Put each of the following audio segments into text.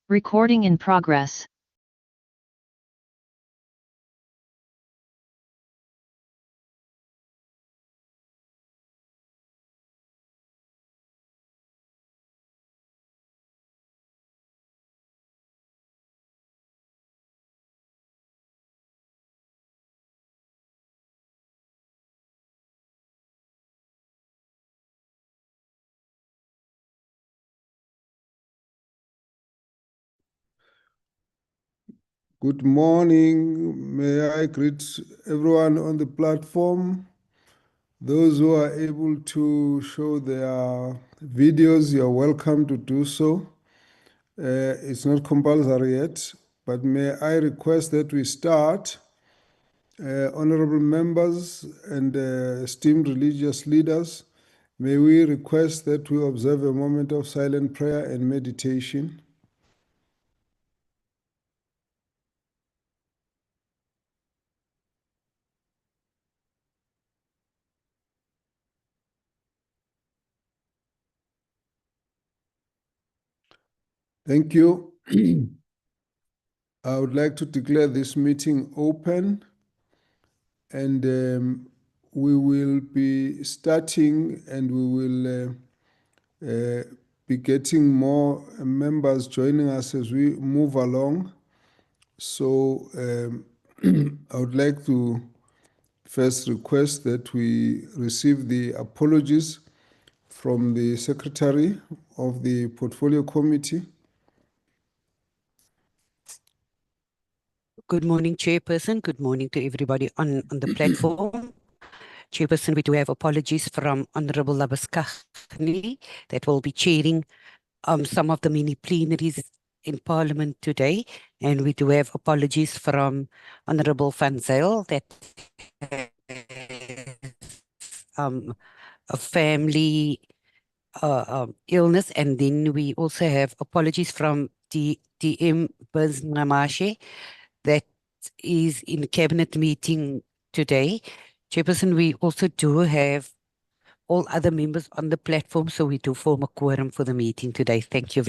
Recording in progress. Good morning. May I greet everyone on the platform. Those who are able to show their videos, you're welcome to do so. It's not compulsory yet, but may I request that we start. Honorable members and esteemed religious leaders, may we request that we observe a moment of silent prayer and meditation. Thank you. I would like to declare this meeting open, and we will be starting, and we will be getting more members joining us as we move along. So I would like to first request that we receive the apologies from the Secretary of the Portfolio Committee. Good morning, Chairperson. Good morning to everybody on the platform. Chairperson, we do have apologies from Honorable Labaskachni that will be chairing some of the mini plenaries in Parliament today. And we do have apologies from Honorable Van Zyl that a family illness. And then we also have apologies from DM Biznamashe that is in a cabinet meeting today. Chairperson, we also do have all other members on the platform, so we do form a quorum for the meeting today. Thank you.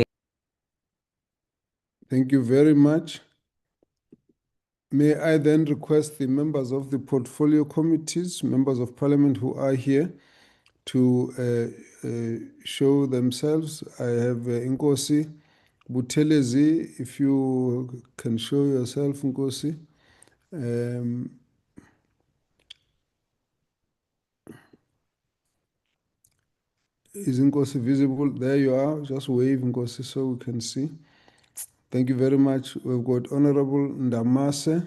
Thank you very much. May I then request the members of the portfolio committees, members of parliament who are here, to show themselves. I have Nkosi Buthelezi, if you can show yourself, Nkosi. Is Nkosi visible? There you are. Just wave, Nkosi, so we can see. Thank you very much. We've got Honorable Ndamase.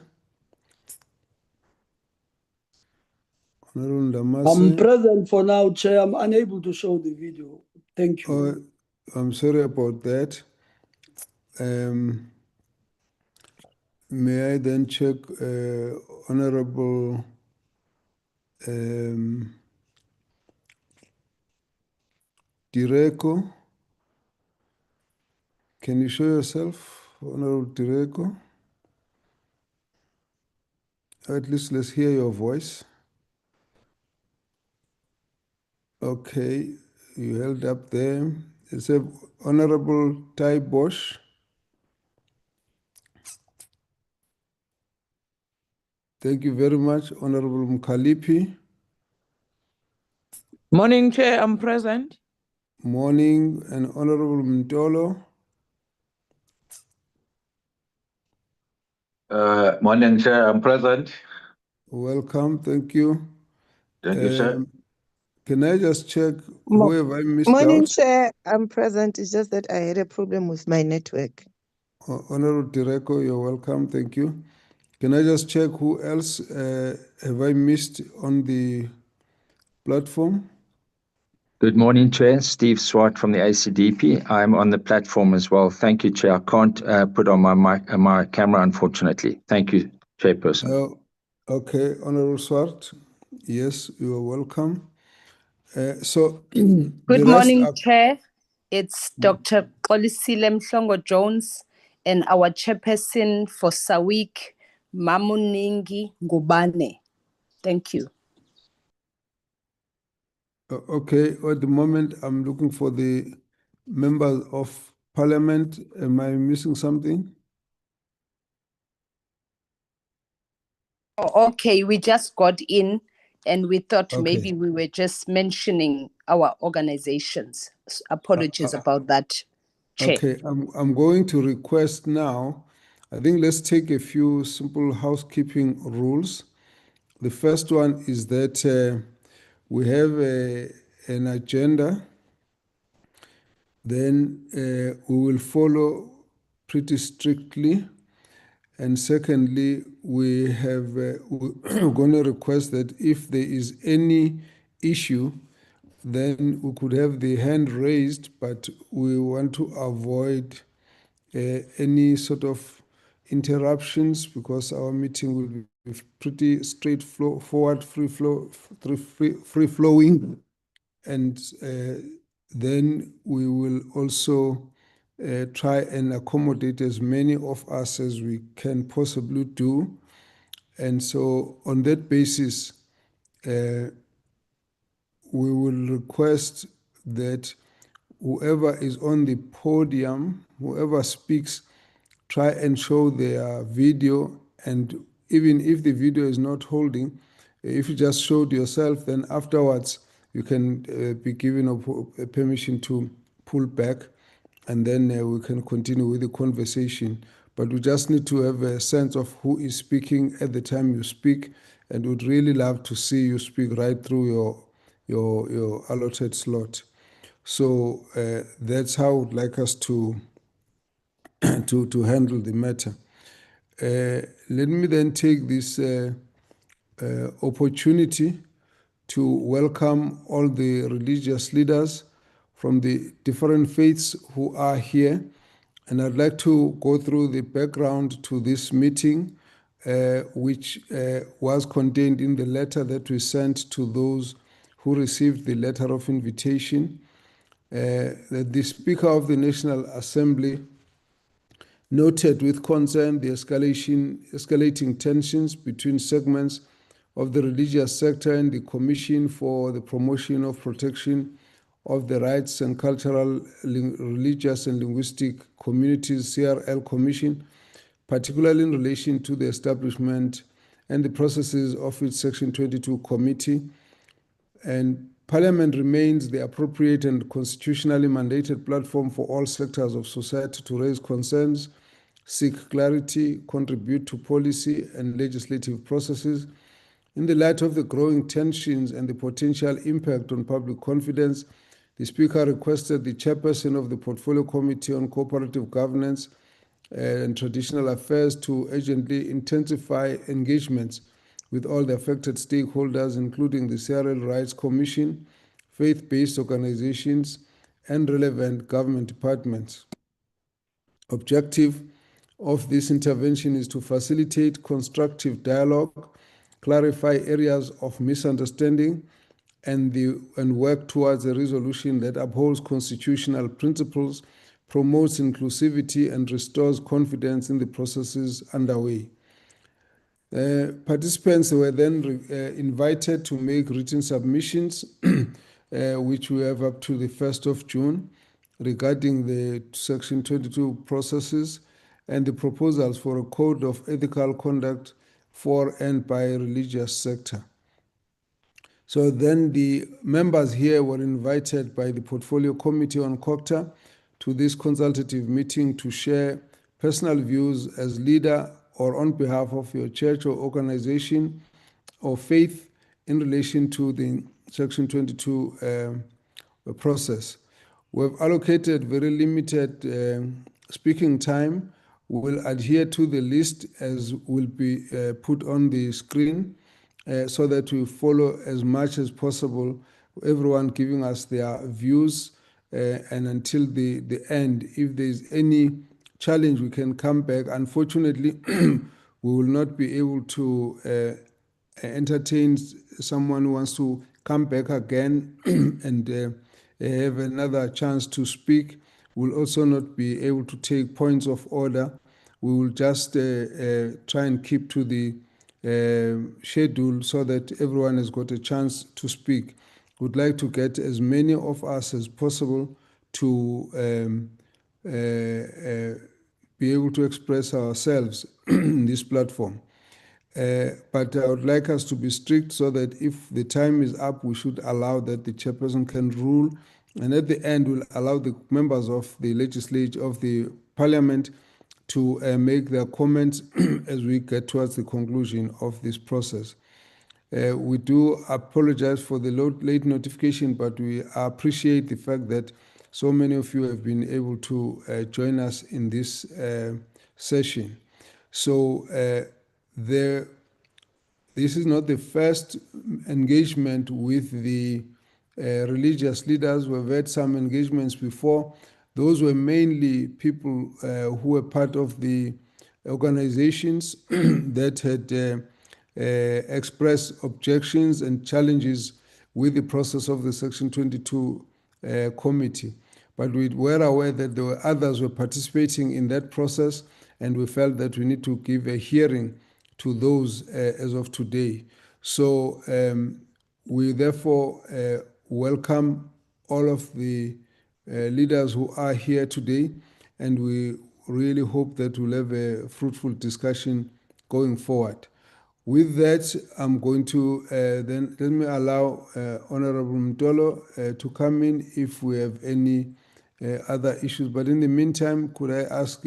Honorable Ndamase. I'm present for now, Chair. I'm unable to show the video. Thank you. I'm sorry about that. May I then check Honorable Direko? Can you show yourself, Honorable Direko? At least let's hear your voice. Okay, you held up there. It's a Honorable Tai Bosch. Thank you very much, Honorable Mkalipi. Morning, Chair. I'm present. Morning, and Honorable Mtolo. Morning, Chair. I'm present. Welcome. Thank you. Thank you, sir. Can I just check who have I missed Morning, out? Chair. I'm present. It's just that I had a problem with my network. Honorable Direko, you're welcome. Thank you. Can I just check who else have I missed on the platform? Good morning, Chair. Steve Swart from the ACDP. I'm on the platform as well. Thank you, Chair. I can't put on my camera, unfortunately. Thank you, Chairperson. Okay, Honorable Swart. Yes, you are welcome. Good morning, Chair. It's Dr. Xolisile Mhlongo-Jones and our chairperson for SAWIC, Mamuningi Ngubane. Thank you. Okay, at the moment, I'm looking for the members of Parliament, am I missing something? Oh, okay, we just got in and we thought Okay. maybe we were just mentioning our organizations. Apologies about that, Chair. Okay, I'm going to request now, I think let's take a few simple housekeeping rules. The first one is that we have an agenda, then we will follow pretty strictly. And secondly, we have we're going to request that if there is any issue, then we could have the hand raised, but we want to avoid any sort of interruptions because our meeting will be pretty straightforward, free flowing, and then we will also try and accommodate as many of us as we can possibly do. And so on that basis, we will request that whoever is on the podium, whoever speaks, try and show their video. And even if the video is not holding, if you just showed yourself, then afterwards you can be given a permission to pull back, and then we can continue with the conversation. But we just need to have a sense of who is speaking at the time you speak, and would really love to see you speak right through your allotted slot. So that's how I would like us to to handle the matter. Let me then take this opportunity to welcome all the religious leaders from the different faiths who are here. And I'd like to go through the background to this meeting, which was contained in the letter that we sent to those who received the letter of invitation. That the Speaker of the National Assembly noted with concern the escalating tensions between segments of the religious sector and the Commission for the Promotion of Protection of the Rights and Cultural, Religious and Linguistic Communities, CRL Commission, particularly in relation to the establishment and the processes of its Section 22 committee. And Parliament remains the appropriate and constitutionally mandated platform for all sectors of society to raise concerns, seek clarity, contribute to policy and legislative processes. In the light of the growing tensions and the potential impact on public confidence, the Speaker requested the chairperson of the Portfolio Committee on Cooperative Governance and Traditional Affairs to urgently intensify engagements with all the affected stakeholders, including the CRL Rights Commission, faith-based organizations, and relevant government departments. Objective of this intervention is to facilitate constructive dialogue, clarify areas of misunderstanding, and work towards a resolution that upholds constitutional principles, promotes inclusivity, and restores confidence in the processes underway. Participants were then invited to make written submissions, which we have up to the 1st of June, regarding the Section 22 processes and the proposals for a code of ethical conduct for and by religious sector. So then the members here were invited by the Portfolio Committee on COCTA to this consultative meeting to share personal views as leader or on behalf of your church or organization or faith in relation to the Section 22 process. We've allocated very limited speaking time. We will adhere to the list as will be put on the screen so that we follow as much as possible, everyone giving us their views, and until the end. If there's any challenge, we can come back. Unfortunately, we will not be able to entertain someone who wants to come back again and have another chance to speak. We'll also not be able to take points of order. We will just try and keep to the schedule so that everyone has got a chance to speak. We'd like to get as many of us as possible to be able to express ourselves in this platform. But I would like us to be strict so that if the time is up, we should allow that the chairperson can rule. And at the end, we'll allow the members of the legislature, of the parliament, to make their comments as we get towards the conclusion of this process. We do apologize for the late notification, but we appreciate the fact that so many of you have been able to join us in this session. So this is not the first engagement with the religious leaders. We've had some engagements before. Those were mainly people who were part of the organizations that had expressed objections and challenges with the process of the Section 22 committee. But we were aware that there were others who were participating in that process, and we felt that we need to give a hearing to those as of today. So we therefore welcome all of the leaders who are here today, and we really hope that we'll have a fruitful discussion going forward. With that, I'm going to then let me allow Honorable Mtolo to come in if we have any other issues. But in the meantime, could I ask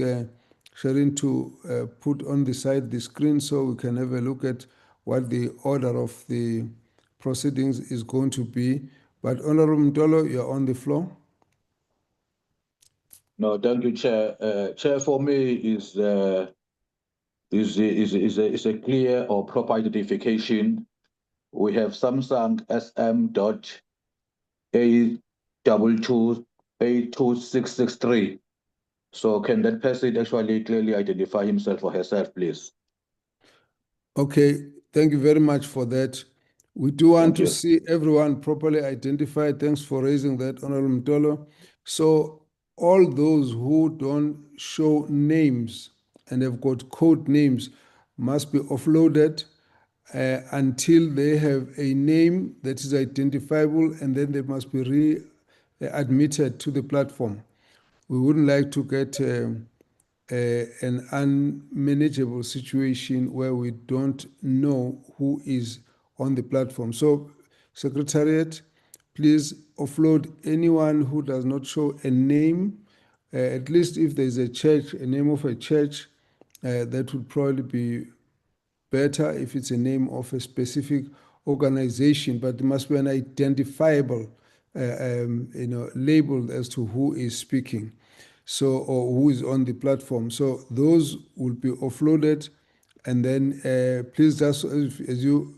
Sharon to put on the side the screen so we can have a look at what the order of the proceedings is going to be. But Honorable Mtolo, you're on the floor. No, thank you, Chair. Chair, for me is a clear or proper identification. We have Samsung SM.A22826663. So can that person actually clearly identify himself or herself, please? Okay, thank you very much for that. We do want to see everyone properly identified. Thanks for raising that, Honorable Mtolo. So all those who don't show names and have got code names must be offloaded until they have a name that is identifiable, and then they must be readmitted to the platform. We wouldn't like to get an unmanageable situation where we don't know who is on the platform. So, Secretariat, please offload anyone who does not show a name, at least if there's a church, a name of a church, that would probably be better if it's a name of a specific organization, but there must be an identifiable label as to who is speaking, so, or who is on the platform. So those will be offloaded, and then please just as you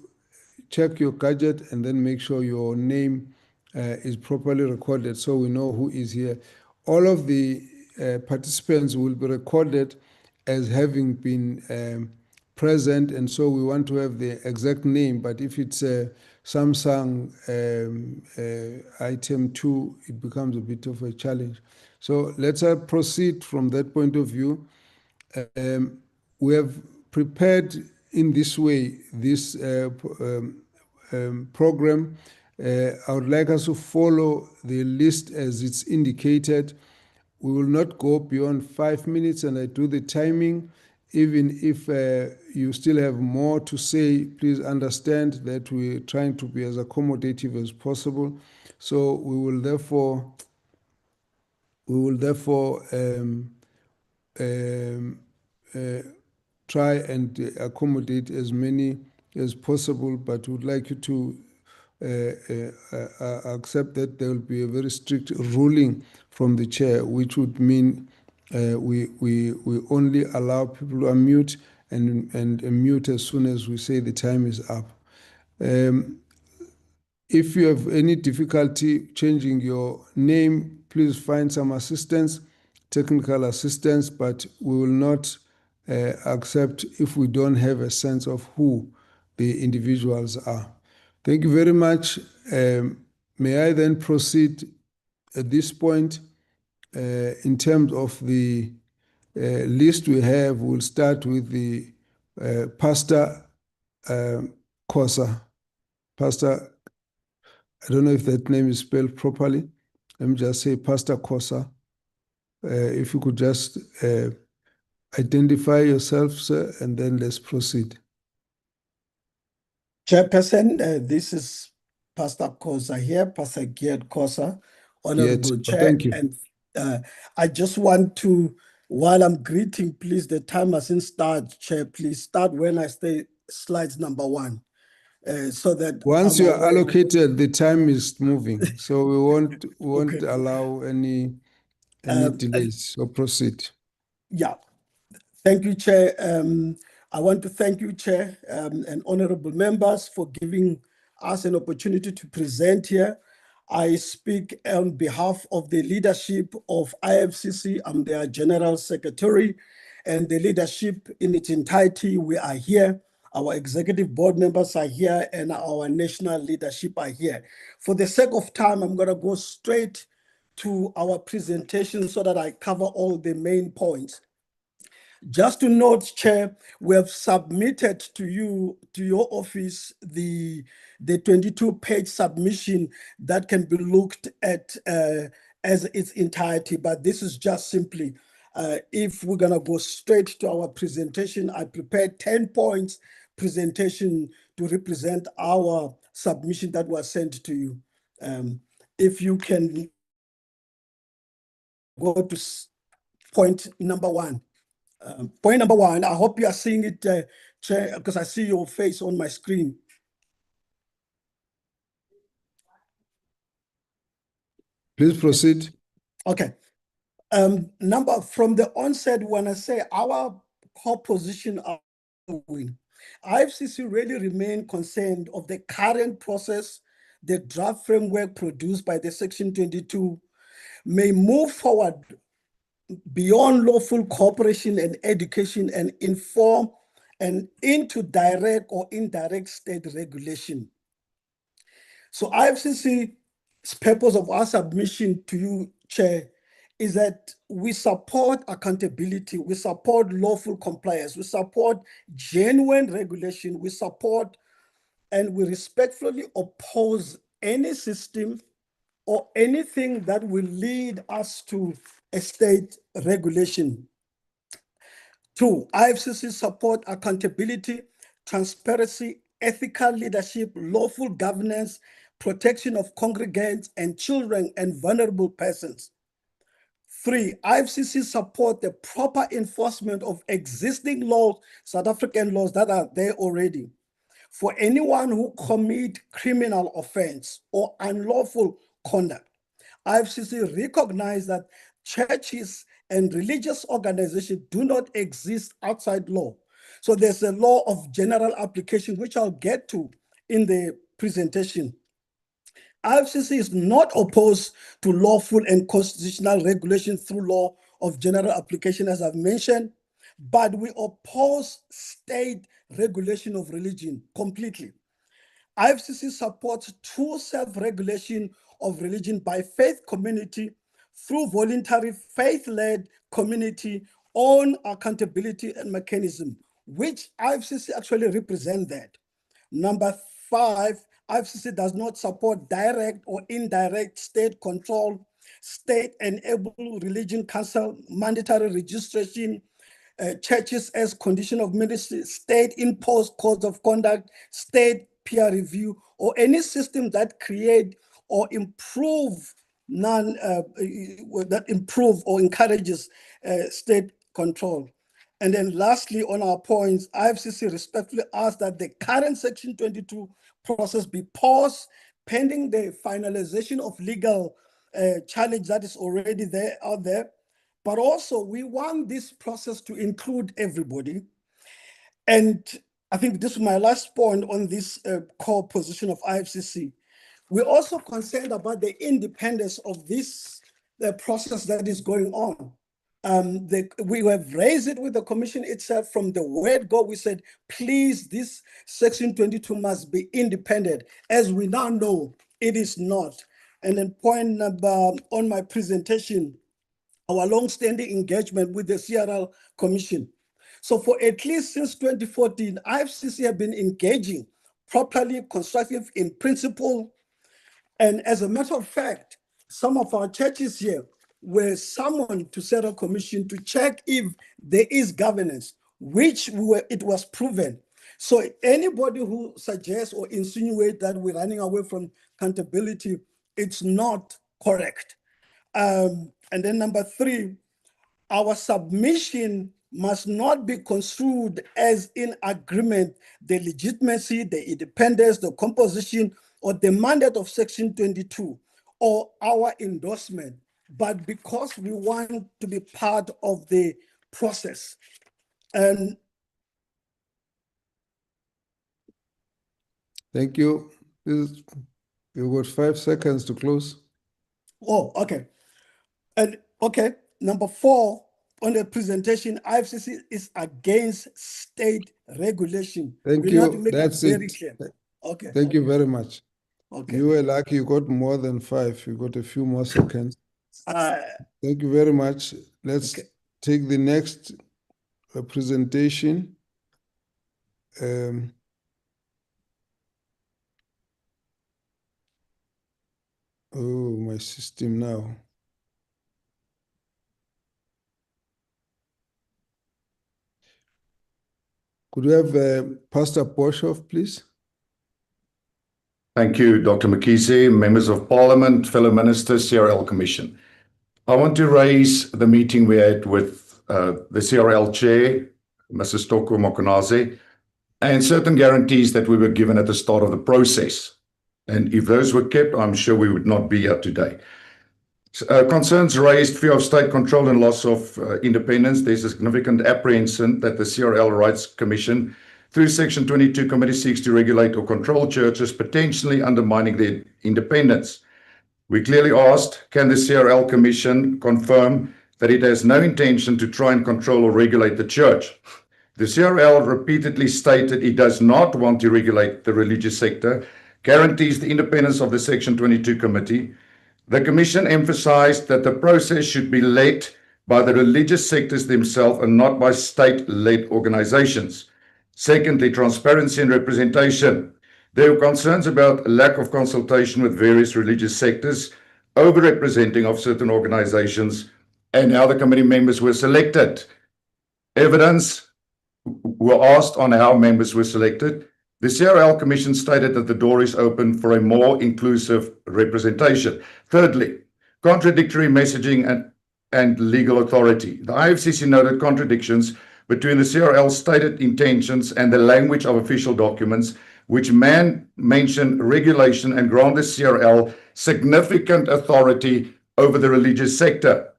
check your gadget and then make sure your name is properly recorded so we know who is here. All of the participants will be recorded as having been present, and so we want to have the exact name. But if it's Samsung item 2, it becomes a bit of a challenge. So let's proceed from that point of view. We have prepared in this way this program. I would like us to follow the list as it's indicated. We will not go beyond 5 minutes, and I do the timing. Even if you still have more to say, please understand that we're trying to be as accommodative as possible. So we will therefore try and accommodate as many as possible, but would like you to accept that there will be a very strict ruling from the chair, which would mean we only allow people to unmute and mute as soon as we say the time is up. If you have any difficulty changing your name, please find some assistance, technical assistance, but we will not accept if we don't have a sense of who the individuals are. Thank you very much. May I then proceed at this point in terms of the list we have? We'll start with the Pastor Kosa. Pastor, I don't know if that name is spelled properly. Let me just say Pastor Kosa. If you could just identify yourself, sir, and then let's proceed. Chairperson, this is Pastor Kosa here, Pastor Geert Kosa, Honorable Yes, Chair. thank you. And I just want to, while I'm greeting, please, the time hasn't started, Chair, please start when I say slides number 1. So that Once I'm you are aware. allocated, the time is moving, so we won't Okay. allow any delays. So proceed. Yeah. Thank you, Chair. I want to thank you, Chair, and honorable members for giving us an opportunity to present here. I speak on behalf of the leadership of IFCC. I'm their General Secretary, and the leadership in its entirety, we are here. Our executive board members are here, and our national leadership are here. For the sake of time, I'm going to go straight to our presentation so that I cover all the main points. Just to note, Chair, we have submitted to you, to your office, the 22-page submission that can be looked at as its entirety, but this is just simply, if we're gonna go straight to our presentation, I prepared 10 points presentation to represent our submission that was sent to you. If you can go to point number 1. Point number 1, I hope you are seeing it, Chair, because I see your face on my screen. Please proceed. Okay. From the onset, when I say our core position are going, IFCC really remain concerned of the current process, the draft framework produced by the Section 22 may move forward beyond lawful cooperation and education and inform and into direct or indirect state regulation. So IFCC's purpose of our submission to you, Chair, is that we support accountability, we support lawful compliance, we support genuine regulation, we support and we respectfully oppose any system or anything that will lead us to a state regulation. 2, IFCC support accountability, transparency, ethical leadership, lawful governance, protection of congregants and children and vulnerable persons. 3, IFCC support the proper enforcement of existing laws, South African laws that are there already. For anyone who commit criminal offense or unlawful conduct, IFCC recognize that churches and religious organizations do not exist outside law. So there's a law of general application, which I'll get to in the presentation. IFCC is not opposed to lawful and constitutional regulation through law of general application, as I've mentioned, but we oppose state regulation of religion completely. IFCC supports true self-regulation of religion by faith community through voluntary faith-led community own accountability and mechanism, which IFCC actually represent that. Number 5, IFCC does not support direct or indirect state control, state-enabled religion council, mandatory registration, churches as condition of ministry, state-imposed codes of conduct, state peer review, or any system that create or improve that improve or encourages state control. And then lastly, on our points, IFCC respectfully asks that the current Section 22 process be paused pending the finalization of legal challenge that is already out there. But also, we want this process to include everybody. And I think this is my last point on this core position of IFCC. We're also concerned about the independence of this process that is going on. We have raised it with the commission itself from the word go. We said, please, this Section 22 must be independent. As we now know, it is not. And then point number on my presentation, our long-standing engagement with the CRL Commission. So for at least since 2014, IFCC have been engaging properly, constructive in principle. And as a matter of fact, some of our churches here, were summoned to set a commission to check if there is governance, which it was proven. So anybody who suggests or insinuates that we're running away from accountability, it's not correct. And then number 3, our submission must not be construed as in agreement the legitimacy, the independence, the composition, or the mandate of Section 22, or our endorsement, but because we want to be part of the process. And Thank you. You've got 5 seconds to close. oh, okay. And okay, number 4 on the presentation, IFCC is against state regulation. Thank We have to you. make That's it very it. clear. Okay. Thank you very much. Okay. You were lucky. You got more than 5. You got a few more seconds. Thank you very much. Let's take the next presentation. Oh, my system now. Could we have Pastor Boshoff, please? Thank you, Dr. Mkhize, members of Parliament, fellow ministers, CRL Commission. I want to raise the meeting we had with the CRL Chair, Mrs. Toko Mokonaze, and certain guarantees that we were given at the start of the process. And if those were kept, I'm sure we would not be here today. Concerns raised, fear of state control and loss of independence. There's a significant apprehension that the CRL Rights Commission, through Section 22 committee, seeks to regulate or control churches, potentially undermining their independence. We clearly asked, can the CRL Commission confirm that it has no intention to try and control or regulate the church? The CRL repeatedly stated it does not want to regulate the religious sector, guarantees the independence of the Section 22 committee. The Commission emphasized that the process should be led by the religious sectors themselves and not by state-led organizations. Secondly, transparency and representation. There were concerns about lack of consultation with various religious sectors, overrepresenting of certain organizations, and how the committee members were selected. Evidence were asked on how members were selected. The CRL Commission stated that the door is open for a more inclusive representation. Thirdly, contradictory messaging and legal authority. The IFCC noted contradictions between the CRL's stated intentions and the language of official documents, which mention regulation and grant the CRL significant authority over the religious sector.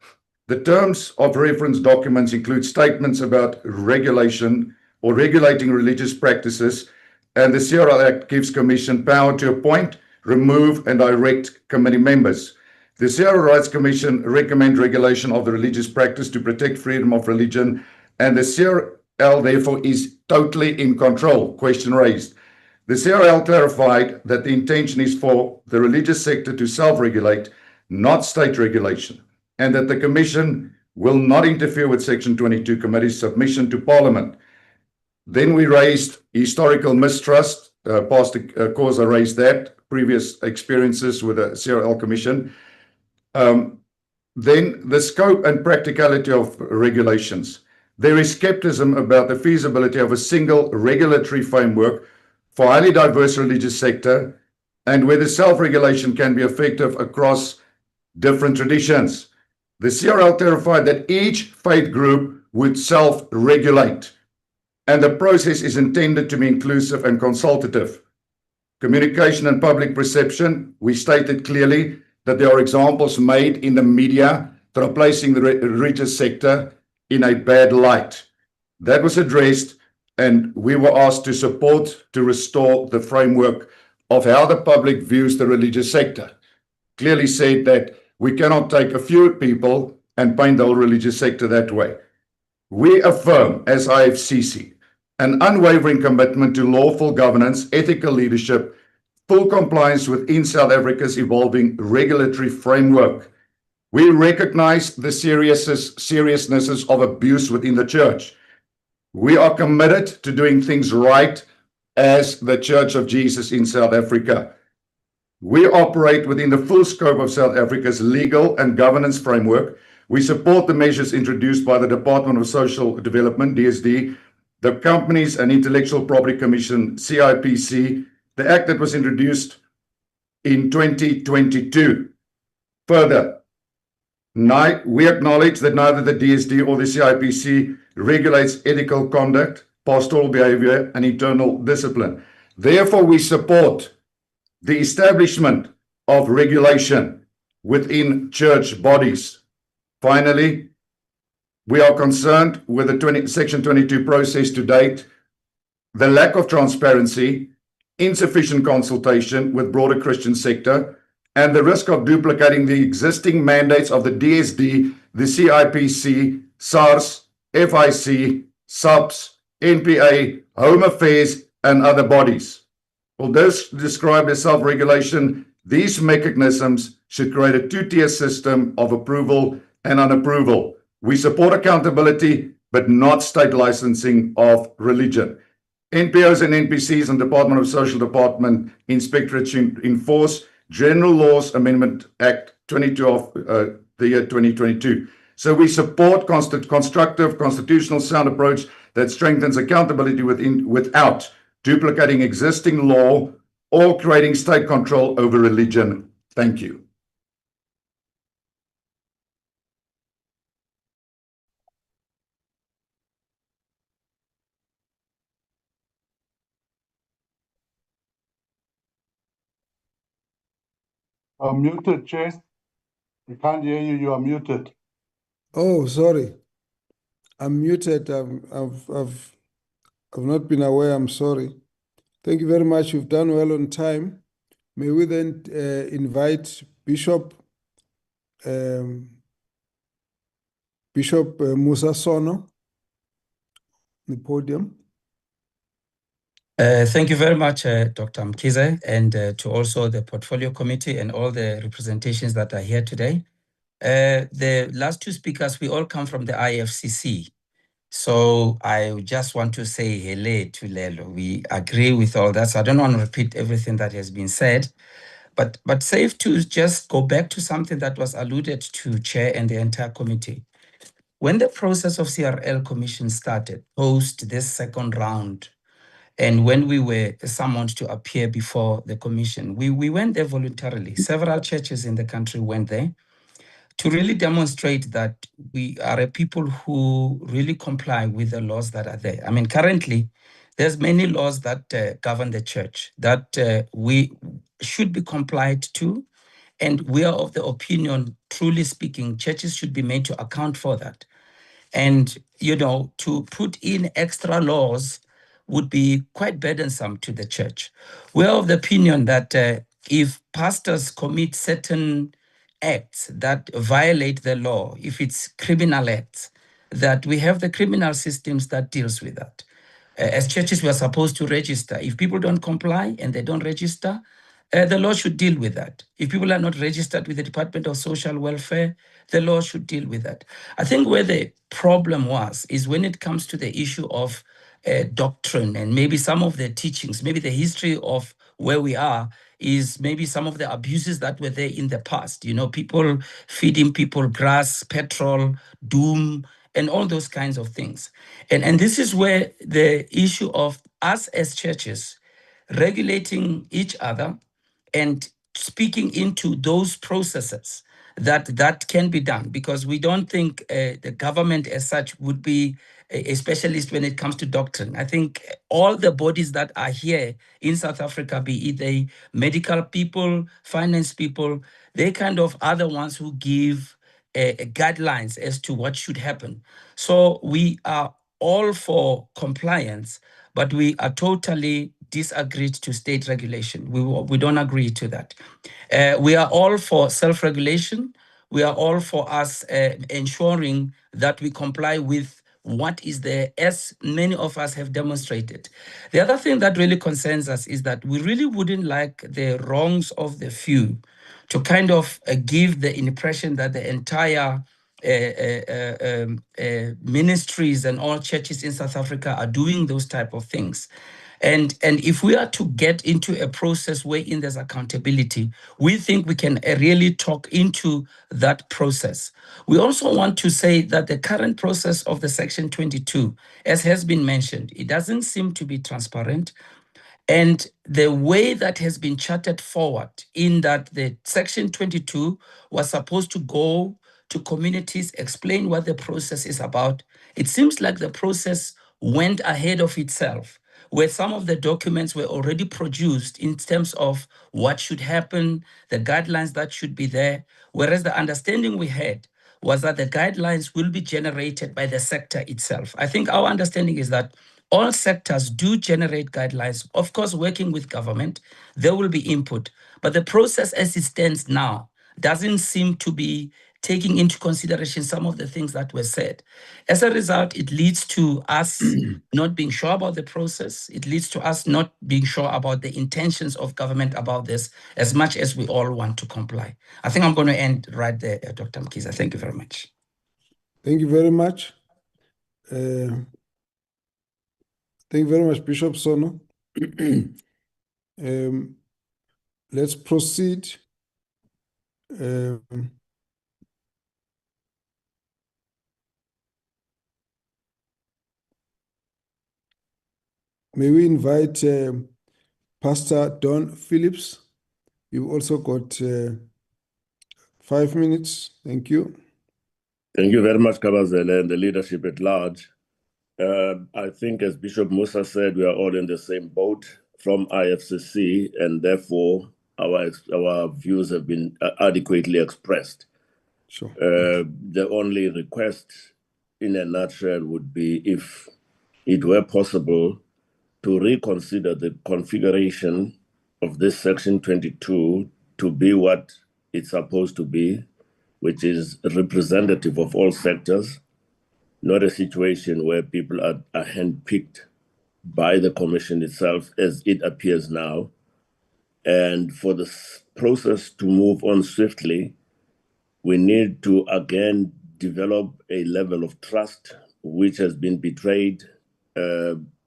The terms of reference documents include statements about regulation or regulating religious practices, and the CRL Act gives Commission power to appoint, remove, and direct committee members. The CRL Rights Commission recommends regulation of the religious practice to protect freedom of religion, and the CRL therefore is totally in control. Question raised. The CRL clarified that the intention is for the religious sector to self-regulate, not state regulation, and that the Commission will not interfere with Section 22 Committee's submission to Parliament. Then we raised historical mistrust. Pastor Khoza raised that, previous experiences with the CRL Commission. Then the scope and practicality of regulations. There is skepticism about the feasibility of a single regulatory framework for highly diverse religious sector and whether self-regulation can be effective across different traditions. The CRL clarified that each faith group would self-regulate, and the process is intended to be inclusive and consultative. Communication and public perception, we stated clearly that there are examples made in the media that are placing the religious sector in a bad light. That was addressed, and we were asked to support to restore the framework of how the public views the religious sector. Clearly said that we cannot take a few people and paint the whole religious sector that way. We affirm, as IFCC, an unwavering commitment to lawful governance, ethical leadership, full compliance within South Africa's evolving regulatory framework. We recognize the seriousness of abuse within the church. We are committed to doing things right as the Church of Jesus in South Africa. We operate within the full scope of South Africa's legal and governance framework. We support the measures introduced by the Department of Social Development, DSD, the Companies and Intellectual Property Commission, CIPC, the act that was introduced in 2022. Further, we acknowledge that neither the DSD or the CIPC regulates ethical conduct, pastoral behavior, and internal discipline. Therefore, we support the establishment of regulation within church bodies. Finally, we are concerned with the Section 22 process to date, the lack of transparency, insufficient consultation with broader Christian sector, and the risk of duplicating the existing mandates of the DSD, the CIPC, SARS, FIC, SAPS, NPA, Home Affairs, and other bodies. Although described as self-regulation, these mechanisms should create a two-tier system of approval and unapproval. We support accountability, but not state licensing of religion. NPOs and NPCs and Department of Social Department Inspectorate should enforce General Laws Amendment Act 22 of the year 2022. So we support constructive, constitutional sound approach that strengthens accountability without duplicating existing law or creating state control over religion. Thank you. I'm muted, Chair. We can't hear you. You are muted. Oh, sorry. I'm muted. I've not been aware. I'm sorry. Thank you very much. You've done well on time. May we then invite Bishop Musa Sono on the podium. Thank you very much, Dr. Mkize, and to also the Portfolio Committee and all the representations that are here today. The last two speakers, we all come from the IFCC. So I just want to say hello to Lelo. We agree with all that. So I don't want to repeat everything that has been said, but safe to just go back to something that was alluded to, Chair, and the entire committee. When the process of CRL Commission started, post this second round, and when we were summoned to appear before the commission, we went there voluntarily. Several churches in the country went there to really demonstrate that we are a people who really comply with the laws that are there. I mean, currently, there's many laws that govern the church that we should be complied to. And we are of the opinion, truly speaking, churches should be made to account for that. And, to put in extra laws would be quite burdensome to the church. We are of the opinion that if pastors commit certain acts that violate the law, if it's criminal acts, that we have the criminal systems that deals with that. As churches, we are supposed to register. If people don't comply and they don't register, the law should deal with that. If people are not registered with the Department of Social Welfare, the law should deal with that. I think where the problem is when it comes to the issue of doctrine and maybe some of the teachings, maybe the history of where we are is maybe some of the abuses that were there in the past. People feeding people grass, petrol, doom, and all those kinds of things. And this is where the issue of us as churches regulating each other and speaking into those processes that can be done, because we don't think the government as such would be a specialist when it comes to doctrine. I think all the bodies that are here in South Africa, be it they medical people, finance people, they kind of are the ones who give guidelines as to what should happen. So we are all for compliance, but we are totally disagreed to state regulation. We don't agree to that. We are all for self-regulation. We are all for us ensuring that we comply with what is there, as many of us have demonstrated. The other thing that really concerns us is that we really wouldn't like the wrongs of the few to kind of give the impression that the entire ministries and all churches in South Africa are doing those type of things. And if we are to get into a process wherein there's accountability, we think we can really talk into that process. We also want to say that the current process of the Section 22, as has been mentioned, it doesn't seem to be transparent. And the way that has been charted forward in that the Section 22 was supposed to go to communities, explain what the process is about, it seems like the process went ahead of itself, where some of the documents were already produced in terms of what should happen, the guidelines that should be there, whereas the understanding we had was that the guidelines will be generated by the sector itself. I think our understanding is that all sectors do generate guidelines, of course, working with government, there will be input, but the process as it stands now doesn't seem to be taking into consideration some of the things that were said. As a result, it leads to us not being sure about the process. It leads to us not being sure about the intentions of government about this, as much as we all want to comply. I think I'm going to end right there, Dr. Mkhize. Thank you very much. Thank you very much. Thank you very much, Bishop Sono. Let's proceed. May we invite Pastor Don Phillips. You've also got 5 minutes. Thank you. Thank you very much, Kabazele, and the leadership at large. I think, as Bishop Musa said, we are all in the same boat from IFCC, and therefore our views have been adequately expressed. Sure. The only request, in a nutshell, would be if it were possible to reconsider the configuration of this Section 22 to be what it's supposed to be, which is representative of all sectors, not a situation where people are handpicked by the Commission itself, as it appears now. And for this process to move on swiftly, we need to again develop a level of trust which has been betrayed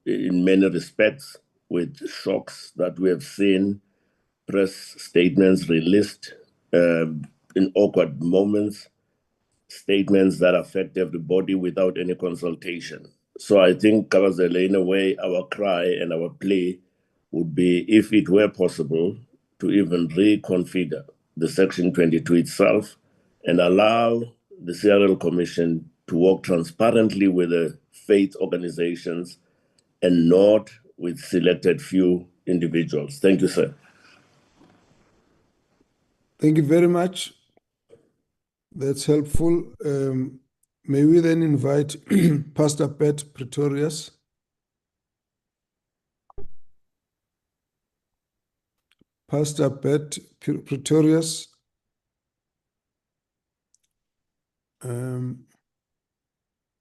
in many respects, with shocks that we have seen, press statements released in awkward moments, statements that affect everybody without any consultation. So I think, Kabazele, in a way, our cry and our plea would be, if it were possible, to even reconfigure the Section 22 itself and allow the CRL Commission to work transparently with the faith organizations and not with selected few individuals. Thank you, sir. Thank you very much. That's helpful. May we then invite Pastor Pat Pretorius. Pastor Pat Pretorius.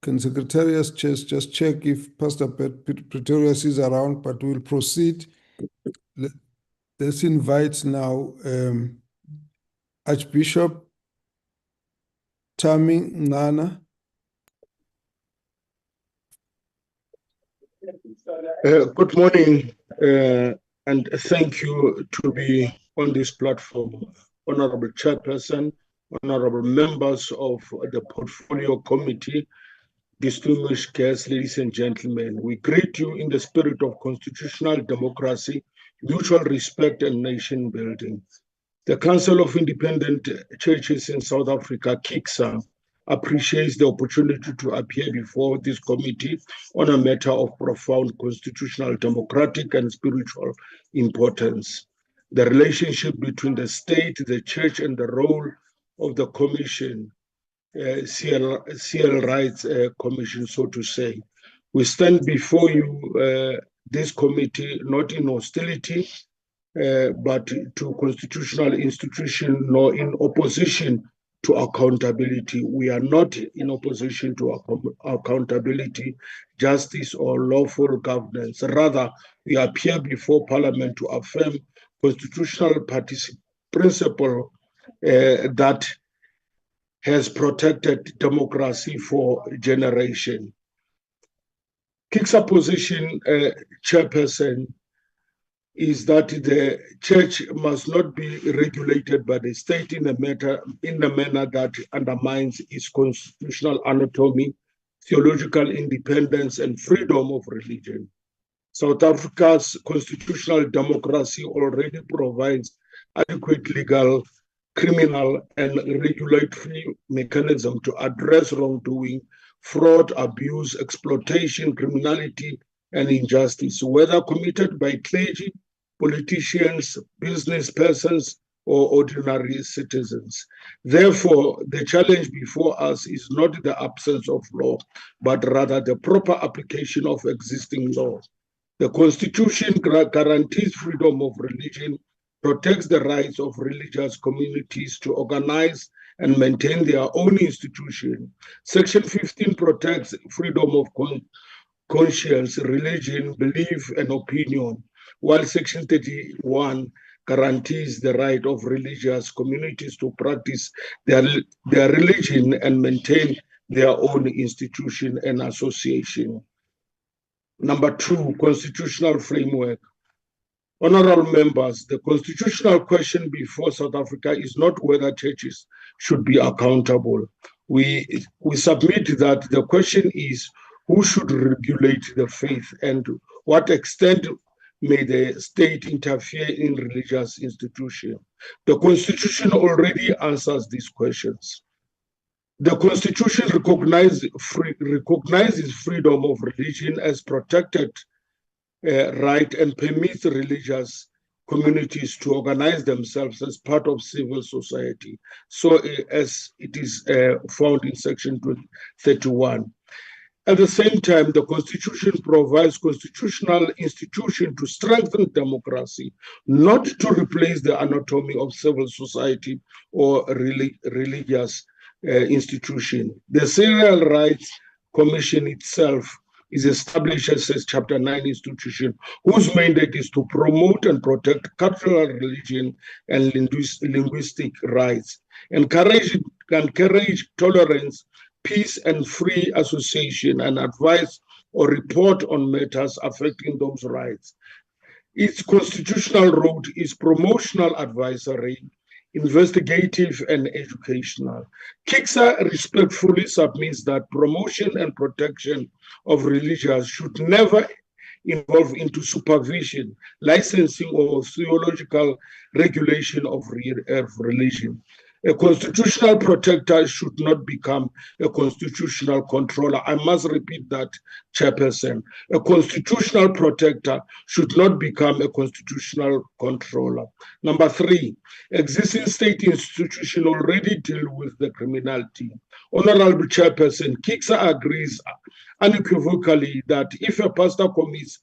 Can Secretariat just check if Pastor Pat Pretorius is around, but we'll proceed. Let's invite now Archbishop Tami Nana. Good morning, and thank you to be on this platform. Honorable Chairperson, honorable members of the Portfolio Committee, distinguished guests, ladies and gentlemen, we greet you in the spirit of constitutional democracy, mutual respect, and nation building. The Council of Independent Churches in South Africa, KICSA, appreciates the opportunity to appear before this committee on a matter of profound constitutional, democratic, and spiritual importance. The relationship between the state, the church, and the role of the commission, CL Rights Commission, so to say. We stand before you, this committee, not in hostility, but to constitutional institution, nor in opposition to accountability. We are not in opposition to accountability, justice, or lawful governance. Rather, we appear before Parliament to affirm constitutional principle that has protected democracy for generations. KICSA position, Chairperson, is that the church must not be regulated by the state in a manner that undermines its constitutional autonomy, theological independence, and freedom of religion. South Africa's constitutional democracy already provides adequate legal, criminal, and regulatory mechanism to address wrongdoing, fraud, abuse, exploitation, criminality, and injustice, whether committed by clergy, politicians, business persons, or ordinary citizens. Therefore, the challenge before us is not the absence of law, but rather the proper application of existing law. The Constitution guarantees freedom of religion, protects the rights of religious communities to organize and maintain their own institution. Section 15 protects freedom of conscience, religion, belief, and opinion, while Section 31 guarantees the right of religious communities to practice their religion and maintain their own institution and association. Number two, constitutional framework. Honorable members, the constitutional question before South Africa is not whether churches should be accountable. We submit that the question is who should regulate the faith and to what extent may the state interfere in religious institutions. The Constitution already answers these questions. The Constitution recognizes freedom of religion as protected right and permits religious communities to organize themselves as part of civil society. So as it is found in Section 31. At the same time, the Constitution provides constitutional institution to strengthen democracy, not to replace the anatomy of civil society or religious institution. The Civil Rights Commission itself is established as a Chapter 9 institution whose mandate is to promote and protect cultural, religion, and linguistic rights, encourage tolerance, peace, and free association, and advise or report on matters affecting those rights. Its constitutional role is promotional, advisory, investigative, and educational. KICSA respectfully submits that promotion and protection of religions should never involve into supervision, licensing, or theological regulation of religion. A constitutional protector should not become a constitutional controller. I must repeat that, Chairperson. A constitutional protector should not become a constitutional controller. Number three, existing state institutions already deal with the criminality. Honorable Chairperson, KICSA agrees unequivocally that if a pastor commits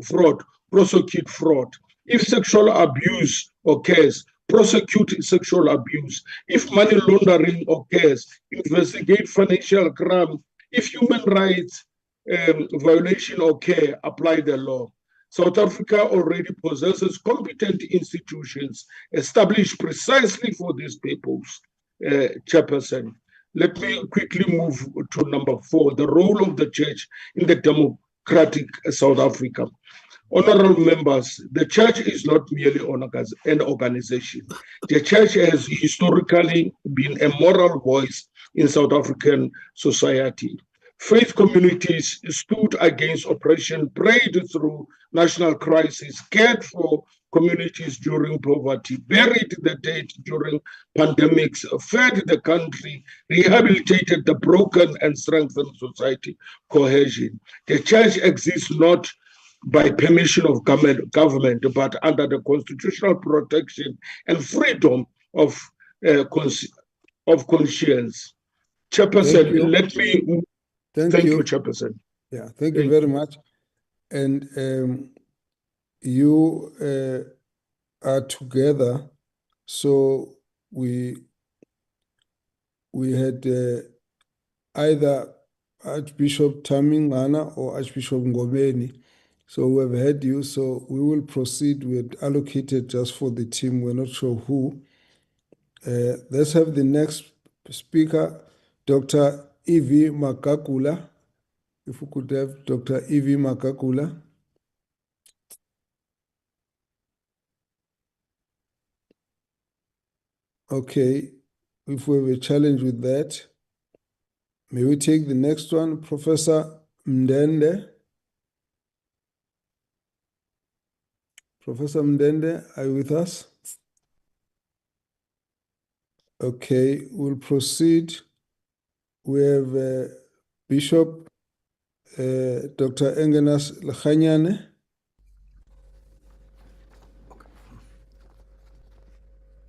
fraud, prosecute fraud. If sexual abuse occurs, prosecute sexual abuse. If money laundering occurs, investigate financial crime. If human rights violation occur, apply the law. South Africa already possesses competent institutions established precisely for this purpose, Chairperson. Let me quickly move to number 4, the role of the church in the democratic South Africa. Honorable members, the church is not merely an organization. The church has historically been a moral voice in South African society. Faith communities stood against oppression, prayed through national crisis, cared for communities during poverty, buried the dead during pandemics, fed the country, rehabilitated the broken, and strengthened society cohesion. The church exists not by permission of government, but under the constitutional protection and freedom of conscience. Chairperson, let me thank you, Chairperson. Yeah, thank you very much. And you are together, so we had either Archbishop Tamingana or Archbishop Ngobeni. So we have had you, so we will proceed with allocated just for the team. We're not sure who. Let's have the next speaker, Dr. Evie Makakula. If we could have Dr. Evie Makakula. Okay, if we have a challenge with that, may we take the next one, Professor Mndende. Professor Mndende, are you with us? Okay, we'll proceed. We have Bishop Dr. Engenas Lachanyane.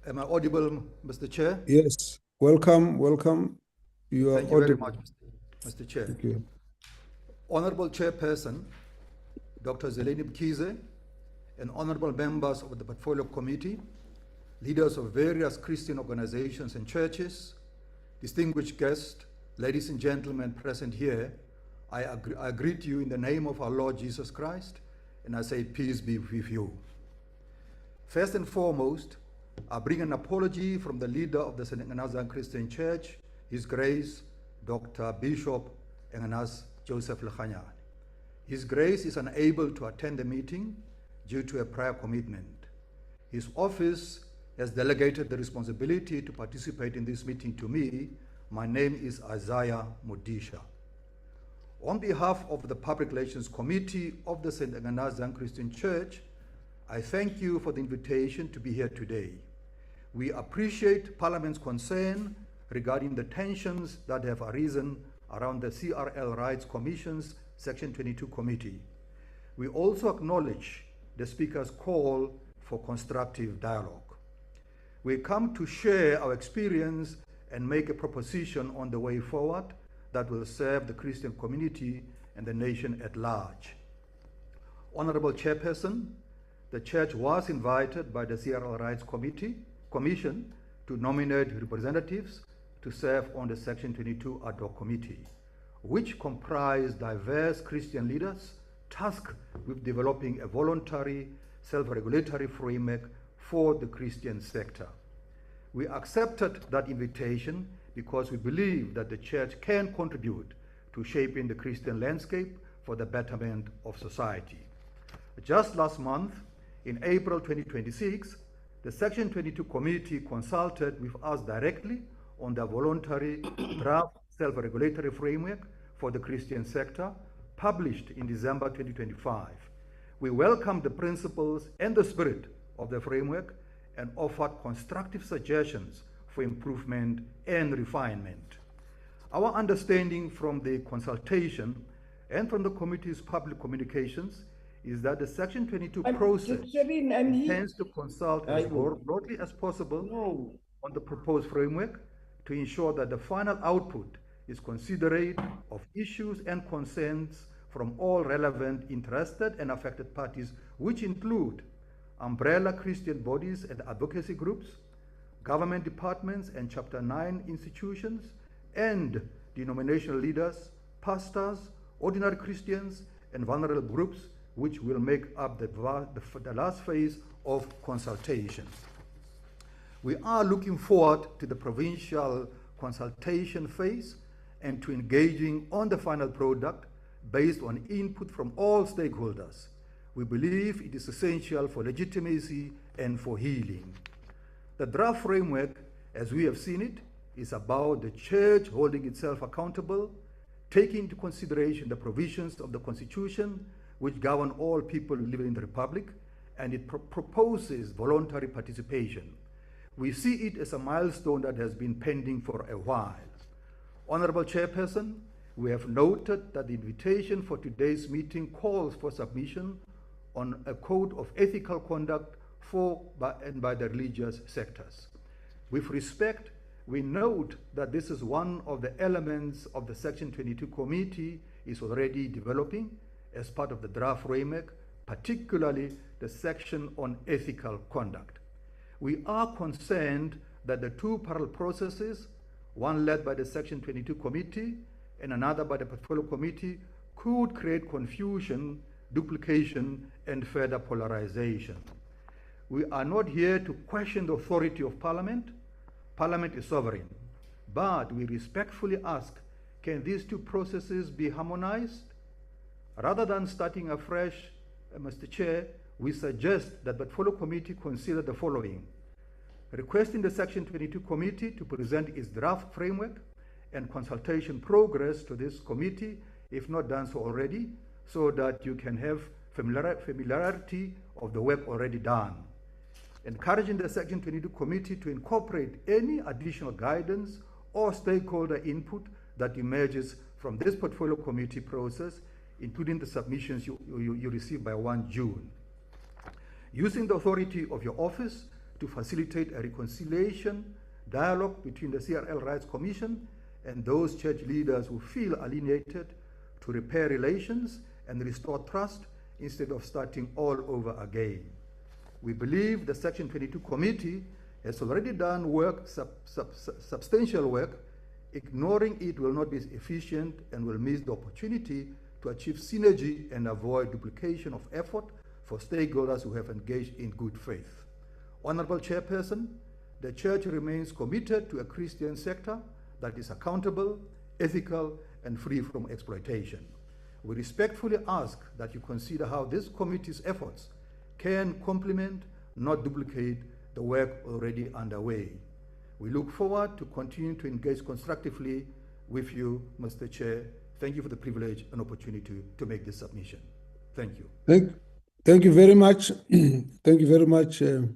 Am I audible, Mr. Chair? Yes, welcome, welcome. You are Thank you very audible. much, Mr. Chair. Thank you. Honorable Chairperson, Dr. Zeleni Mkhize, and honorable members of the Portfolio Committee, leaders of various Christian organizations and churches, distinguished guests, ladies and gentlemen present here, I greet you in the name of our Lord Jesus Christ, and I say peace be with you. First and foremost, I bring an apology from the leader of the St. Engenas Christian Church, His Grace, Dr. Bishop Engenas Joseph Lachanyane. His Grace is unable to attend the meeting due to a prior commitment. His office has delegated the responsibility to participate in this meeting to me. My name is Isaiah Modisha. On behalf of the Public Relations Committee of the St. Engenas Christian Church, I thank you for the invitation to be here today. We appreciate Parliament's concern regarding the tensions that have arisen around the CRL Rights Commission's Section 22 Committee. We also acknowledge the Speaker's call for constructive dialogue. We come to share our experience and make a proposition on the way forward that will serve the Christian community and the nation at large. Honorable Chairperson, the Church was invited by the CRL Rights Commission to nominate representatives to serve on the Section 22 Ad hoc Committee, which comprised diverse Christian leaders tasked with developing a voluntary self-regulatory framework for the Christian sector. We accepted that invitation because we believe that the Church can contribute to shaping the Christian landscape for the betterment of society. Just last month, in April 2026, the Section 22 Committee consulted with us directly on the voluntary draft self-regulatory framework for the Christian sector, published in December 2025. We welcome the principles and the spirit of the framework and offered constructive suggestions for improvement and refinement. Our understanding from the consultation and from the committee's public communications is that the Section 22 process intends to consult as broadly as possible on the proposed framework to ensure that the final output is considerate of issues and concerns from all relevant interested and affected parties, which include umbrella Christian bodies and advocacy groups, government departments and Chapter 9 institutions, and denominational leaders, pastors, ordinary Christians, and vulnerable groups, which will make up the last phase of consultation. We are looking forward to the provincial consultation phase and to engaging on the final product based on input from all stakeholders. We believe it is essential for legitimacy and for healing. The draft framework, as we have seen it, is about the Church holding itself accountable, taking into consideration the provisions of the Constitution which govern all people who live in the Republic, and it proposes voluntary participation. We see it as a milestone that has been pending for a while. Honorable Chairperson, we have noted that the invitation for today's meeting calls for submission on a code of ethical conduct by the religious sectors. With respect, we note that this is one of the elements of the Section 22 Committee is already developing as part of the draft framework, particularly the section on ethical conduct. We are concerned that the two parallel processes, one led by the Section 22 Committee and another by the Portfolio Committee, could create confusion, duplication, and further polarization. We are not here to question the authority of Parliament. Parliament is sovereign, but we respectfully ask Can these two processes be harmonized? Rather than starting afresh, Mr. Chair, we suggest that the Portfolio Committee consider the following. Requesting the Section 22 Committee to present its draft framework and consultation progress to this committee, if not done so already, so that you can have familiarity of the work already done. Encouraging the Section 22 Committee to incorporate any additional guidance or stakeholder input that emerges from this Portfolio Committee process, including the submissions you received by 1 June. Using the authority of your office to facilitate a reconciliation dialogue between the CRL Rights Commission and those church leaders who feel alienated, to repair relations and restore trust instead of starting all over again. We believe the Section 22 Committee has already done work, substantial work. Ignoring it will not be efficient and will miss the opportunity to achieve synergy and avoid duplication of effort for stakeholders who have engaged in good faith. Honorable Chairperson, the Church remains committed to a Christian sector that is accountable, ethical, and free from exploitation. We respectfully ask that you consider how this committee's efforts can complement, not duplicate, the work already underway. We look forward to continuing to engage constructively with you, Mr. Chair. Thank you for the privilege and opportunity to make this submission. Thank you. Thank you very much. Thank you very much to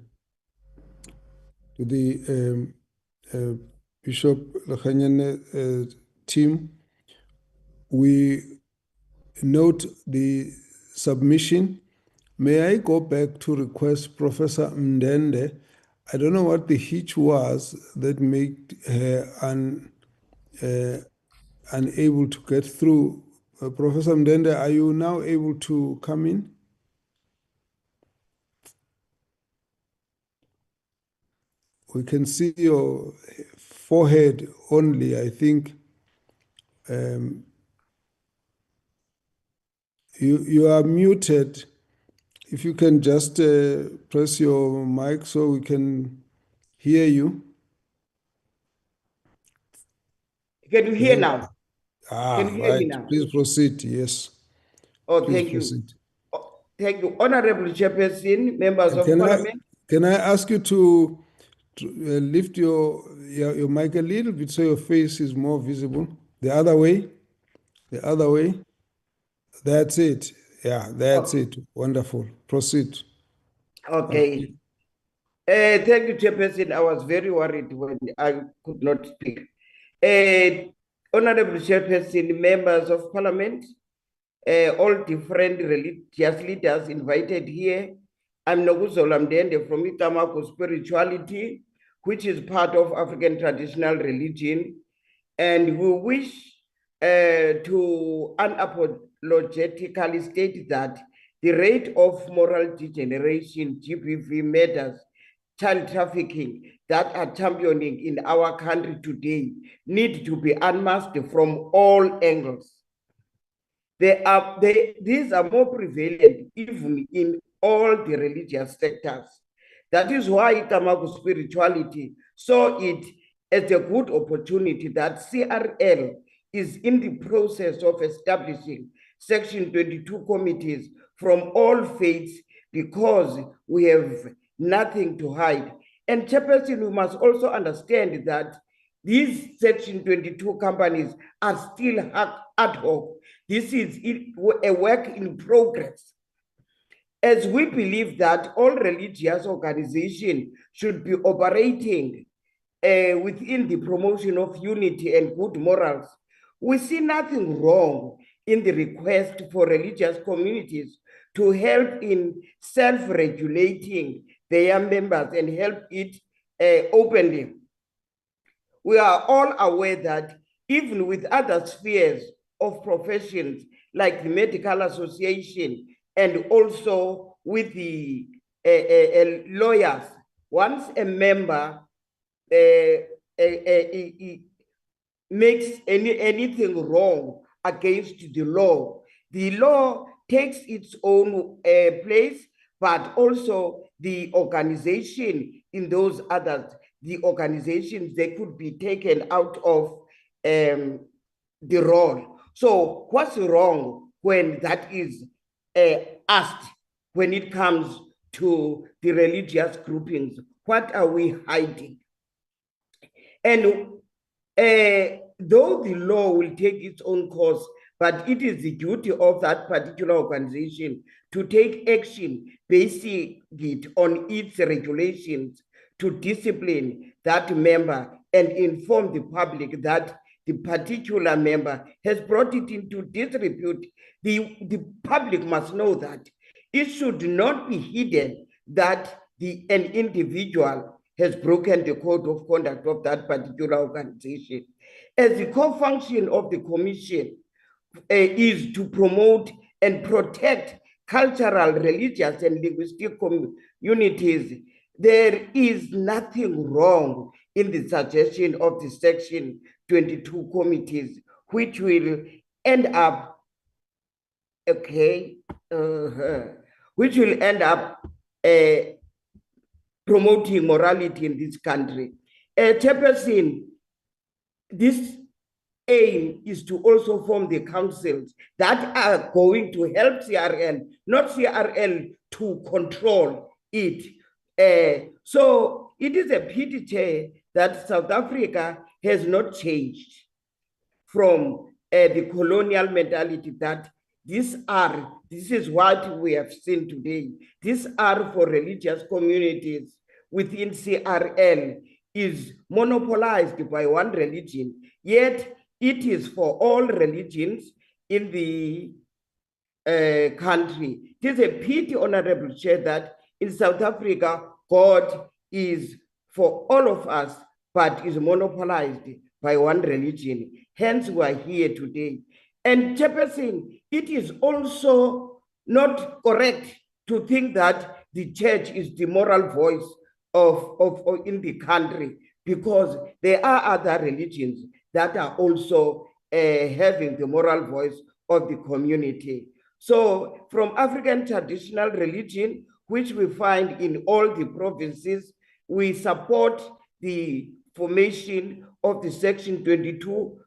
the Bishop Lekganyane team. We note the submission. May I go back to request Professor Mndende? I don't know what the hitch was that made her unable to get through. Professor Mndende, are you now able to come in? We can see your forehead only, I think. You are muted. If you can just press your mic so we can hear you. Can you hear now? Can you hear me now? Please proceed, yes. Oh, Please thank proceed. you. Thank you. Honorable Chairperson, members of Parliament. Can I ask you to lift your mic a little bit so your face is more visible? The other way? The other way? That's it. Yeah, that's it. Wonderful. Proceed. Okay. Thank you, Chairperson. I was very worried when I could not speak. Honorable Chairperson, members of Parliament, all different religious leaders invited here. I'm Nokuzola Mndende from Itamako Spirituality, which is part of African traditional religion. And we wish to unapologetically state that the rate of moral degeneration, GBV matters, child trafficking that are championing in our country today need to be unmasked from all angles. These are more prevalent even in all the religious sectors. That is why Itamako Spirituality saw it as a good opportunity that CRL is in the process of establishing Section 22 committees from all faiths because we have nothing to hide. And Chairperson, we must also understand that these Section 22 companies are still ad hoc. This is a work in progress. As we believe that all religious organizations should be operating within the promotion of unity and good morals, we see nothing wrong in the request for religious communities to help in self-regulating their members and help it openly. We are all aware that even with other spheres of professions like the Medical Association and also with the lawyers, once a member makes anything wrong against the law takes its own place, but also the organization in those others, the organizations, they could be taken out of the role. So what's wrong when that is asked when it comes to the religious groupings? What are we hiding? And though the law will take its own course, but it is the duty of that particular organization to take action, basing it on its regulations to discipline that member and inform the public that the particular member has brought it into disrepute. The public must know that it should not be hidden that an individual has broken the code of conduct of that particular organization. As the core function of the commission is to promote and protect cultural, religious, and linguistic communities, there is nothing wrong in the suggestion of the Section 22 committees, which will end up, which will end up promoting morality in this country. Chairperson, this aim is to also form the councils that are going to help CRL, not CRL to control it. So it is a pity, Chair, that South Africa has not changed from the colonial mentality that this is what we have seen today. These are for religious communities within CRL is monopolized by one religion, yet it is for all religions in the country. It is a pity, Honorable Chair, that in South Africa, God is for all of us, but is monopolized by one religion. Hence, we are here today. And Chairperson, it is also not correct to think that the church is the moral voice of in the country, because there are other religions that are also having the moral voice of the community. So from African traditional religion, which we find in all the provinces, we support the formation of the Section 22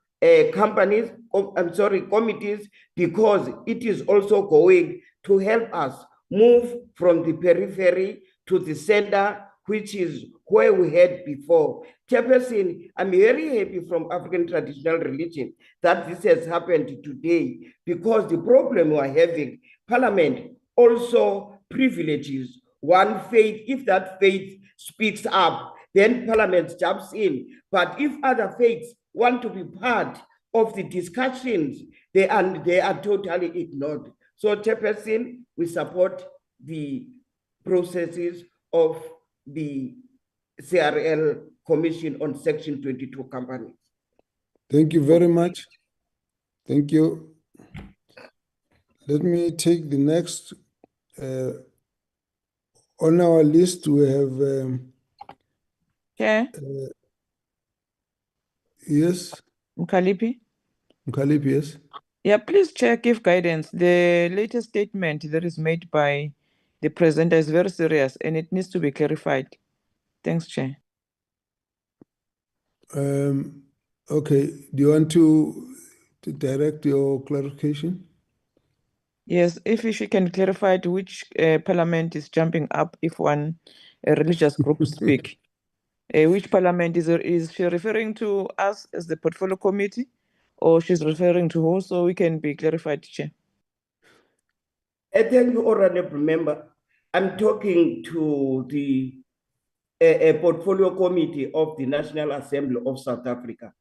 committees, because it is also going to help us move from the periphery to the center, which is where we had before. Chairperson, I'm very happy from African traditional religion that this has happened today, because the problem we're having, Parliament also privileges one faith. If that faith speaks up, then Parliament jumps in. But if other faiths want to be part of the discussions, they are totally ignored. So, Chairperson, we support the processes of the CRL Commission on Section 22 companies. Thank you very much. Thank you. Let me take the next. On our list, we have. Chair, Yes, Mkalipi. Mkalipi, yes. Yeah, please check if guidance. The latest statement that is made by the presenter is very serious and it needs to be clarified. Thanks, Chair. Okay, do you want to direct your clarification? Yes, if she can clarify to which parliament is jumping up if one religious group speak. Which parliament is she referring to us as the portfolio committee, or she's referring to who, so we can be clarified, Chair? Thank you, Honorable Member. I'm talking to the portfolio committee of the National Assembly of South Africa.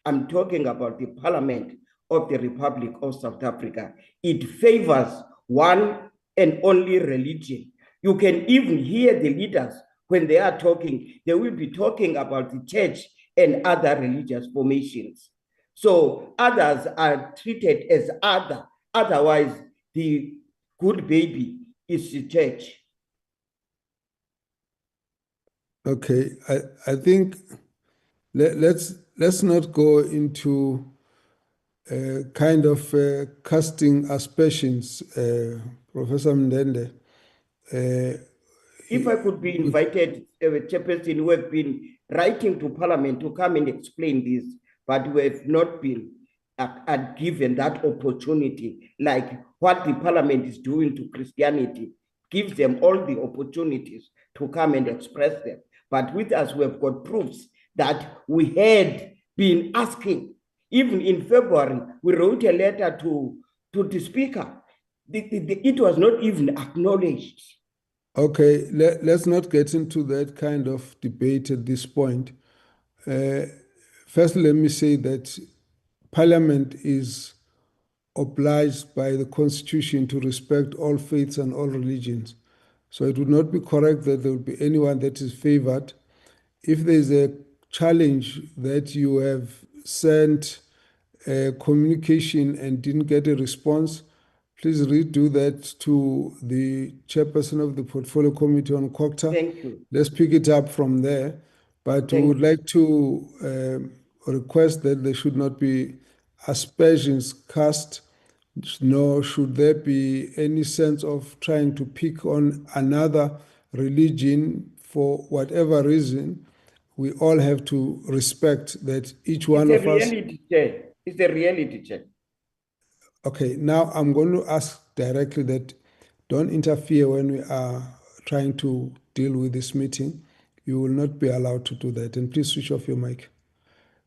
I'm talking about the Parliament of the Republic of South Africa. It favors one and only religion. You can even hear the leaders when they are talking, they will be talking about the church and other religious formations. So others are treated as other. Otherwise, the good baby is the church. Okay, I think let's not go into kind of casting aspersions, Professor Mndende. If I could be invited, Chairperson, who have been writing to Parliament to come and explain this, but we have not been. are given that opportunity, like what the parliament is doing to Christianity, gives them all the opportunities to come and express them. But with us, we have got proofs that we had been asking. Even in February, we wrote a letter to the speaker. It was not even acknowledged. Okay, let's not get into that kind of debate at this point. First, let me say that Parliament is obliged by the Constitution to respect all faiths and all religions. So it would not be correct that there would be anyone that is favored. If there is a challenge that you have sent a communication and didn't get a response, please redo that to the chairperson of the Portfolio Committee on COCTA. Thank you. Let's pick it up from there. But we would like to request that there should not be aspersions cast, nor should there be any sense of trying to pick on another religion for whatever reason. We all have to respect that each one of us. It's a reality check. Okay, now I'm going to ask directly that don't interfere when we are trying to deal with this meeting. You will not be allowed to do that. And please switch off your mic.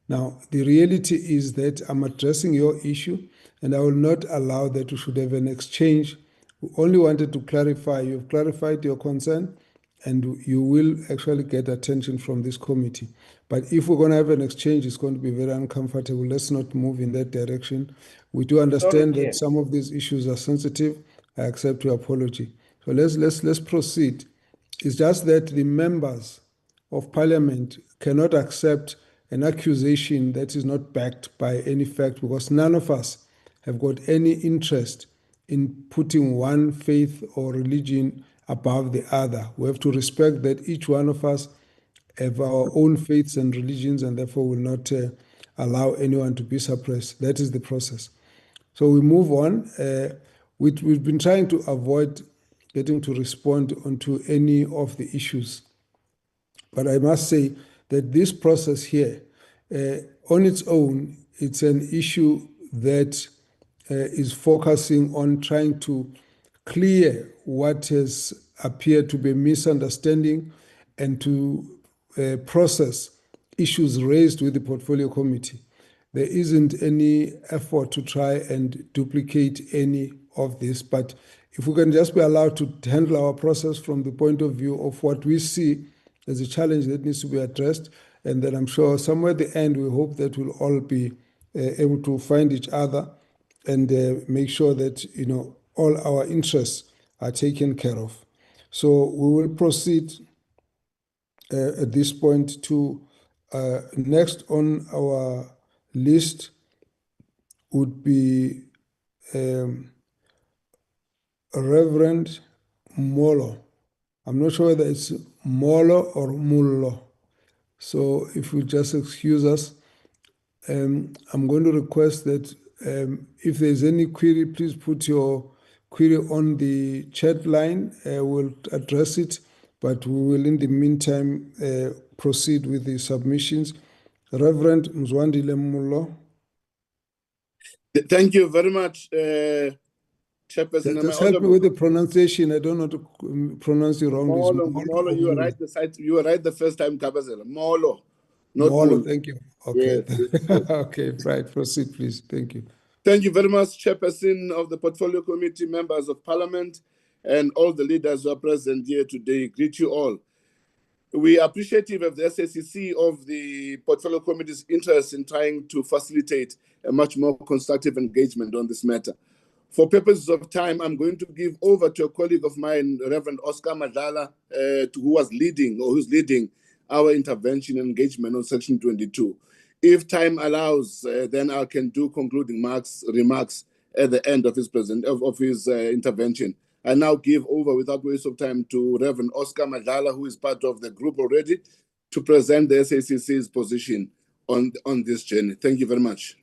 Now, the reality is that I'm addressing your issue, and I will not allow that we should have an exchange. We only wanted to clarify. You've clarified your concern, and you will actually get attention from this committee. But if we're going to have an exchange, it's going to be very uncomfortable. Let's not move in that direction. We do understand that some of these issues are sensitive. I accept your apology. So let's proceed. It's just that the members of Parliament cannot accept an accusation that is not backed by any fact, because none of us have got any interest in putting one faith or religion above the other. We have to respect that each one of us have our own faiths and religions, and therefore will not allow anyone to be suppressed. That is the process. So we move on. We've been trying to avoid getting to respond onto any of the issues. But I must say that this process here, on its own, it's an issue that is focusing on trying to clear what has appeared to be misunderstanding and to process issues raised with the portfolio committee. There isn't any effort to try and duplicate any of this, but if we can just be allowed to handle our process from the point of view of what we see as a challenge that needs to be addressed, and then I'm sure somewhere at the end we hope that we'll all be able to find each other and make sure that all our interests are taken care of. So we will proceed at this point to next on our list would be Reverend Molo. I'm not sure whether it's Molo or Mullo. So if you just excuse us, I'm going to request that if there's any query, please put your query on the chat line. We'll address it, but we will in the meantime proceed with the submissions. Reverend Mzwandile Mullo. Thank you very much, Chairperson. Just help me with the pronunciation. I don't know to pronounce it wrong. Molo, you were right. You were right the first time, Kabazela. Molo, not Molo. Thank you. Okay. Yes. Okay. Right. Proceed, please. Thank you. Thank you very much, Chairperson of the Portfolio Committee, members of Parliament, and all the leaders who are present here today. Greet you all. We are appreciative of the SACC of the Portfolio Committee's interest in trying to facilitate a much more constructive engagement on this matter. For purposes of time, I'm going to give over to a colleague of mine, Reverend Oscar Madlala, who's leading our intervention and engagement on Section 22. If time allows, then I can do concluding remarks at the end of his intervention. I now give over, without waste of time, to Reverend Oscar Madlala, who is part of the group already, to present the SACC's position on this journey. Thank you very much.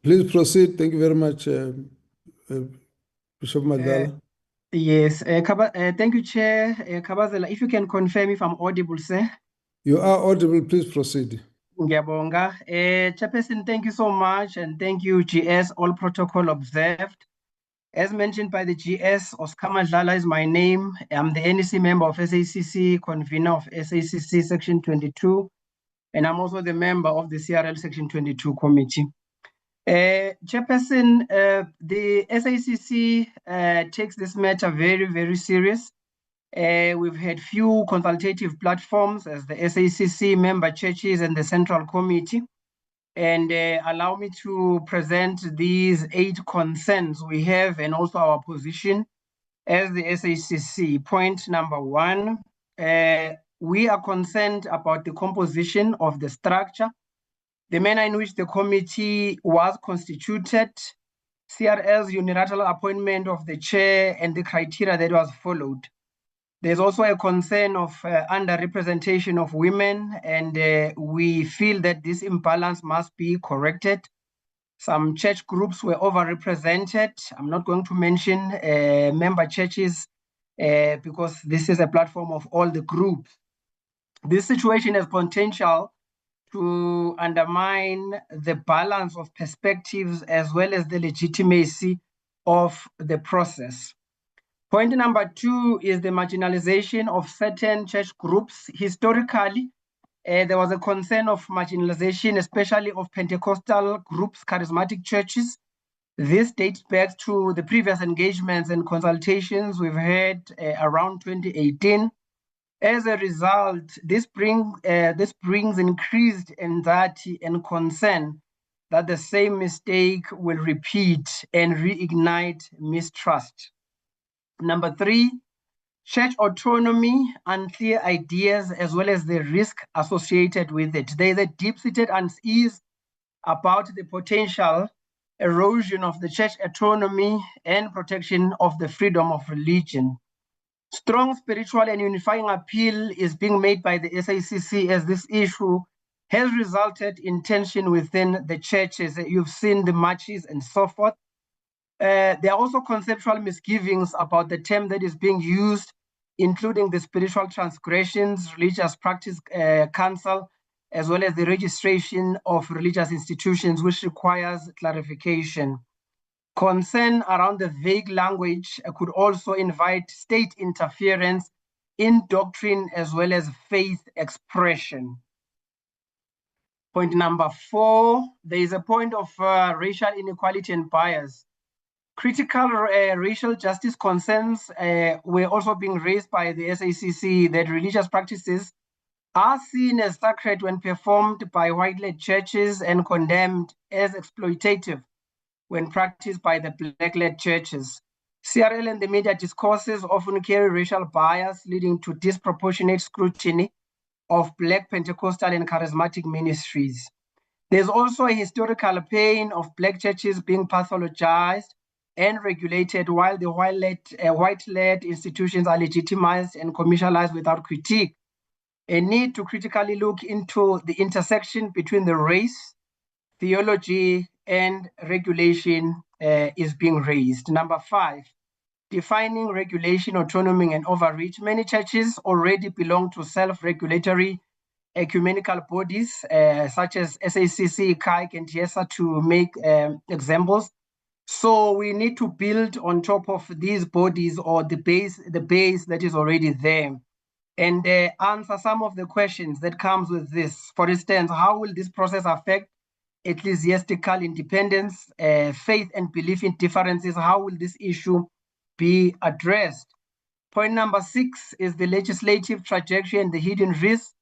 Please proceed. Thank you very much, Bishop Madlala. Yes, thank you, Chair. Kabazela, if you can confirm if I'm audible, sir. You are audible, please proceed. Ngiyabonga. Chairperson, thank you so much, and thank you, GS, all protocol observed. As mentioned by the GS, Oscar Madlala is my name. I'm the NEC member of SACC, convener of SACC Section 22, and I'm also the member of the CRL Section 22 committee. Chairperson, the SACC takes this matter very, very serious. We've had few consultative platforms as the SACC member churches and the Central Committee. And allow me to present these 8 concerns we have and also our position as the SACC. Point number 1, we are concerned about the composition of the structure, the manner in which the committee was constituted, CRL's unilateral appointment of the chair, and the criteria that was followed. There's also a concern of underrepresentation of women, and we feel that this imbalance must be corrected. Some church groups were overrepresented. I'm not going to mention member churches because this is a platform of all the groups. This situation has potential to undermine the balance of perspectives as well as the legitimacy of the process. Point number 2 is the marginalization of certain church groups. Historically, there was a concern of marginalization, especially of Pentecostal groups, charismatic churches. This dates back to the previous engagements and consultations we've had around 2018. As a result, this brings increased anxiety and concern that the same mistake will repeat and reignite mistrust. Number 3, church autonomy, unclear ideas, as well as the risk associated with it. There is a deep-seated unease about the potential erosion of the church autonomy and protection of the freedom of religion. Strong spiritual and unifying appeal is being made by the SACC as this issue has resulted in tension within the churches. You've seen the marches and so forth. There are also conceptual misgivings about the term that is being used, including the spiritual transgressions, religious practice council, as well as the registration of religious institutions, which requires clarification. Concern around the vague language could also invite state interference in doctrine as well as faith expression. Point number 4, there is a point of racial inequality and bias. Critical racial justice concerns were also being raised by the SACC that religious practices are seen as sacred when performed by white-led churches and condemned as exploitative when practiced by the black-led churches. CRL and the media discourses often carry racial bias, leading to disproportionate scrutiny of Black Pentecostal and charismatic ministries. There's also a historical pain of Black churches being pathologized and regulated while the white-led institutions are legitimized and commercialized without critique. A need to critically look into the intersection between the race, theology, and regulation is being raised. Number 5, defining regulation, autonomy, and overreach. Many churches already belong to self-regulatory ecumenical bodies such as SACC, CAIC, and TIESA to make examples. So we need to build on top of these bodies or the base that is already there and answer some of the questions that comes with this. For instance, how will this process affect ecclesiastical independence, faith and belief in differences? How will this issue be addressed? Point number 6 is the legislative trajectory and the hidden risks.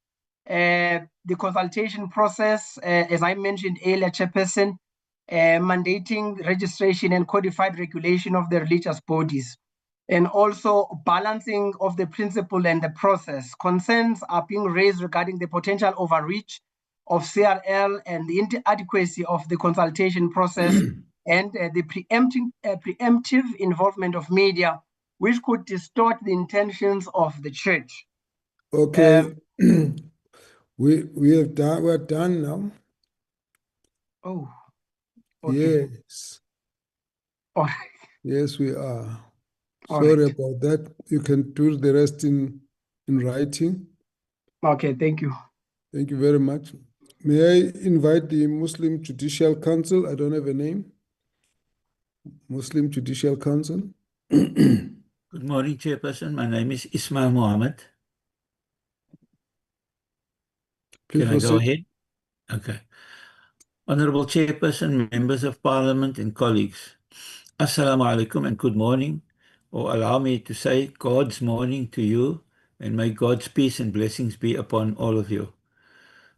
The consultation process, as I mentioned earlier, Chairperson, mandating registration and codified regulation of the religious bodies, and also balancing of the principle and the process. Concerns are being raised regarding the potential overreach of CRL and the inadequacy of the consultation process and the preemptive involvement of media, which could distort the intentions of the church. Okay, we're done now. Oh, okay. Yes. Oh. Yes, we are. All Sorry right. about that. You can do the rest in writing. Okay, thank you. Thank you very much. May I invite the Muslim Judicial Council? I don't have a name. Muslim Judicial Council. Good morning, Chairperson. My name is Ismail Mohammed. Please Can I go proceed. ahead? Okay. Honorable Chairperson, members of Parliament and colleagues, Assalamu alaikum and good morning, or allow me to say God's morning to you, and may God's peace and blessings be upon all of you.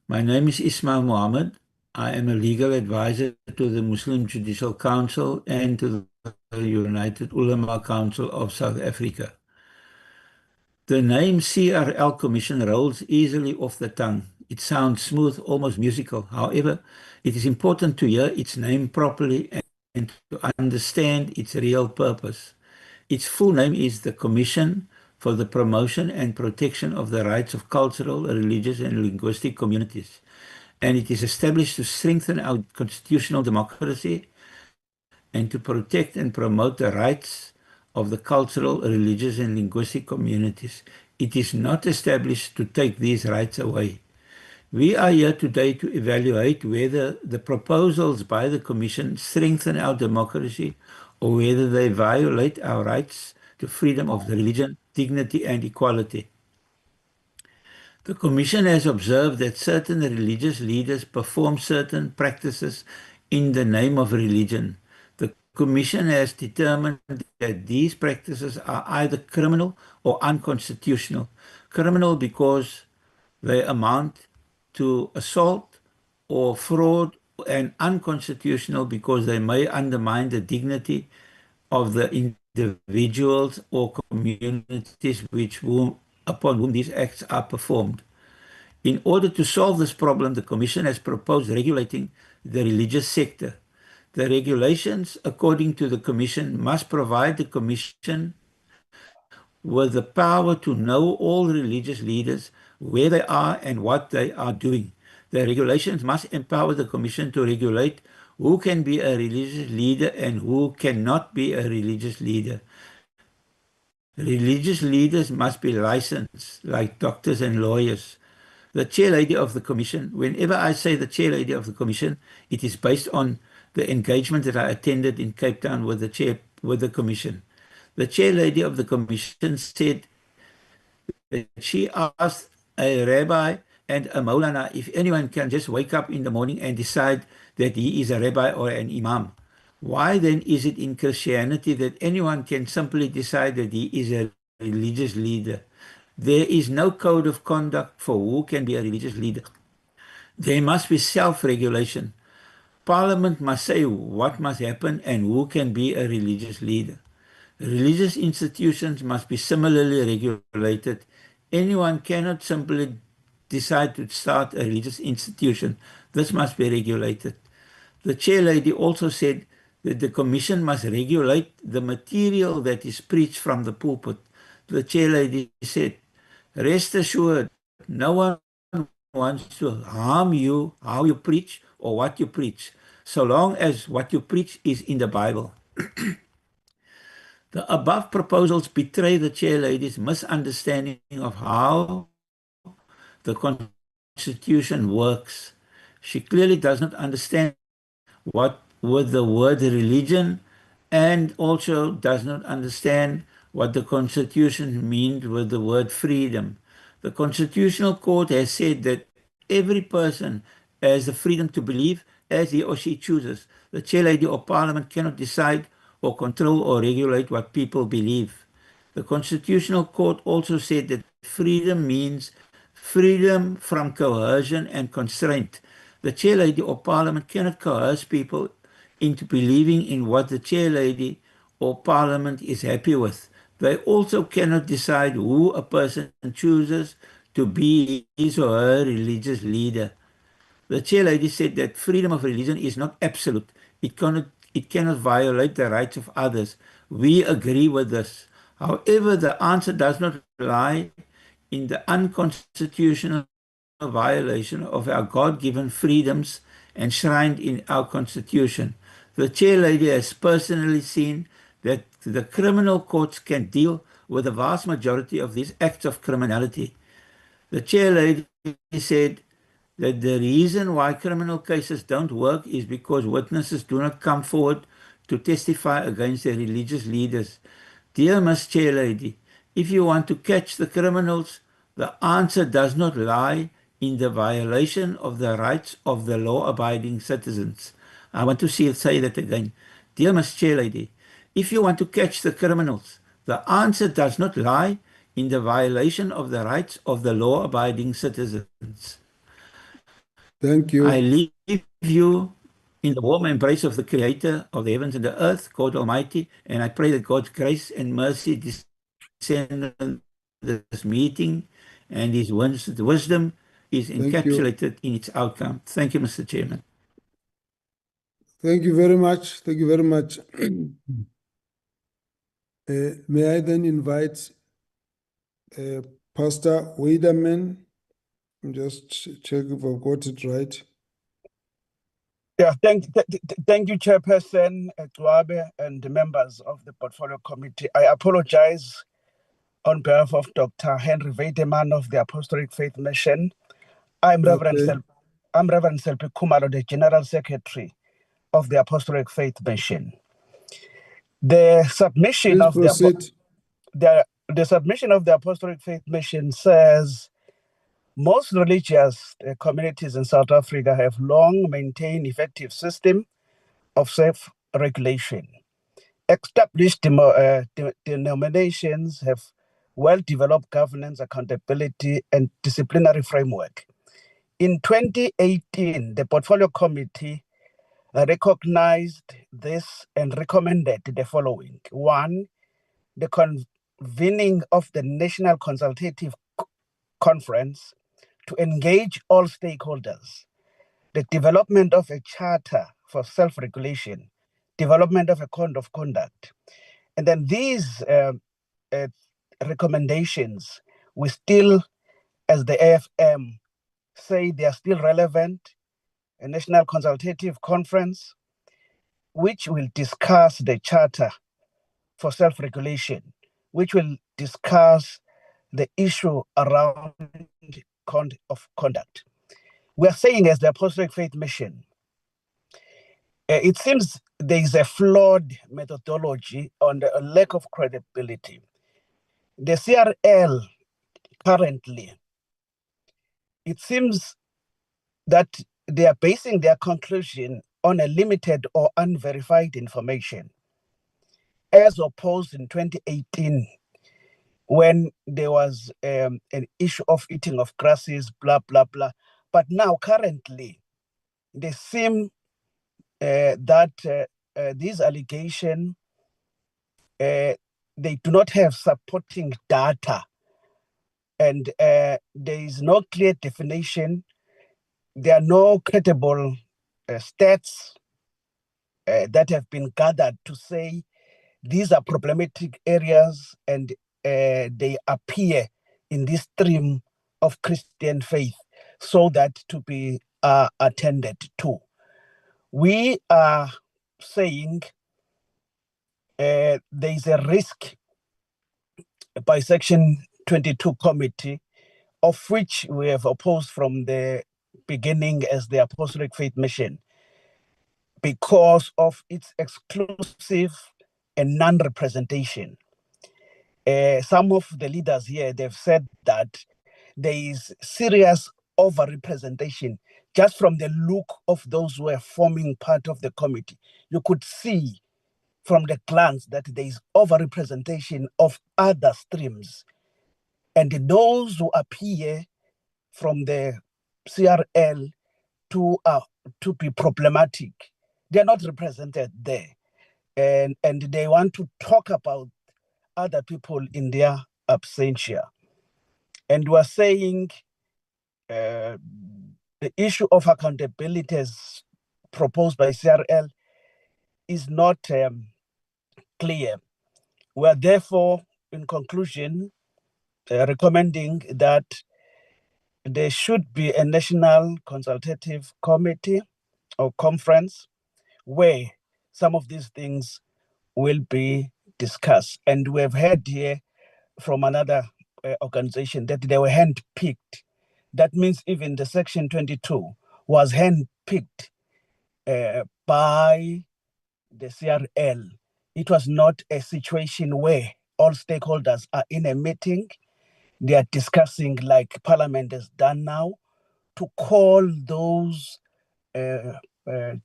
My name is Ismail Mohammed. I am a legal advisor to the Muslim Judicial Council and to the United Ulama Council of South Africa. The name CRL Commission rolls easily off the tongue. It sounds smooth, almost musical. However, it is important to hear its name properly and to understand its real purpose. Its full name is the Commission for the Promotion and Protection of the Rights of Cultural, Religious and Linguistic Communities, and it is established to strengthen our constitutional democracy and to protect and promote the rights of the cultural, religious and linguistic communities. It is not established to take these rights away. We are here today to evaluate whether the proposals by the Commission strengthen our democracy or whether they violate our rights to freedom of religion, dignity and equality. The Commission has observed that certain religious leaders perform certain practices in the name of religion. The Commission has determined that these practices are either criminal or unconstitutional. Criminal because they amount to assault or fraud, and unconstitutional because they may undermine the dignity of the individuals or communities upon whom these acts are performed. In order to solve this problem, the Commission has proposed regulating the religious sector. The regulations, according to the Commission, must provide the Commission with the power to know all religious leaders, where they are and what they are doing. The regulations must empower the Commission to regulate who can be a religious leader and who cannot be a religious leader. Religious leaders must be licensed, like doctors and lawyers. The chair lady of the Commission, whenever I say the chair lady of the Commission, it is based on the engagement that I attended in Cape Town with the Commission. The chair lady of the Commission said that she asked a rabbi and a Maulana if anyone can just wake up in the morning and decide that he is a rabbi or an imam. Why then is it in Christianity that anyone can simply decide that he is a religious leader? There is no code of conduct for who can be a religious leader. There must be self-regulation. Parliament must say what must happen and who can be a religious leader. Religious institutions must be similarly regulated. Anyone cannot simply decide to start a religious institution. This must be regulated. The chair lady also said that the Commission must regulate the material that is preached from the pulpit. The chair lady said, rest assured, no one wants to harm you, how you preach or what you preach, so long as what you preach is in the Bible. The above proposals betray the chair lady's misunderstanding of how the Constitution works. She clearly does not understand what with the word religion and also does not understand what the Constitution means with the word freedom. The Constitutional Court has said that every person has the freedom to believe as he or she chooses. The chair lady or parliament cannot decide or control or regulate what people believe. The Constitutional Court also said that freedom means freedom from coercion and constraint. The chair lady or parliament cannot coerce people into believing in what the chair lady or parliament is happy with. They also cannot decide who a person chooses to be his or her religious leader. The chair lady said that freedom of religion is not absolute. It cannot violate the rights of others. We agree with this. However, the answer does not lie in the unconstitutional violation of our God-given freedoms enshrined in our Constitution. The chair lady has personally seen that the criminal courts can deal with the vast majority of these acts of criminality. The chair lady said that the reason why criminal cases don't work is because witnesses do not come forward to testify against their religious leaders. Dear Miss Chair Lady, if you want to catch the criminals, the answer does not lie in the violation of the rights of the law-abiding citizens. I want to say that again. Dear Miss Chair Lady, if you want to catch the criminals, the answer does not lie in the violation of the rights of the law-abiding citizens. Thank you. I leave you in the warm embrace of the Creator of the heavens and the earth, God Almighty, and I pray that God's grace and mercy descend on this meeting, and His wisdom is encapsulated in its outcome. Thank you, Mr. Chairman. Thank you very much. Thank you very much. May I then invite Pastor Weiderman? Just check if I've got it right. Yeah, thank you, Chairperson Tuabe and the members of the Portfolio Committee. I apologize on behalf of Dr. Henry Weideman of the Apostolic Faith Mission. I'm Reverend Selpi Kumalo, the General Secretary of the Apostolic Faith Mission. The submission of the submission of the Apostolic Faith Mission says most religious communities in South Africa have long maintained effective system of self-regulation. Established denominations have well-developed governance, accountability, and disciplinary framework. In 2018, the Portfolio Committee recognized this and recommended the following. One, the convening of the National Consultative Conference to engage all stakeholders, the development of a charter for self-regulation, development of a code of conduct. And then these recommendations, we still, as the AFM, say they are still relevant. A National Consultative Conference, which will discuss the Charter for Self-Regulation, which will discuss the issue around code of conduct. We are saying as the Apostolic Faith Mission, it seems there is a flawed methodology on the lack of credibility. The CRL currently, it seems that they are basing their conclusion on a limited or unverified information, as opposed in 2018, when there was an issue of eating of grasses, blah, blah, blah. But now, currently, they seem that these allegations, they do not have supporting data, and there is no clear definition. There are no credible stats that have been gathered to say these are problematic areas and they appear in this stream of Christian faith so that to be attended to. We are saying there is a risk by Section 22 committee, of which we have opposed from the beginning as the Apostolic Faith Mission, because of its exclusive and non-representation. Some of the leaders here, they've said that there is serious overrepresentation just from the look of those who are forming part of the committee. You could see from the glance that there is overrepresentation of other streams. And those who appear from the CRL to be problematic, they're not represented there. And they want to talk about other people in their absentia. And we're saying the issue of accountability as proposed by CRL is not clear. We're therefore, in conclusion, recommending that there should be a national consultative committee or conference where some of these things will be discussed. And we have heard here from another organization that they were handpicked. That means even the Section 22 was handpicked by the CRL. It was not a situation where all stakeholders are in a meeting, they are discussing like Parliament has done now, to call those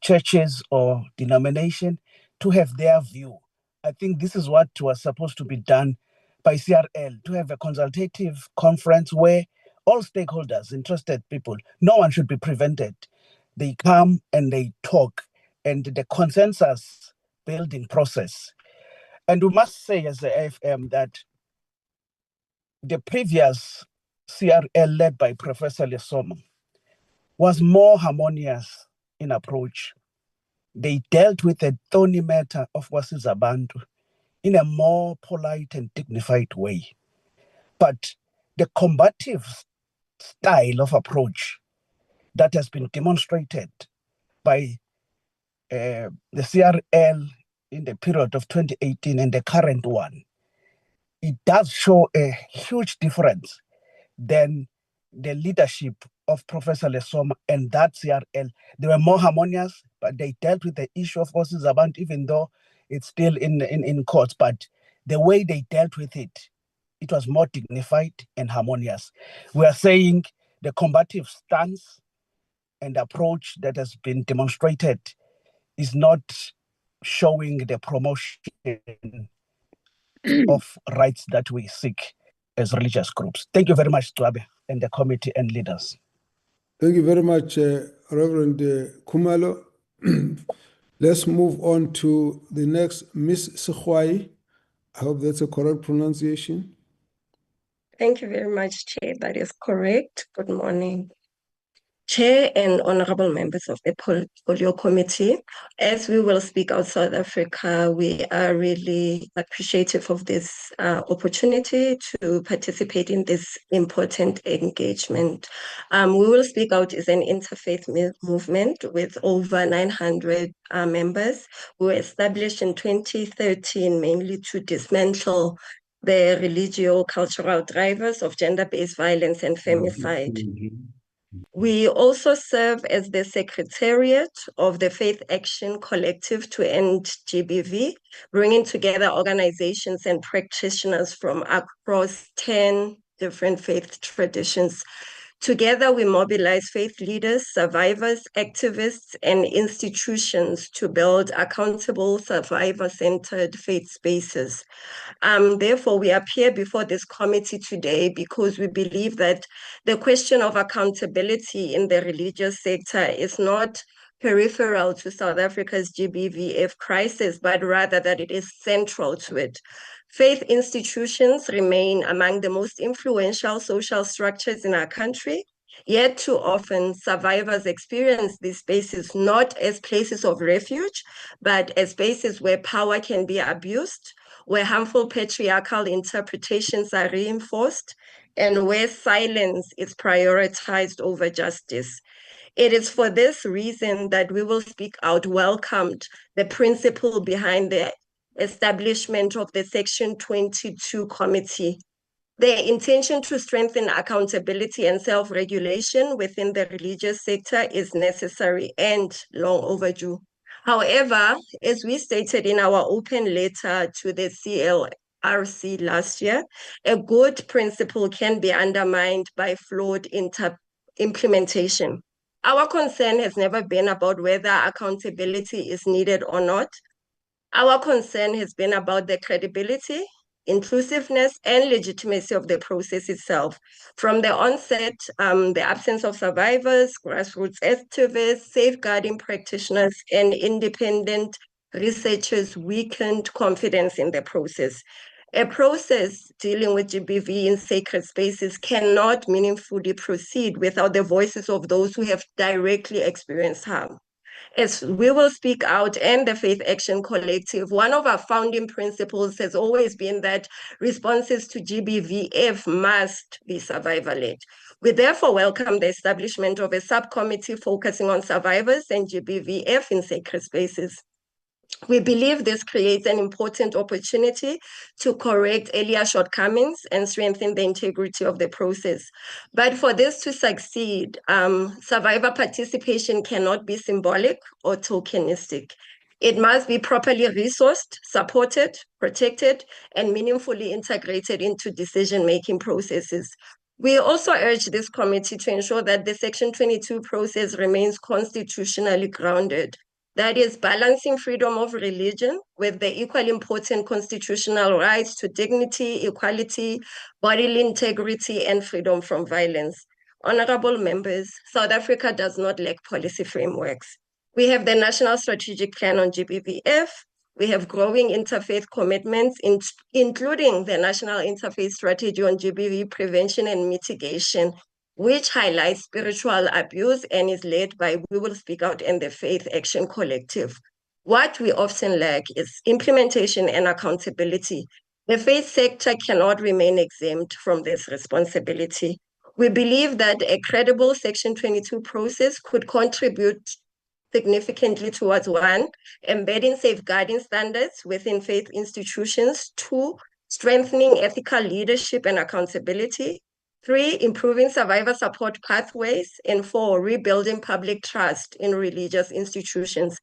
churches or denomination to have their view. I think this is what was supposed to be done by CRL, to have a consultative conference where all stakeholders, interested people, no one should be prevented. They come and they talk, and the consensus building process. And we must say as the AFM that the previous CRL led by Professor Lesoma was more harmonious in approach. They dealt with the thorny matter of Wasizabantu in a more polite and dignified way. But the combative style of approach that has been demonstrated by the CRL in the period of 2018 and the current one, it does show a huge difference than the leadership of Professor Lesoma and that CRL. They were more harmonious, but they dealt with the issue of forces about, even though it's still in courts. But the way they dealt with it, it was more dignified and harmonious. We are saying the combative stance and approach that has been demonstrated is not showing the promotion of rights that we seek as religious groups. Thank you very much, Twabe, and the committee and leaders. Thank you very much, Reverend Kumalo. Let's move on to the next, Miss Sekhwai. I hope that's a correct pronunciation. Thank you very much, Chair. That is correct. Good morning. Chair and honorable members of the Portfolio Committee, as we will speak out South Africa, we are really appreciative of this opportunity to participate in this important engagement. We will speak out is an interfaith movement with over 900 members. We were established in 2013 mainly to dismantle the religio-cultural drivers of gender-based violence and femicide. We also serve as the Secretariat of the Faith Action Collective to End GBV, bringing together organizations and practitioners from across 10 different faith traditions. Together, we mobilize faith leaders, survivors, activists, and institutions to build accountable, survivor-centered faith spaces. Therefore, we appear before this committee today because we believe that the question of accountability in the religious sector is not peripheral to South Africa's GBVF crisis, but rather that it is central to it. Faith institutions remain among the most influential social structures in our country, yet too often survivors experience these spaces not as places of refuge, but as spaces where power can be abused, where harmful patriarchal interpretations are reinforced, and where silence is prioritized over justice. It is for this reason that we will speak out welcomed the principle behind the establishment of the Section 22 Committee. The intention to strengthen accountability and self-regulation within the religious sector is necessary and long overdue. However, as we stated in our open letter to the CLRC last year, a good principle can be undermined by flawed implementation. Our concern has never been about whether accountability is needed or not. Our concern has been about the credibility, inclusiveness, and legitimacy of the process itself. From the onset, the absence of survivors, grassroots activists, safeguarding practitioners, and independent researchers weakened confidence in the process. A process dealing with GBV in sacred spaces cannot meaningfully proceed without the voices of those who have directly experienced harm. As we will speak out and the Faith Action Collective, one of our founding principles has always been that responses to GBVF must be survivor-led. We therefore welcome the establishment of a subcommittee focusing on survivors and GBVF in sacred spaces. We believe this creates an important opportunity to correct earlier shortcomings and strengthen the integrity of the process. But for this to succeed, survivor participation cannot be symbolic or tokenistic. It must be properly resourced, supported, protected, and meaningfully integrated into decision-making processes. We also urge this committee to ensure that the Section 22 process remains constitutionally grounded. That is balancing freedom of religion with the equally important constitutional rights to dignity, equality, bodily integrity, and freedom from violence. Honorable members, South Africa does not lack policy frameworks. We have the National Strategic Plan on GBVF. We have growing interfaith commitments, including the National Interfaith Strategy on GBV prevention and mitigation, which highlights spiritual abuse and is led by We Will Speak Out and the Faith Action Collective. What we often lack is implementation and accountability. The faith sector cannot remain exempt from this responsibility. We believe that a credible Section 22 process could contribute significantly towards 1, embedding safeguarding standards within faith institutions, 2, strengthening ethical leadership and accountability, 3, improving survivor support pathways, and 4, rebuilding public trust in religious institutions.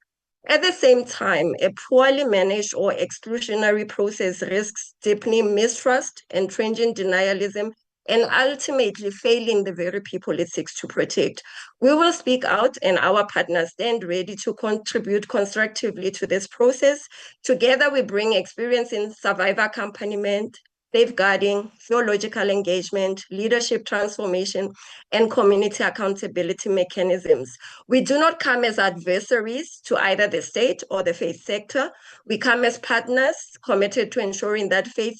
At the same time, a poorly managed or exclusionary process risks deepening mistrust, entrenching denialism, and ultimately failing the very people it seeks to protect. We will speak out and our partners stand ready to contribute constructively to this process. Together, we bring experience in survivor accompaniment, safeguarding, theological engagement, leadership transformation, and community accountability mechanisms. We do not come as adversaries to either the state or the faith sector. We come as partners committed to ensuring that faith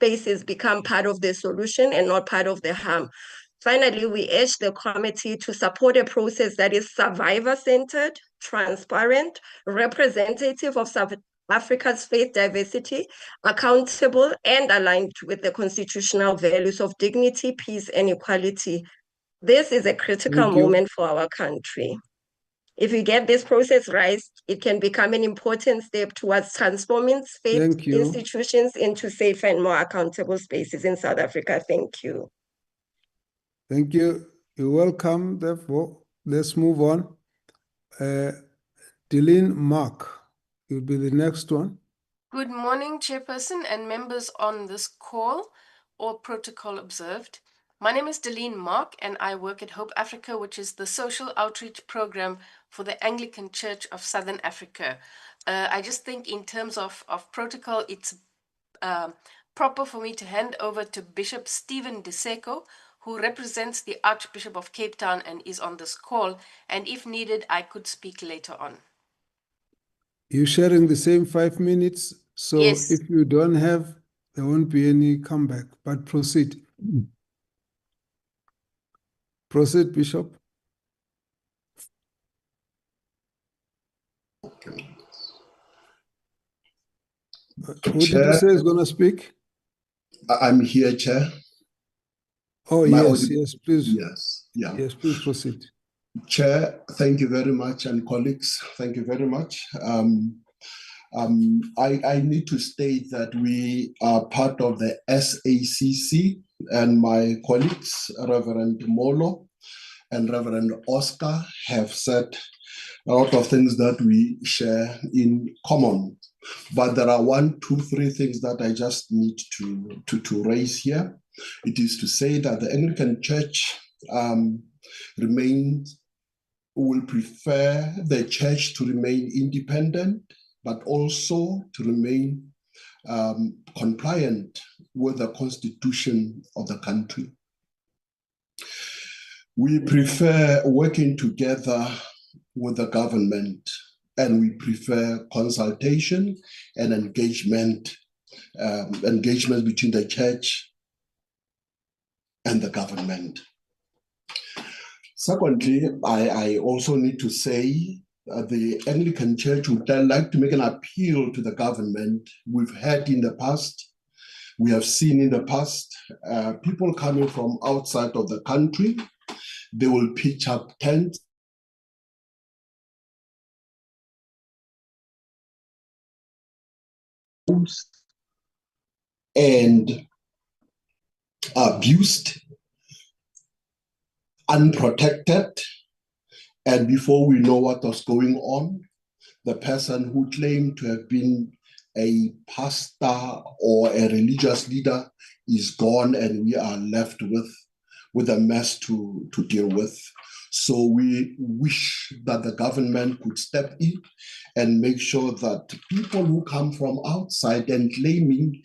spaces become part of the solution and not part of the harm. Finally, we urge the committee to support a process that is survivor-centered, transparent, representative of South Africa's faith diversity, accountable, and aligned with the constitutional values of dignity, peace, and equality. This is a critical moment for our country. If we get this process right, it can become an important step towards transforming faith institutions into safer and more accountable spaces in South Africa. Thank you. Thank you. You're welcome. Therefore, let's move on. Delene Mark, you'll be the next one. Good morning, Chairperson and members on this call, all protocol observed. My name is Delene Mark, and I work at Hope Africa, which is the social outreach program for the Anglican Church of Southern Africa. I just think in terms of protocol, it's proper for me to hand over to Bishop Stephen Diseko, who represents the Archbishop of Cape Town and is on this call. And if needed, I could speak later on. You're sharing the same 5 minutes, so yes. If you don't have, there won't be any comeback, but proceed. Proceed, Bishop. Who did you say is going to speak? I'm here, Chair. Oh, yes, please. Yes, please proceed. Chair, thank you very much, and colleagues, thank you very much. I need to state that we are part of the SACC, and my colleagues, Reverend Molo and Reverend Oscar, have said a lot of things that we share in common. But there are 1, 2, 3 things that I just need to raise here. It is to say that the Anglican Church will prefer the church to remain independent, but also to remain compliant with the constitution of the country. We prefer working together with the government, and we prefer consultation and engagement between the church and the government. Secondly, I also need to say the Anglican Church would like to make an appeal to the government. We've had in the past, we have seen in the past, people coming from outside of the country, they will pitch up tents and abused, unprotected, and before we know what was going on, the person who claimed to have been a pastor or a religious leader is gone, and we are left with a mess to deal with. So we wish that the government could step in and make sure that people who come from outside and claiming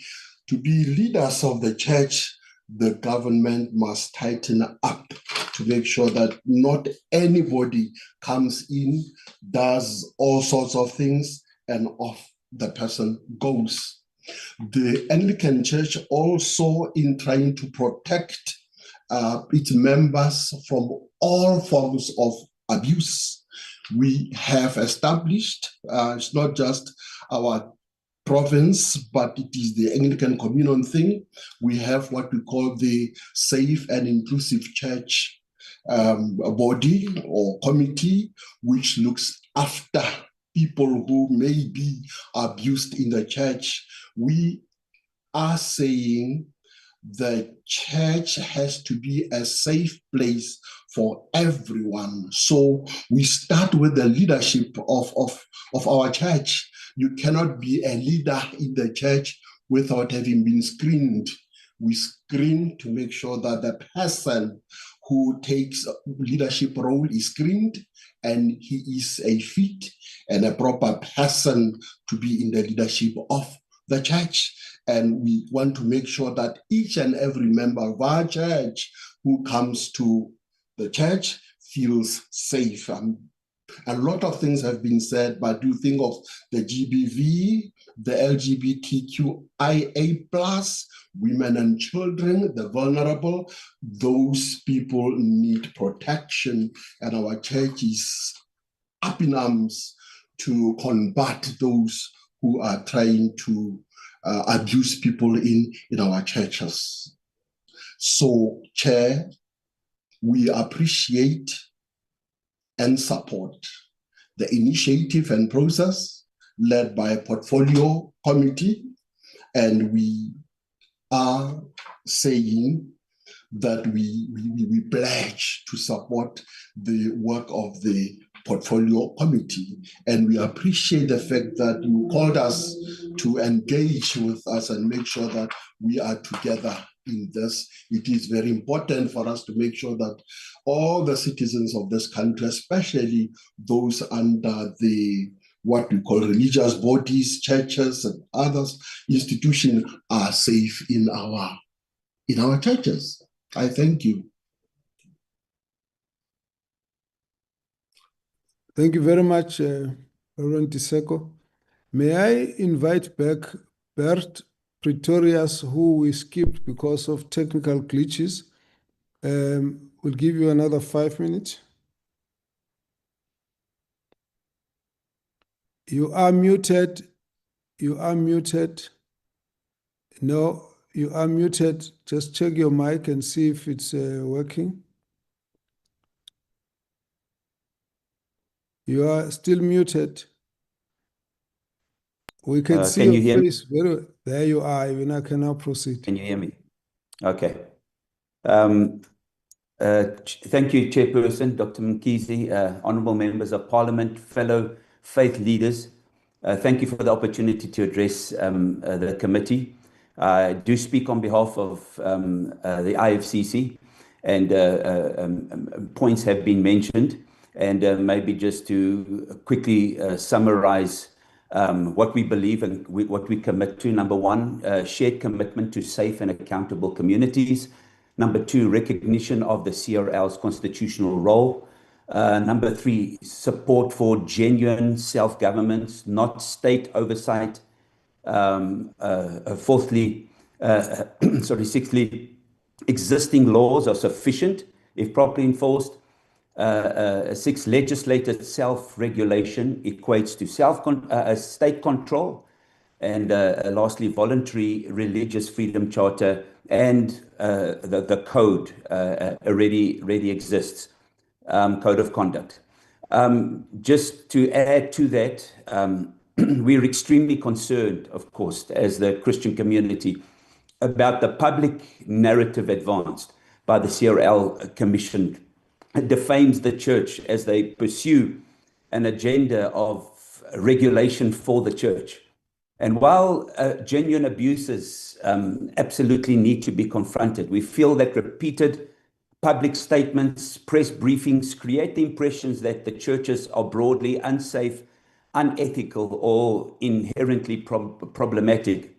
to be leaders of the church, the government must tighten up to make sure that not anybody comes in, does all sorts of things, and off the person goes. The Anglican Church also, in trying to protect its members from all forms of abuse, we have established, it's not just our province, but it is the Anglican Communion thing. We have what we call the Safe and Inclusive Church body or committee, which looks after people who may be abused in the church. We are saying the church has to be a safe place for everyone. So we start with the leadership of our church. You cannot be a leader in the church without having been screened. We screen to make sure that the person who takes leadership role is screened and he is a fit and a proper person to be in the leadership of the church. And we want to make sure that each and every member of our church who comes to the church feels safe. A lot of things have been said, but do think of the GBV, the LGBTQIA+, women and children, the vulnerable. Those people need protection, and our church is up in arms to combat those who are trying to abuse people in our churches. So, Chair, we appreciate and support the initiative and process led by a portfolio committee, and we are saying that we pledge to support the work of the portfolio committee. And we appreciate the fact that you called us to engage with us and make sure that we are together in this. It is very important for us to make sure that all the citizens of this country, especially those under the what we call religious bodies, churches, and others institutions, are safe in our churches. I thank you. Thank you very much, Reverend Tiseko. May I invite back Bert Pretorius, who we skipped because of technical glitches. We'll give you another 5 minutes. You are muted. You are muted. No, you are muted. Just check your mic and see if it's working. You are still muted. We can see Can you your hear me? face. There you are. I can now proceed. Can you hear me? Okay. Thank you, Chairperson, Dr. Mkhize, honorable members of Parliament, fellow faith leaders. Thank you for the opportunity to address the committee. I do speak on behalf of the IFCC, and points have been mentioned. And maybe just to quickly summarize what we believe and what we commit to. Number one, shared commitment to safe and accountable communities. Number two, recognition of the CRL's constitutional role. Number three, support for genuine self-governments, not state oversight. Sixthly, existing laws are sufficient if properly enforced. Six, legislated self-regulation equates to state control. And lastly, voluntary religious freedom charter and the code already exists, code of conduct. Just to add to that, we're extremely concerned, of course, as the Christian community, about the public narrative advanced by the CRL Commission. It defames the church as they pursue an agenda of regulation for the church. And while genuine abuses absolutely need to be confronted, we feel that repeated public statements, press briefings create the impressions that the churches are broadly unsafe, unethical, or inherently problematic.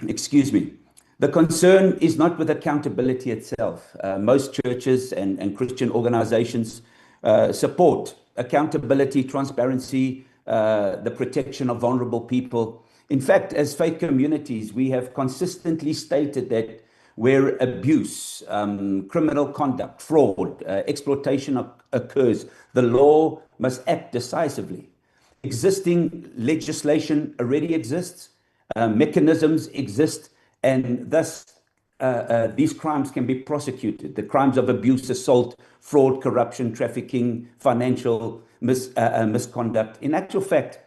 Excuse me. The concern is not with accountability itself. Most churches and Christian organizations support accountability, transparency, the protection of vulnerable people. In fact, as faith communities, we have consistently stated that where abuse, criminal conduct, fraud, exploitation occurs, the law must act decisively. Existing legislation already exists, mechanisms exist, and thus these crimes can be prosecuted. The crimes of abuse, assault, fraud, corruption, trafficking, financial misconduct. In actual fact,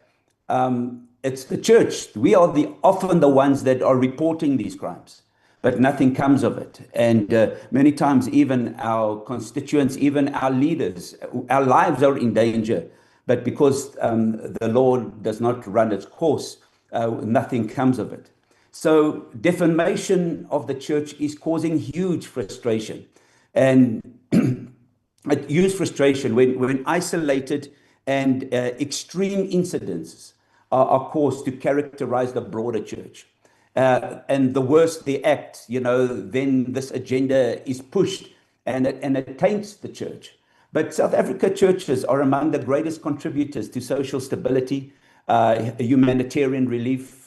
it's the church. We are often the ones that are reporting these crimes, but nothing comes of it. And many times even our constituents, even our leaders, our lives are in danger. But because the law does not run its course, nothing comes of it. So defamation of the church is causing huge frustration. And huge frustration when isolated and extreme incidents are caused to characterize the broader church. And the worse the act, then this agenda is pushed and it taints the church. But South Africa churches are among the greatest contributors to social stability, humanitarian relief,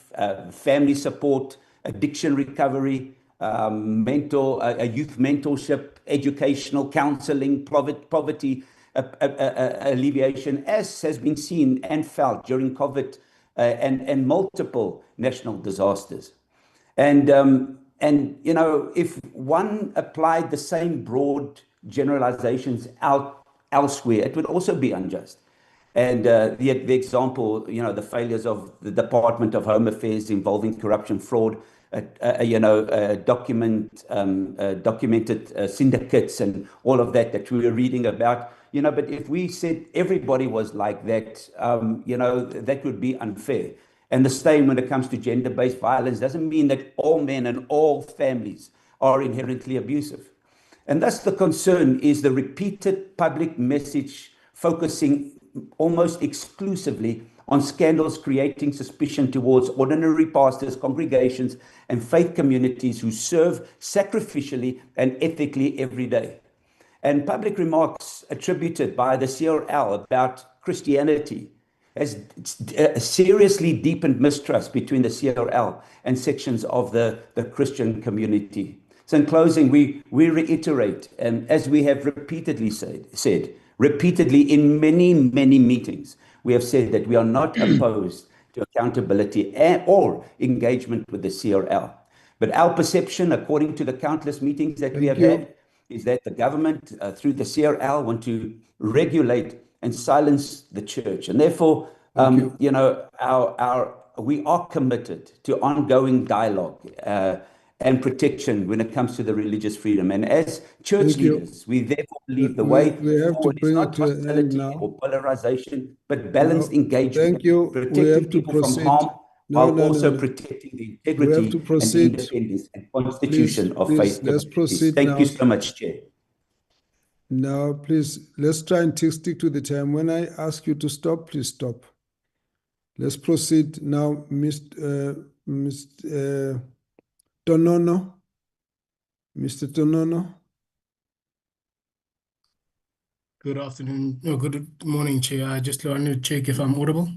family support, addiction recovery, youth mentorship, educational counseling, poverty alleviation, as has been seen and felt during COVID and multiple national disasters. And if one applied the same broad generalizations elsewhere, it would also be unjust. And the example, the failures of the Department of Home Affairs involving corruption, fraud, documented syndicates and all of that we were reading about. But if we said everybody was like that, that would be unfair. And the same when it comes to gender-based violence doesn't mean that all men and all families are inherently abusive. And thus the concern is the repeated public message focusing almost exclusively on scandals creating suspicion towards ordinary pastors, congregations, and faith communities who serve sacrificially and ethically every day. And public remarks attributed by the CRL about Christianity has seriously deepened mistrust between the CRL and sections of the Christian community. So in closing, we reiterate, and as we have repeatedly said repeatedly in many, many meetings, we have said that we are not opposed to accountability or engagement with the CRL. But our perception, according to the countless meetings that we have had, is that the government, through the CRL, want to regulate and silence the church. And therefore, we are committed to ongoing dialogue and protection when it comes to the religious freedom. And as church leaders, we therefore believe the way forward is not hostility or polarization, but balanced engagement, protecting people from harm, while also protecting the integrity and independence and constitution of faith communities. Thank you so much, Chair. Now, please, let's try and stick to the time. When I ask you to stop, please stop. Let's proceed now, Mr. Tonono. Mr. Tonono. Good afternoon. No, good morning, Chair. I just want to check if I'm audible.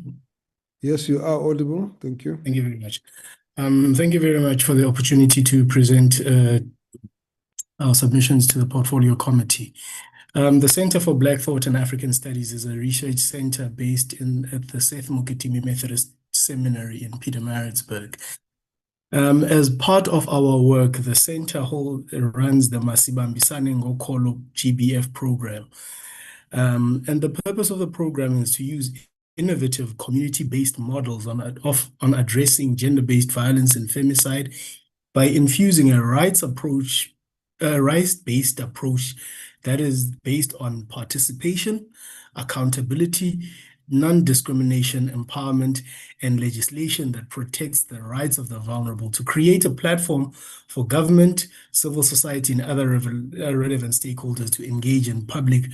Yes, you are audible. Thank you. Thank you very much. Thank you very much for the opportunity to present our submissions to the Portfolio Committee. The Center for Black Thought and African Studies is a research center based at the Seth Mokitimi Methodist Seminary in Pietermaritzburg. As part of our work, the center runs the Masibambisane Ngokolo GBF program. And the purpose of the program is to use innovative community-based models on addressing gender-based violence and femicide by infusing a rights-based approach that is based on participation, accountability, non-discrimination, empowerment, and legislation that protects the rights of the vulnerable, to create a platform for government, civil society, and other relevant stakeholders to engage in public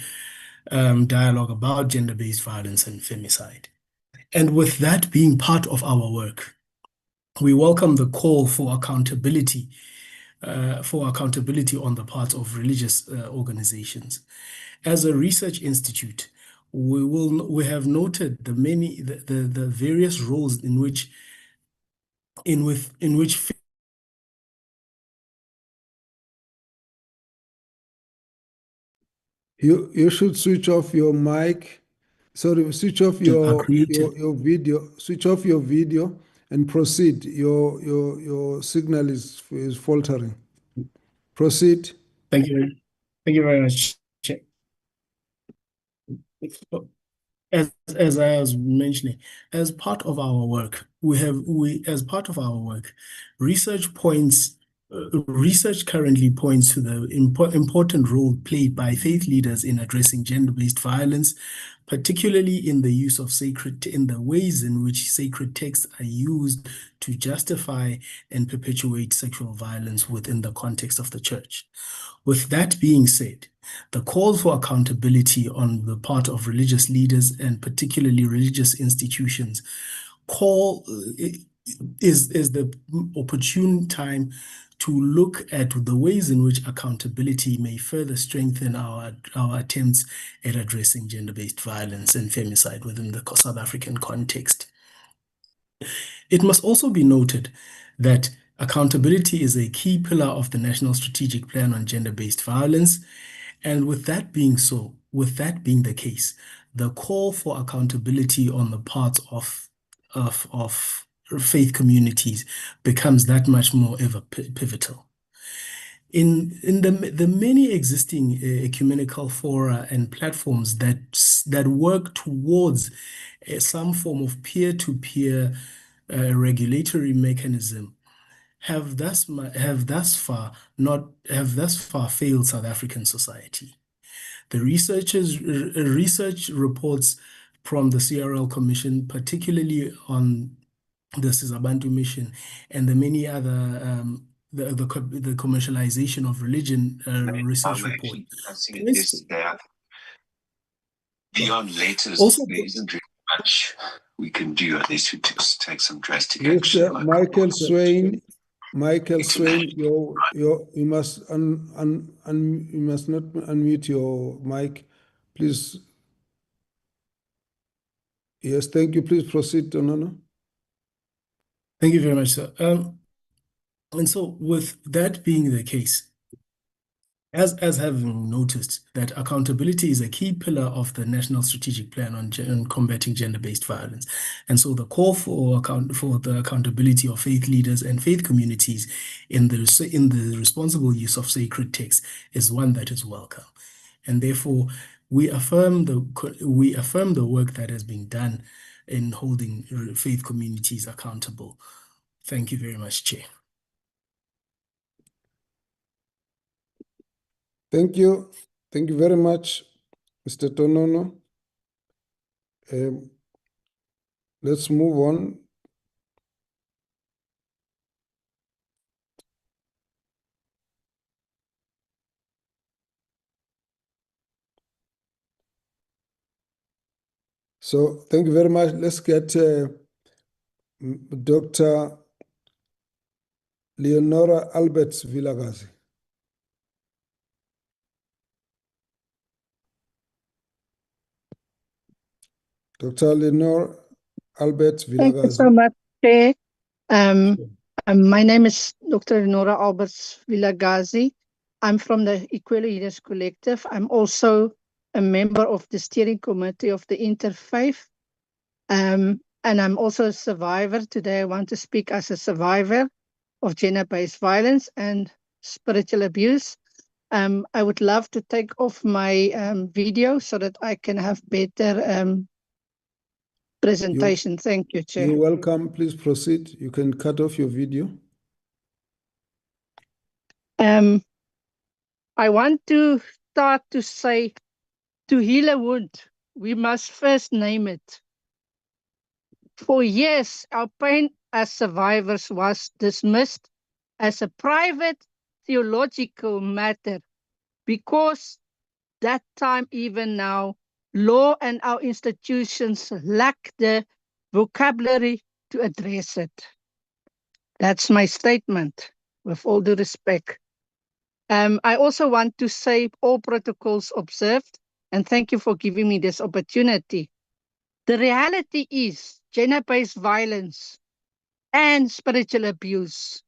dialogue about gender-based violence and femicide. And with that being part of our work, we welcome the call for accountability on the part of religious organizations. As a research institute, we have noted the various roles in which you should switch off your mic. Sorry, switch off your video. Switch off your video and proceed. Your signal is faltering. Proceed. Thank you. Thank you very much. As I was mentioning, as part of our work, research currently points to the important role played by faith leaders in addressing gender-based violence, particularly in the ways in which sacred texts are used to justify and perpetuate sexual violence within the context of the church. With that being said, the call for accountability on the part of religious leaders and particularly religious institutions is the opportune time to look at the ways in which accountability may further strengthen our attempts at addressing gender-based violence and femicide within the South African context. It must also be noted that accountability is a key pillar of the National Strategic Plan on Gender-Based Violence, and with that being the case, the call for accountability on the part of faith communities becomes that much more ever pivotal. In the many existing ecumenical fora and platforms that work towards some form of peer-to-peer regulatory mechanism have thus far failed South African society. The research reports from the CRL Commission, particularly on the Sizabantu mission and the many other the commercialization of religion research report. Beyond letters, there isn't really much we can do unless we just take some drastic action. Mr. Michael Swain, you must you must not unmute your mic, please. Yes, thank you. Please proceed, Tonono. Thank you very much, sir. And so, with that being the case, as having noticed that accountability is a key pillar of the National Strategic Plan on combating gender-based violence, and so the call for the accountability of faith leaders and faith communities in the responsible use of sacred texts is one that is welcome, and therefore we affirm the work that has been done in holding faith communities accountable. Thank you very much, Chair. Thank you. Thank you very much, Mr. Tonono. Let's move on. So thank you very much. Let's get Dr. Leonora Alberts Vilakazi. Dr. Leonora Alberts Vilakazi. Thank you so much, Chair. My name is Dr. Leonora Alberts Vilakazi. I'm from the Equal Leaders Collective. I'm also a member of the steering committee of the Interfaith. And I'm also a survivor. Today I want to speak as a survivor of gender-based violence and spiritual abuse. I would love to take off my video so that I can have better presentation. Thank you, Chair. You're welcome. Please proceed. You can cut off your video. I want to start to say to Hillawood, we must first name it. For years, our pain as survivors was dismissed as a private theological matter because that time, even now, law and our institutions lack the vocabulary to address it. That's my statement, with all due respect. I also want to say all protocols observed, and thank you for giving me this opportunity. The reality is gender-based violence and spiritual abuse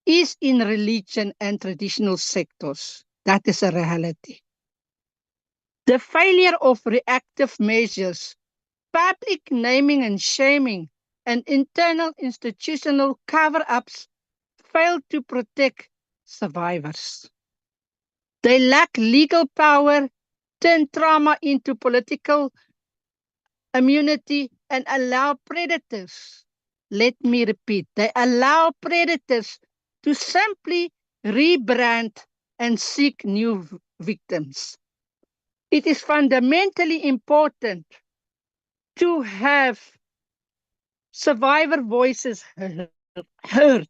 is in religion and traditional sectors. That is a reality. The failure of reactive measures, public naming and shaming, and internal institutional cover-ups fail to protect survivors. They lack legal power, turn trauma into political immunity, and allow predators, let me repeat, they allow predators to simply rebrand and seek new victims. It is fundamentally important to have survivor voices heard.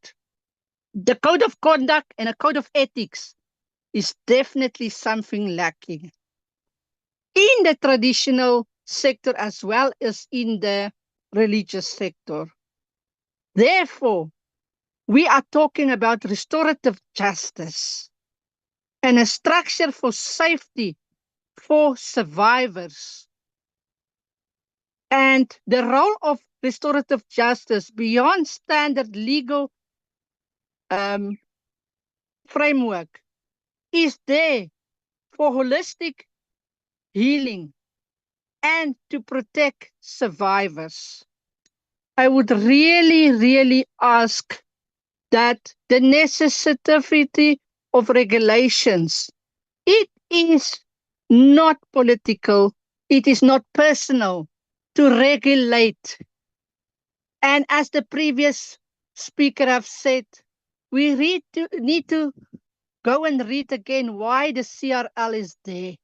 The code of conduct and a code of ethics is definitely something lacking in the traditional sector as well as in the religious sector. Therefore, we are talking about restorative justice and a structure for safety for survivors. And the role of restorative justice beyond standard legal framework is there for holistic healing and to protect survivors. I would really ask that the necessity of regulations, it is not political, it is not personal to regulate. And as the previous speaker have said, we need to go and read again why the CRL is there.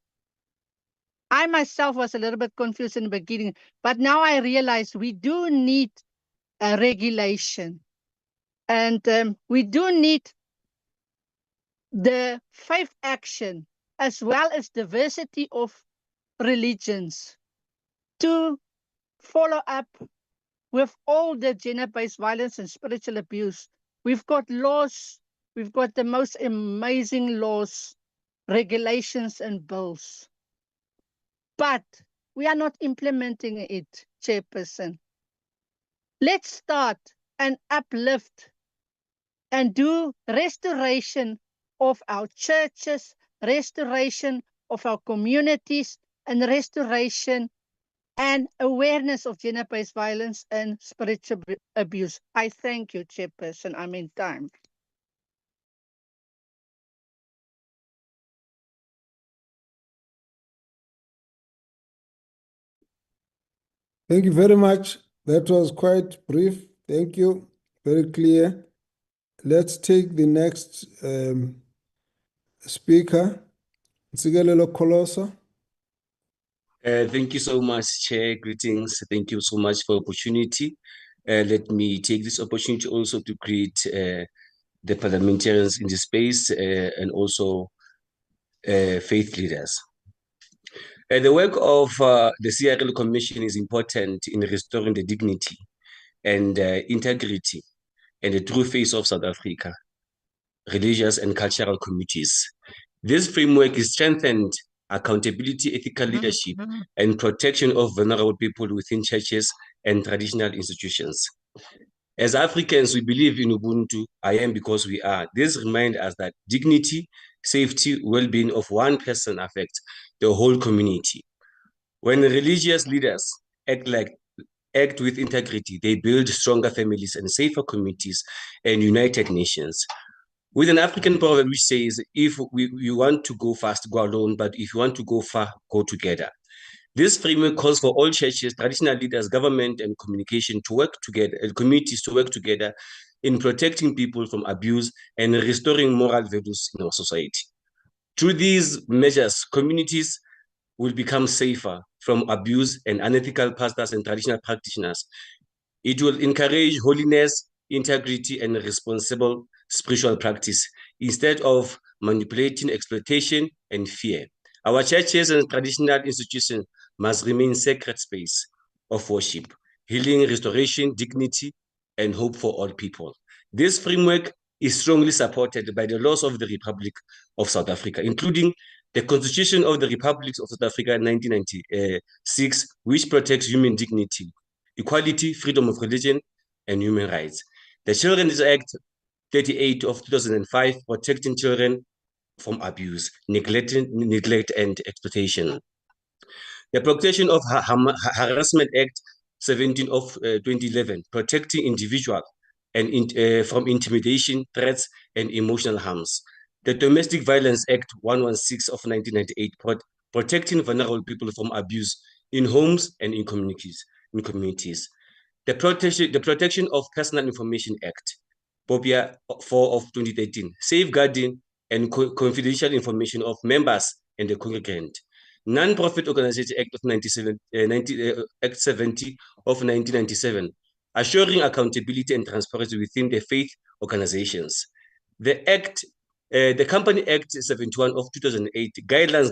I myself was a little bit confused in the beginning, but now I realize we do need a regulation. And we do need the faith action as well as diversity of religions to follow up with all the gender-based violence and spiritual abuse. We've got laws, we've got the most amazing laws, regulations and bills. But we are not implementing it, Chairperson. Let's start and uplift and do restoration of our churches, restoration of our communities, and restoration and awareness of gender-based violence and spiritual abuse. I thank you, Chairperson. I'm in time. Thank you very much. That was quite brief. Thank you. Very clear. Let's take the next speaker, Ntsikelelo Kolosa. Thank you so much, Chair. Greetings. Thank you so much for the opportunity. Let me take this opportunity also to greet the parliamentarians in the space and also faith leaders. The work of the CRL Commission is important in restoring the dignity and integrity and the true face of South Africa, religious and cultural communities. This framework is strengthened accountability, ethical leadership, and protection of vulnerable people within churches and traditional institutions. As Africans, we believe in Ubuntu, I am because we are. This reminds us that dignity, safety, well-being of one person affects the whole community. When religious leaders act with integrity, they build stronger families and safer communities and united nations. With an African proverb which says, if we want to go fast, go alone, but if you want to go far, go together. This framework calls for all churches, traditional leaders, government, and communication to work together, communities to work together in protecting people from abuse and restoring moral values in our society. Through these measures, communities will become safer from abuse and unethical pastors and traditional practitioners. It will encourage holiness, integrity, and responsible spiritual practice instead of manipulating, exploitation, and fear. Our churches and traditional institutions must remain sacred space of worship, healing, restoration, dignity, and hope for all people. This framework is strongly supported by the laws of the Republic of South Africa, including the Constitution of the Republic of South Africa in 1996, which protects human dignity, equality, freedom of religion, and human rights. The Children's Act 38 of 2005, protecting children from abuse, neglect, and exploitation. The Protection of Harassment Act 17 of 2011, protecting individuals and from intimidation, threats, and emotional harms. The Domestic Violence Act 116 of 1998, protecting vulnerable people from abuse in homes and in communities. The Protection of Personal Information Act, POPIA 4 of 2013, safeguarding and confidential information of members and the congregant. Non-Profit Organization Act of Act 70 of 1997, assuring accountability and transparency within the faith organizations. The Company Act 71 of 2008, guidelines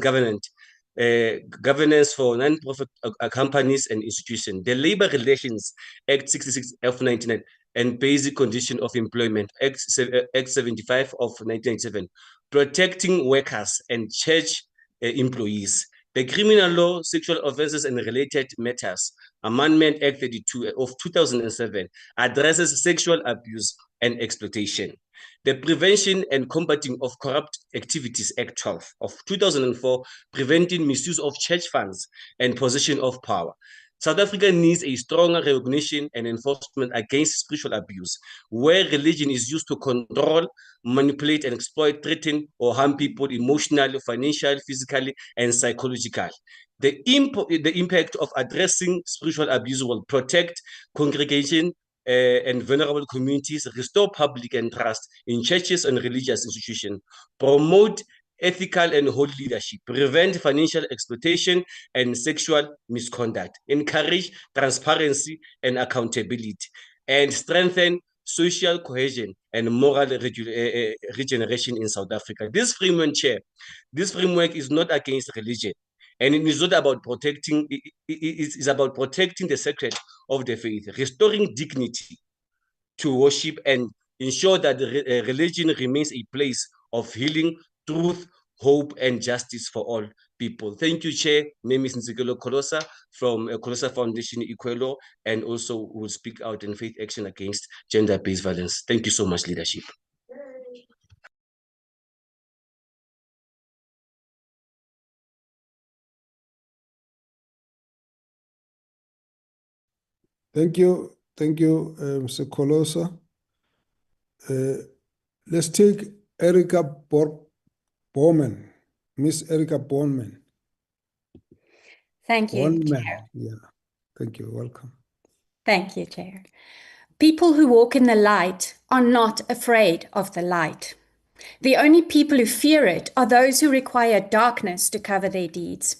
governance for non-profit companies and institutions. The Labor Relations Act 66 of 1999 and Basic Condition of Employment Act 75 of 1997, protecting workers and church employees. The Criminal Law, Sexual Offences and Related Matters Amendment Act 32 of 2007 addresses sexual abuse and exploitation. The Prevention and Combating of Corrupt Activities Act 12 of 2004, preventing misuse of church funds and possession of power. South Africa needs a stronger recognition and enforcement against spiritual abuse, where religion is used to control, manipulate, and exploit, threaten, or harm people emotionally, financially, physically, and psychologically. The impact of addressing spiritual abuse will protect congregation and vulnerable communities, restore public and trust in churches and religious institutions, promote ethical and holy leadership, prevent financial exploitation and sexual misconduct, encourage transparency and accountability, and strengthen social cohesion and moral regeneration in South Africa. This framework is not against religion, and it is not about protecting, it is about protecting the secret of the faith, restoring dignity to worship, and ensure that religion remains a place of healing, truth, hope, and justice for all people. Thank you, Chair. My name is Nzikelo Kolosa from Kolosa Foundation Equelo, and also will speak out in faith action against gender-based violence. Thank you so much, leadership. Thank you, Mr. Kolosa. Let's take Erica Bowman, Miss Erica Bowman. Thank you, Chair. Yeah, thank you. Welcome. Thank you, Chair. People who walk in the light are not afraid of the light. The only people who fear it are those who require darkness to cover their deeds.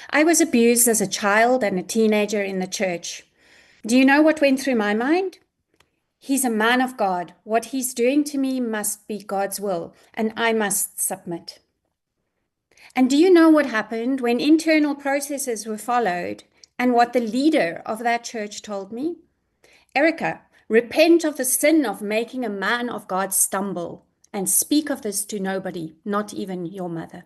I was abused as a child and a teenager in the church. Do you know what went through my mind? He's a man of God. What he's doing to me must be God's will, and I must submit. And do you know what happened when internal processes were followed and what the leader of that church told me? Erica, repent of the sin of making a man of God stumble and speak of this to nobody, not even your mother.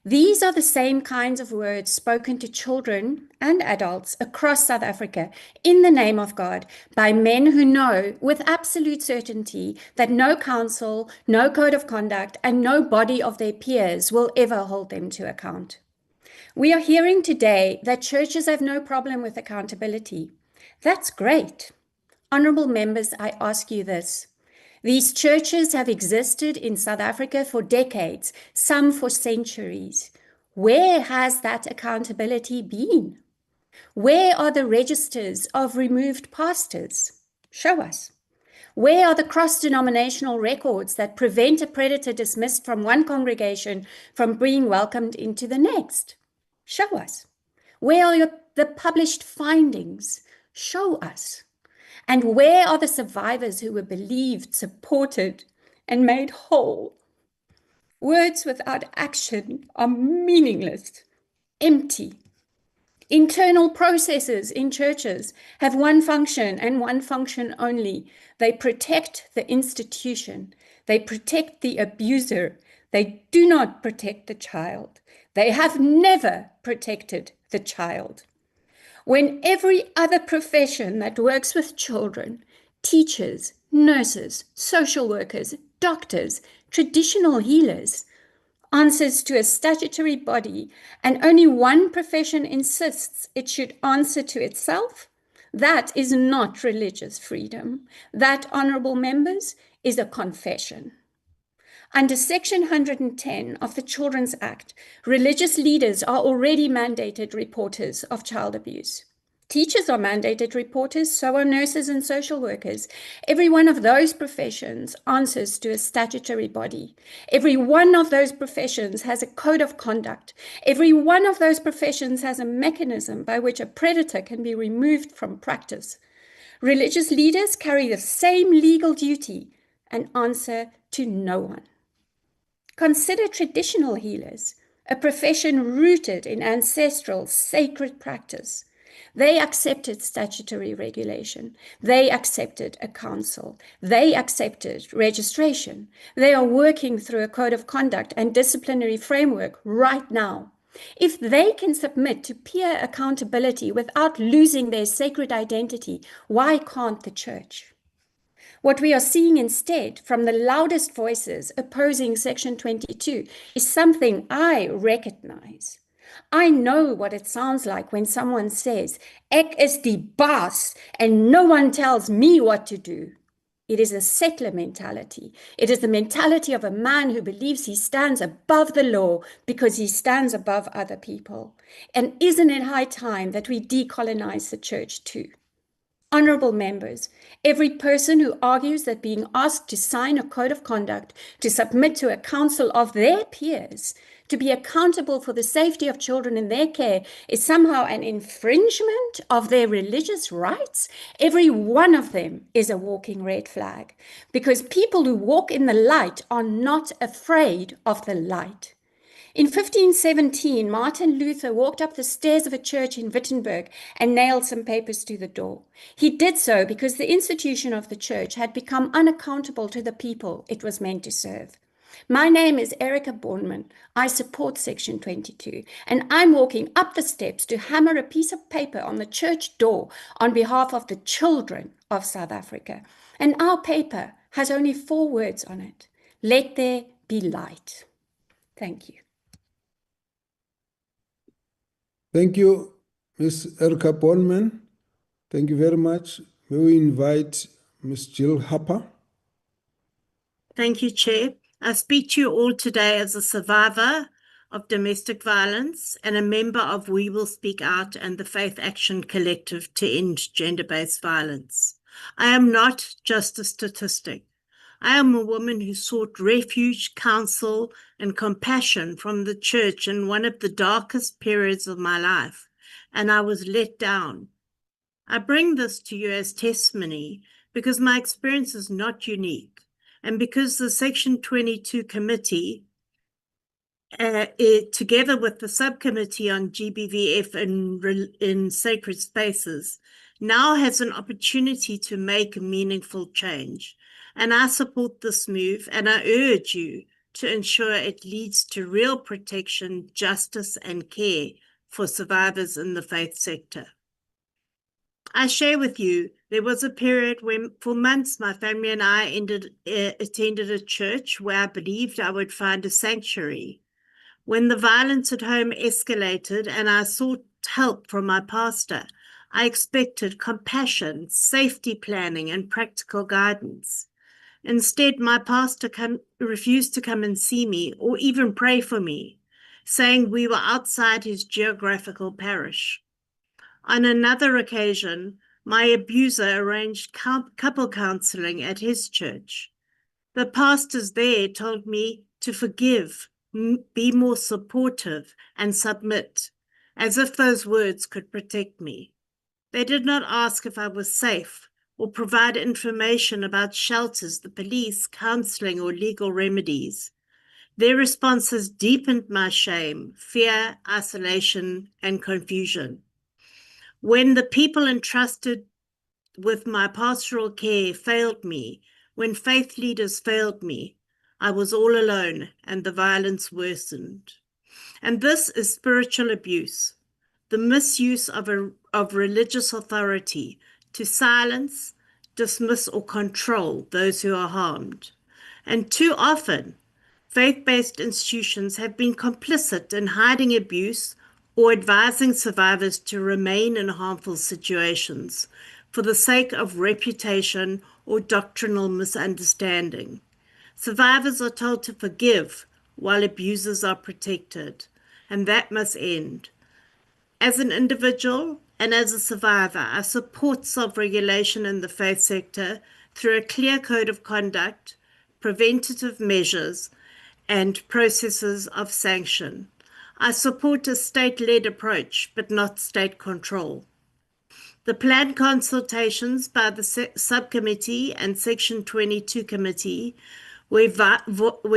These are the same kinds of words spoken to children and adults across South Africa in the name of God by men who know with absolute certainty that no council, no code of conduct, and no body of their peers will ever hold them to account. We are hearing today that churches have no problem with accountability. That's great. Honorable members, I ask you this. These churches have existed in South Africa for decades, some for centuries. Where has that accountability been? Where are the registers of removed pastors? Show us. Where are the cross-denominational records that prevent a predator dismissed from one congregation from being welcomed into the next? Show us. Where are the published findings? Show us. And where are the survivors who were believed, supported, and made whole? Words without action are meaningless, empty. Internal processes in churches have one function and one function only. They protect the institution. They protect the abuser. They do not protect the child. They have never protected the child. When every other profession that works with children, teachers, nurses, social workers, doctors, traditional healers, answers to a statutory body, and only one profession insists it should answer to itself, that is not religious freedom. That, honourable members, is a confession. Under Section 110 of the Children's Act, religious leaders are already mandated reporters of child abuse. Teachers are mandated reporters, so are nurses and social workers. Every one of those professions answers to a statutory body. Every one of those professions has a code of conduct. Every one of those professions has a mechanism by which a predator can be removed from practice. Religious leaders carry the same legal duty and answer to no one. Consider traditional healers, a profession rooted in ancestral sacred practice. They accepted statutory regulation. They accepted a council. They accepted registration. They are working through a code of conduct and disciplinary framework right now. If they can submit to peer accountability without losing their sacred identity, why can't the church? What we are seeing instead from the loudest voices opposing Section 22 is something I recognize. I know what it sounds like when someone says, "Ek is die baas," and no one tells me what to do. It is a settler mentality. It is the mentality of a man who believes he stands above the law because he stands above other people. And isn't it high time that we decolonize the church too? Honourable members, every person who argues that being asked to sign a code of conduct, to submit to a council of their peers, to be accountable for the safety of children in their care is somehow an infringement of their religious rights, every one of them is a walking red flag, because people who walk in the light are not afraid of the light. In 1517, Martin Luther walked up the stairs of a church in Wittenberg and nailed some papers to the door. He did so because the institution of the church had become unaccountable to the people it was meant to serve. My name is Erica Bornman. I support Section 22, and I'm walking up the steps to hammer a piece of paper on the church door on behalf of the children of South Africa. And our paper has only 4 words on it. Let there be light. Thank you. Thank you, Ms. Erica Bonman. Thank you very much. May we invite Ms. Jill Harper. Thank you, Chair. I speak to you all today as a survivor of domestic violence and a member of We Will Speak Out and the Faith Action Collective to End Gender-Based Violence. I am not just a statistic. I am a woman who sought refuge, counsel, and compassion from the church in one of the darkest periods of my life, and I was let down. I bring this to you as testimony because my experience is not unique, and because the Section 22 committee, together with the subcommittee on GBVF in sacred spaces, now has an opportunity to make meaningful change. And I support this move, and I urge you to ensure it leads to real protection, justice, and care for survivors in the faith sector. I share with you, there was a period when for months my family and I attended a church where I believed I would find a sanctuary. When the violence at home escalated and I sought help from my pastor, I expected compassion, safety planning, and practical guidance. Instead, my pastor refused to come and see me or even pray for me. saying we were outside his geographical parish. On another occasion, my abuser arranged couple counseling at his church. The pastors there told me to forgive, be more supportive, and submit, as if those words could protect me. They did not ask if I was safe or provide information about shelters, the police, counseling, or legal remedies. Their responses deepened my shame, fear, isolation, and confusion. When the people entrusted with my pastoral care failed me, when faith leaders failed me, I was all alone and the violence worsened. And this is spiritual abuse, the misuse of religious authority to silence, dismiss, or control those who are harmed. And too often, faith-based institutions have been complicit in hiding abuse or advising survivors to remain in harmful situations for the sake of reputation or doctrinal misunderstanding. Survivors are told to forgive while abusers are protected, and that must end. As an individual and as a survivor, I support self-regulation in the faith sector through a clear code of conduct, preventative measures, and processes of sanction. I support a state-led approach, but not state control. The planned consultations by the subcommittee and Section 22 committee, where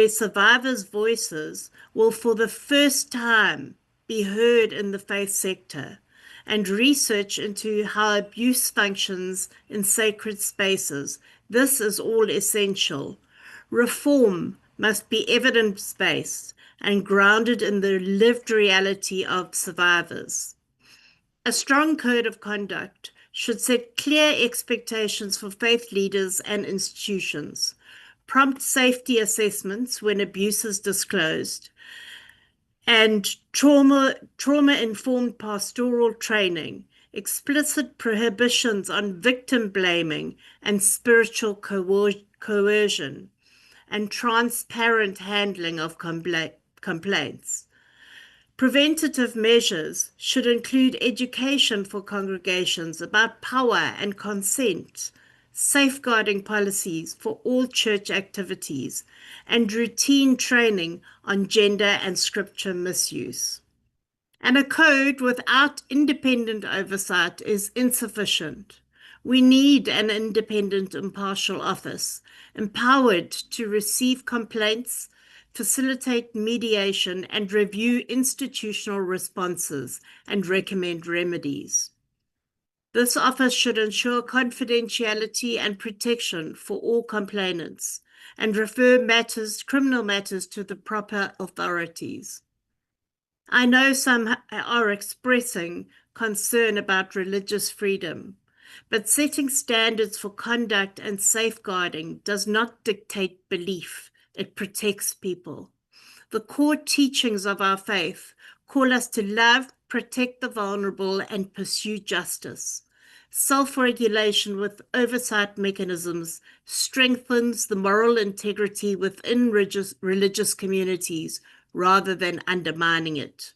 survivors' voices will for the first time be heard in the faith sector, and research into how abuse functions in sacred spaces. This is all essential. Reform must be evidence-based and grounded in the lived reality of survivors. A strong code of conduct should set clear expectations for faith leaders and institutions, prompt safety assessments when abuse is disclosed, and trauma-informed pastoral training, explicit prohibitions on victim blaming and spiritual coercion, and transparent handling of complaints. Preventative measures should include education for congregations about power and consent, safeguarding policies for all church activities, and routine training on gender and scripture misuse. And a code without independent oversight is insufficient. We need an independent, impartial office, empowered to receive complaints, facilitate mediation, and review institutional responses and recommend remedies. This office should ensure confidentiality and protection for all complainants and refer criminal matters to the proper authorities. I know some are expressing concern about religious freedom, but setting standards for conduct and safeguarding does not dictate belief. It protects people. The core teachings of our faith call us to love, protect the vulnerable, and pursue justice. Self-regulation with oversight mechanisms strengthens the moral integrity within religious communities rather than undermining it.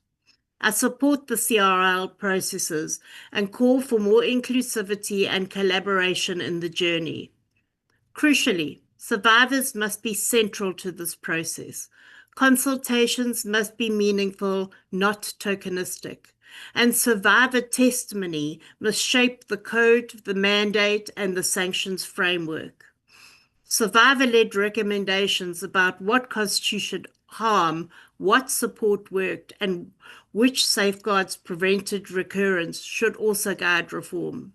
I support the CRL processes and call for more inclusivity and collaboration in the journey. Crucially, survivors must be central to this process. Consultations must be meaningful, not tokenistic. And survivor testimony must shape the code, the mandate, and the sanctions framework. Survivor-led recommendations about what constituted harm, what support worked, and which safeguards prevented recurrence should also guide reform.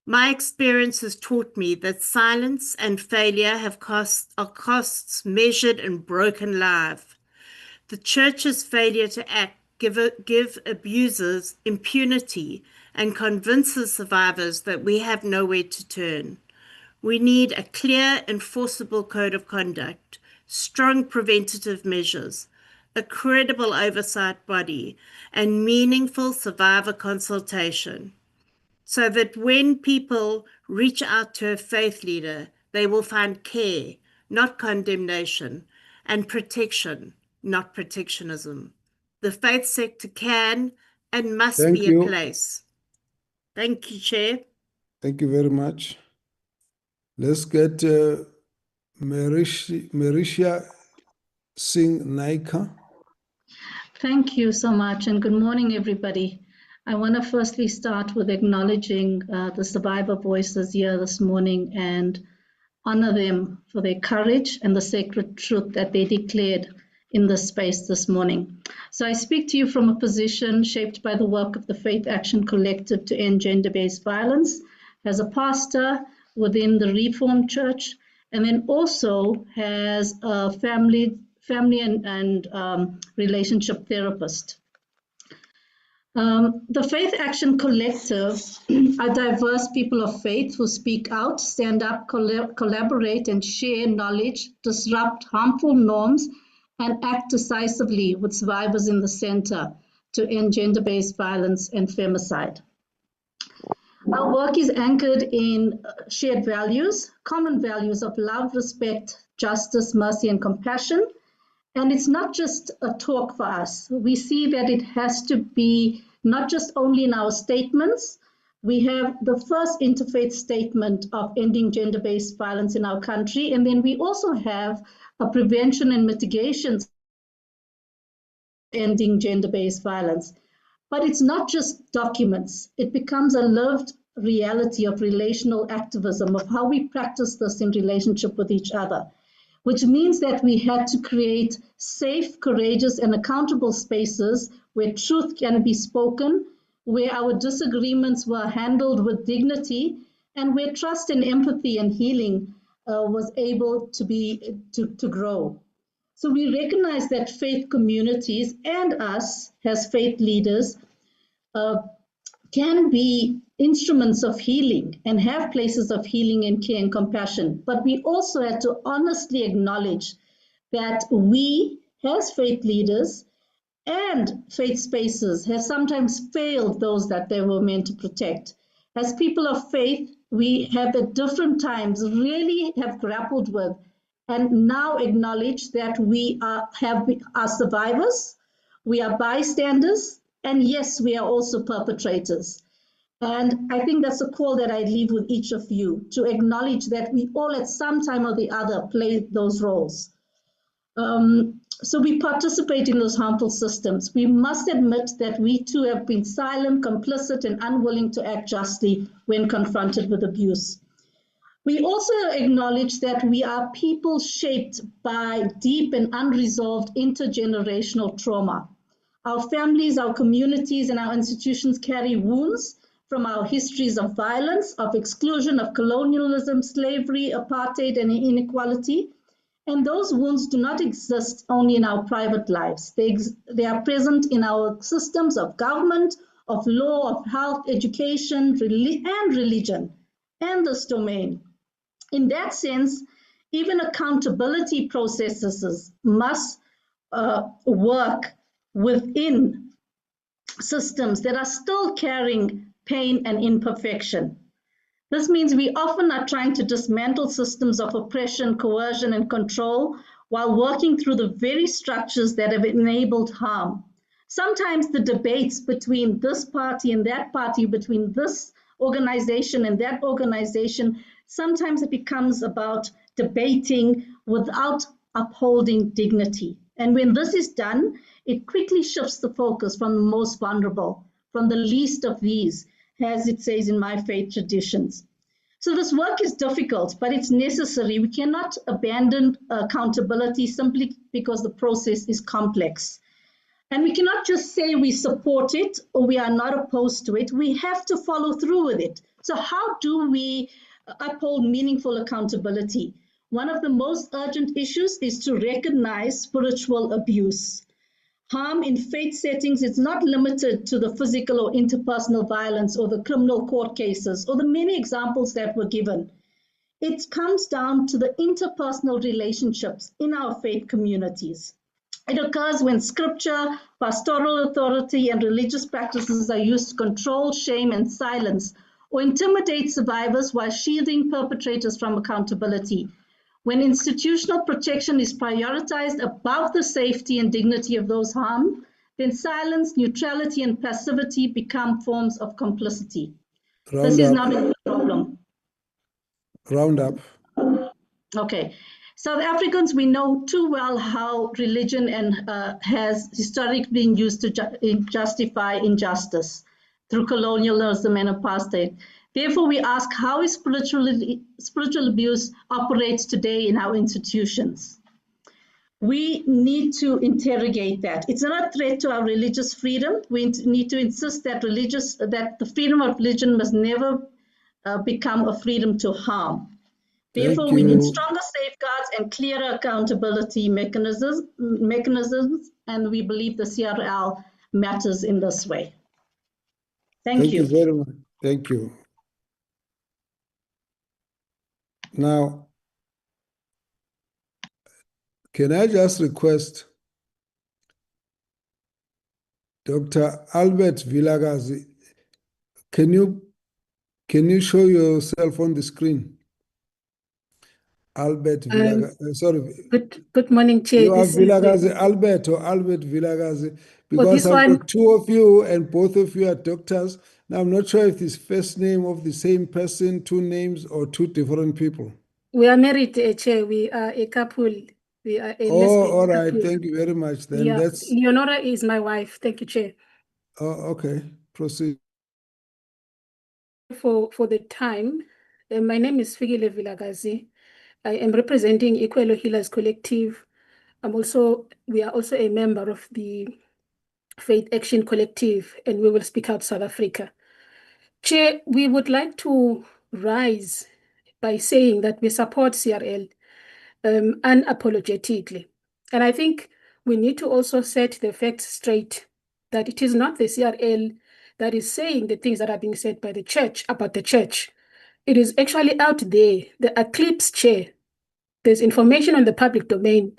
My experience has taught me that silence and failure are costs measured in broken life. The church's failure to act give abusers impunity and convinces survivors that we have nowhere to turn. We need a clear, enforceable code of conduct, strong preventative measures, a credible oversight body, and meaningful survivor consultation, so that when people reach out to a faith leader, they will find care, not condemnation, and protection, not protectionism. The faith sector can and must Thank be you. a place. Thank you, Chair. Thank you very much. Let's get Marisha Singh Naika. Thank you so much, and good morning, everybody. I want to firstly start with acknowledging the survivor voices here this morning and honor them for their courage and the sacred truth that they declared in this space this morning. So I speak to you from a position shaped by the work of the Faith Action Collective to end gender-based violence, as a pastor within the Reformed Church, and then also as a family and relationship therapist. The Faith Action Collective are diverse people of faith who speak out, stand up, collaborate, and share knowledge, disrupt harmful norms, and act decisively with survivors in the center to end gender-based violence and femicide. Our work is anchored in shared values, common values of love, respect, justice, mercy, and compassion. And it's not just a talk for us. We see that it has to be not just only in our statements. We have the first interfaith statement of ending gender-based violence in our country. And then we also have a prevention and mitigation ending gender-based violence. But it's not just documents. It becomes a lived reality of relational activism, of how we practice this in relationship with each other, which means that we had to create safe, courageous, and accountable spaces where truth can be spoken, where our disagreements were handled with dignity, and where trust and empathy and healing was able to grow. So we recognize that faith communities and us as faith leaders can be instruments of healing and have places of healing and care and compassion. But we also have to honestly acknowledge that we, as faith leaders and faith spaces, have sometimes failed those that they were meant to protect. As people of faith, we have at different times really have grappled with and now acknowledge that we are survivors, we are bystanders, and yes, we are also perpetrators. And I think that's a call that I leave with each of you, to acknowledge that we all at some time or the other play those roles. So we participate in those harmful systems. We must admit that we too have been silent, complicit, and unwilling to act justly when confronted with abuse. We also acknowledge that we are people shaped by deep and unresolved intergenerational trauma. Our families, our communities, and our institutions carry wounds from our histories of violence, of exclusion, of colonialism, slavery, apartheid, and inequality. And those wounds do not exist only in our private lives. They are present in our systems of government, of law, of health, education, and religion, and this domain. In that sense, even accountability processes must work within systems that are still carrying pain and imperfection. This means we often are trying to dismantle systems of oppression, coercion, and control while working through the very structures that have enabled harm. Sometimes the debates between this party and that party, between this organization and that organization, sometimes it becomes about debating without upholding dignity. And when this is done, it quickly shifts the focus from the most vulnerable, from the least of these, as it says in my faith traditions. So this work is difficult, but it's necessary. We cannot abandon accountability simply because the process is complex. And we cannot just say we support it or we are not opposed to it. We have to follow through with it. So how do we uphold meaningful accountability? One of the most urgent issues is to recognize spiritual abuse. Harm in faith settings is not limited to the physical or interpersonal violence or the criminal court cases or the many examples that were given. It comes down to the interpersonal relationships in our faith communities. It occurs when scripture, pastoral authority, and religious practices are used to control, shame, and silence, or intimidate survivors while shielding perpetrators from accountability. When institutional protection is prioritized above the safety and dignity of those harmed, then silence, neutrality, and passivity become forms of complicity. This is not a problem. Round up. Okay. South Africans, we know too well how religion has historically been used to justify injustice through colonialism and apartheid. Therefore, we ask how spiritual abuse operates today in our institutions. We need to interrogate that. It's not a threat to our religious freedom. We need to insist that the freedom of religion must never become a freedom to harm. Therefore, we need stronger safeguards and clearer accountability mechanisms, and we believe the CRL matters in this way. Thank you. Thank you very much. Thank you. Now, can I just request Dr. Albert Vilakazi, can you show yourself on the screen? Albert Vilakazi, sorry. Good morning, Chair. You are Vilakazi Albert or Albert Vilakazi, because I've got two of you and both of you are doctors. Now, I'm not sure if it's first name of the same person, two names, or two different people. We are married, Chair. We are a couple. We are a lesbian all right. couple. Thank you very much. Then Yeah, that's Leonora is my wife. Thank you, Chair. Oh, okay. Proceed. For the time, my name is Fikile Vilakazi. I am representing Equal Healers Collective. We are also a member of the Faith Action Collective, and we will speak out South Africa. Chair, we would like to rise by saying that we support CRL unapologetically. And I think we need to also set the facts straight that it is not the CRL that is saying the things that are being said by the church about the church. It is actually out there, the Eclipse Chair. There's information on the public domain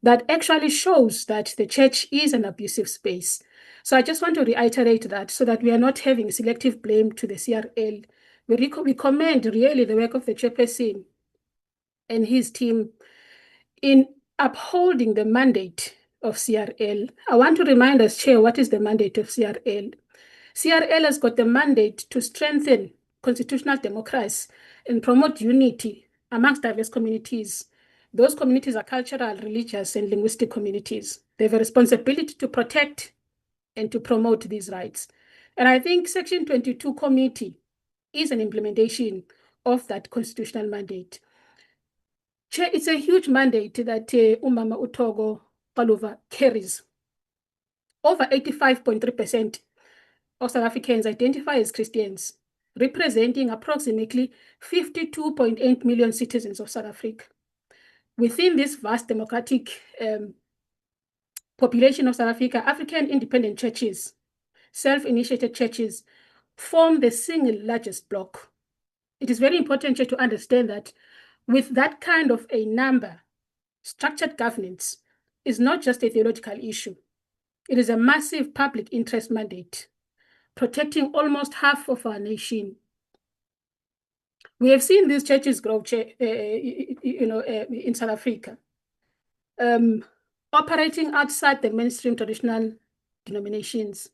that actually shows that the church is an abusive space. So I just want to reiterate that so that we are not having selective blame to the CRL. We commend really the work of the chairperson and his team in upholding the mandate of CRL. I want to remind us, Chair, what is the mandate of CRL? CRL has got the mandate to strengthen constitutional democracy and promote unity amongst diverse communities. Those communities are cultural, religious, and linguistic communities. They have a responsibility to protect and to promote these rights. And I think Section 22 committee is an implementation of that constitutional mandate. Chair, it's a huge mandate that Umama Utogo Paluva carries. Over 85.3% of South Africans identify as Christians, representing approximately 52.8 million citizens of South Africa. Within this vast democratic population of South Africa, African independent churches, self-initiated churches, form the single largest bloc. It is very important to understand that with that kind of a number, structured governance is not just a theological issue. It is a massive public interest mandate, protecting almost half of our nation. We have seen these churches grow, in South Africa, operating outside the mainstream traditional denominations.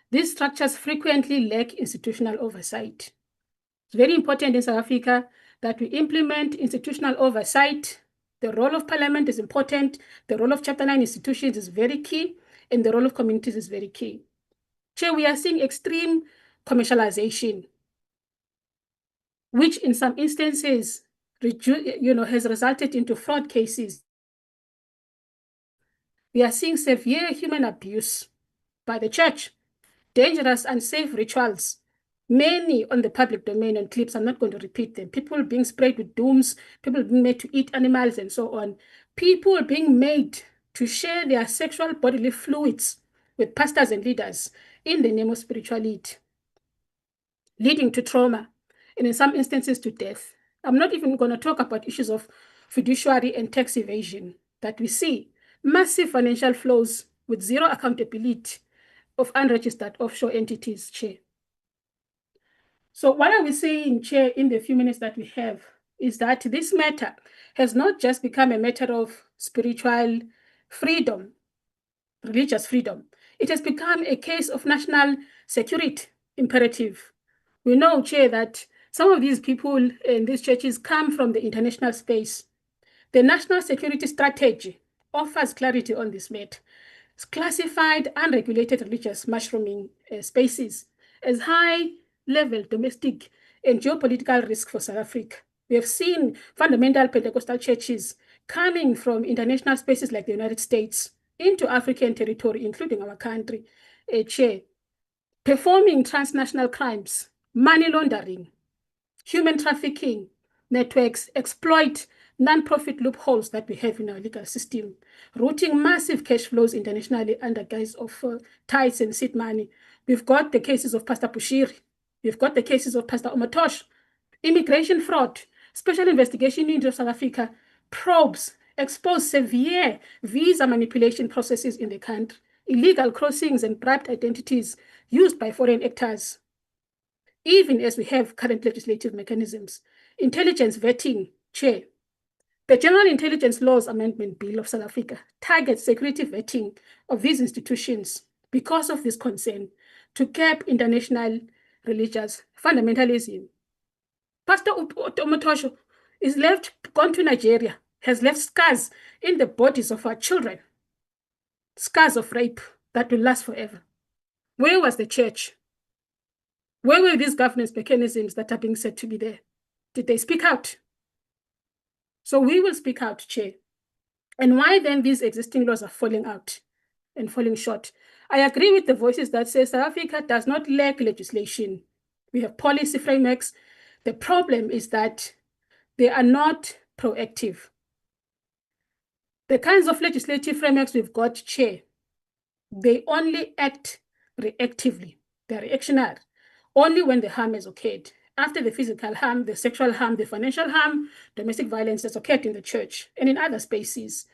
These structures frequently lack institutional oversight. It's very important in South Africa that we implement institutional oversight. The role of Parliament is important. The role of Chapter 9 institutions is very key, and the role of communities is very key. Chair, we are seeing extreme commercialization, which in some instances, has resulted into fraud cases. We are seeing severe human abuse by the church, dangerous, unsafe rituals, many on the public domain and clips. I'm not going to repeat them. People being sprayed with dooms, people being made to eat animals and so on. People being made to share their sexual bodily fluids with pastors and leaders in the name of spirituality, leading to trauma and in some instances to death. I'm not even going to talk about issues of fiduciary and tax evasion that we see. Massive financial flows with zero accountability of unregistered offshore entities, Chair. So what are we saying, Chair, in the few minutes that we have, is that this matter has not just become a matter of spiritual freedom, religious freedom. It has become a case of national security imperative. We know, Chair, that some of these people in these churches come from the international space. The national security strategy offers clarity on this matter. It's classified unregulated religious mushrooming spaces as high-level domestic and geopolitical risk for South Africa. We have seen fundamental Pentecostal churches coming from international spaces like the United States into African territory, including our country, Chair, performing transnational crimes, money laundering, human trafficking networks exploit non-profit loopholes that we have in our legal system, routing massive cash flows internationally under guise of tithes and seed money. We've got the cases of Pastor Bushiri. We've got the cases of Pastor Omotosh. Immigration fraud, Special Investigation Unit of South Africa probes expose severe visa manipulation processes in the country, illegal crossings and bribed identities used by foreign actors. Even as we have current legislative mechanisms, intelligence vetting, Chair, the General Intelligence Laws Amendment Bill of South Africa targets security vetting of these institutions because of this concern to curb international religious fundamentalism. Pastor Omotosho is gone to Nigeria, has left scars in the bodies of our children, scars of rape that will last forever. Where was the church? Where were these governance mechanisms that are being said to be there? Did they speak out? So we will speak out, Chair. And why then these existing laws are falling out and falling short? I agree with the voices that say South Africa does not lack legislation. We have policy frameworks. The problem is that they are not proactive. The kinds of legislative frameworks we've got, Chair, they only act reactively. They're reactionary only when the harm has occurred. After the physical harm, the sexual harm, the financial harm, domestic violence has occurred in the church and in other spaces.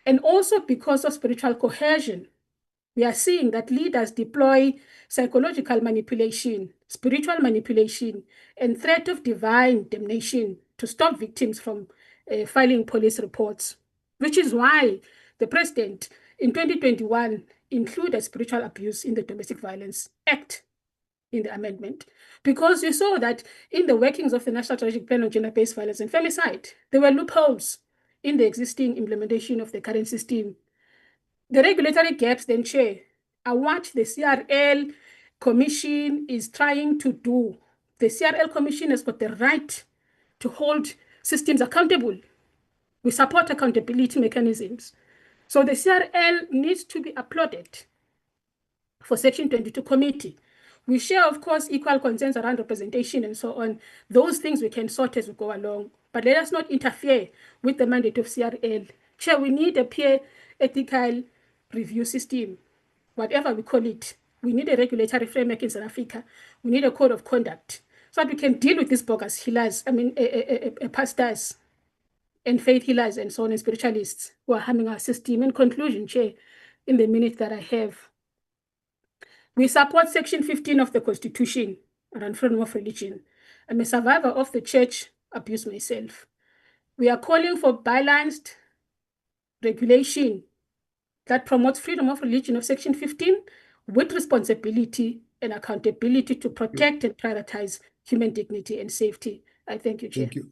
And also because of spiritual cohesion, we are seeing that leaders deploy psychological manipulation, spiritual manipulation, and threat of divine damnation to stop victims from filing police reports, which is why the president in 2021 included spiritual abuse in the Domestic Violence Act in the amendment, because you saw that in the workings of the National Strategic Plan on Gender-Based Violence and Femicide, there were loopholes in the existing implementation of the current system. The regulatory gaps then, Chair, are what the CRL Commission is trying to do. The CRL Commission has got the right to hold systems accountable. We support accountability mechanisms. So the CRL needs to be applauded for Section 22 committee. We share, of course, equal concerns around representation and so on. Those things we can sort as we go along. But let us not interfere with the mandate of CRL. Chair, we need a peer ethical review system, whatever we call it. We need a regulatory framework in South Africa. We need a code of conduct so that we can deal with these bogus healers, pastors and faith healers and so on, and spiritualists who are harming our system. In conclusion, Chair, in the minute that I have, we support Section 15 of the Constitution around freedom of religion. I'm a survivor of the church abuse myself. We are calling for balanced regulation that promotes freedom of religion of Section 15 with responsibility and accountability to protect and prioritize human dignity and safety. I thank you, Chair. Thank you.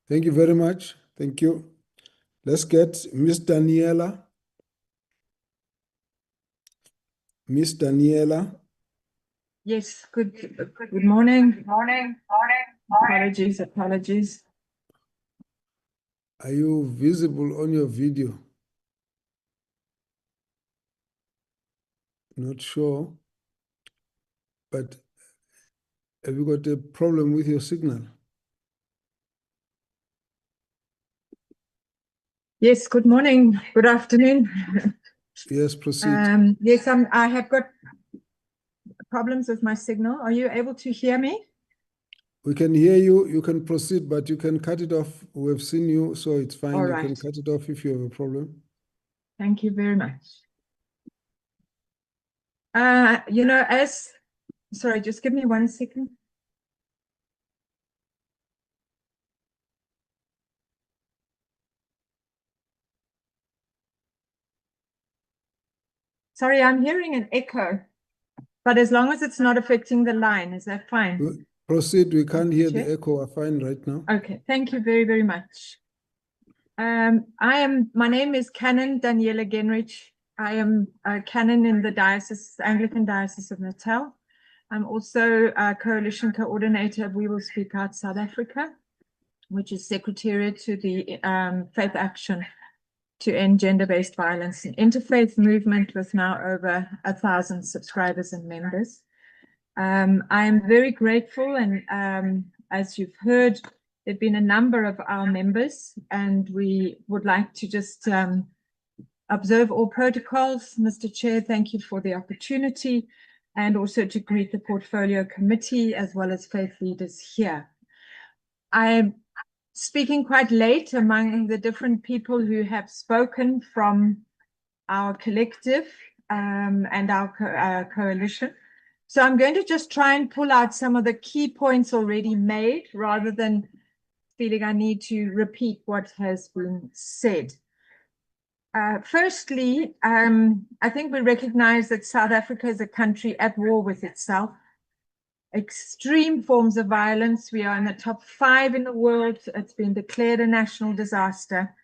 Thank you very much. Thank you. Let's get Miss Daniela. Miss Daniela. Yes, good morning. Apologies. Are you visible on your video? Not sure, but have you got a problem with your signal? Yes, good morning, good afternoon. Yes, proceed. Yes, I have got problems with my signal. Are you able to hear me? We can hear you. You can proceed, but you can cut it off. We've seen you, so it's fine. All You right. can cut it off if you have a problem. Thank you very much. Sorry, just give me 1 second. Sorry, I'm hearing an echo, but as long as it's not affecting the line, is that fine? Proceed. We can't hear Chair? the echo. Fine right now. Okay, thank you very, very much. My name is Canon Daniela Genrich. I am a canon in the Anglican Diocese of Natal. I'm also a coalition coordinator of We Will Speak Out South Africa, which is secretariat to the Faith Action to End Gender-Based Violence, an interfaith movement with now over 1,000 subscribers and members. I am very grateful, and as you've heard, there have been a number of our members, and we would like to just observe all protocols. Mr. Chair, thank you for the opportunity, and also to greet the Portfolio Committee as well as faith leaders here. I'm speaking quite late among the different people who have spoken from our collective and our coalition. So I'm going to just try and pull out some of the key points already made rather than feeling I need to repeat what has been said. Firstly, I think we recognize that South Africa is a country at war with itself. Extreme forms of violence. We are in the top 5 in the world. It's been declared a national disaster.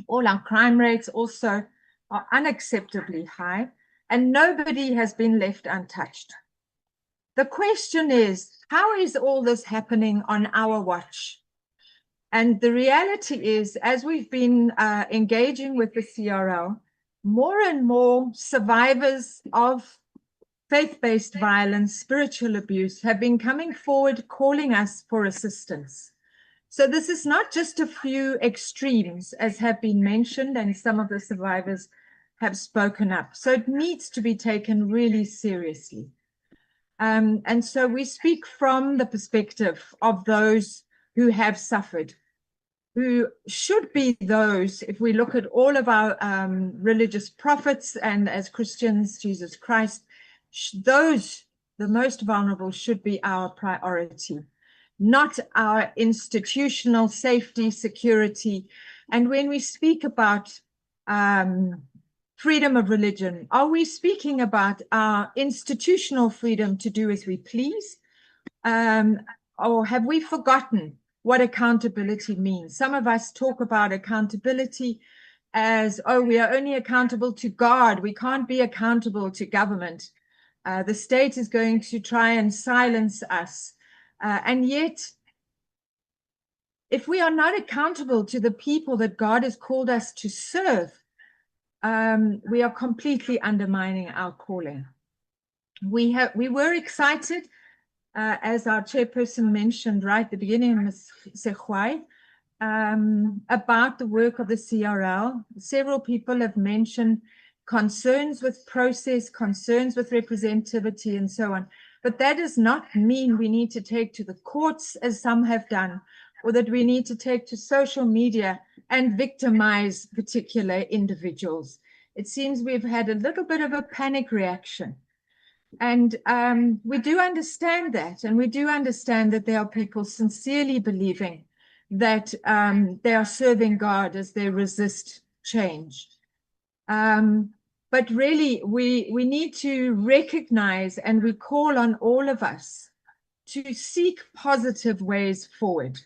All our crime rates also are unacceptably high, and nobody has been left untouched. The question is, how is all this happening on our watch? And the reality is, as we've been engaging with the CRL, more and more survivors of faith-based violence, spiritual abuse, have been coming forward calling us for assistance. So this is not just a few extremes, as have been mentioned, and some of the survivors have spoken up. So it needs to be taken really seriously. And so we speak from the perspective of those who have suffered, who should be those, if we look at all of our religious prophets and as Christians, Jesus Christ, those, the most vulnerable, should be our priority, not our institutional safety, security. And when we speak about freedom of religion, are we speaking about our institutional freedom to do as we please? Or have we forgotten what accountability means? Some of us talk about accountability as, oh, we are only accountable to God. We can't be accountable to government. The state is going to try and silence us. And yet, if we are not accountable to the people that God has called us to serve, we are completely undermining our calling. We were excited, as our chairperson mentioned right at the beginning, Ms. Segwai, about the work of the CRL. Several people have mentioned concerns with process, concerns with representativity, and so on. But that does not mean we need to take to the courts, as some have done, or that we need to take to social media and victimize particular individuals. It seems we've had a little bit of a panic reaction. And we do understand that, and we do understand that there are people sincerely believing that they are serving God as they resist change. But really, we need to recognize, and we call on all of us to seek positive ways forward.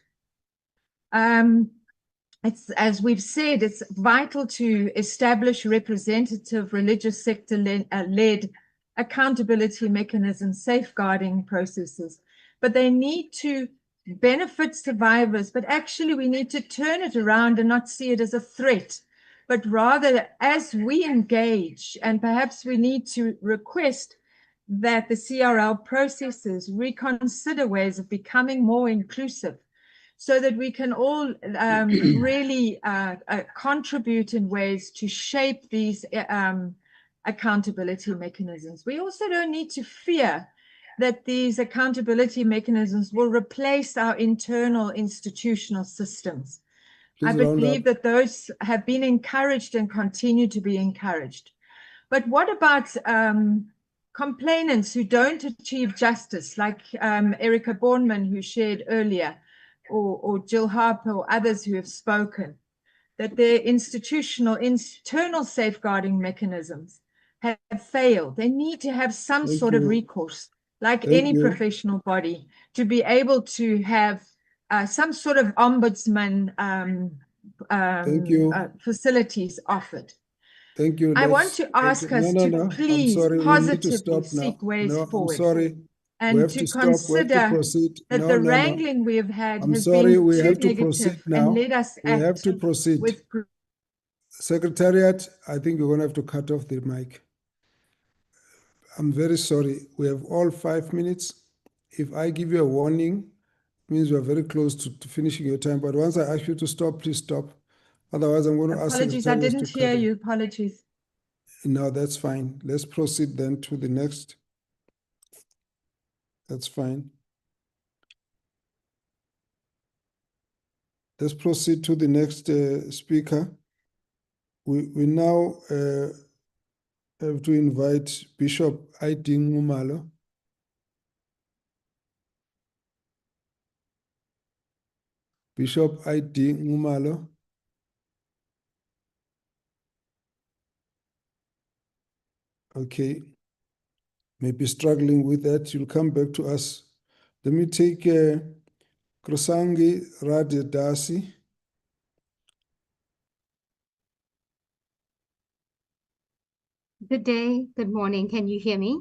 It's, as we've said, it's vital to establish representative religious sector-led accountability mechanisms, safeguarding processes, but they need to benefit survivors. But actually, we need to turn it around and not see it as a threat, but rather as we engage, and perhaps we need to request that the CRL processes reconsider ways of becoming more inclusive, so that we can all really contribute in ways to shape these accountability mechanisms. We also don't need to fear that these accountability mechanisms will replace our internal institutional systems. I believe that those have been encouraged and continue to be encouraged. But what about complainants who don't achieve justice, like Erica Bornman, who shared earlier, or Jill Harper, or others who have spoken, that their institutional internal safeguarding mechanisms have failed. They need to have some Thank sort of you. recourse, like Thank any you. professional body, to be able to have some sort of ombudsman Thank you. facilities offered. Thank you. I want Let's to thank ask you. us No, to I'm please sorry. We need to positively stop now. seek ways No, I'm forward sorry. We and have to to stop. We have to consider proceed. that No, the no, no. wrangling we have had I'm has sorry. been We too have to negative proceed and now. led us We have act to proceed. with Secretariat, I think you're going to have to cut off the mic. I'm very sorry. We have all 5 minutes. If I give you a warning, it means you are very close to finishing your time. But once I ask you to stop, please stop. Otherwise, I'm going to ask apologies. I Secretariat didn't to hear cut off. you. Apologies. No, that's fine. Let's proceed then to the next. That's fine. Let's proceed to the next speaker. We now have to invite Bishop Aiding Mumalo. Bishop Aiding Mumalo. Okay. Maybe struggling with that. You'll come back to us. Let me take Krosangi Radidasi. Good day, good morning. Can you hear me?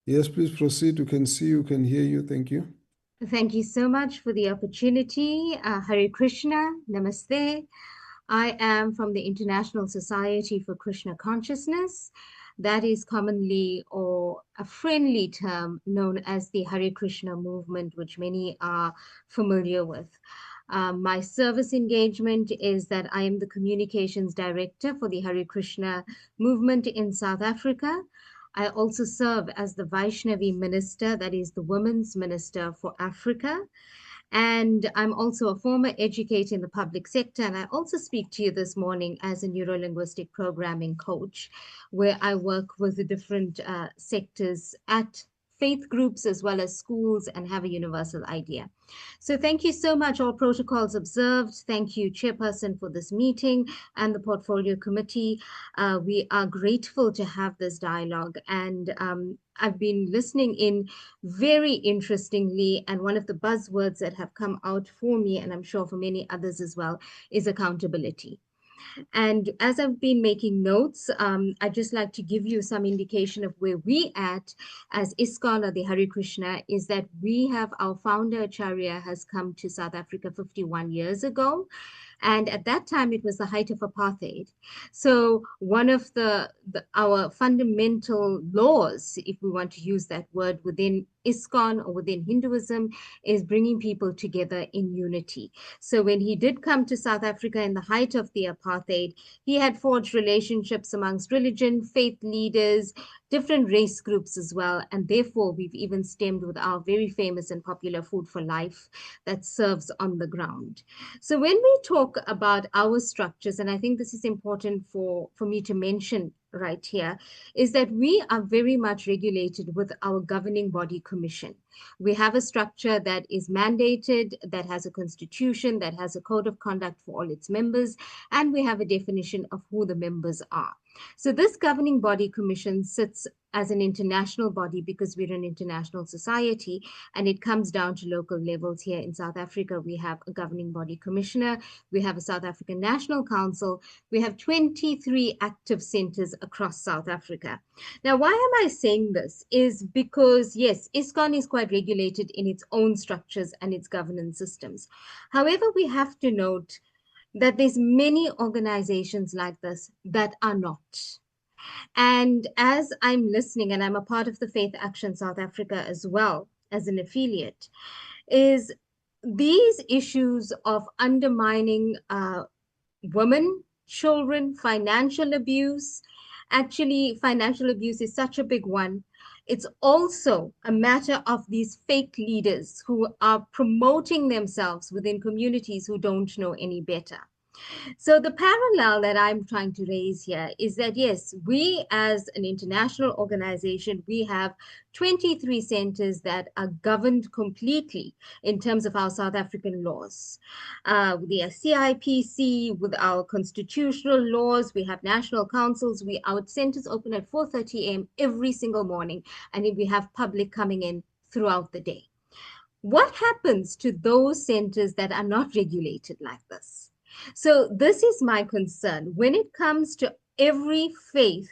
Yes, please proceed. You can see, you can hear you. Thank you. Thank you so much for the opportunity. Hare Krishna, Namaste. I am from the International Society for Krishna Consciousness. That is commonly or a friendly term known as the Hare Krishna movement, which many are familiar with. My service engagement is that I am the communications director for the Hare Krishna movement in South Africa. I also serve as the Vaishnavi minister, that is the women's minister for Africa. And I'm also a former educator in the public sector. And I also speak to you this morning as a neuro-linguistic programming coach, where I work with the different sectors at faith groups as well as schools and have a universal idea. So thank you so much. All protocols observed. Thank you, Chairperson, for this meeting and the Portfolio Committee. We are grateful to have this dialogue. And I've been listening in very interestingly. And one of the buzzwords that have come out for me, and I'm sure for many others as well, is accountability. And as I've been making notes, I'd just like to give you some indication of where we at as ISKCON or the Hare Krishna is that we have our founder Acharya has come to South Africa 51 years ago. And at that time, it was the height of apartheid. So one of our fundamental laws, if we want to use that word, within ISKCON or within Hinduism, is bringing people together in unity. So when he did come to South Africa in the height of the apartheid, he had forged relationships amongst religion, faith leaders, different race groups as well. And therefore, we've even stemmed with our very famous and popular Food for Life that serves on the ground. So when we talk about our structures, and I think this is important for me to mention right here, is that we are very much regulated with our governing body commission. We have a structure that is mandated, that has a constitution, that has a code of conduct for all its members, and we have a definition of who the members are. So this governing body commission sits as an international body because we're an international society, and it comes down to local levels. Here in South Africa, we have a governing body commissioner, we have a South African National Council, we have 23 active centers across South Africa. Now, why am I saying this? Is because, yes, ISKCON is quite regulated in its own structures and its governance systems. However, we have to note that there's many organizations like this that are not. And as I'm listening, and I'm a part of the Faith Action South Africa as well as an affiliate, is these issues of undermining women, children, financial abuse. Actually, financial abuse is such a big one. It's also a matter of these fake leaders who are promoting themselves within communities who don't know any better. So the parallel that I'm trying to raise here is that, yes, we as an international organization, we have 23 centers that are governed completely in terms of our South African laws. The CIPC, with our constitutional laws, we have national councils, our centers open at 4:30 a.m. every single morning, and we have public coming in throughout the day. What happens to those centers that are not regulated like this? So this is my concern. When it comes to every faith,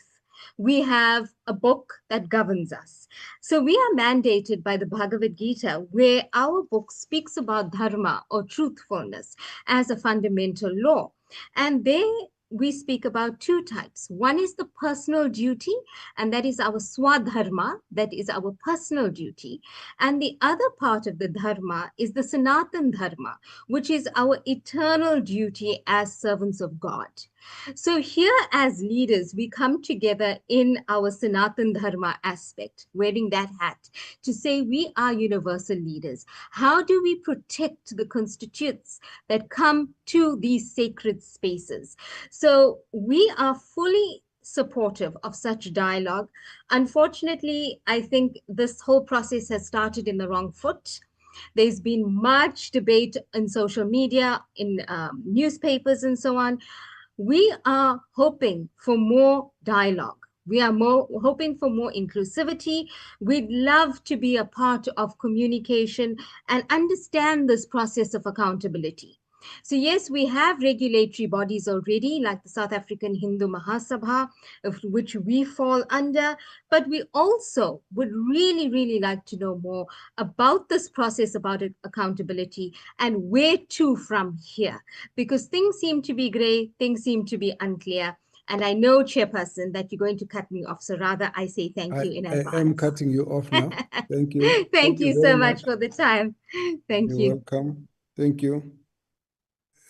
we have a book that governs us. So we are mandated by the Bhagavad Gita, where our book speaks about dharma or truthfulness as a fundamental law. And there we speak about two types. One is the personal duty, and that is our swadharma, that is our personal duty. And the other part of the dharma is the Sanatan Dharma, which is our eternal duty as servants of God. So here as leaders, we come together in our Sanatan Dharma aspect, wearing that hat, to say we are universal leaders. How do we protect the constituents that come to these sacred spaces? So we are fully supportive of such dialogue. Unfortunately, I think this whole process has started in the wrong foot. There's been much debate in social media, in newspapers and so on. We are hoping for more dialogue. We are hoping for more inclusivity. We'd love to be a part of communication and understand this process of accountability. So yes, we have regulatory bodies already, like the South African Hindu Mahasabha, of which we fall under, but we also would really, really like to know more about this process, about accountability, and where to from here, because things seem to be gray, things seem to be unclear. And I know, Chairperson, that you're going to cut me off, so rather I say thank you in advance. I am cutting you off now. Thank you. Thank you so much for the time. Thank you. You're welcome. Thank you.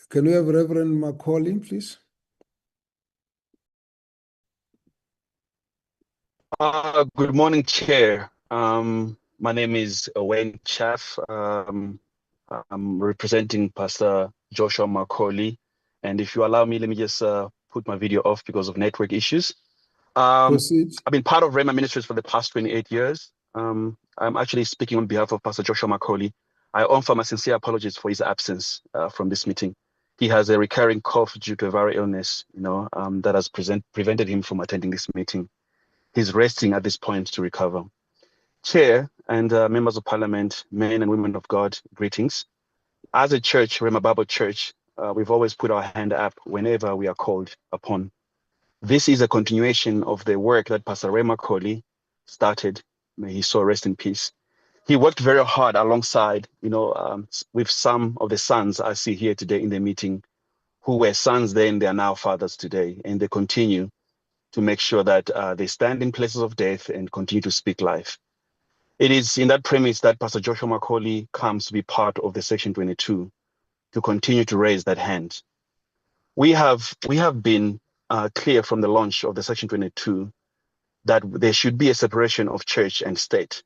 Can we have Reverend Macaulay, please? Good morning, Chair. My name is Wayne Chaff. I'm representing Pastor Joshua Macaulay. And if you allow me, let me just put my video off because of network issues. Proceed. I've been part of Rhema Ministries for the past 28 years. I'm actually speaking on behalf of Pastor Joshua Macaulay. I offer my sincere apologies for his absence from this meeting. He has a recurring cough due to a viral illness, that has prevented him from attending this meeting. He's resting at this point to recover. Chair and members of Parliament, men and women of God, greetings. As a church, Rhema Bible Church, we've always put our hand up whenever we are called upon. This is a continuation of the work that Pastor Ray Macaulay started. May his soul rest in peace. He worked very hard alongside, with some of the sons I see here today in the meeting, who were sons then, they are now fathers today, and they continue to make sure that they stand in places of death and continue to speak life. It is in that premise that Pastor Joshua Macaulay comes to be part of the Section 22 to continue to raise that hand. We have been clear from the launch of the Section 22 that there should be a separation of church and state.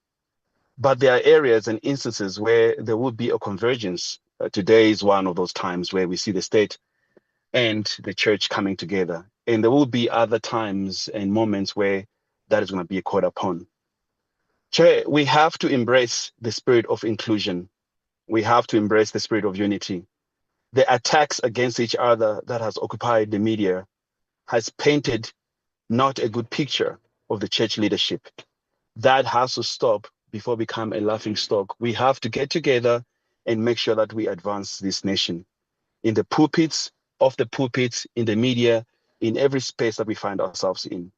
But there are areas and instances where there would be a convergence. Today is one of those times where we see the state and the church coming together. And there will be other times and moments where that is going to be called upon. Chair, we have to embrace the spirit of inclusion. We have to embrace the spirit of unity. The attacks against each other that has occupied the media has painted not a good picture of the church leadership. That has to stop before become a laughing stock. We have to get together and make sure that we advance this nation in the pulpits, off the pulpits, in the media, in every space that we find ourselves in.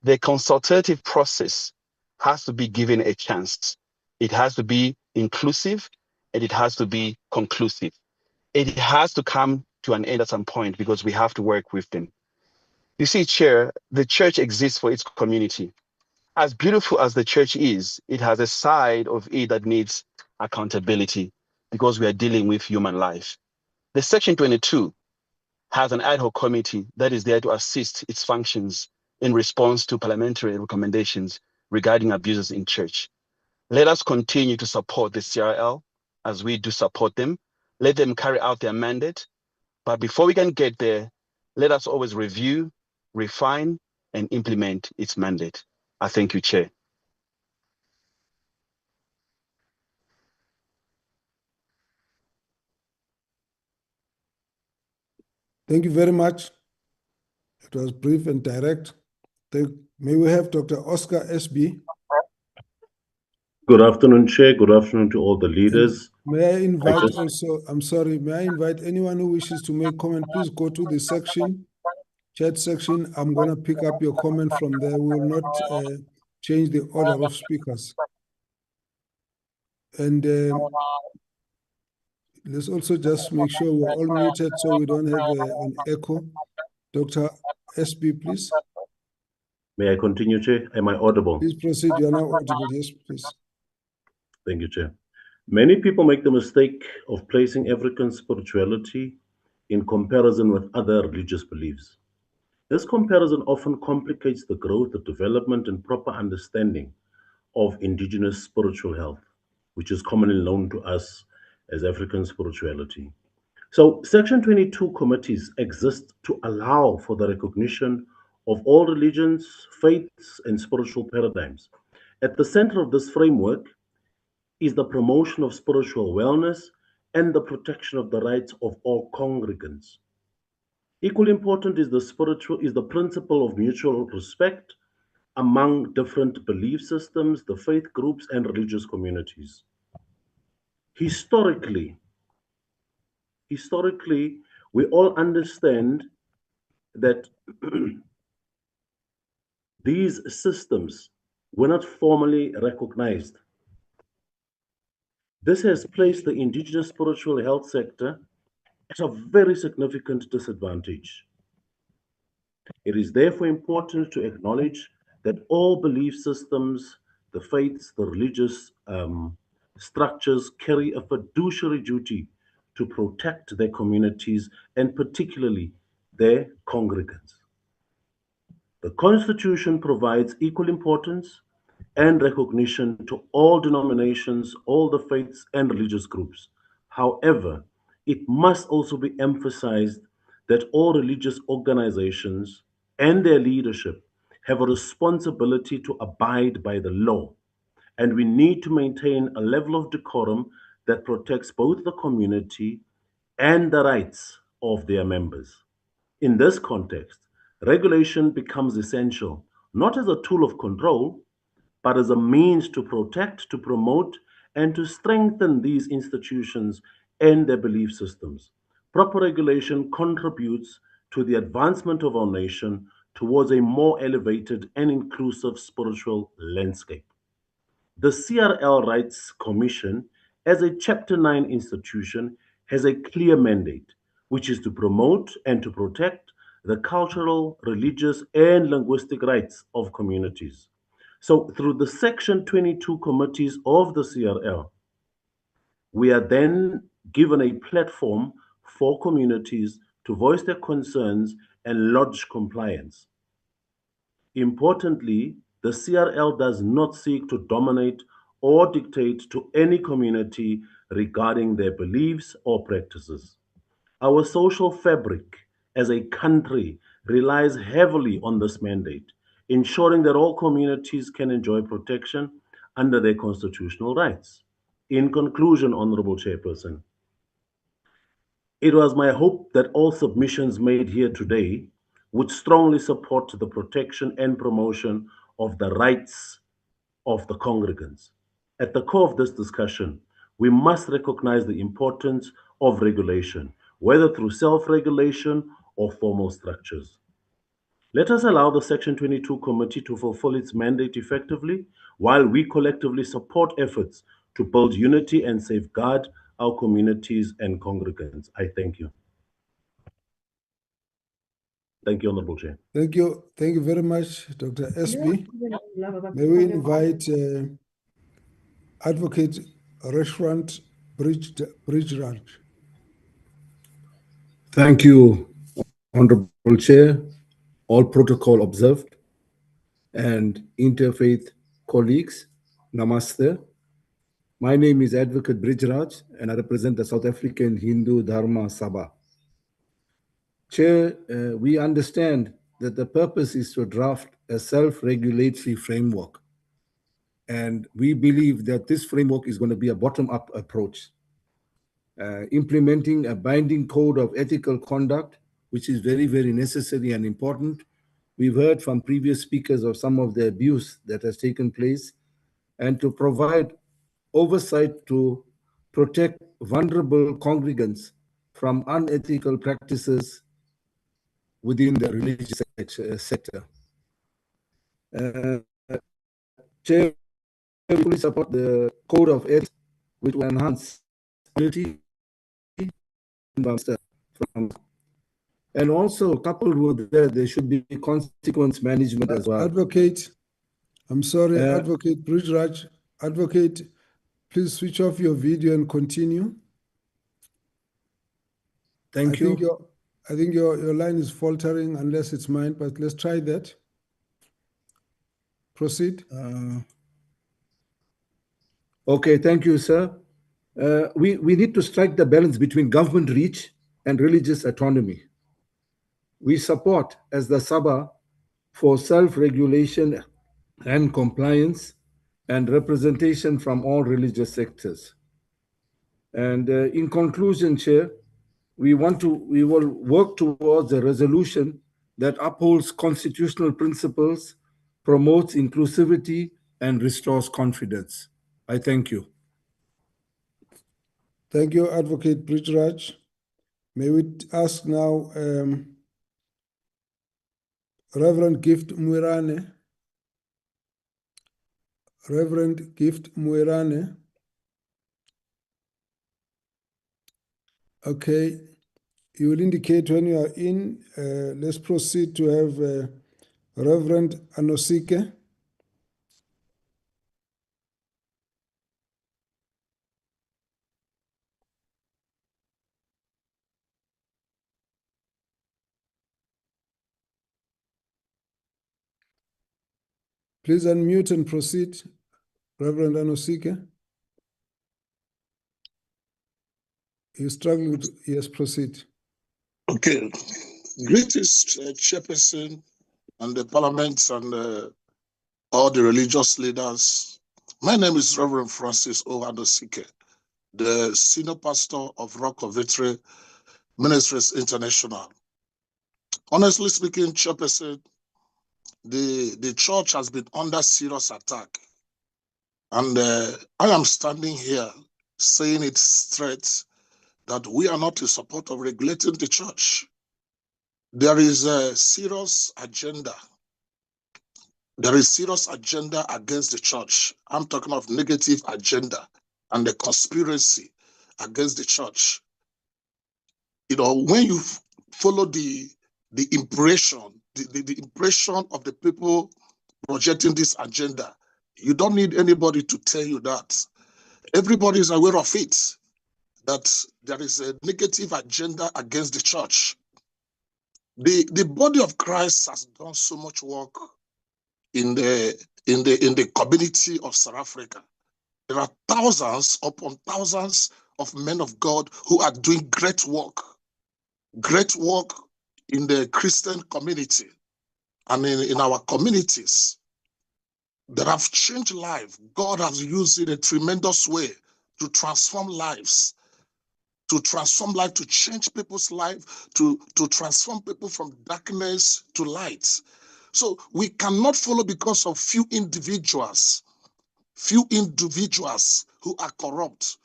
The consultative process has to be given a chance. It has to be inclusive and it has to be conclusive. It has to come to an end at some point because we have to work with them. You see, Chair, the church exists for its community. As beautiful as the church is, it has a side of it that needs accountability because we are dealing with human life. The Section 22 has an ad hoc committee that is there to assist its functions in response to parliamentary recommendations regarding abuses in church. Let us continue to support the CRL as we do support them. Let them carry out their mandate. But before we can get there, let us always review, refine, and implement its mandate. I thank you, Chair. Thank you very much. It was brief and direct. May we have Dr. Oscar SB? Good afternoon, Chair. Good afternoon to all the leaders. May I invite also, I'm sorry, may I invite anyone who wishes to make comment, please go to the section, chat section. I'm going to pick up your comment from there. We will not change the order of speakers. And let's also just make sure we're all muted so we don't have an echo. Dr. SB, please. May I continue, Chair? Am I audible? Please proceed. You are now audible. Yes, please. Thank you, Chair. Many people make the mistake of placing African spirituality in comparison with other religious beliefs. This comparison often complicates the growth, the development, and proper understanding of indigenous spiritual health, which is commonly known to us as African spirituality. So, Section 22 committees exist to allow for the recognition of all religions, faiths, and spiritual paradigms. At the center of this framework is the promotion of spiritual wellness and the protection of the rights of all congregants. Equally important is the principle of mutual respect among different belief systems, the faith groups, and religious communities. Historically, we all understand that these systems were not formally recognized. This has placed the indigenous spiritual health sector at a very significant disadvantage. It is therefore important to acknowledge that all belief systems, the faiths, the religious structures carry a fiduciary duty to protect their communities and particularly their congregants. The Constitution provides equal importance and recognition to all denominations, all the faiths and religious groups. However, it must also be emphasized that all religious organizations and their leadership have a responsibility to abide by the law, and we need to maintain a level of decorum that protects both the community and the rights of their members. In this context, regulation becomes essential, not as a tool of control, but as a means to protect, to promote, and to strengthen these institutions and their belief systems. Proper regulation contributes to the advancement of our nation towards a more elevated and inclusive spiritual landscape. The CRL Rights Commission, as a Chapter 9 institution, has a clear mandate, which is to promote and to protect the cultural, religious, and linguistic rights of communities. So, through the Section 22 committees of the CRL, we are then given a platform for communities to voice their concerns and lodge compliance. Importantly, the CRL does not seek to dominate or dictate to any community regarding their beliefs or practices. Our social fabric as a country relies heavily on this mandate, ensuring that all communities can enjoy protection under their constitutional rights. In conclusion, Honorable Chairperson, it was my hope that all submissions made here today would strongly support the protection and promotion of the rights of the congregants. At the core of this discussion, we must recognize the importance of regulation, whether through self-regulation or formal structures. Let us allow the Section 22 committee to fulfill its mandate effectively while we collectively support efforts to build unity and safeguard our communities and congregants. I thank you. Thank you, Honorable Chair. Thank you. Thank you very much, Dr. SB. May we invite Advocate Restaurant Bridgeraj. Thank you, Honorable Chair, all protocol observed, and interfaith colleagues. Namaste. My name is Advocate Bridgeraj, and I represent the South African Hindu Dharma Sabha. Chair, we understand that the purpose is to draft a self-regulatory framework. And we believe that this framework is going to be a bottom-up approach, implementing a binding code of ethical conduct, which is very, very necessary and important. We've heard from previous speakers of some of the abuse that has taken place, and to provide oversight to protect vulnerable congregants from unethical practices within the religious sector. Chair, we fully support the code of ethics, which will enhance ability and also coupled with that, there should be consequence management as well. Advocate, I'm sorry, Advocate Bridgeraj. Advocate, please switch off your video and continue. Thank you. I think your line is faltering unless it's mine, but let's try that. Proceed. Okay, thank you, sir. We need to strike the balance between government reach and religious autonomy. We support as the Sabah for self-regulation and compliance and representation from all religious sectors. And in conclusion, Chair, we will work towards a resolution that upholds constitutional principles, promotes inclusivity, and restores confidence. I thank you. Thank you, Advocate Bridgeraj. May we ask now Reverend Gift Mwirane. Reverend Gift Mwirane. Okay, you will indicate when you are in. Let's proceed to have Reverend Anosike. Please unmute and proceed, Reverend Anosike. You struggle with, yes, proceed. Okay. Greetings, Chairperson and the Parliament and all the religious leaders. My name is Reverend Francis O. Anosike, the Senior Pastor of Rock of Victory Ministries International. Honestly speaking, Chairperson, the church has been under serious attack. And I am standing here saying it straight that we are not in support of regulating the church. There is a serious agenda. There is serious agenda against the church. I'm talking of negative agenda and the conspiracy against the church. You know, when you follow the impression, the impression of the people projecting this agenda, you don't need anybody to tell you that. Everybody is aware of it, that there is a negative agenda against the church. The body of Christ has done so much work in the community of South Africa. There are thousands upon thousands of men of God who are doing great work in the Christian community and in our communities that have changed lives. God has used it in a tremendous way to transform lives, to change people's life, to transform people from darkness to light. So we cannot follow because of few individuals who are corrupt,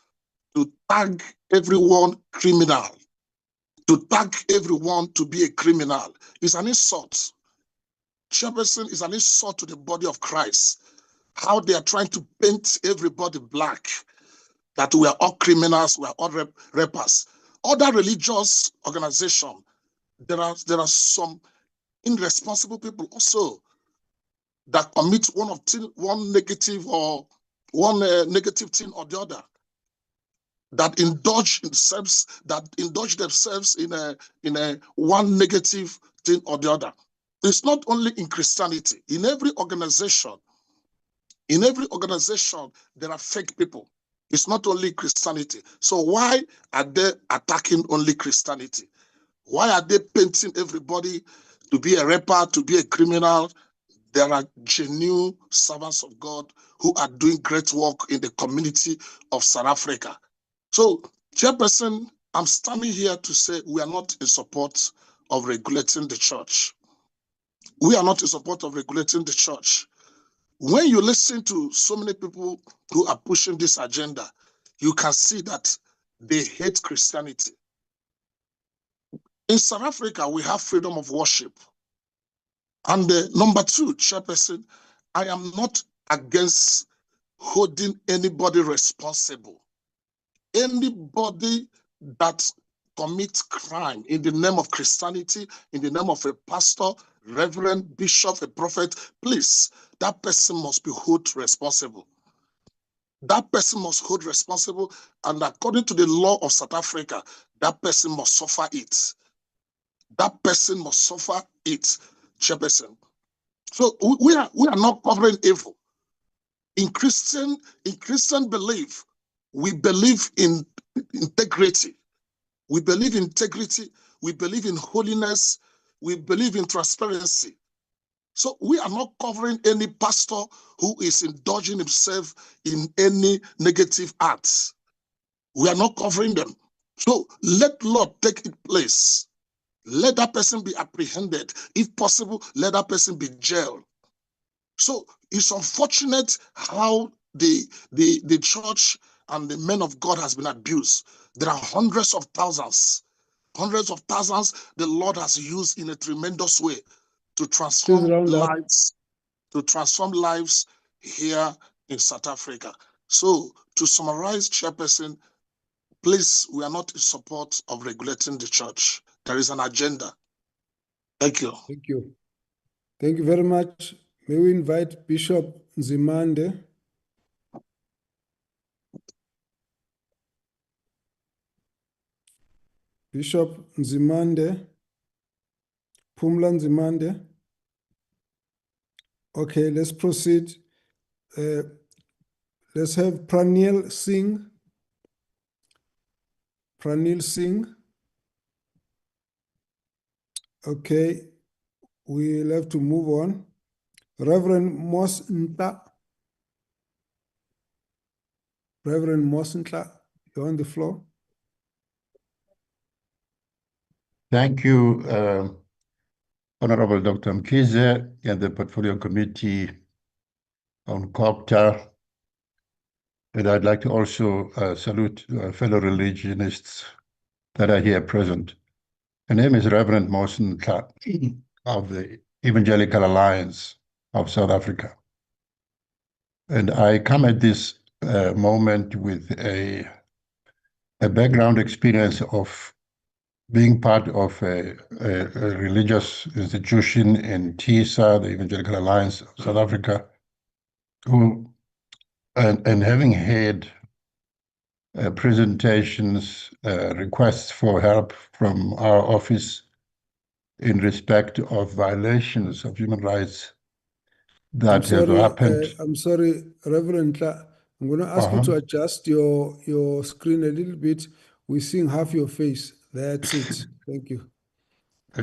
to tag everyone criminal, to tag everyone to be a criminal. It's an insult. Chairperson, is an insult to the body of Christ. How they are trying to paint everybody black, that we are all criminals, we are all rappers. Other religious organizations, there are some irresponsible people also that commit one negative thing or the other, that indulge themselves in a one negative thing or the other. It's not only in Christianity. In every organization, there are fake people. It's not only Christianity. So why are they attacking only Christianity? Why are they painting everybody to be a rapper, to be a criminal? There are genuine servants of God who are doing great work in the community of South Africa. So, Chairperson, I'm standing here to say we are not in support of regulating the church. We are not in support of regulating the church. When you listen to so many people who are pushing this agenda, you can see that they hate Christianity. In South Africa, we have freedom of worship. And number two, Chairperson, I am not against holding anybody responsible. Anybody that commits crime in the name of Christianity, in the name of a pastor, reverend, bishop, a prophet, please, that person must be held responsible. That person must hold responsible, and according to the law of South Africa, that person must suffer it. That person must suffer it, Chairperson. So we are not covering evil. In Christian belief, we believe in integrity. We believe in integrity. We believe in holiness. We believe in transparency. So we are not covering any pastor who is indulging himself in any negative acts. We are not covering them. So let law take its place. Let that person be apprehended. If possible, let that person be jailed. So it's unfortunate how the church and the men of God has been abused. There are hundreds of thousands the Lord has used in a tremendous way to transform lives here in South Africa. So to summarize, Chairperson, please, we are not in support of regulating the church. There is an agenda. Thank you. Thank you. Thank you very much. May we invite Bishop Nzimande. Bishop Nzimande. Pumla Nzimande. Okay, let's proceed. Let's have Pranil Singh. Pranil Singh. Okay, we'll have to move on. Reverend Mos Ntla. Reverend Mos Ntla, you're on the floor. Thank you, Honorable Dr. Mkhize and the Portfolio Committee on COPTA. And I'd like to also salute fellow religionists that are here present. My name is Reverend Mos Ntla of the Evangelical Alliance of South Africa. And I come at this moment with a background experience of being part of a religious institution in TISA, the Evangelical Alliance of South Africa, and having had presentations, requests for help from our office in respect of violations of human rights that have happened. I'm sorry, Reverend Ntla. I'm going to ask you to adjust your screen a little bit. We're seeing half your face. That's it. Thank you.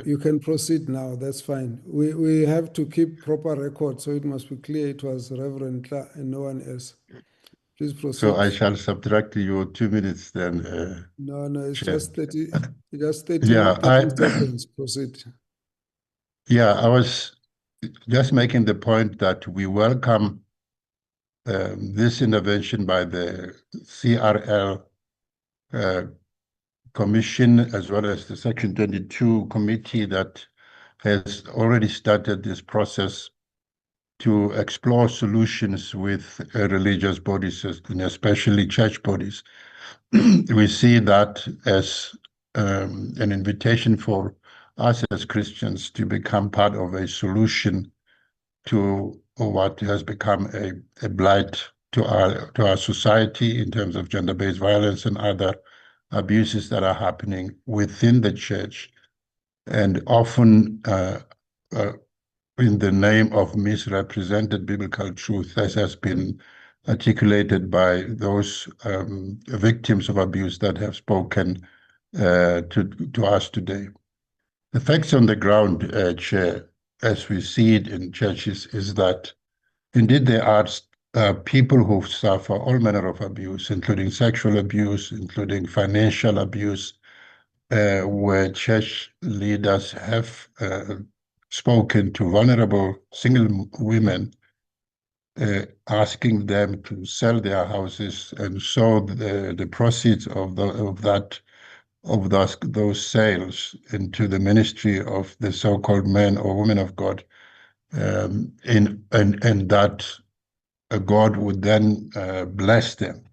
You can proceed now. That's fine. We have to keep proper record, so it must be clear it was Reverend Ntla and no one else. Please proceed. So I shall subtract your 2 minutes then. No, it's Chair. just 30 seconds. Proceed. Yeah, I was just making the point that we welcome this intervention by the CRL Commission, as well as the Section 22 committee that has already started this process to explore solutions with religious bodies, and especially church bodies. We see that as an invitation for us as Christians to become part of a solution to what has become a blight to our society in terms of gender-based violence and other abuses that are happening within the church, and often in the name of misrepresented biblical truth, as has been articulated by those victims of abuse that have spoken to us today. The facts on the ground, Chair, as we see it in churches, is that indeed there are people who suffer all manner of abuse, including sexual abuse, including financial abuse, where church leaders have spoken to vulnerable single women, asking them to sell their houses and sow the proceeds of those sales into the ministry of the so-called men or women of God, and that God would then bless them.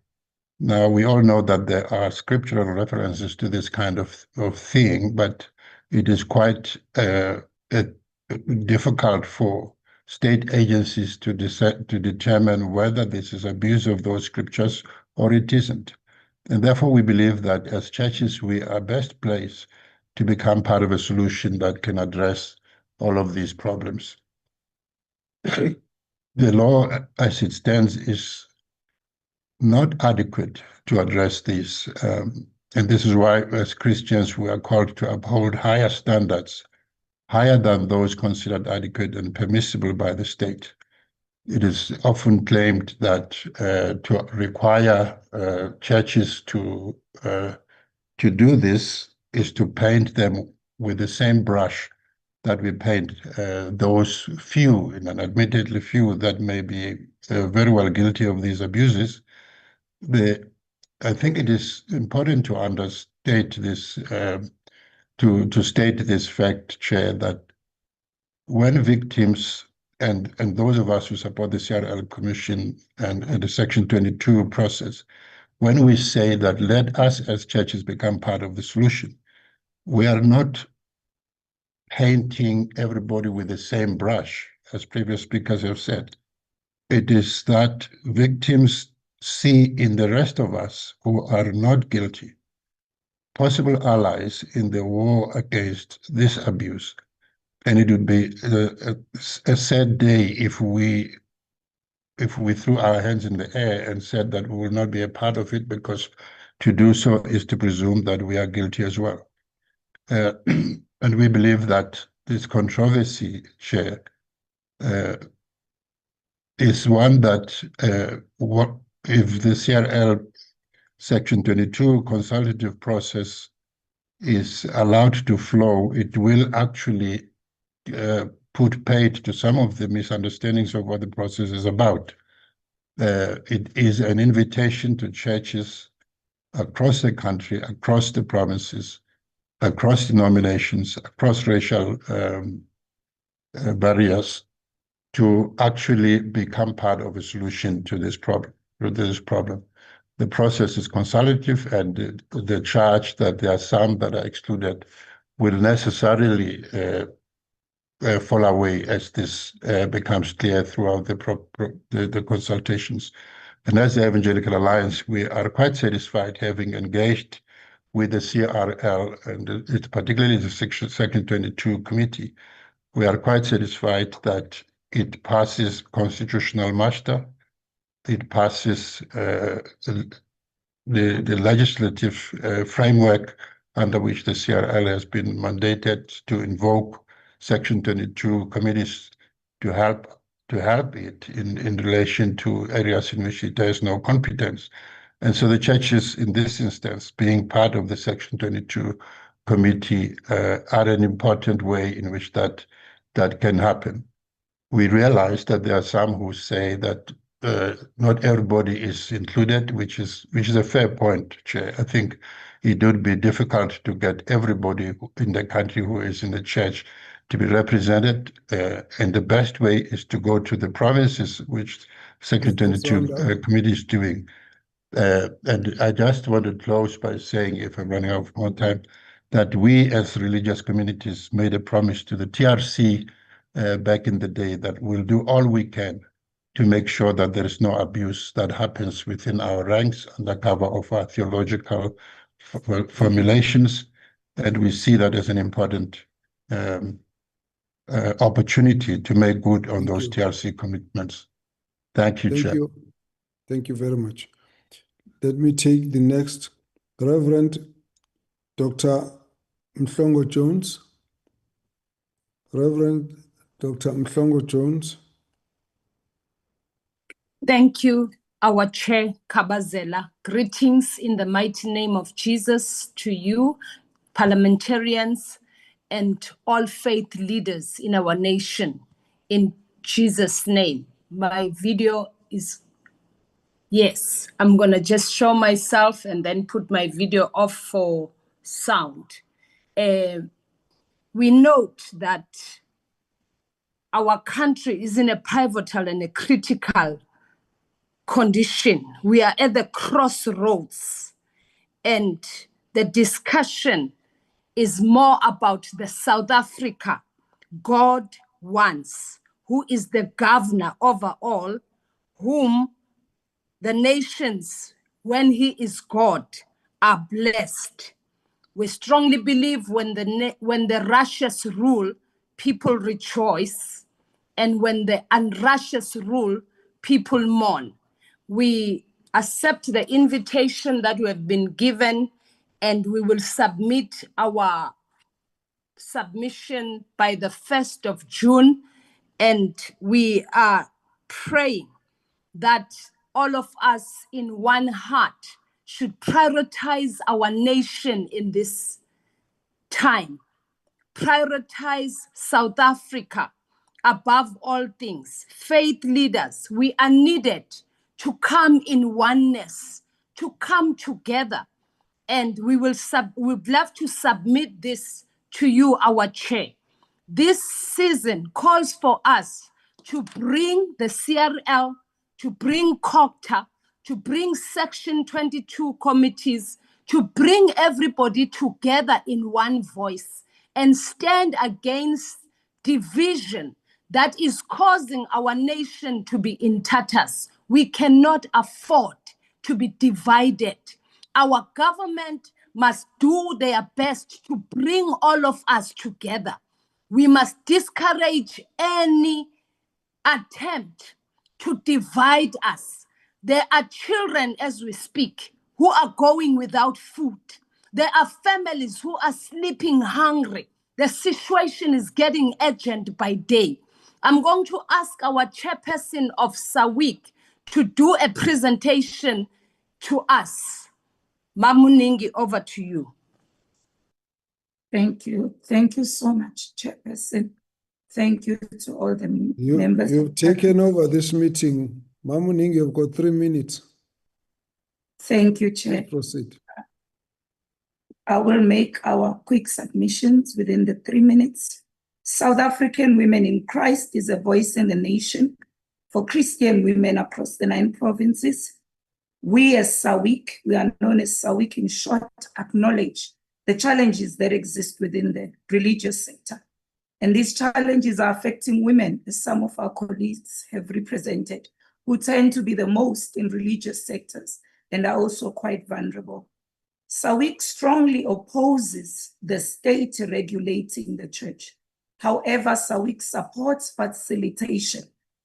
Now, we all know that there are scriptural references to this kind of thing, but it is quite difficult for state agencies to determine whether this is abuse of those scriptures or it isn't. And therefore, we believe that as churches, we are best placed to become part of a solution that can address all of these problems. The law, as it stands, is not adequate to address these. And this is why, as Christians, we are called to uphold higher standards, higher than those considered adequate and permissible by the state. It is often claimed that to require churches to do this is to paint them with the same brush that we paint those few, and admittedly few, that may be very well guilty of these abuses. I think it is important to understate this, to state this fact, Chair, that when victims and those of us who support the CRL Commission and the Section 22 process, when we say that let us as churches become part of the solution, we are not painting everybody with the same brush, as previous speakers have said. It is that victims see in the rest of us who are not guilty possible allies in the war against this abuse. And it would be a sad day if we threw our hands in the air and said that we will not be a part of it, because to do so is to presume that we are guilty as well. And we believe that this controversy, Chair, is one that what if the CRL Section 22 consultative process is allowed to flow, it will actually put paid to some of the misunderstandings of what the process is about. It is an invitation to churches across the country, across the provinces, across denominations, across racial barriers, to actually become part of a solution to this problem. The process is consultative, and the charge that there are some that are excluded will necessarily fall away as this becomes clear throughout the consultations. And as the Evangelical Alliance, we are quite satisfied having engaged with the CRL, and it's particularly the Section 22 committee. We are quite satisfied that it passes constitutional muster, it passes the legislative framework under which the CRL has been mandated to invoke Section 22 committees to help it in relation to areas in which it has no competence. And so the churches, in this instance, being part of the Section 22 committee, are an important way in which that can happen. We realize that there are some who say that not everybody is included, which is a fair point, Chair. I think it would be difficult to get everybody in the country who is in the church to be represented, and the best way is to go to the provinces, which Section 22 committee is doing. And I just want to close by saying, if I'm running out of more time, that we as religious communities made a promise to the TRC back in the day that we'll do all we can to make sure that there is no abuse that happens within our ranks under cover of our theological formulations. And we see that as an important opportunity to make good on those TRC commitments. Thank you, Chair. Thank you very much. Let me take the next, Reverend Dr. Mhlongo Jones. Reverend Dr. Mhlongo Jones. Thank you, our Chair Kabazela. Greetings in the mighty name of Jesus to you, parliamentarians, and all faith leaders in our nation. In Jesus' name. My video is, yes, I'm going to just show myself and then put my video off for sound. We note that our country is in a pivotal and a critical condition. We are at the crossroads, and the discussion is more about the South Africa God wants, who is the governor over all, whom the nations, when he is God, are blessed. We strongly believe when the righteous rule, people rejoice, and when the unrighteous rule, people mourn. We accept the invitation that we have been given, and we will submit our submission by the 1st of June. And we are praying that all of us in one heart should prioritize our nation in this time. Prioritize South Africa above all things. Faith leaders, we are needed to come in oneness, to come together. And we'd love to submit this to you, our Chair. This season calls for us to bring the CRL, to bring COCTA, to bring Section 22 committees, to bring everybody together in one voice and stand against division that is causing our nation to be in tatters. We cannot afford to be divided. Our government must do their best to bring all of us together. We must discourage any attempt to divide us. There are children, as we speak, who are going without food. There are families who are sleeping hungry. The situation is getting urgent by day. I'm going to ask our chairperson of SAWIC to do a presentation to us. Mamuningi, over to you. Thank you. Thank you so much, Chairperson. Thank you to all the members. You've taken over this meeting. Mamuning, you've got 3 minutes. Thank you, Chair. Please proceed. I will make our quick submissions within the 3 minutes. South African Women in Christ is a voice in the nation for Christian women across the 9 provinces. We as SAWIC, we are known as SAWIC in short, acknowledge the challenges that exist within the religious sector. And these challenges are affecting women, as some of our colleagues have represented, who tend to be the most in religious sectors and are also quite vulnerable. SAWIC strongly opposes the state regulating the church. However, SAWIC supports facilitation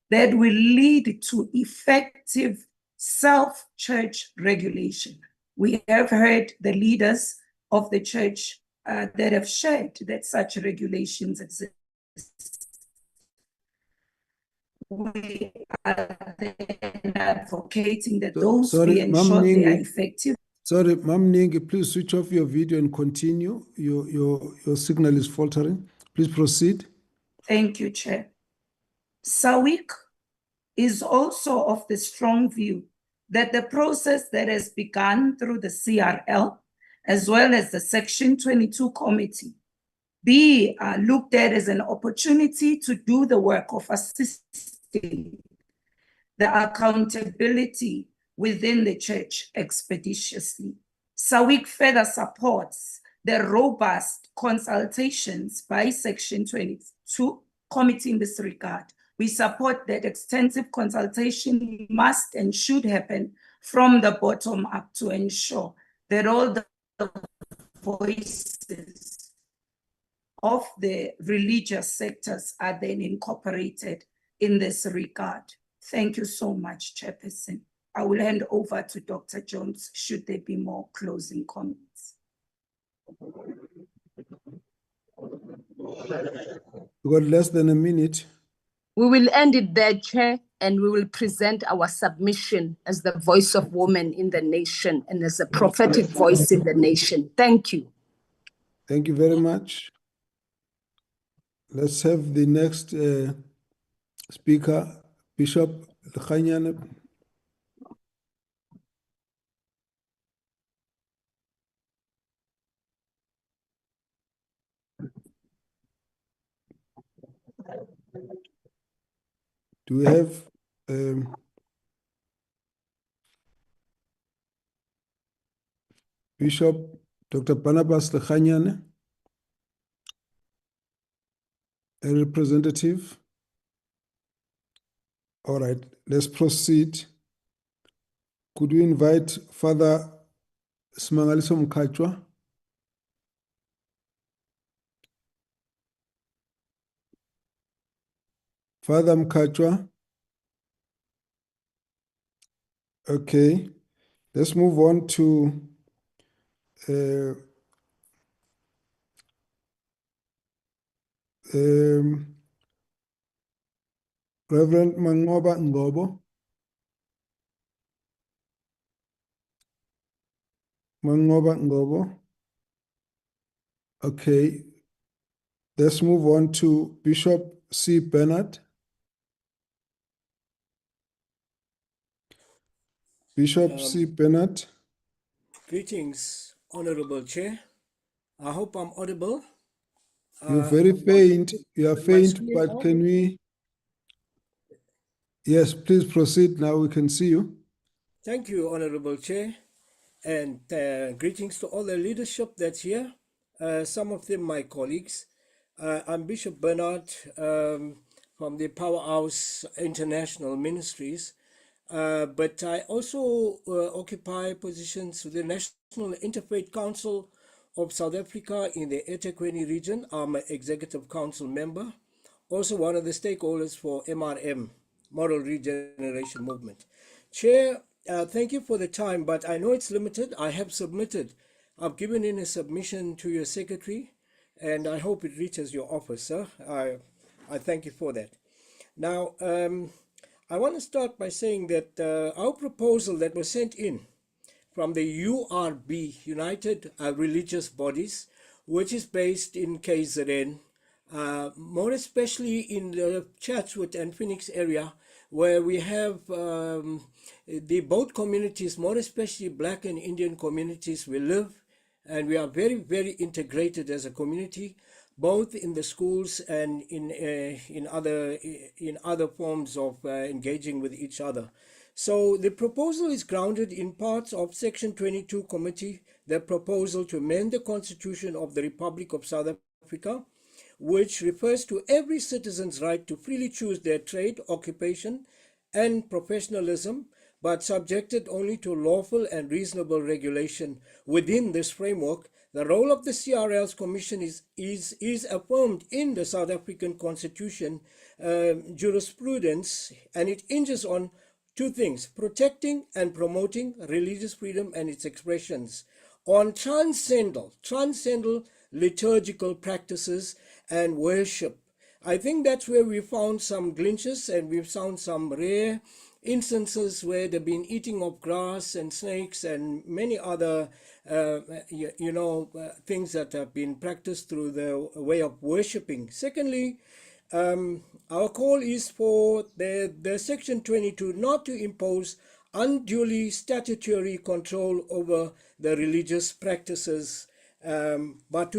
that will lead to effective self-church regulation. We have heard the leaders of the church that have shared that such regulations exist. We are then advocating that those be ensured they are effective. Sorry, Mam Ningi, please switch off your video and continue. Your signal is faltering. Please proceed. Thank you, Chair. SAWIC is also of the strong view that the process that has begun through the CRL, as well as the Section 22 committee, be looked at as an opportunity to do the work of assisting the accountability within the church expeditiously. SAWIC further supports the robust consultations by Section 22 committee in this regard. We support that extensive consultation must and should happen from the bottom up to ensure that all the voices of the religious sectors are then incorporated in this regard. Thank you so much, Chairperson. I will hand over to Dr. Jones, should there be more closing comments. We've got less than a minute. We will end it there, Chair, and we will present our submission as the voice of women in the nation and as a prophetic voice in the nation. Thank you. Thank you very much. Let's have the next speaker, Bishop Lekganyane. Do we have Bishop Dr. Barnabas Lekganyane, a representative? All right, let's proceed. Could we invite Father Smangaliso Mkachwa? Father Mkachwa? Okay, let's move on to Reverend Mangoba Ngobo. Mangoba Ngobo. Okay, let's move on to Bishop C. Bernard. Bishop C. Bernard. Greetings, Honorable Chair. I hope I'm audible. You're very faint. You are faint, screen but on? can we? Yes, please proceed. Now we can see you. Thank you, Honorable Chair, and greetings to all the leadership that's here, some of them my colleagues. I'm Bishop Bernard from the Powerhouse International Ministries, but I also occupy positions with the National Interfaith Council of South Africa in the eThekwini region. I'm an Executive Council member, also one of the stakeholders for MRM, Moral Regeneration Movement. Chair, thank you for the time, but I know it's limited. I've given in a submission to your secretary, and I hope it reaches your office, sir. I thank you for that. Now, I want to start by saying that our proposal that was sent in from the URB, United Religious Bodies, which is based in KZN, more especially in the Chatsworth and Phoenix area, where we have the both communities, more especially Black and Indian communities, we live, and we are very, very integrated as a community, both in the schools and in other forms of engaging with each other. So the proposal is grounded in parts of Section 22 Committee, the proposal to amend the Constitution of the Republic of South Africa, which refers to every citizen's right to freely choose their trade, occupation, and professionalism, but subjected only to lawful and reasonable regulation. Within this framework, the role of the CRL's Commission is affirmed in the South African Constitution jurisprudence, and it hinges on two things: protecting and promoting religious freedom and its expressions, on transcendental liturgical practices and worship. I think that's where we found some glitches, and we've found some rare instances where there've been eating of grass and snakes and many other things that have been practiced through the way of worshiping. Secondly, our call is for the Section 22 not to impose unduly statutory control over the religious practices, but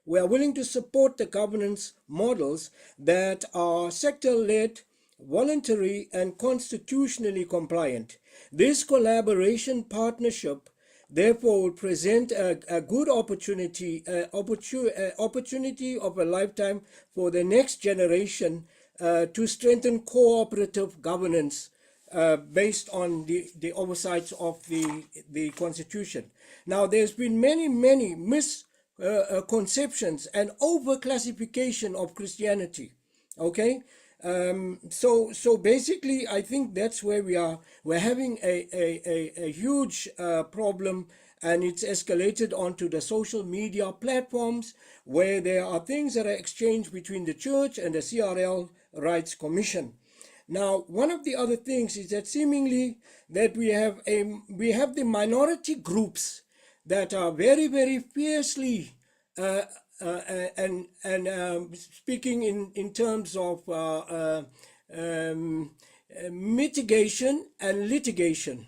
we are willing to support the governance models that are sector-led, voluntary, and constitutionally compliant. This collaboration partnership therefore will present a good opportunity of a lifetime for the next generation to strengthen cooperative governance based on the oversights of the Constitution. Now, there's been many misconceptions and overclassification of Christianity. Okay, So basically, I think that's where we are. We're having a huge problem, and it's escalated onto the social media platforms where there are things that are exchanged between the church and the CRL Rights Commission. Now, one of the other things is that seemingly that we have the minority groups that are very, very fiercely uh, speaking in terms of mitigation and litigation,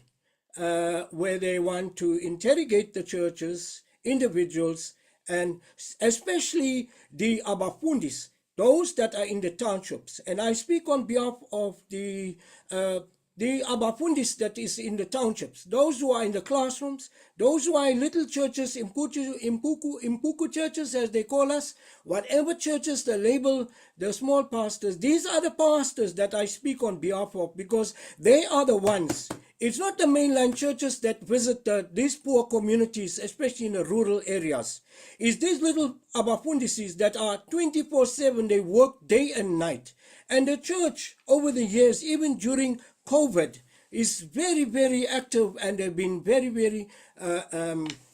where they want to interrogate the churches, individuals, and especially the Abafundis, those that are in the townships. And I speak on behalf of the Abafundis that is in the townships, those who are in the classrooms, those who are in little churches, Impuku churches as they call us, whatever churches they label the small pastors, these are the pastors that I speak on behalf of, because they are the ones. It's not the mainline churches that visit these poor communities, especially in the rural areas. It's these little Abafundises that are 24/7, they work day and night. And the church, over the years, even during COVID, is very, very active, and they've been very, very,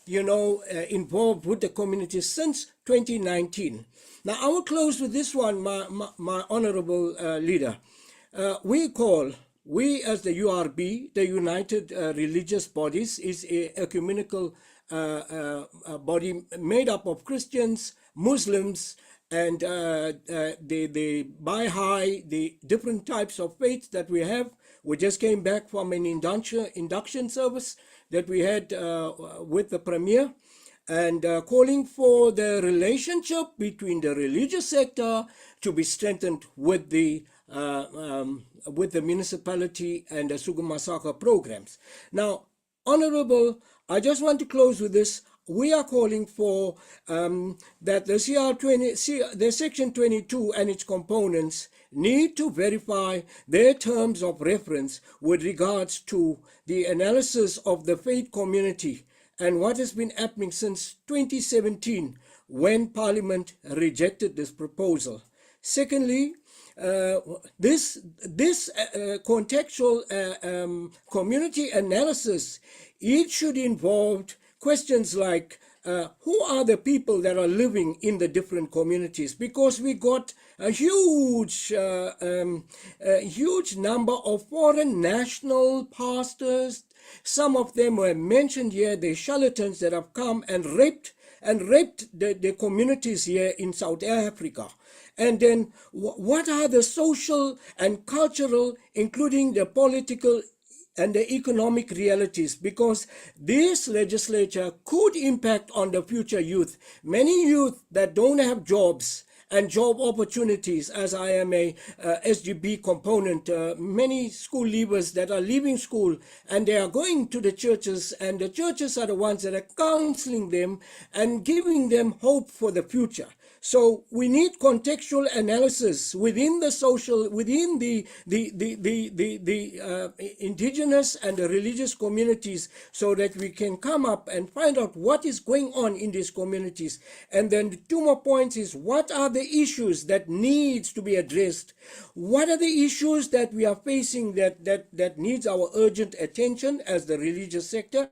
involved with the community since 2019. Now, I will close with this one, my honorable leader. We as the URB, the United Religious Bodies, is a ecumenical body made up of Christians, Muslims, and the Baha'i, the different types of faiths that we have. We just came back from an induction service that we had with the Premier, and calling for the relationship between the religious sector to be strengthened with the municipality and the Sugumasaka programs. Now, Honorable, I just want to close with this. We are calling for that the Section 22 and its components need to verify their terms of reference with regards to the analysis of the faith community and what has been happening since 2017 when Parliament rejected this proposal. Secondly, this contextual community analysis, it should involve questions like who are the people that are living in the different communities, because we got a huge number of foreign national pastors. Some of them were mentioned here, the charlatans that have come and raped the communities here in South Africa. And then what are the social and cultural, including the political and the economic realities, because this legislature could impact on the future youth. Many youth that don't have jobs and job opportunities, as I am a SGB component, many school leavers that are leaving school and they are going to the churches, and the churches are the ones that are counseling them and giving them hope for the future. So we need contextual analysis within the social, within the indigenous and the religious communities, so that we can come up and find out what is going on in these communities. And then the two more points is, what are the issues that needs to be addressed? What are the issues that we are facing that needs our urgent attention as the religious sector?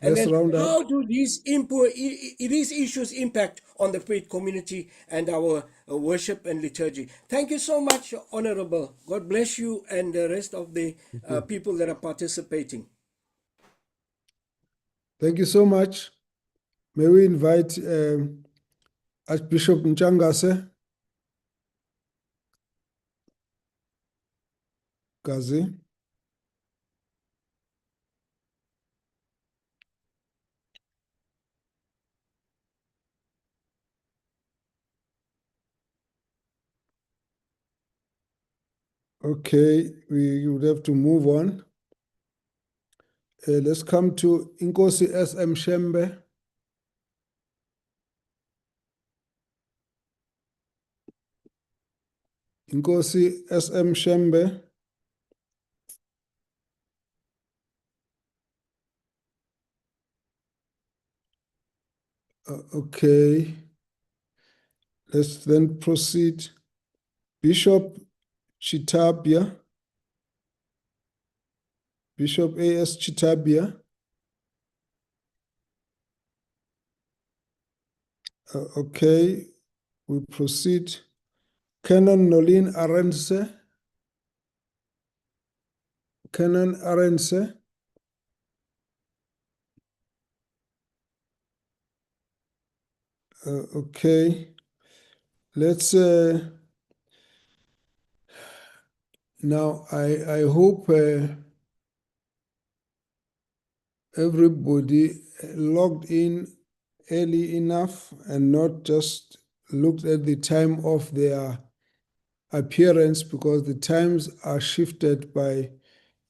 And Let's then round up. how do these issues impact on the faith community and our worship and liturgy? Thank you so much, Honorable. God bless you and the rest of the people that are participating. Thank you so much. May we invite Archbishop Mchangase Gazi. Okay, we would have to move on. Let's come to Inkosi SM Shembe. Inkosi SM Shembe. Okay. Let's then proceed. Bishop Chitabia. Bishop A.S. Chitabia. Okay, we proceed. Canon Nolin Arense. Canon Arense. Okay, let's now I hope everybody logged in early enough and not just looked at the time of their appearance, because the times are shifted by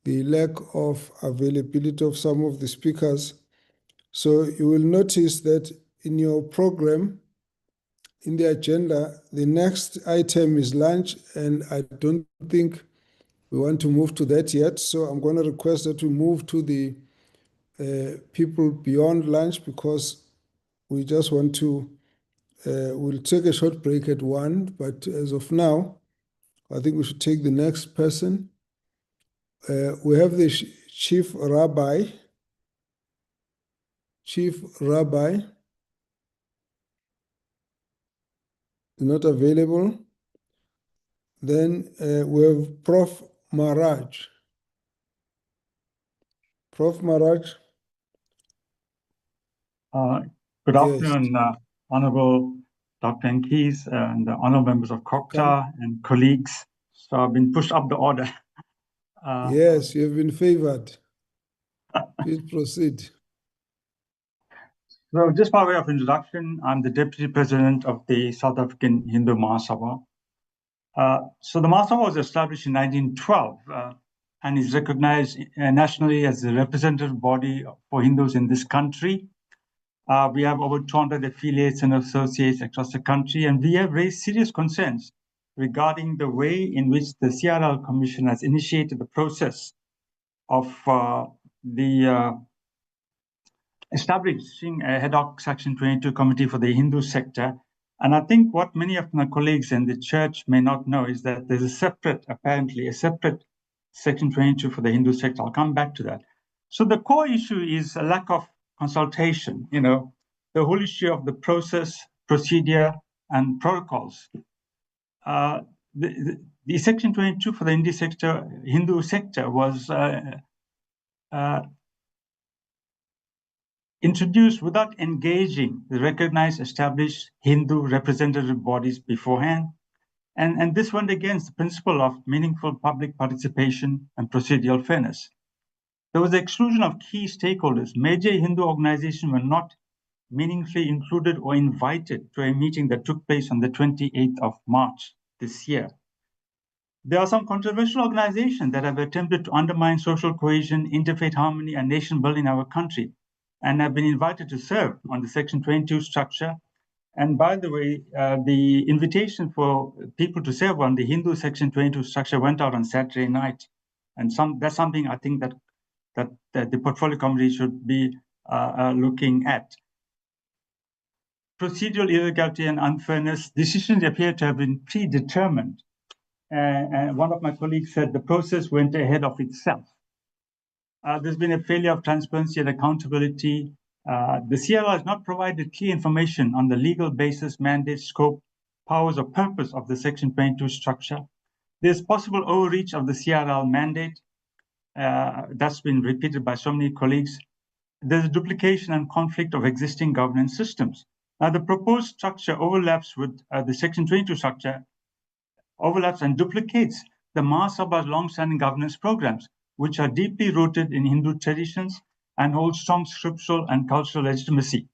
the lack of availability of some of the speakers. So you will notice that in your program, in the agenda, the next item is lunch, and I don't think we want to move to that yet. So I'm going to request that we move to the people beyond lunch, because we just want to, we'll take a short break at 1, but as of now, I think we should take the next person. We have the Chief Rabbi. Chief Rabbi is not available. Then we have Prof. Maraj. Prof. Maraj. Good afternoon, Honorable Dr. Nkis and the honorable members of COPTA and colleagues. So I've been pushed up the order. Yes, you have been favored. Please proceed. So just by way of introduction, I'm the Deputy President of the South African Hindu Mahasabha. So the Mahasabha was established in 1912 and is recognized nationally as the representative body for Hindus in this country. We have over 200 affiliates and associates across the country, and we have raised serious concerns regarding the way in which the CRL Commission has initiated the process of establishing a ad hoc Section 22 committee for the Hindu sector. And I think what many of my colleagues in the church may not know is that there's apparently a separate Section 22 for the Hindu sector. I'll come back to that. So the core issue is a lack of consultation, the whole issue of the process, procedure, and protocols. The Section 22 for the Hindu sector was introduced without engaging the recognized established Hindu representative bodies beforehand. And this went against the principle of meaningful public participation and procedural fairness. There was the exclusion of key stakeholders. Major Hindu organizations were not meaningfully included or invited to a meeting that took place on the 28th of March this year. There are some controversial organizations that have attempted to undermine social cohesion, interfaith harmony, and nation building in our country, and have been invited to serve on the Section 22 structure. And by the way, the invitation for people to serve on the Hindu Section 22 structure went out on Saturday night. And that's something I think that the portfolio committee should be looking at. Procedural illegality and unfairness, decisions appear to have been predetermined. And one of my colleagues said the process went ahead of itself. There's been a failure of transparency and accountability. The CRL has not provided key information on the legal basis, mandate, scope, powers, or purpose of the Section 22 structure. There's possible overreach of the CRL mandate. That's been repeated by so many colleagues. There's a duplication and conflict of existing governance systems. Now, the proposed structure overlaps with the Section 22 structure, overlaps and duplicates the Mahasabha's long-standing governance programs, which are deeply rooted in Hindu traditions and hold strong scriptural and cultural legitimacy.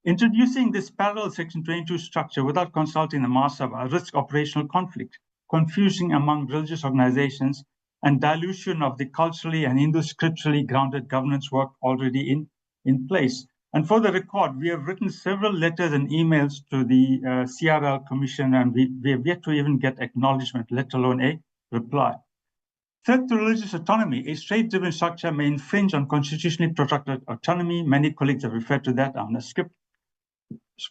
Introducing this parallel Section 22 structure without consulting the Mahasabha risks operational conflict, confusion among religious organizations, and dilution of the culturally and Hindu scripturally grounded governance work already in place. And for the record, we have written several letters and emails to the CRL Commission, and we have yet to even get acknowledgement, let alone a reply. Third, to religious autonomy. A state-driven structure may infringe on constitutionally protected autonomy. Many colleagues have referred to that. I'm going to skip.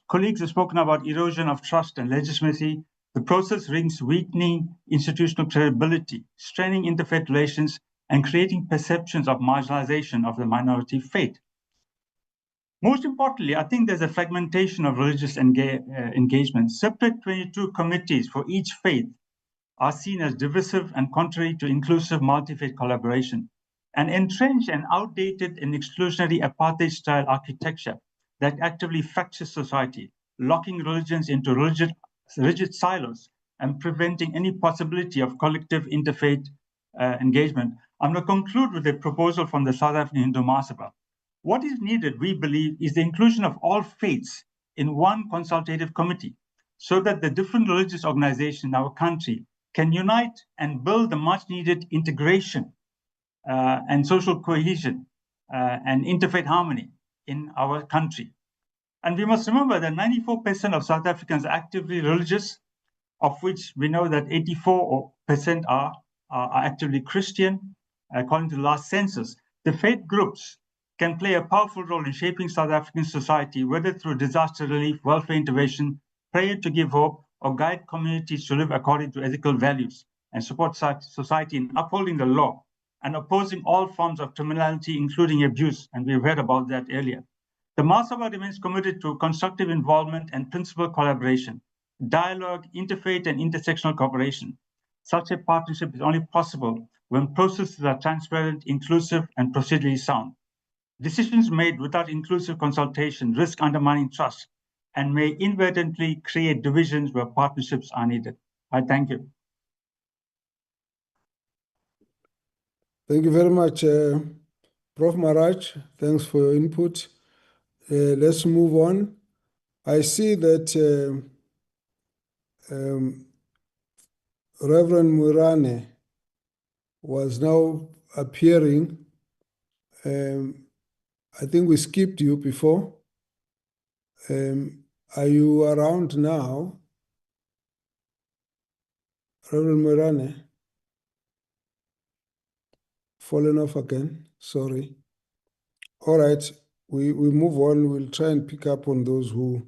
Colleagues have spoken about erosion of trust and legitimacy. The process risks weakening institutional credibility, straining interfaith relations, and creating perceptions of marginalization of the minority faith. Most importantly, I think there's a fragmentation of religious engagement. Separate 22 committees for each faith are seen as divisive and contrary to inclusive multi-faith collaboration. An entrenched and outdated and exclusionary apartheid-style architecture that actively fractures society, locking religions into rigid silos and preventing any possibility of collective interfaith engagement. I'm going to conclude with a proposal from the South African Hindu Mahasabha. What is needed, we believe, is the inclusion of all faiths in one consultative committee so that the different religious organizations in our country can unite and build the much needed integration and social cohesion and interfaith harmony in our country. And we must remember that 94% of South Africans are actively religious, of which we know that 84% are actively Christian, according to the last census. The faith groups can play a powerful role in shaping South African society, whether through disaster relief, welfare intervention, prayer to give hope, or guide communities to live according to ethical values and support society in upholding the law and opposing all forms of criminality, including abuse. And we've heard about that earlier. The Mahasabha remains committed to constructive involvement and principled collaboration, dialogue, interfaith, and intersectional cooperation. Such a partnership is only possible when processes are transparent, inclusive, and procedurally sound. Decisions made without inclusive consultation risk undermining trust and may inadvertently create divisions where partnerships are needed. I thank you. Thank you very much, Prof. Maharaj. Thanks for your input. Let's move on. I see that Reverend Murane was now appearing. I think we skipped you before. Are you around now? Reverend Murane? Fallen off again, sorry. All right, we move on. We'll try and pick up on those who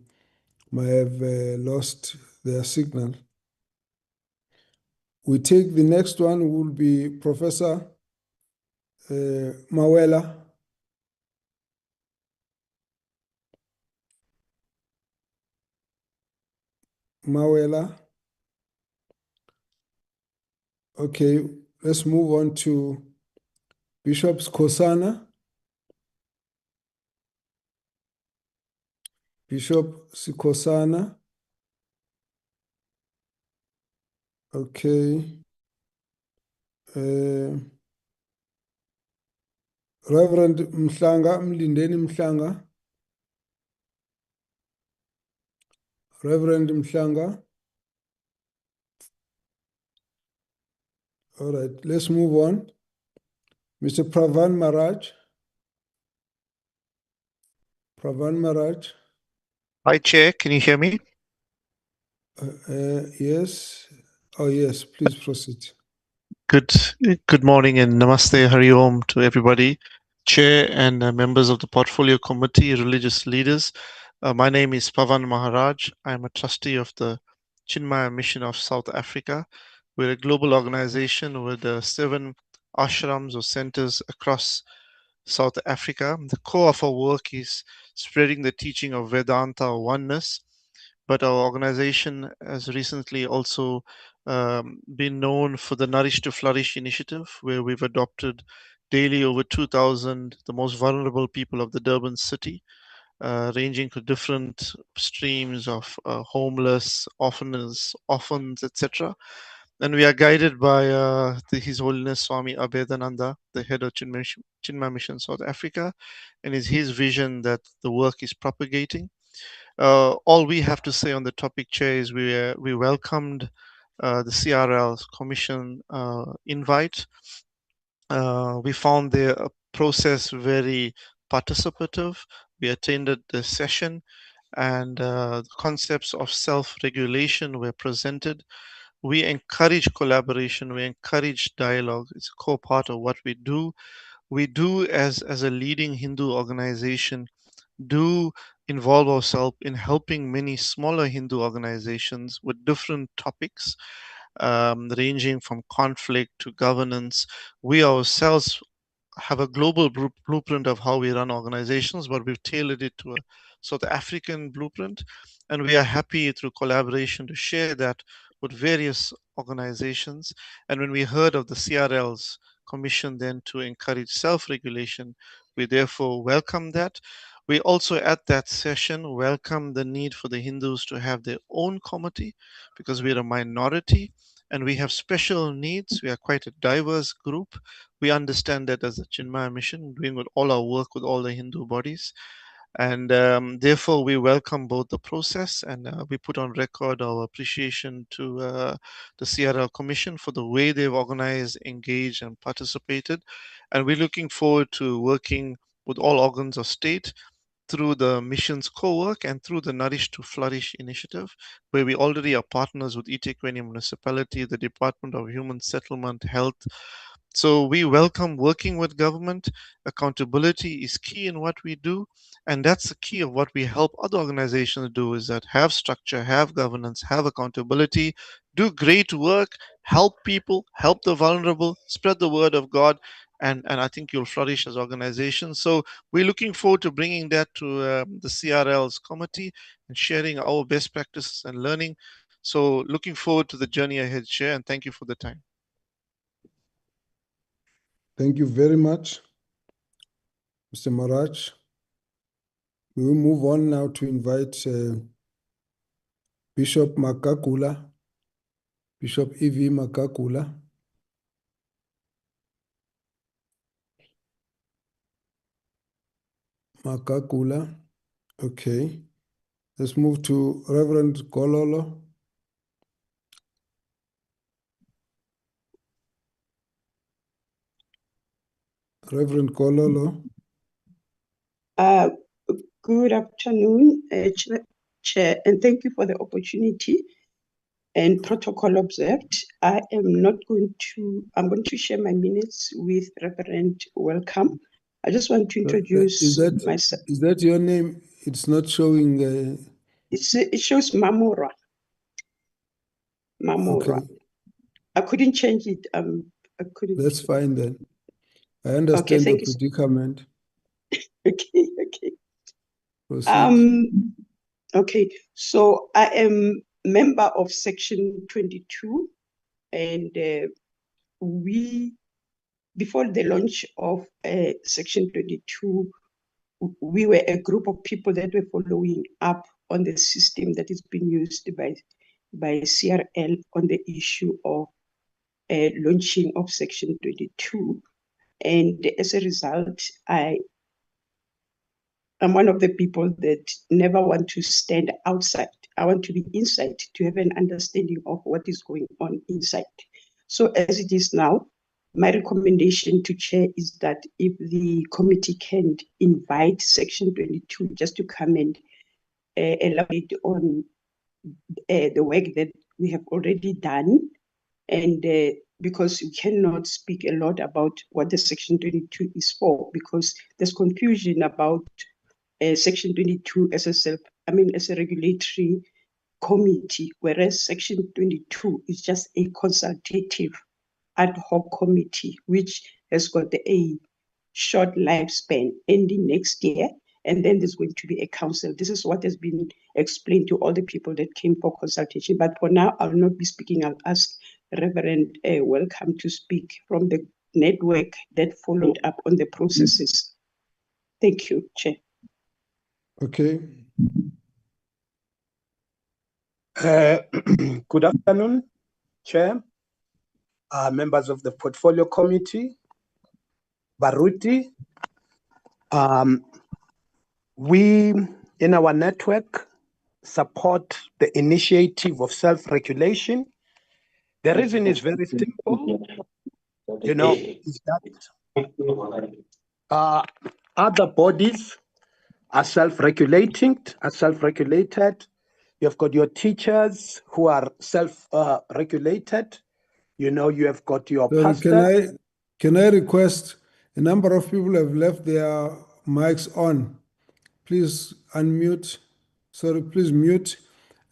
may have lost their signal. We take the next one will be Professor Mawela. Mawela. Okay, let's move on to Bishop Skosana. Bishop Sikosana. Okay. Reverend Mhlanga, Mlindeni Mhlanga. Reverend Mhlanga. All right, let's move on. Mr. Pravan Maharaj. Pravan Maharaj. Hi, Chair. Can you hear me? Yes. Oh, yes. Please proceed. Good morning and namaste, Hari Om to everybody. Chair and members of the Portfolio Committee, religious leaders. My name is Pavan Maharaj. I'm a trustee of the Chinmaya Mission of South Africa. We're a global organization with 7 ashrams or centers across South Africa. The core of our work is spreading the teaching of Vedanta or oneness, but our organization has recently also been known for the Nourish to Flourish initiative, where we've adopted daily over 2,000 the most vulnerable people of the Durban city, ranging to different streams of homeless, orphans, etc. And we are guided by His Holiness Swami Abhedananda, the head of Chinmaya Mission South Africa, and it's his vision that the work is propagating. All we have to say on the topic, Chair, is we welcomed the CRL's commission invite. We found the process very participative. We attended the session, and the concepts of self-regulation were presented. We encourage collaboration, we encourage dialogue. It's a core part of what we do. We do as a leading Hindu organization, do involve ourselves in helping many smaller Hindu organizations with different topics, ranging from conflict to governance. We ourselves have a global blueprint of how we run organizations, but we've tailored it to a South African blueprint. And we are happy through collaboration to share that with various organizations. And when we heard of the CRL's commission then to encourage self-regulation, we therefore welcome that. We also at that session welcome the need for the Hindus to have their own committee because we're a minority and we have special needs. We are quite a diverse group. We understand that as a Chinmaya mission, doing with all our work with all the Hindu bodies. And therefore, we welcome both the process and we put on record our appreciation to the CRL Commission for the way they've organized, engaged, and participated. And we're looking forward to working with all organs of state through the mission's co-work and through the Nourish to Flourish initiative, where we already are partners with eThekwini Municipality, the Department of Human Settlement, Health. So we welcome working with government. Accountability is key in what we do. And that's the key of what we help other organizations do is that have structure, have governance, have accountability, do great work, help people, help the vulnerable, spread the word of God. And I think you'll flourish as organizations. So we're looking forward to bringing that to the CRL's committee and sharing our best practices and learning. So looking forward to the journey ahead, Chair, and thank you for the time. Thank you very much, Mr. Maraj. We will move on now to invite Bishop Makakula, Bishop E.V. Makakula. Makakula. Okay. Let's move to Reverend Kololo. Reverend Kololo. Good afternoon, Chair, and thank you for the opportunity and protocol observed. I'm going to share my minutes with Reverend Welcome. I just want to introduce myself. Is that your name? It's not showing. It shows Mamora. Mamora. Okay. I couldn't change it. I couldn't. That's fine then. I understand the predicament. Okay, okay. Proceed. Okay, so I am member of Section 22, and before the launch of Section 22, we were a group of people that were following up on the system that is being used by CRL on the issue of launching of Section 22. And as a result, I'm one of the people that never want to stand outside. I want to be inside to have an understanding of what is going on inside. So as it is now, my recommendation to Chair is that if the committee can invite Section 22 just to come and elaborate on the work that we have already done, and because we cannot speak a lot about what the Section 22 is for, because there's confusion about Section 22 as a regulatory committee, whereas Section 22 is just a consultative ad hoc committee, which has got a short lifespan ending next year, and then there's going to be a council. This is what has been explained to all the people that came for consultation. But for now, I'll not be speaking. I'll ask Reverend Welcome to speak from the network that followed up on the processes. Thank you, Chair. Okay. Good afternoon, Chair, members of the Portfolio Committee, Baruti. We, in our network, support the initiative of self-regulation. The reason is very simple, is that other bodies are self-regulated. You've got your teachers who are self-regulated. You have got your pastors. Can I request, a number of people have left their mics on. please unmute. Sorry, please mute,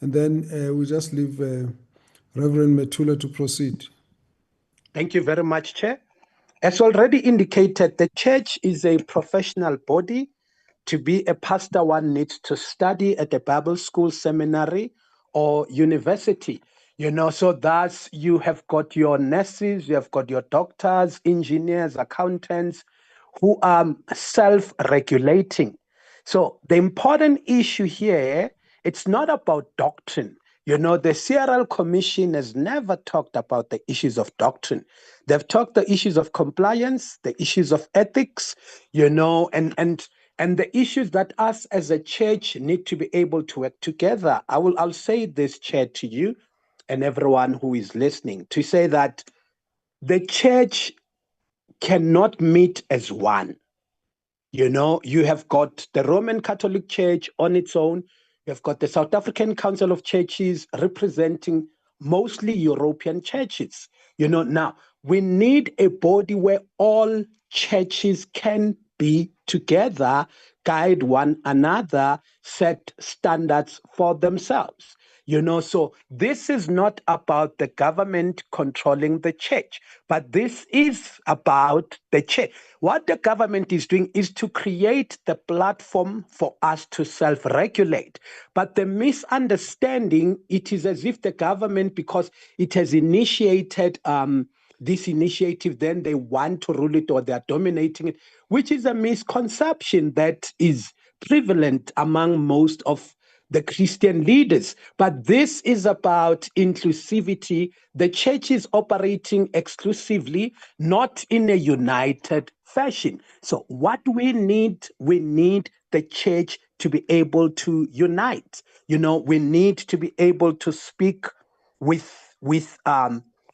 and then we just leave Reverend Metula to proceed. Thank you very much, Chair. As already indicated, the church is a professional body. To be a pastor, one needs to study at a Bible school, seminary, or university. So thus you have got your nurses, you have got your doctors, engineers, accountants, who are self-regulating. So the important issue here, it's not about doctrine. The CRL Commission has never talked about the issues of doctrine. They've talked the issues of compliance, the issues of ethics, and the issues that us as a church need to be able to work together. I'll say this, Chair, to you and everyone who is listening, to say that the church cannot meet as one. You have got the Roman Catholic Church on its own. You have got the South African Council of Churches representing mostly European churches. Now we need a body where all churches can be together, guide one another, set standards for themselves. So this is not about the government controlling the church, but this is about the church. What the government is doing is to create the platform for us to self-regulate. But the misunderstanding, it is as if the government, because it has initiated this initiative, then they want to rule it or they are dominating it, which is a misconception that is prevalent among most of the Christian leaders. But this is about inclusivity. The church is operating exclusively, not in a united fashion. So what we need the church to be able to unite. We need to be able to speak with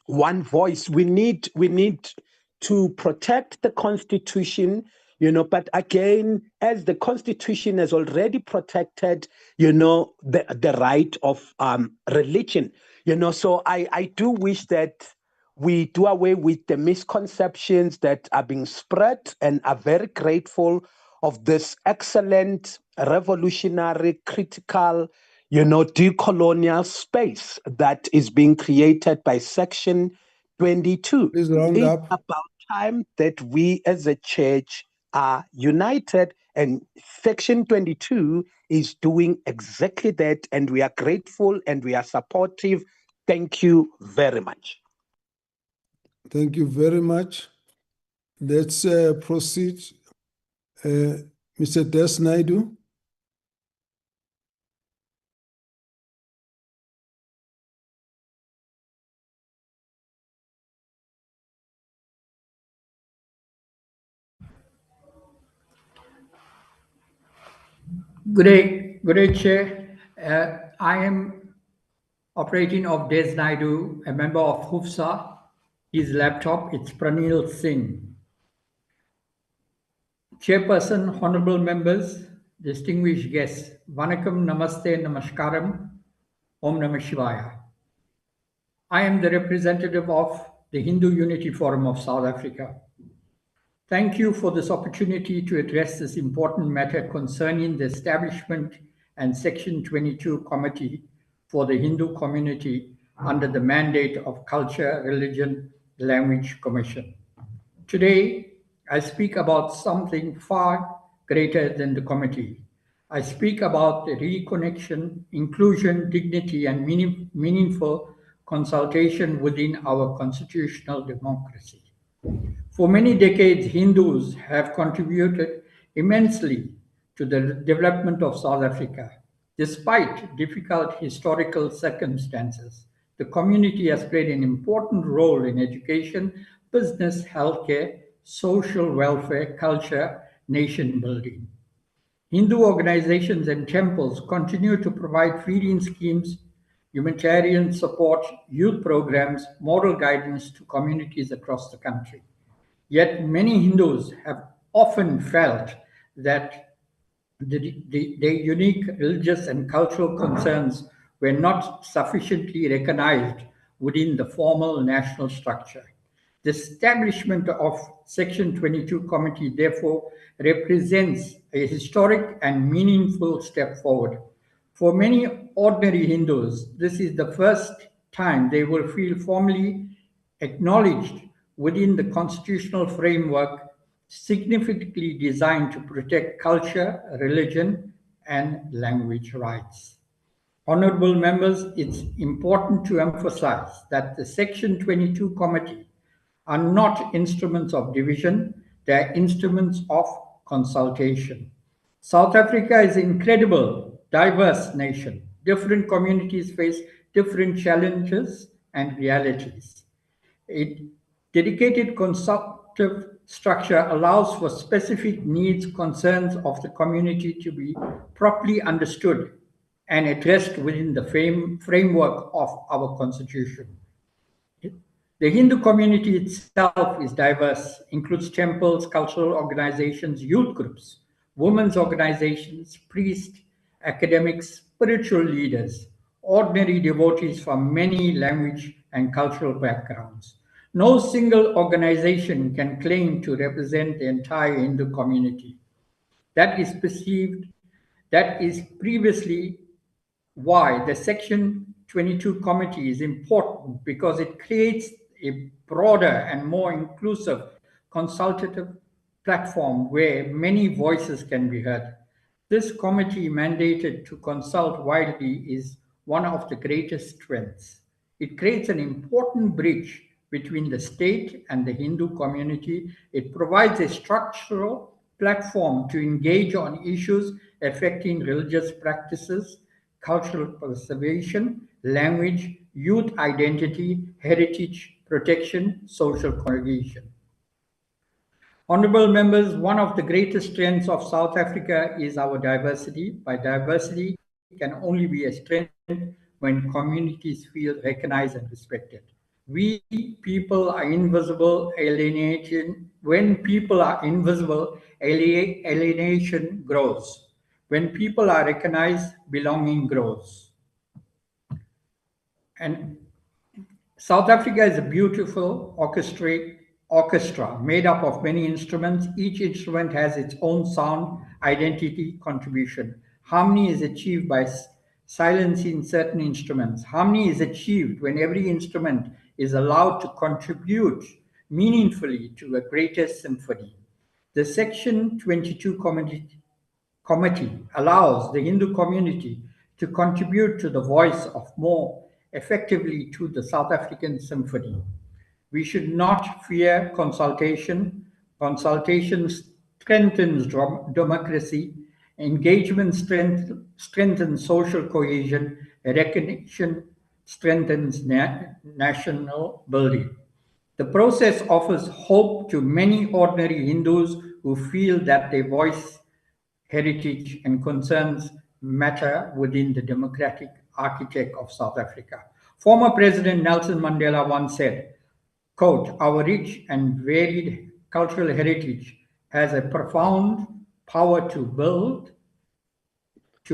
one voice. We need to protect the Constitution, but again, as the Constitution has already protected, the right of religion, so I do wish that we do away with the misconceptions that are being spread, and are very grateful of this excellent, revolutionary, critical, decolonial space that is being created by Section 22. Please round it's up. about time that we as a church are united, and Section 22 is doing exactly that, and we are grateful and we are supportive. Thank you very much. Thank you very much. Let's proceed. Mr. Des Naidu. Good day, Chair. I am operating of Des Naidu, a member of HUFSA. His laptop, it's Pranil Singh. Chairperson, honorable members, distinguished guests, Vanakkam, Namaste, Namaskaram, Om Namah Shivaya. I am the representative of the Hindu Unity Forum of South Africa. Thank you for this opportunity to address this important matter concerning the establishment and Section 22 Committee for the Hindu community under the mandate of Culture, Religion, Language Commission. Today, I speak about something far greater than the committee. I speak about the reconnection, inclusion, dignity, and meaningful consultation within our constitutional democracy. For many decades, Hindus have contributed immensely to the development of South Africa. Despite difficult historical circumstances, the community has played an important role in education, business, healthcare, social welfare, culture, nation building. Hindu organizations and temples continue to provide feeding schemes, humanitarian support, youth programs, moral guidance to communities across the country. Yet many Hindus have often felt that their unique religious and cultural concerns were not sufficiently recognized within the formal national structure. The establishment of Section 22 Committee therefore represents a historic and meaningful step forward. For many ordinary Hindus, this is the first time they will feel formally acknowledged within the constitutional framework significantly designed to protect culture, religion, and language rights. Honorable members, it's important to emphasize that the Section 22 Committee are not instruments of division, they are instruments of consultation. South Africa is an incredible, diverse nation. Different communities face different challenges and realities. A dedicated consultative structure allows for specific needs, concerns of the community to be properly understood and addressed within the framework of our constitution. The Hindu community itself is diverse, includes temples, cultural organizations, youth groups, women's organizations, priests, academics, spiritual leaders, ordinary devotees from many language and cultural backgrounds. No single organization can claim to represent the entire Hindu community. That is previously why the Section 22 Committee is important, because it creates a broader and more inclusive consultative platform where many voices can be heard. This committee, mandated to consult widely, is one of the greatest strengths. It creates an important bridge between the state and the Hindu community. It provides a structural platform to engage on issues affecting religious practices, cultural preservation, language, youth identity, heritage protection, social cohesion. Honorable members, one of the greatest strengths of South Africa is our diversity. By diversity can only be a strength when communities feel recognized and respected. We people are invisible, alienation. When people are invisible, alienation grows. When people are recognized, belonging grows. And South Africa is a beautiful orchestra made up of many instruments. Each instrument has its own sound, identity, contribution. Harmony is achieved by silencing certain instruments. Harmony is achieved when every instrument is allowed to contribute meaningfully to a greater symphony. The Section 22 Committee allows the Hindu community to contribute to the voice of more effectively to the South African symphony. We should not fear consultation. Consultation strengthens democracy. Engagement strengthens social cohesion. Recognition strengthens national building. The process offers hope to many ordinary Hindus who feel that their voice, heritage, and concerns matter within the democratic architect of South Africa. Former President Nelson Mandela once said, quote, "Our rich and varied cultural heritage has a profound power to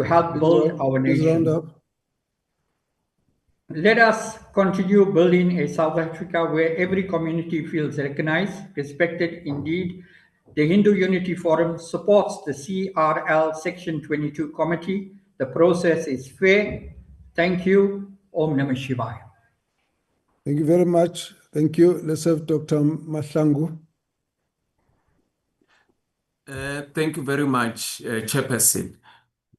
help build our Please round nation." up. Let us continue building a South Africa where every community feels recognized, respected. Indeed, the Hindu Unity Forum supports the CRL Section 22 Committee. The process is fair. Thank you. Om Namah Shivaya. Thank you very much. Thank you. Let's have Dr. Mahlangu. Thank you very much, Chairperson.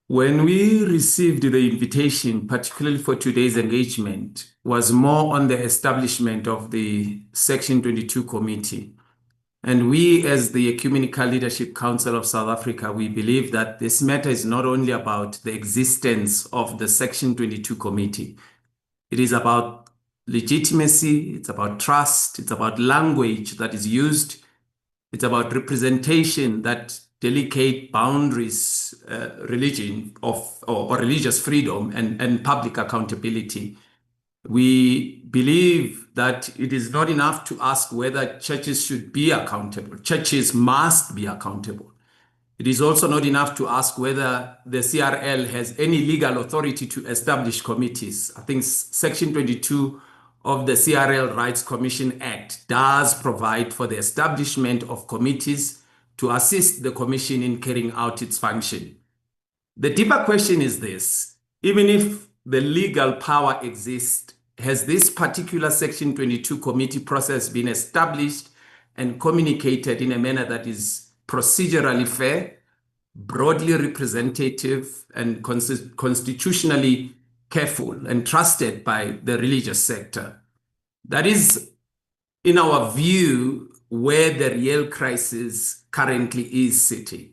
When we received the invitation, particularly for today's engagement, was more on the establishment of the Section 22 Committee. And we, as the Ecumenical Leadership Council of South Africa, we believe that this matter is not only about the existence of the Section 22 Committee. It is about legitimacy, it's about trust, it's about language that is used, it's about representation that delicate boundaries, religion or religious freedom and public accountability. We believe that it is not enough to ask whether churches should be accountable. Churches must be accountable. It is also not enough to ask whether the CRL has any legal authority to establish committees. I think Section 22 of the CRL Rights Commission Act does provide for the establishment of committees to assist the Commission in carrying out its function. The deeper question is this: even if the legal power exists, has this particular Section 22 committee process been established and communicated in a manner that is procedurally fair, broadly representative, and constitutionally careful and trusted by the religious sector? That is, in our view, where the real crisis currently is sitting.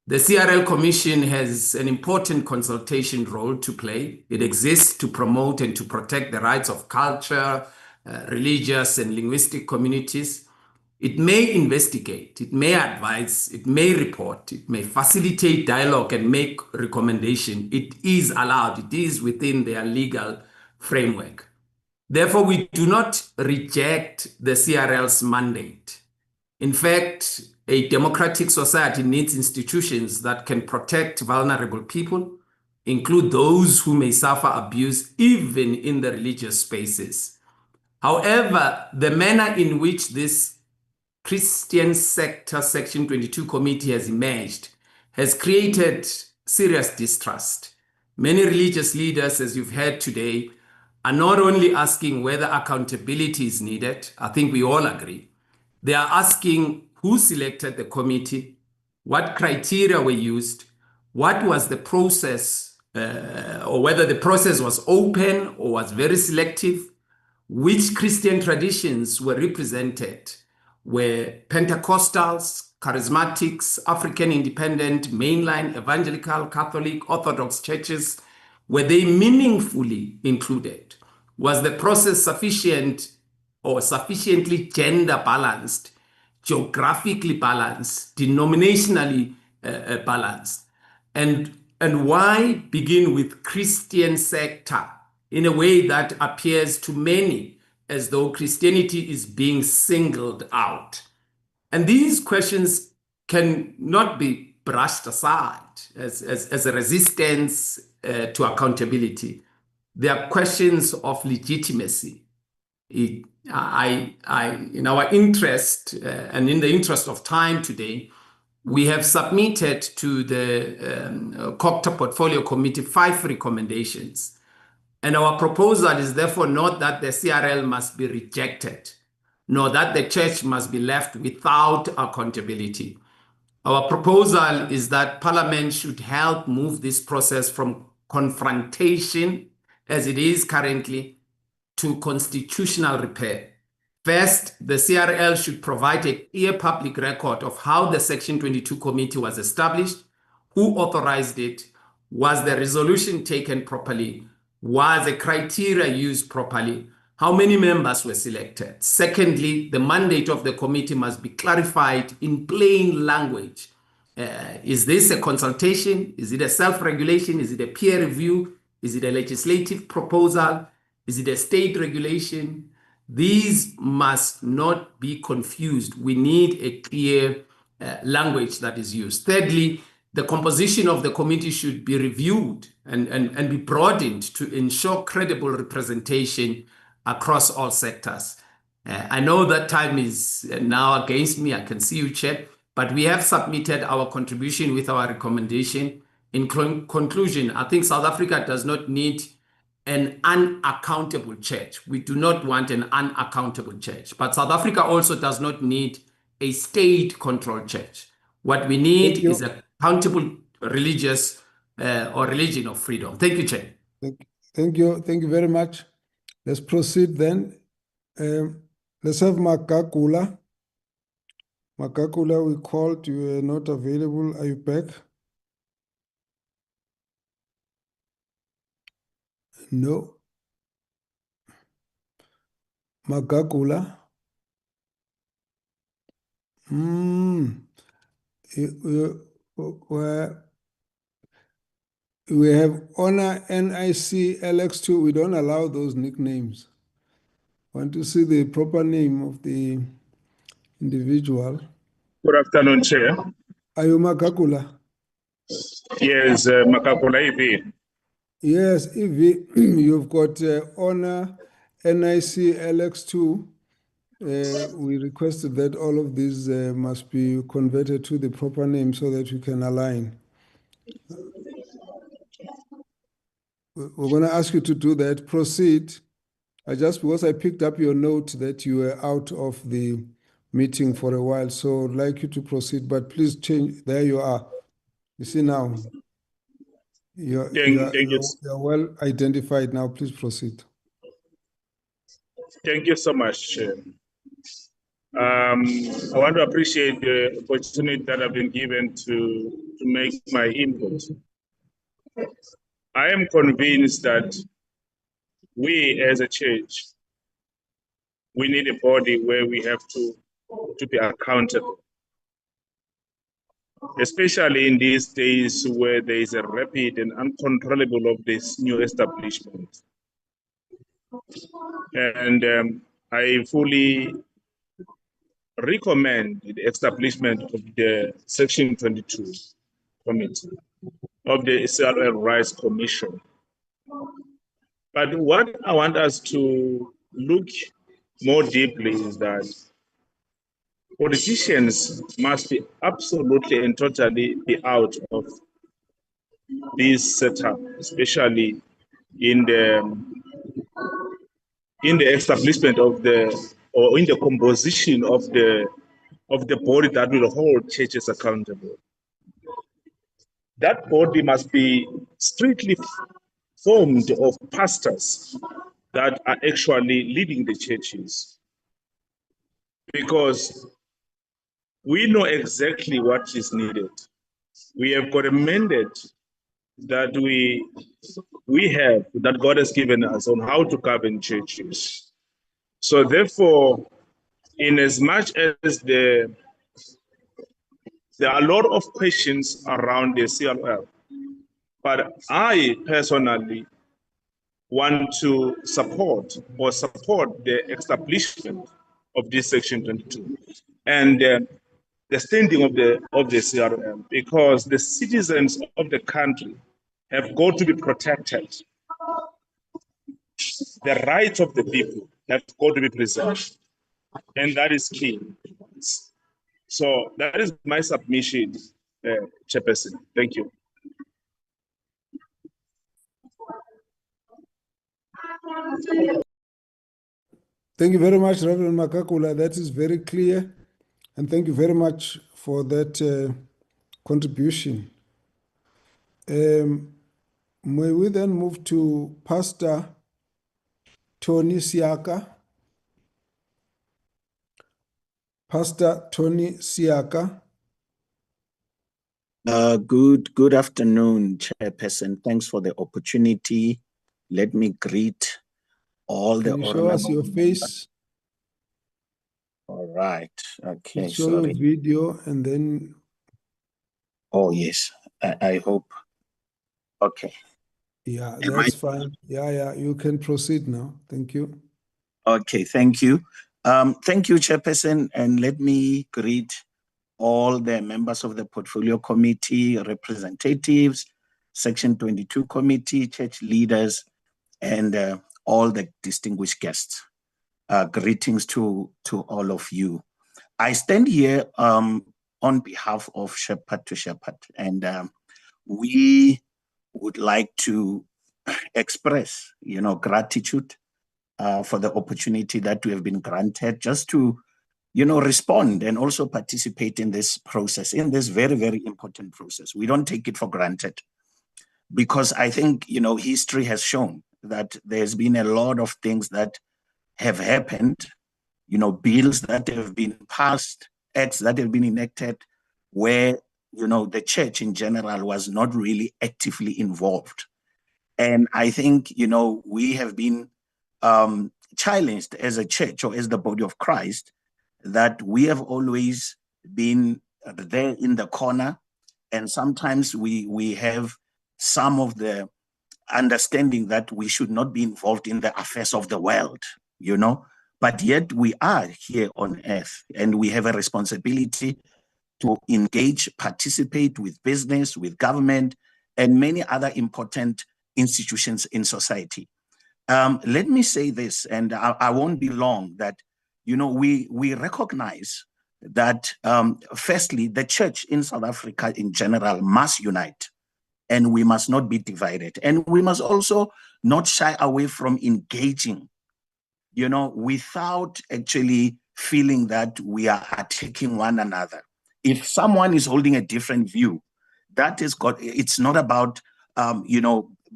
The CRL Commission has an important consultation role to play. It exists to promote and to protect the rights of culture, religious and linguistic communities. It may investigate, it may advise, it may report, it may facilitate dialogue and make recommendation. It is allowed, it is within their legal framework. Therefore, we do not reject the CRL's mandate. In fact, a democratic society needs institutions that can protect vulnerable people, include those who may suffer abuse even in the religious spaces. However, the manner in which this Christian sector Section 22 committee has emerged has created serious distrust. Many religious leaders, as you've heard today, are not only asking whether accountability is needed, I think we all agree. They are asking who selected the committee, what criteria were used, what was the process, or whether the process was open or was very selective, which Christian traditions were represented. Were Pentecostals, Charismatics, African Independent, Mainline, Evangelical, Catholic, Orthodox churches, were they meaningfully included? Was the process sufficient or sufficiently gender balanced, geographically balanced, denominationally balanced? And why begin with Christian sector in a way that appears to many as though Christianity is being singled out? And these questions cannot be brushed aside as a resistance to accountability. They are questions of legitimacy. In our interest and in the interest of time today, we have submitted to the Cooperative Portfolio Committee 5 recommendations. And our proposal is therefore not that the CRL must be rejected, nor that the church must be left without accountability. Our proposal is that Parliament should help move this process from confrontation, as it is currently, to constitutional repair. First, the CRL should provide a clear public record of how the Section 22 committee was established, who authorized it, was the resolution taken properly, was the criteria used properly, how many members were selected. Secondly, the mandate of the committee must be clarified in plain language. Is this a consultation? Is it a self-regulation? Is it a peer review? Is it a legislative proposal? Is it a state regulation? These must not be confused. We need a clear language that is used. Thirdly, the composition of the committee should be reviewed and be broadened to ensure credible representation across all sectors. I know that time is now against me. I can see you, Chair, but we have submitted our contribution with our recommendation. In conclusion, I think South Africa does not need an unaccountable church. We do not want an unaccountable church. But South Africa also does not need a state-controlled church. What we need is a accountable religious or religion of freedom. Thank you, Chair. Thank you. Thank you very much. Let's proceed then. Let's have Makakula. Makakula, we called. You were not available. Are you back? No. Makakula. We have Honor NIC LX2. We don't allow those nicknames. Want to see the proper name of the individual. Good afternoon, Chair. Are you Makakula? Yes, Makakula Ivi. Yes, Ivi, you've got Honor NIC LX2, we requested that all of these must be converted to the proper name so that we can align. We're going to ask you to do that. Proceed. Because I picked up your note that you were out of the meeting for a while, so I'd like you to proceed, but please change. There you are. You see now. You're well identified now. Please proceed. Thank you so much, Chair. I want to appreciate the opportunity that I've been given to make my input. I am convinced that we as a church, we need a body where we have to be accountable, especially in these days where there is a rapid and uncontrollable of this new establishment. And I fully recommend the establishment of the Section 22 Committee of the Israel Rights Commission. But what I want us to look more deeply is that politicians must be absolutely and totally be out of this setup, especially in the establishment of in the composition of the body that will hold churches accountable. That body must be strictly formed of pastors that are actually leading the churches, because we know exactly what is needed. We have got a mandate that that God has given us on how to govern churches. So therefore, in as much as there are a lot of questions around the CLL, but I personally want to support the establishment of this Section 22 and the standing of the CRM, because the citizens of the country have got to be protected. The rights of the people have got to be preserved, and that is key. So that is my submission, Chairperson. Thank you. Thank you very much, Reverend Makakula. That is very clear. And thank you very much for that contribution. May we then move to Pastor Tony Siaka. Pastor Tony Siaka. Good afternoon, Chairperson. Thanks for the opportunity. Let me greet all the Can you show us your face? All right. Okay. Please show your video and then. Oh yes. I hope. Okay. Yeah, that's fine. Yeah. You can proceed now. Thank you. Okay. Thank you. Thank you, Chairperson, and let me greet all the members of the Portfolio Committee, representatives, Section 22 Committee, church leaders, and all the distinguished guests. Greetings to all of you. I stand here on behalf of Shepherd to Shepherd, and we would like to express, gratitude for the opportunity that we have been granted just to, respond and also participate in this process, in this very, very important process. We don't take it for granted, because I think, history has shown that there's been a lot of things that have happened, bills that have been passed, acts that have been enacted, where, the church in general was not really actively involved. And I think, we have been challenged as a church or as the body of Christ, that we have always been there in the corner. And sometimes we have some of the understanding that we should not be involved in the affairs of the world, but yet we are here on earth, and we have a responsibility to engage, participate with business, with government, and many other important institutions in society. Let me say this, and I won't be long, that, we recognize that, firstly, the church in South Africa in general must unite, and we must not be divided. And we must also not shy away from engaging, without actually feeling that we are attacking one another. If someone is holding a different view, it's not about,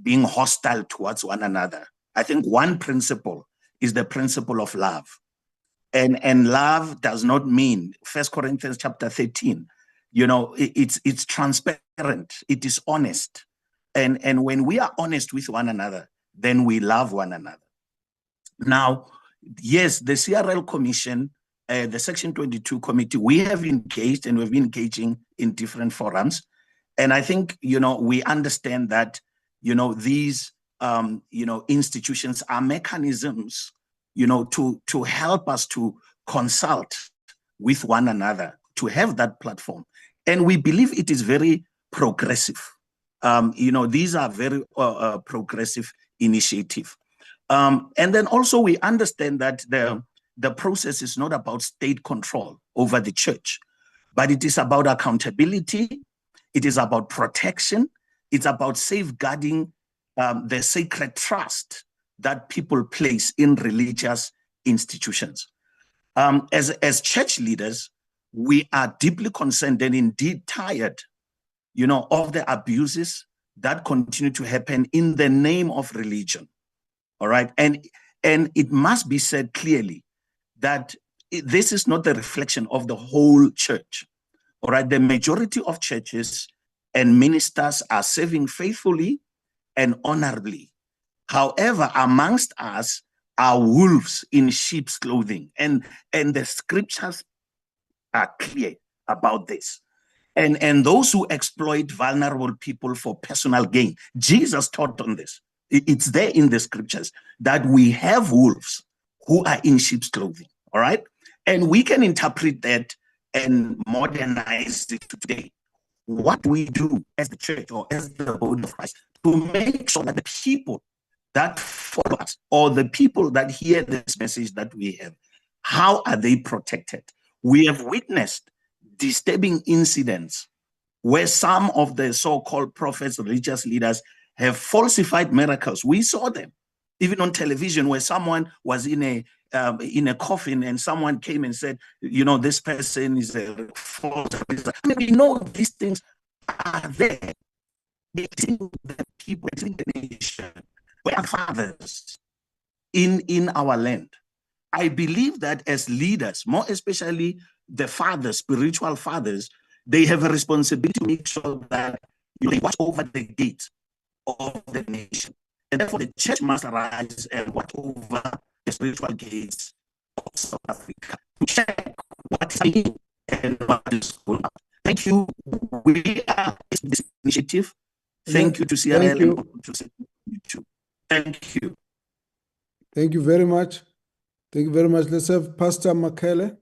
being hostile towards one another. I think one principle is the principle of love. And love does not mean, 1 Corinthians chapter 13, it's transparent, it is honest. And when we are honest with one another, then we love one another. Now, yes, the CRL Commission, the Section 22 Committee, we have engaged and we've been engaging in different forums. And I think, we understand that, these, institutions are mechanisms, to help us to consult with one another, to have that platform. And we believe it is very progressive. These are very progressive initiatives. And then also we understand that the process is not about state control over the church, but it is about accountability. It is about protection. It's about safeguarding the sacred trust that people place in religious institutions. As church leaders, we are deeply concerned and indeed tired, of the abuses that continue to happen in the name of religion. All right. And it must be said clearly that this is not the reflection of the whole church. All right. The majority of churches and ministers are serving faithfully and honorably. However, amongst us are wolves in sheep's clothing. And the scriptures are clear about this. And those who exploit vulnerable people for personal gain. Jesus taught on this. It's there in the scriptures that we have wolves who are in sheep's clothing. All right. And we can interpret that and modernize it today. What we do as the church or as the body of Christ to make sure that the people that follow us or the people that hear this message that we have, how are they protected? We have witnessed disturbing incidents where some of the so-called prophets, religious leaders have falsified miracles. We saw them even on television where someone was in a coffin and someone came and said, this person is a false. We know these things are there. It's in the people, it's in the nation. We are fathers in our land. I believe that as leaders, more especially the fathers, spiritual fathers, they have a responsibility to make sure that they watch over the gate of the nation. And therefore, the church must arise and watch over the spiritual gates of South Africa to check what's happening and what is going on. Thank you. We are this initiative. Thank you to CRL. Thank you. And to YouTube. Thank you. Thank you very much. Thank you very much. Let's have Pastor Makele.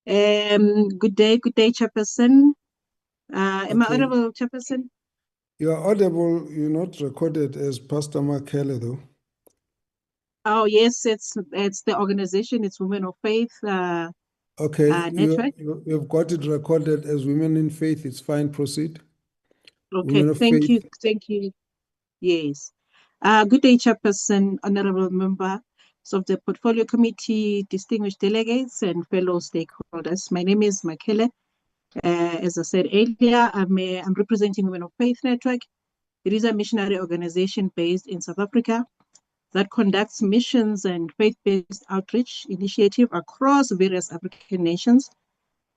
Good day, Chairperson. Am I audible, Chairperson? You are audible. You're not recorded as Pastor Makele, though. Oh yes, it's the organization. It's Women of Faith. Okay, Network. you've got it recorded as Women in Faith. It's fine. Proceed. Okay, thank you. Yes. Good day, Chairperson, honorable members of the Portfolio Committee, distinguished delegates, and fellow stakeholders. My name is Makele. As I said earlier, I'm representing Women of Faith Network. It is a missionary organization based in South Africa that conducts missions and faith-based outreach initiative across various African nations.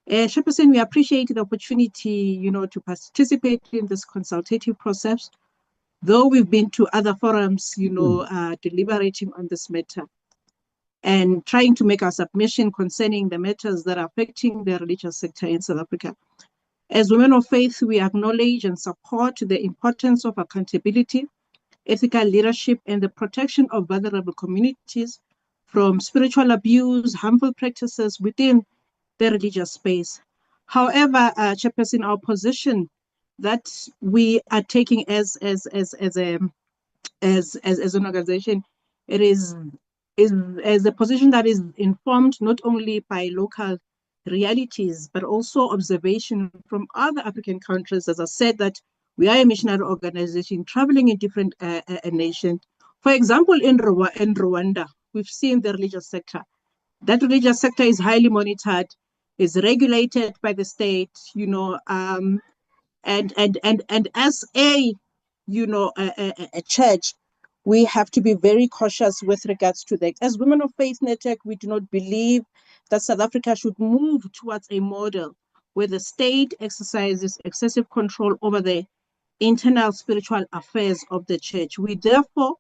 Chairperson, we appreciate the opportunity, to participate in this consultative process, though we've been to other forums, deliberating on this matter and trying to make our submission concerning the matters that are affecting the religious sector in South Africa. As women of faith, we acknowledge and support the importance of accountability, ethical leadership, and the protection of vulnerable communities from spiritual abuse, harmful practices within the religious space. However, Chairperson, our position that we are taking as a as an organization, it is as a position that is informed not only by local realities, but also observation from other African countries. As I said, that we are a missionary organization traveling in different nations. For example, in Rwanda, we've seen the religious sector. That religious sector is highly monitored, is regulated by the state, and as a church, we have to be very cautious with regards to that. As Women of Faith Network, we do not believe that South Africa should move towards a model where the state exercises excessive control over the internal spiritual affairs of the church. We therefore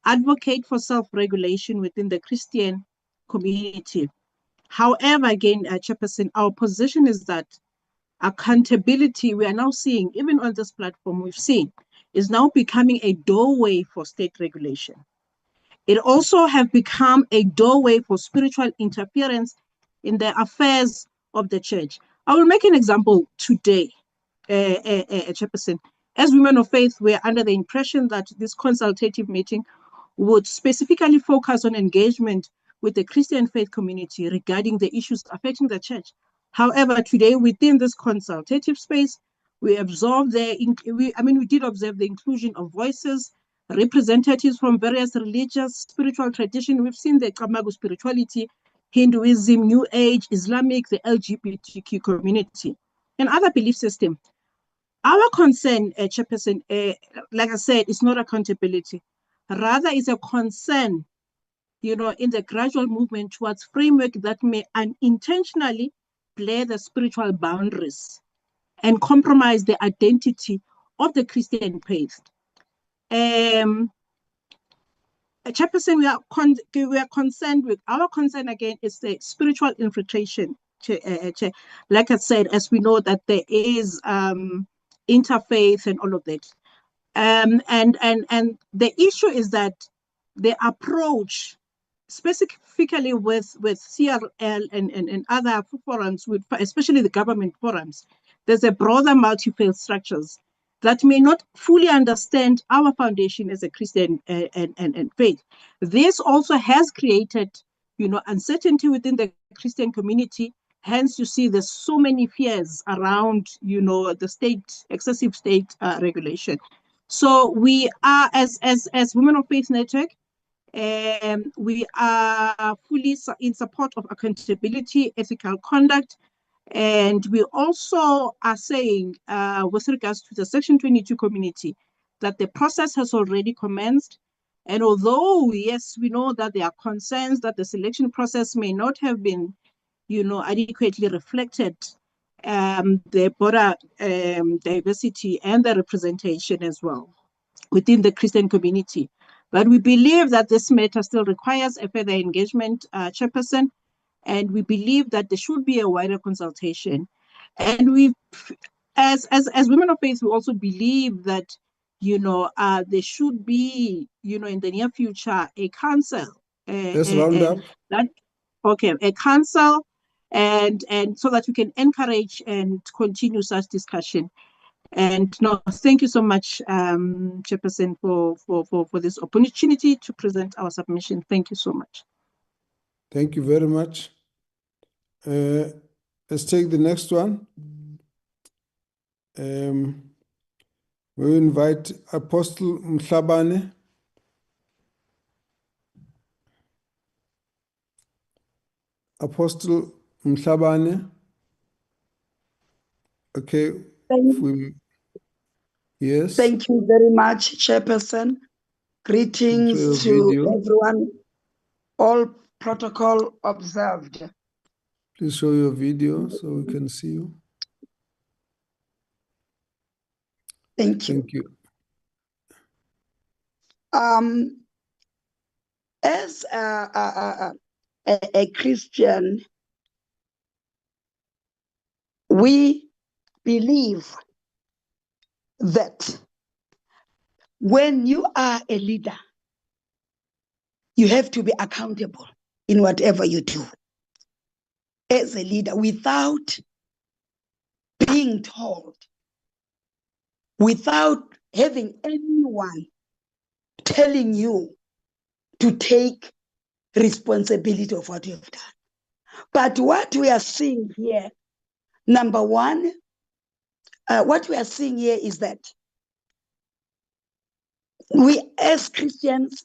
advocate for self-regulation within the Christian community. However, again, Chairperson, our position is that accountability, we are now seeing, even on this platform, we've seen, is now becoming a doorway for state regulation. It also has become a doorway for spiritual interference in the affairs of the church. I will make an example today, Chairperson. As Women of Faith, we're under the impression that this consultative meeting would specifically focus on engagement with the Christian faith community regarding the issues affecting the church. However, today within this consultative space, we did observe the inclusion of voices, representatives from various religious, spiritual traditions. We've seen the Kamagu spirituality, Hinduism, New Age, Islamic, the LGBTQ community, and other belief systems. Our concern, Chairperson, like I said, is not accountability. Rather, is a concern, in the gradual movement towards framework that may unintentionally blur the spiritual boundaries and compromise the identity of the Christian faith. Chairperson, we are concerned with, our concern again is the spiritual infiltration. Like I said, as we know that there is interfaith and all of that. And the issue is that the approach, specifically with CRL and other forums, especially the government forums, there's a broader multi-faith structures that may not fully understand our foundation as a Christian and faith. This also has created, uncertainty within the Christian community. Hence, you see there's so many fears around, the state, excessive state regulation. So we are, as Women of Faith Network, we are fully in support of accountability, ethical conduct, and we also are saying, with regards to the Section 22 community, that the process has already commenced. And although, yes, we know that there are concerns that the selection process may not have been, adequately reflected the broader diversity and the representation as well within the Christian community. But we believe that this matter still requires a further engagement, Chairperson, and we believe that there should be a wider consultation. And we, as Women of Faith, we also believe that, there should be, in the near future, a council. Let's round up. A council, and so that we can encourage and continue such discussion. And no, thank you so much, Chairperson, for this opportunity to present our submission. Thank you so much. Thank you very much. Let's take the next one. We invite Apostle Mhlabane. Apostle Mhlabane. Okay. Yes. Thank you very much, Chairperson. Greetings to everyone. All protocol observed. Please show your video so we can see you. Thank you. Thank you. As a Christian, we believe that when you are a leader, you have to be accountable in whatever you do. As a leader, without being told, without having anyone telling you to take responsibility of what you have done. But what we are seeing here, number one, what we are seeing here is that we as Christians,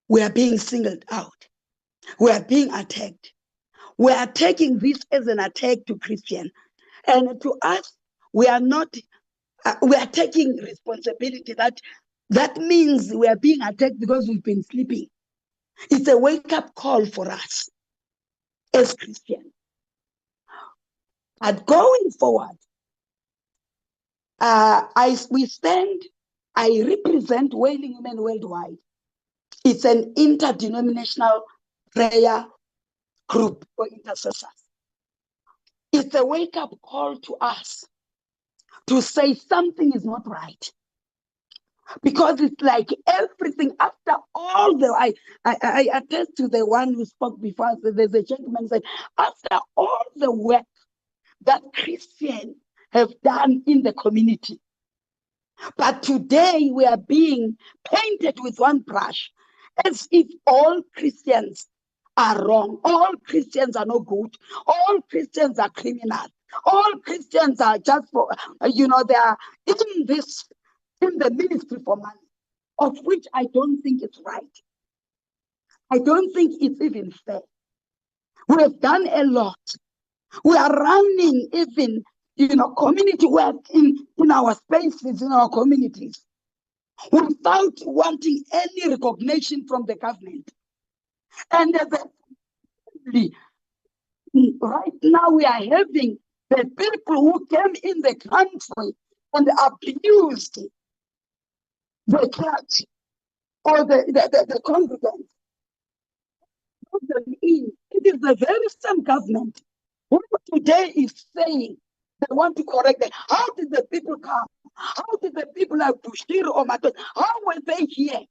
we are being singled out. We are being attacked. We are taking this as an attack to Christian. And to us, we are not, we are taking responsibility. That means we are being attacked because we've been sleeping. It's a wake-up call for us as Christians. But going forward, I represent Wailing Women Worldwide. It's an interdenominational prayer group for intercessors. It's a wake-up call to us to say something is not right. Because it's like everything after all I attest to the one who spoke before. So there's a gentleman who said, after all the work that Christians have done in the community, but today we are being painted with one brush as if all Christians are wrong. All Christians are no good. All Christians are criminals. All Christians are just for, they are in the ministry for money, of which I don't think it's right. I don't think it's even fair. We have done a lot. We are running even, community work in our spaces, in our communities, without wanting any recognition from the government. And right now we are having the people who came in the country and abused the church or the congregants. It is the very same government who today is saying they want to correct it. How did the people come? How did the people of Bushir or Matot, how were they here?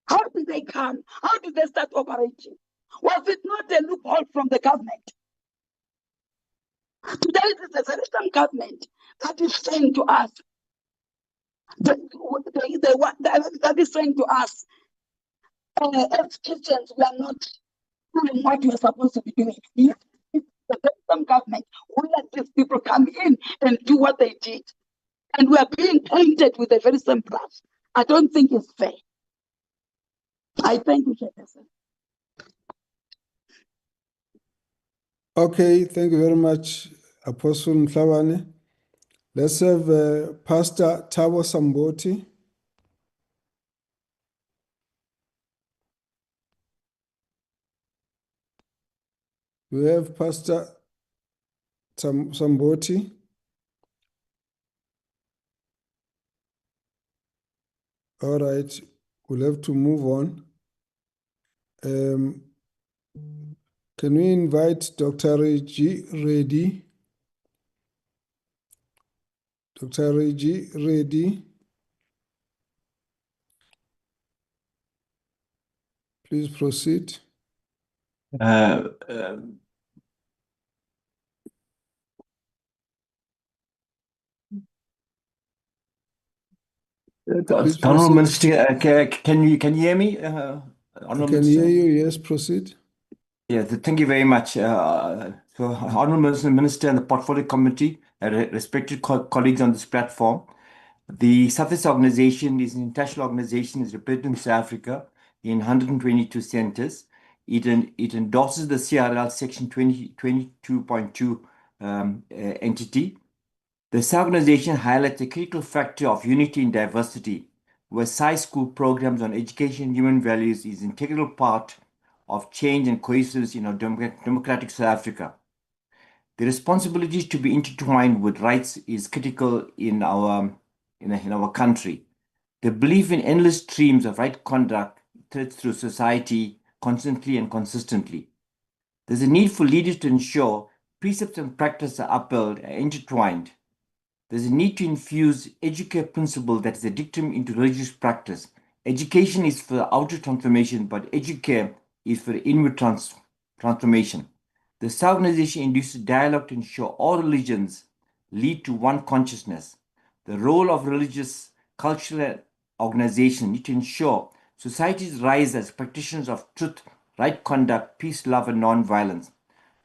How did they come? How did they start operating? Was it not a loophole from the government? Today it is the very same government that is saying to us, that is saying to us, as Christians, we are not doing what we are supposed to be doing. Yes, it's the same government who let these people come in and do what they did. And we are being painted with a very same brush. I don't think it's fair. I thank you, Chairperson. Okay, thank you very much, Apostle Mhlabane. Let's have Pastor Thabo Samboti. We have Pastor Samboti. All right, we'll have to move on. Can we invite Dr. Reggie Reddy? Dr. Reggie Reddy. Please proceed. Honourable Minister, can you hear me? I can hear you. Yes, proceed. Yeah, thank you very much. So, Honourable Minister and the Portfolio Committee, respected colleagues on this platform. The Surface Organization is an international organization, is represented in South Africa in 122 centres. It endorses the CRL Section 22.2 entity. This organization highlights the critical factor of unity in diversity, where science school programs on education and human values is an integral part of change and cohesiveness in our democratic South Africa. The responsibility to be intertwined with rights is critical in our country. The belief in endless streams of right conduct threads through society constantly and consistently. There's a need for leaders to ensure precepts and practice are upheld and intertwined. There's a need to infuse educare principle that is a dictum into religious practice. Education is for outer transformation, but educare is for inward transformation. This organization induces dialogue to ensure all religions lead to one consciousness. The role of religious, cultural, organizations need to ensure societies rise as practitioners of truth, right conduct, peace, love, and non-violence.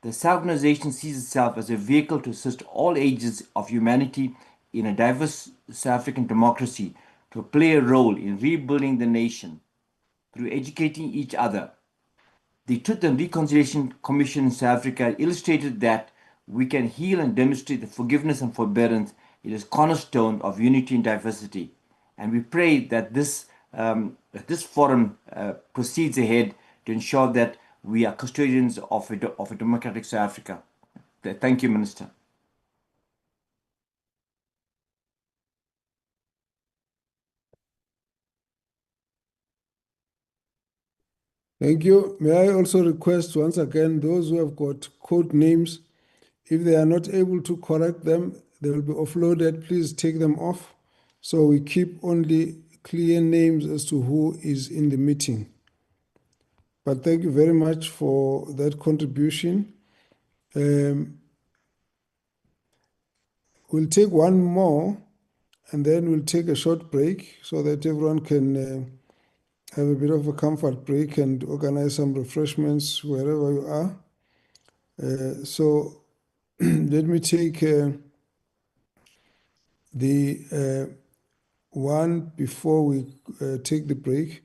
The organization sees itself as a vehicle to assist all ages of humanity in a diverse South African democracy to play a role in rebuilding the nation through educating each other. The Truth and Reconciliation Commission in South Africa illustrated that we can heal and demonstrate the forgiveness and forbearance. It is cornerstone of unity and diversity. And we pray that this forum proceeds ahead to ensure that we are custodians of a democratic South Africa. Thank you, Minister. Thank you. May I also request once again those who have got code names, if they are not able to correct them, they will be offloaded. Please take them off so we keep only clear names as to who is in the meeting. But thank you very much for that contribution. We'll take one more and then we'll take a short break so that everyone can have a bit of a comfort break and organize some refreshments wherever you are. So let me take the one before we take the break.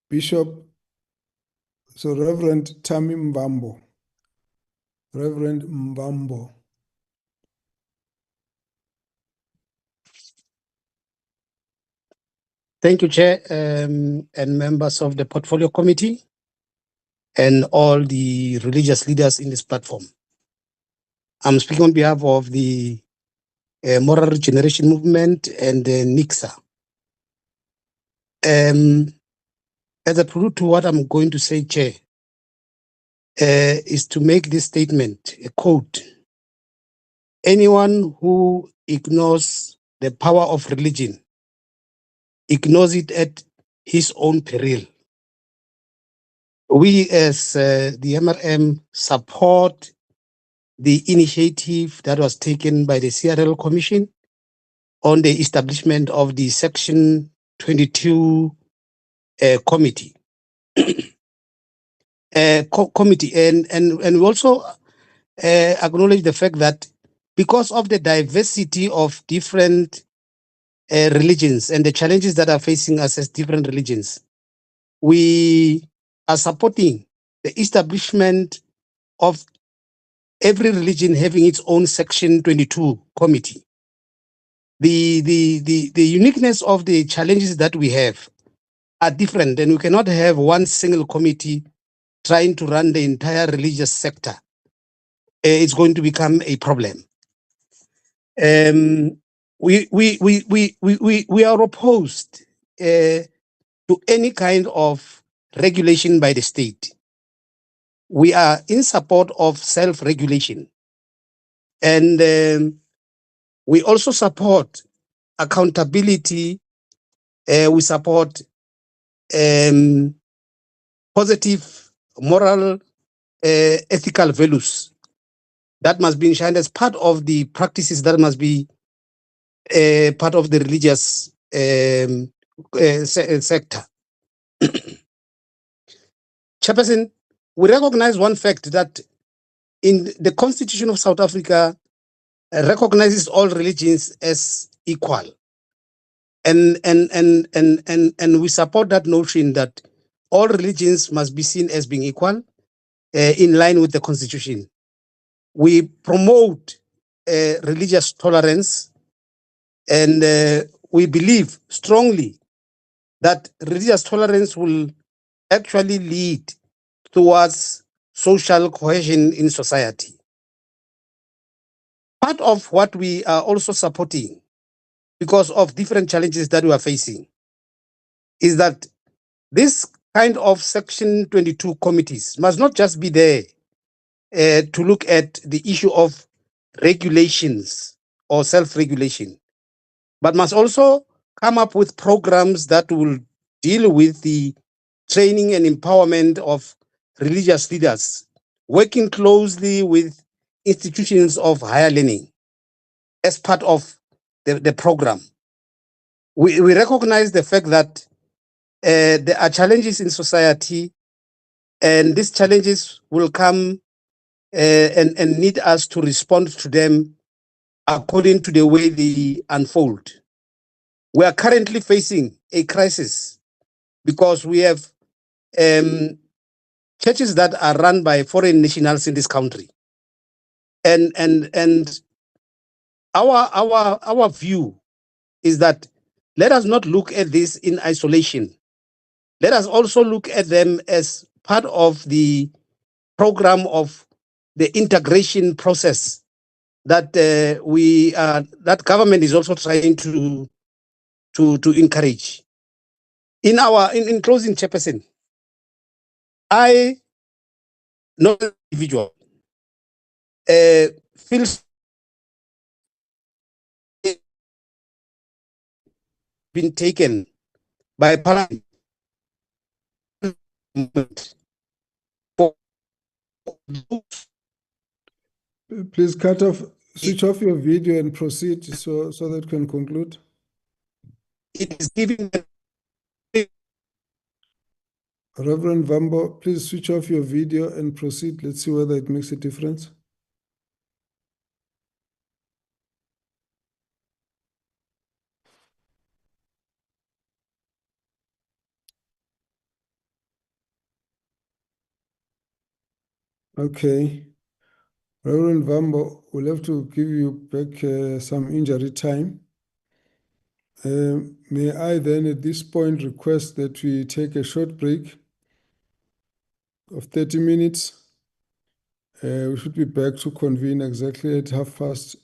Bishop, so Reverend Tami Mbambo. Reverend Mbambo. Thank you, Chair, and members of the Portfolio Committee and all the religious leaders in this platform. I'm speaking on behalf of the Moral Regeneration Movement and NICSA. As a prelude to what I'm going to say, Chair, is to make this statement, a quote: anyone who ignores the power of religion ignores it at his own peril. We as the MRM support the initiative that was taken by the CRL Commission on the establishment of the Section 22 committee. Committee, and we also acknowledge the fact that because of the diversity of different religions and the challenges that are facing us as different religions, we are supporting the establishment of every religion having its own Section 22 committee. The uniqueness of the challenges that we have are different, and we cannot have one single committee trying to run the entire religious sector. It's going to become a problem. We are opposed to any kind of regulation by the state. We are in support of self-regulation, and we also support accountability. We support positive, moral, ethical values that must be enshrined as part of the practices that must be part of the religious sector. Chairperson, we recognize one fact that in the Constitution of South Africa recognizes all religions as equal. And we support that notion that all religions must be seen as being equal in line with the Constitution. We promote religious tolerance, and we believe strongly that religious tolerance will actually lead towards social cohesion in society. Part of what we are also supporting, because of different challenges that we are facing, is that this kind of Section 22 committees must not just be there to look at the issue of regulations or self-regulation, but must also come up with programs that will deal with the training and empowerment of religious leaders, working closely with institutions of higher learning as part of the program. We recognize the fact that there are challenges in society, and these challenges will come and need us to respond to them according to the way they unfold. We are currently facing a crisis because we have churches that are run by foreign nationals in this country. And our view is that let us not look at this in isolation. Let us also look at them as part of the program of the integration process that that government is also trying to encourage. In closing, Chairperson, I know individual feels been taken by Parliament for Please switch off your video and proceed so that we can conclude. It is giving Reverend Vambo, please switch off your video and proceed. Let's see whether it makes a difference. Okay. Reverend Vambo, we'll have to give you back some injury time. May I then at this point request that we take a short break of 30 minutes. We should be back to convene exactly at 1:30.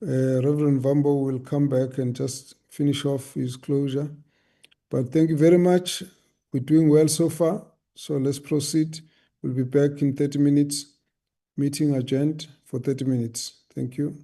Reverend Vambo will come back and just finish off his closure. But thank you very much. We're doing well so far. So let's proceed. We'll be back in 30 minutes. Meeting adjourned for 30 minutes. Thank you.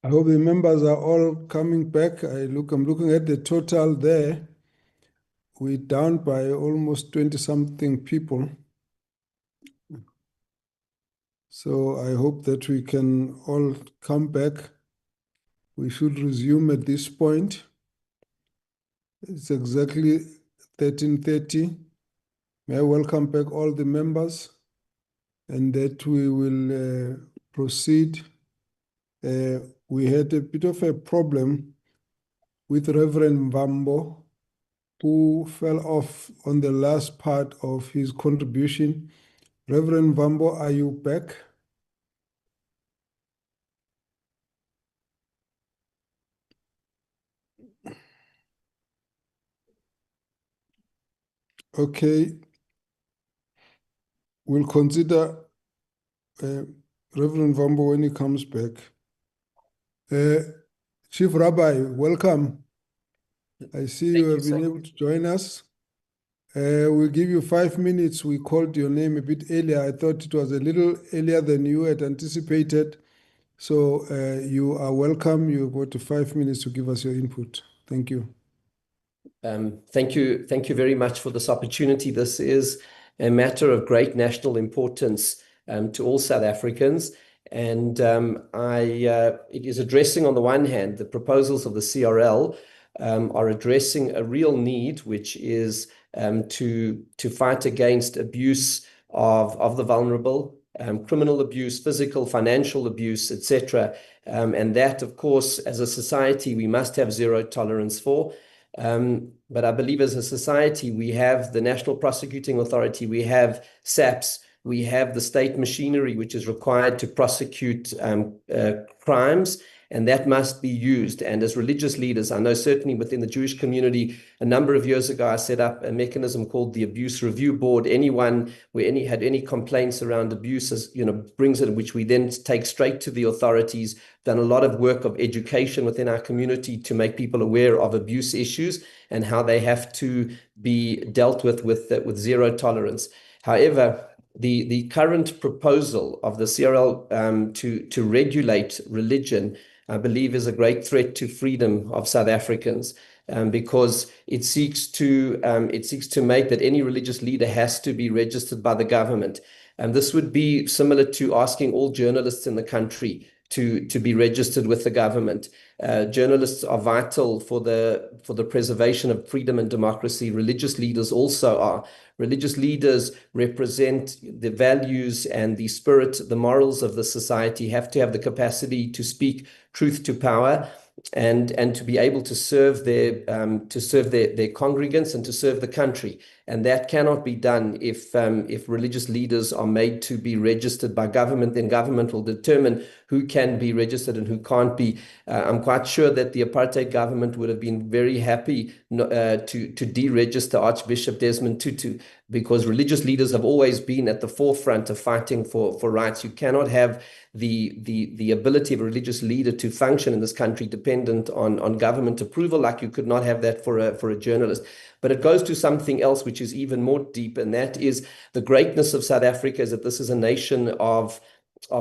I hope the members are all coming back. I'm looking at the total there. We're down by almost 20-something people. So I hope that we can all come back. We should resume at this point. It's exactly 13:30. May I welcome back all the members and that we will proceed. We had a bit of a problem with Reverend Vambo, who fell off on the last part of his contribution. Reverend Vambo, are you back? Okay. We'll consider Reverend Vambo when he comes back. Chief Rabbi, welcome. I see you have been able to join us. We'll give you 5 minutes. We called your name a bit earlier. I thought it was a little earlier than you had anticipated. So you are welcome. You've got 5 minutes to give us your input. Thank you. Thank you very much for this opportunity. This is a matter of great national importance to all South Africans. And it is addressing, on the one hand, the proposals of the CRL are addressing a real need, which is to fight against abuse of the vulnerable, criminal abuse, physical, financial abuse, etc. And that, of course, as a society, we must have zero tolerance for. But I believe as a society, we have the National Prosecuting Authority, we have SAPS, we have the state machinery, which is required to prosecute crimes, and that must be used. And as religious leaders, I know certainly within the Jewish community, a number of years ago, I set up a mechanism called the Abuse Review Board. Anyone who had any complaints around abuse, brings it, which we then take straight to the authorities. Done a lot of work of education within our community to make people aware of abuse issues and how they have to be dealt with zero tolerance. However, the current proposal of the CRL to regulate religion, I believe, is a great threat to freedom of South Africans, because it seeks to make that any religious leader has to be registered by the government. And this would be similar to asking all journalists in the country to be registered with the government. Journalists are vital for the preservation of freedom and democracy. Religious leaders also are. Religious leaders represent the values and the spirit, the morals of the society, have to have the capacity to speak truth to power and to be able to serve their congregants and to serve the country. And that cannot be done if religious leaders are made to be registered by government. Then government will determine who can be registered and who can't be. I'm quite sure that the apartheid government would have been very happy to deregister Archbishop Desmond Tutu, because religious leaders have always been at the forefront of fighting for rights. You cannot have the ability of a religious leader to function in this country dependent on government approval, like you could not have that for a journalist. But it goes to something else which is even more deep, and that is the greatness of South Africa is that this is a nation of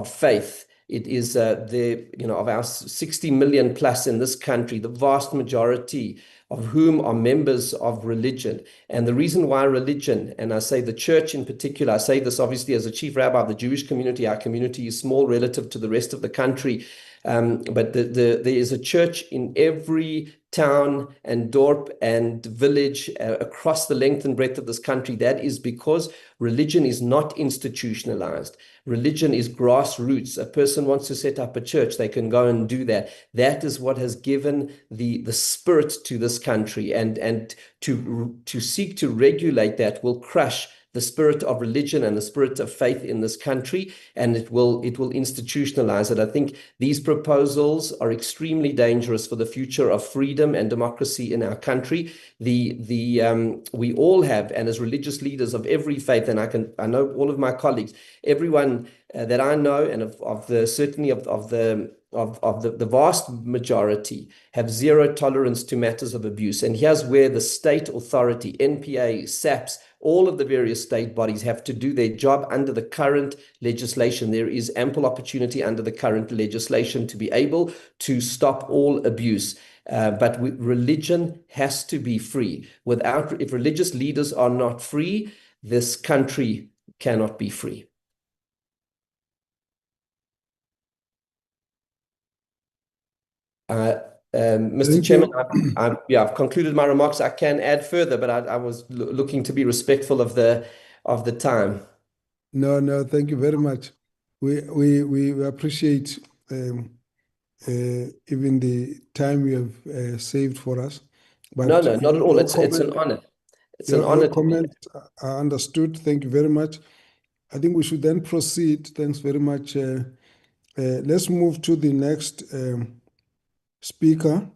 faith. It is of our 60 million plus in this country, the vast majority of whom are members of religion. And the reason why religion, and I say the church in particular, I say this obviously as a chief rabbi of the Jewish community, our community is small relative to the rest of the country, but there is a church in every town and dorp and village across the length and breadth of this country. That is because religion is not institutionalized. Religion is grassroots. A person wants to set up a church, they can go and do that. That is what has given the spirit to this country, and to seek to regulate that will crush the spirit of religion and the spirit of faith in this country, and it will institutionalize it. I think these proposals are extremely dangerous for the future of freedom and democracy in our country. We all have, and as religious leaders of every faith, and I know all of my colleagues, everyone that I know, and certainly of the vast majority have zero tolerance to matters of abuse. And here's where the state authority, NPA, SAPS, all of the various state bodies have to do their job under the current legislation. There is ample opportunity under the current legislation to be able to stop all abuse. But religion has to be free. If religious leaders are not free, this country cannot be free. Mr. Chairman, I've concluded my remarks. I can add further, but I was looking to be respectful of the time. No, thank you very much. We appreciate even the time you have saved for us. But no, not at all. It's an honor. It's an honor. Your comments are understood. Thank you very much. I think we should then proceed. Thanks very much. Let's move to the next speaker.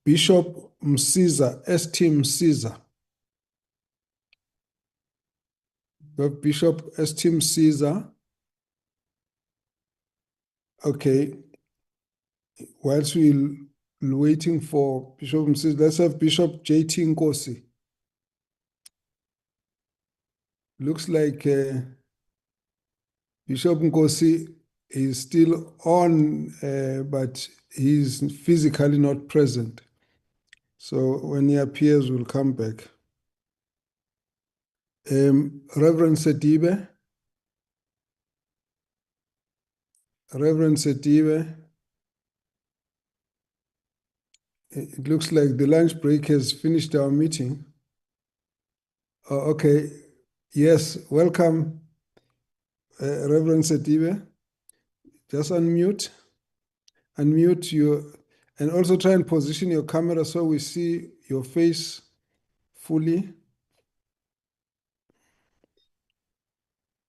Bishop Msiza, ST Msiza. We have Bishop ST Msiza. Okay. Whilst we're waiting for Bishop Msiza, let's have Bishop JT Nkosi. Looks like Bishop Nkosi is still on, but he's physically not present. So when he appears, we'll come back. Reverend Sedibe. Reverend Sedibe. It looks like the lunch break has finished our meeting. Oh, okay. Yes, welcome, Reverend Sedibe. Just unmute you, and also try and position your camera so we see your face fully.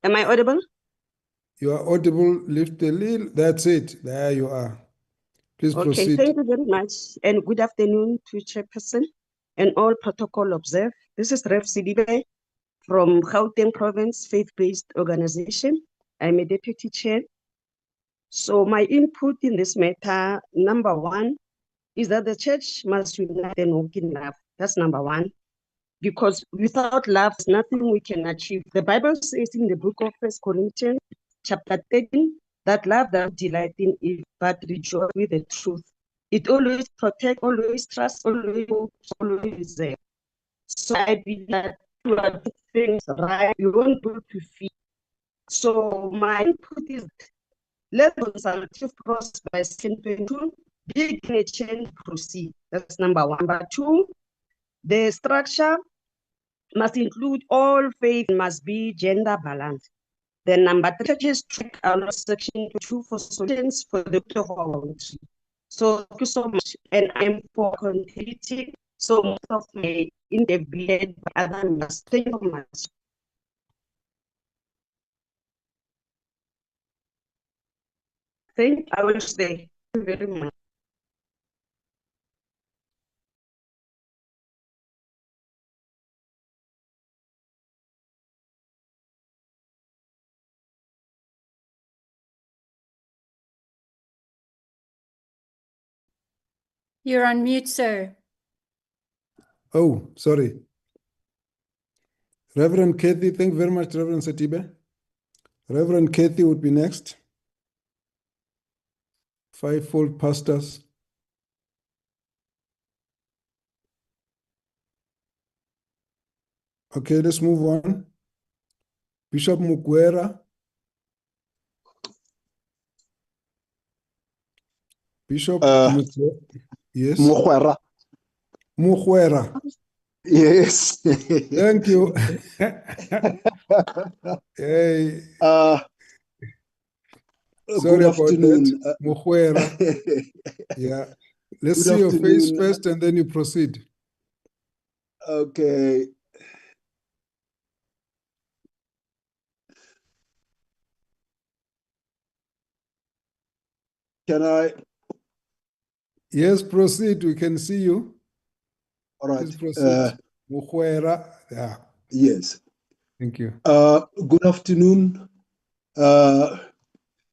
Am I audible? You are audible. Lift a little. That's it. There you are. Please proceed. Okay, thank you very much. And good afternoon to Chairperson and all protocol observed. This is Rev Sidibe from Gauteng Province Faith-Based Organization. I'm a deputy chair. So my input in this matter, number one, is that the church must unite and walk in love. That's number one. Because without love, there's nothing we can achieve. The Bible says in the book of 1 Corinthians, chapter 13, that love does delight in it, but rejoice with the truth. It always protects, always trusts, always hopes, always reserves. So I believe that to have things right, you won't go to feed. So my input is, let the consultative process by Section 22 begin a change proceed. That's number one. Number two, the structure must include all faith, must be gender balanced. Then number three, churches track our Section 2 for solutions for the good of our country. So thank you so much, and I'm for contributing. So most of my interview by other members. Thank you so much. I will stay. Thank you very much. You're on mute, sir. Oh, sorry. Reverend Kathy, thank you very much, Reverend Setibe. Reverend Kathy would be next. Fivefold pastors. Okay, let's move on. Bishop Mukwera. Bishop Mukwera. Yes. Mukwera. Mukwera. Yes. Thank you. Hey. Sorry about that. Mukwera. Yeah. Let's see your face first and then you proceed. Okay. Can I? Yes, proceed. We can see you. All right. Please proceed. Mukwera. Yeah. Yes. Thank you. Good afternoon,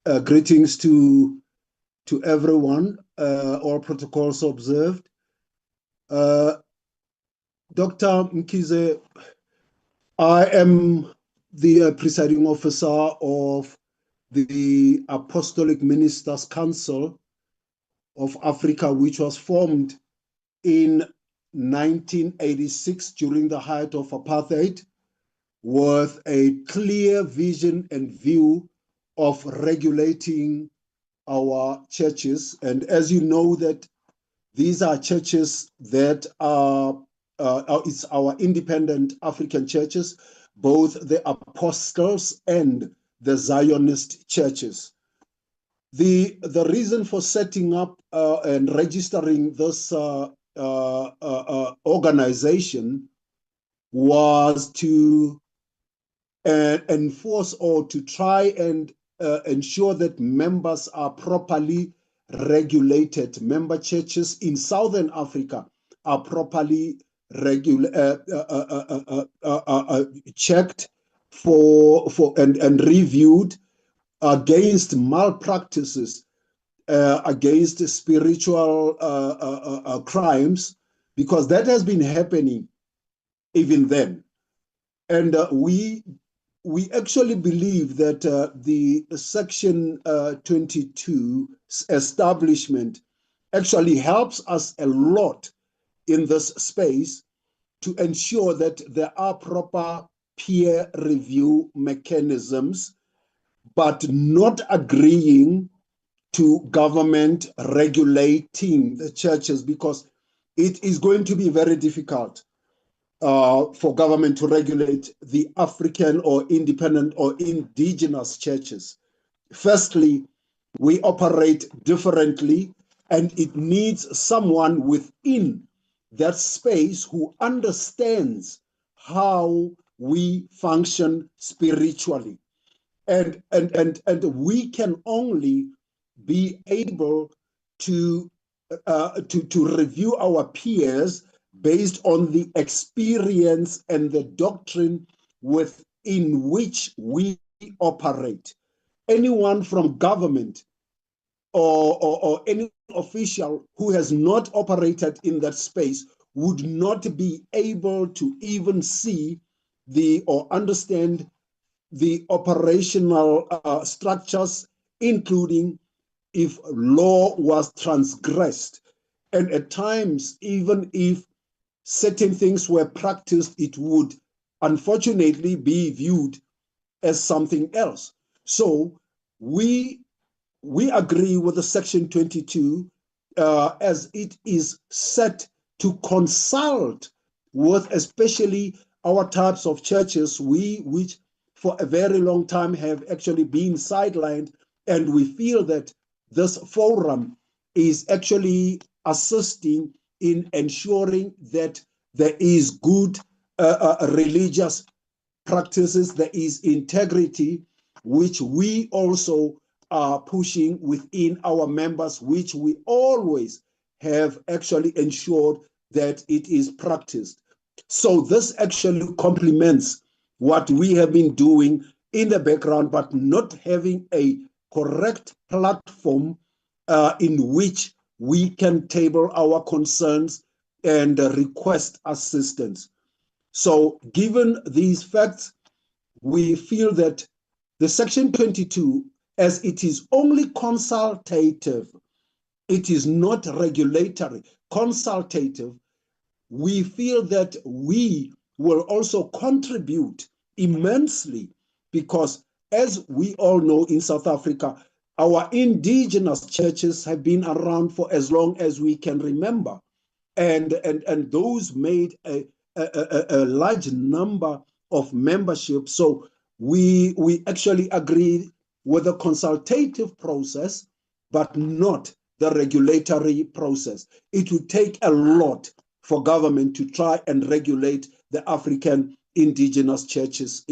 Greetings to everyone, all protocols observed. Dr. Mkize, I am the presiding officer of the Apostolic Ministers' Council of Africa, which was formed in 1986 during the height of apartheid, with a clear vision and view of regulating our churches. And as you know, that these are churches that are, it's our independent African churches, both the apostles and the Zionist churches. The reason for setting up and registering this organization was to enforce or to try and ensure that members are properly regulated. Member churches in Southern Africa are properly checked for and reviewed against malpractices, against spiritual crimes, because that has been happening even then. And we actually believe that the Section 22 establishment actually helps us a lot in this space to ensure that there are proper peer review mechanisms, but not agreeing to government regulating the churches, because it is going to be very difficult for government to regulate the African or independent or indigenous churches. Firstly, we operate differently, and it needs someone within that space who understands how we function spiritually. And we can only be able to review our peers based on the experience and the doctrine within which we operate. Anyone from government or any official who has not operated in that space would not be able to even see or understand the operational structures, including if law was transgressed. And at times, even if certain things were practiced, it would unfortunately be viewed as something else. So we agree with the Section 22 as it is set to consult with especially our types of churches, which for a very long time have actually been sidelined, and we feel that this forum is actually assisting in ensuring that there is good religious practices, there is integrity, which we also are pushing within our members, which we always have actually ensured that it is practiced. So this actually complements what we have been doing in the background, but not having a correct platform in which we can table our concerns and request assistance. So given these facts, we feel that the Section 22, as it is only consultative, it is not regulatory, consultative, we feel that we will also contribute immensely, because as we all know in South Africa, our indigenous churches have been around for as long as we can remember. And those made a large number of membership. So we actually agree with the consultative process, but not the regulatory process. It would take a lot for government to try and regulate the African indigenous churches.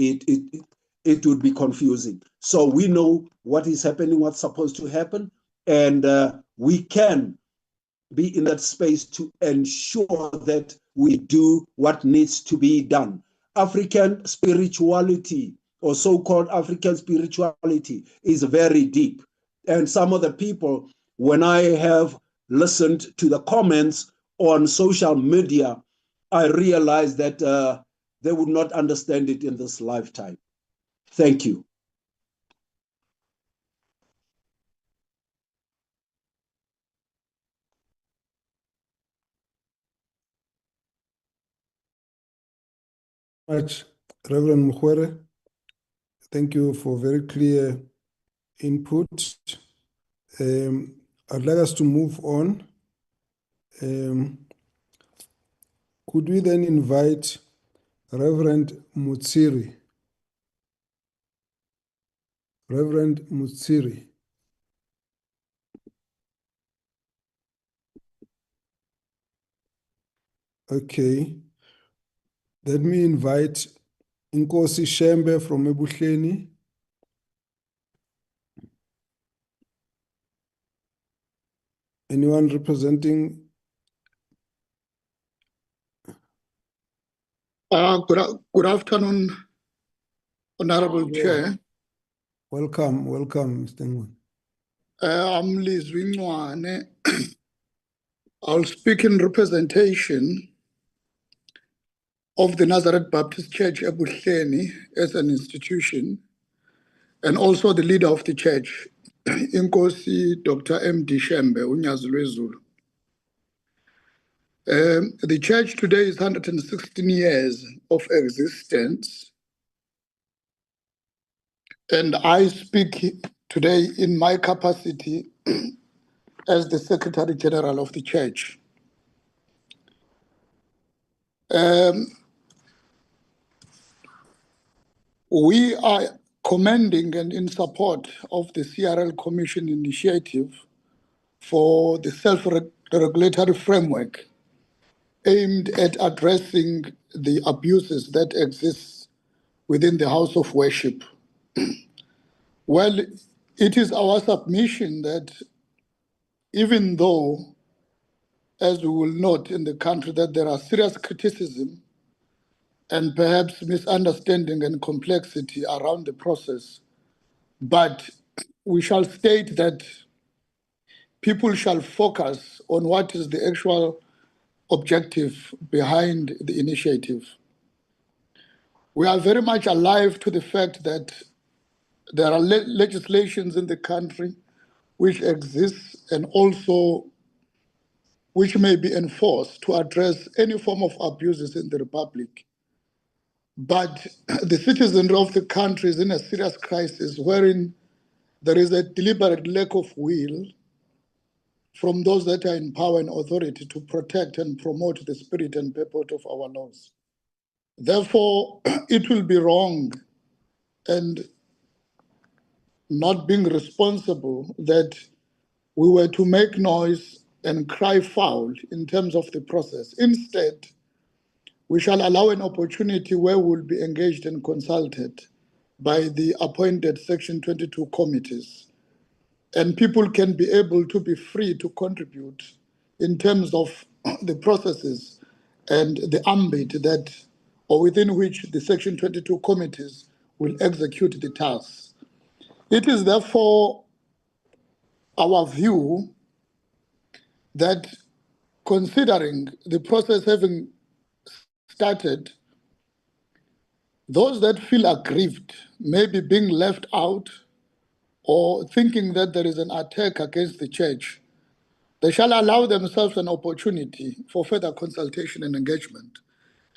It would be confusing. So we know what is happening, what's supposed to happen, and we can be in that space to ensure that we do what needs to be done. African spirituality or so-called African spirituality is very deep. And some of the people, when I have listened to the comments on social media, I realized that they would not understand it in this lifetime. Thank you. Much, Reverend Mukwere. Thank you for very clear input. I'd like us to move on. Could we then invite Reverend Mutsiri? Reverend Mutsiri. Okay. Let me invite Nkosi Shembe from Ebuhleni. Anyone representing? Good afternoon, Honorable Chair. Welcome, Mr. Ngwan. I'm Liz Wingwane. I'll speak in representation of the Nazareth Baptist Church Ebuhleni as an institution, and also the leader of the church, Inkosi Dr. M.D. Shembe, uNyazilwe Zulu. The church today is 116 years of existence, and I speak today in my capacity as the Secretary General of the church. We are commending and in support of the CRL Commission initiative for the self-regulatory framework aimed at addressing the abuses that exist within the house of worship. Well, it is our submission that even though, as we will note in the country, that there are serious criticism and perhaps misunderstanding and complexity around the process, but we shall state that people shall focus on what is the actual objective behind the initiative. We are very much alive to the fact that there are legislations in the country which exist and also which may be enforced to address any form of abuses in the Republic. But the citizenry of the country is in a serious crisis wherein there is a deliberate lack of will from those that are in power and authority to protect and promote the spirit and purport of our laws. Therefore, it will be wrong and not being responsible that we were to make noise and cry foul in terms of the process. Instead, we shall allow an opportunity where we'll be engaged and consulted by the appointed Section 22 committees. And people can be able to be free to contribute in terms of the processes and the ambit that, or within which the Section 22 committees will execute the tasks. It is therefore our view that considering the process having started, those that feel aggrieved, maybe being left out or thinking that there is an attack against the church, they shall allow themselves an opportunity for further consultation and engagement.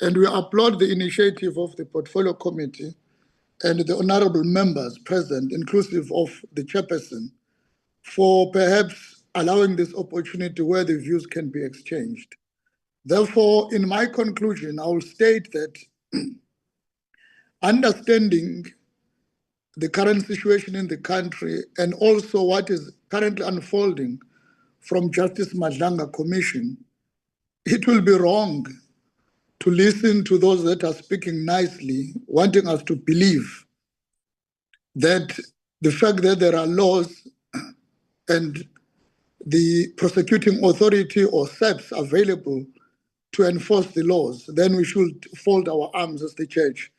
And we applaud the initiative of the Portfolio Committee and the honorable members present, inclusive of the chairperson, for perhaps allowing this opportunity where the views can be exchanged. Therefore, in my conclusion, I will state that understanding the current situation in the country and also what is currently unfolding from Justice Madlanga Commission, it will be wrong to listen to those that are speaking nicely, wanting us to believe that the fact that there are laws and the prosecuting authority or SEPs available to enforce the laws, then we should fold our arms as the church.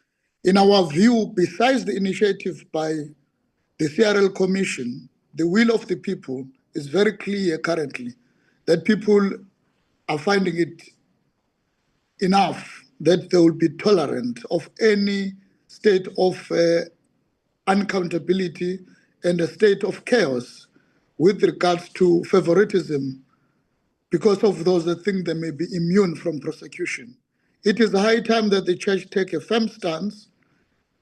In our view, besides the initiative by the CRL Commission, the will of the people is very clear currently, that people are finding it enough that they will be tolerant of any state of unaccountability and a state of chaos with regards to favoritism because of those that think they may be immune from prosecution. It is high time that the church take a firm stance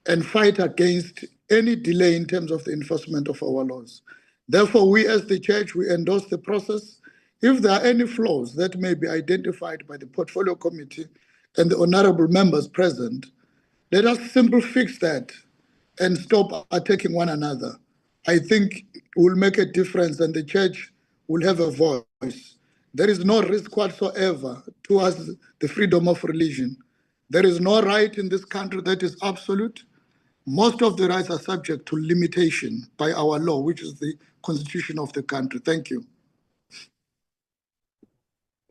and fight against any delay in terms of the enforcement of our laws. Therefore, we as the church, we endorse the process. If there are any flaws that may be identified by the portfolio committee and the honorable members present, let us simply fix that and stop attacking one another. I think it will make a difference and the church will have a voice. There is no risk whatsoever towards the freedom of religion. There is no right in this country that is absolute. Most of the rights are subject to limitation by our law, which is the constitution of the country. Thank you.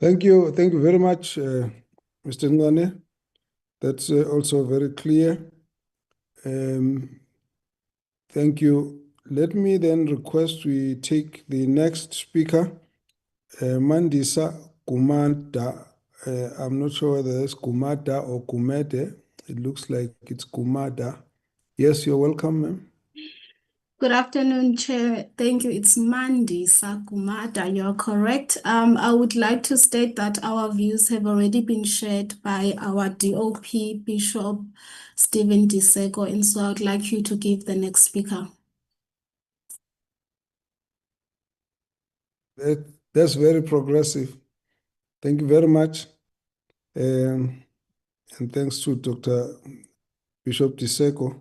Thank you very much, Mr. Ngane. That's also very clear. Thank you. Let me then request we take the next speaker, Mandisa Kumada. I'm not sure whether it's Kumada or Kumede. It looks like it's Kumada. Yes, you're welcome, ma'am. Good afternoon, Chair. Thank you. It's Mandi Sakumata. You're correct. I would like to state that our views have already been shared by our DOP, Bishop Stephen Diseko, and so I would like you to give the next speaker. That's very progressive. Thank you very much. And thanks to Dr. Bishop Diseko.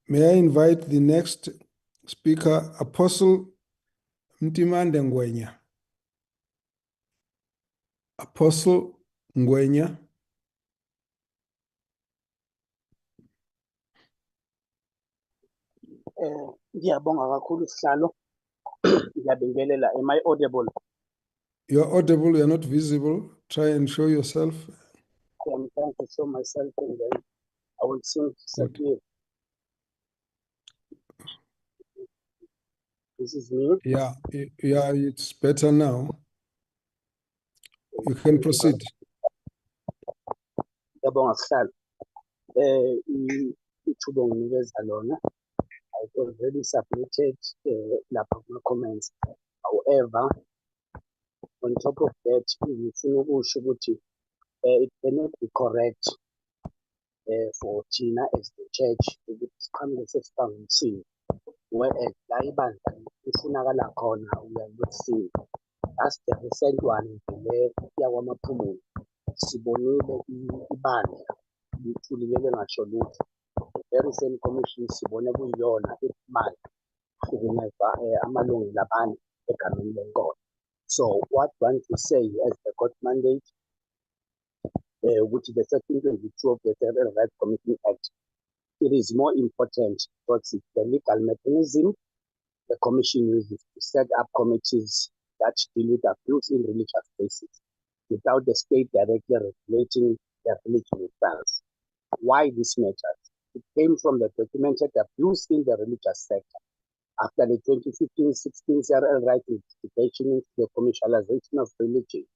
May I invite the next speaker, Apostle Mtimande Ngwenya. Apostle Ngwenya. Ngiyabonga kakhulu Sihlalo. Ngiyabingelela. Am I audible? You're audible, you're not visible. Try and show yourself. I'm trying to show myself and then I will soon disappear. This is me. Yeah, it's better now. You can proceed. Ngiyabonga Sihlalo. Ithuba onginikeza lona. I've already submitted lapha kuma comments. However, on top of that, ngifuna ukusho ukuthi it cannot be correct for Tina as the church ukuthi siqhamuke sesibangisiwe, whereas la ibandla ifunakala khona uyaluthiwe. That's the recent one le yakwamaphumulo. Sibonile ibandla lithulile ngasho lutho. The very same commission sibone kuyiyona imali hlukumeza amalungelo abantu egameni lenkolo. So what I want to say as the court mandate, which is the Section 22 of the Civil Rights Commission Act, it is more important because it's the legal mechanism the commission uses to set up committees that deal with abuse in religious places without the state directly regulating the religion itself. Why this matters? It came from the documented abuse in the religious sector. After the 2015-16 CRL right investigation into the commercialization of religion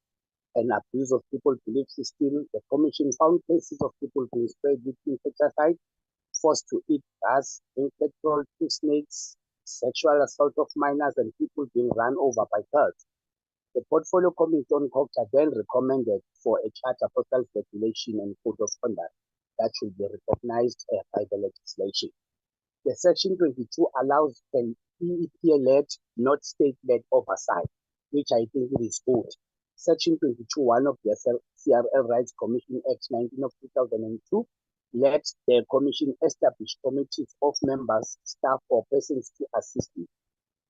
and abuse of people's belief system, the commission found cases of people being sprayed with insecticide, forced to eat grass, petrol to snakes, sexual assault of minors, and people being run over by birds. The Portfolio Committee on Culture then recommended for a charter for self-regulation and code of conduct that should be recognized by the legislation. The Section 22 allows an EEP-led, not state-led oversight, which I think it is good. Section 22(1) of the CRL Rights Commission Act 19 of 2002 lets the commission establish committees of members, staff, or persons to assist it.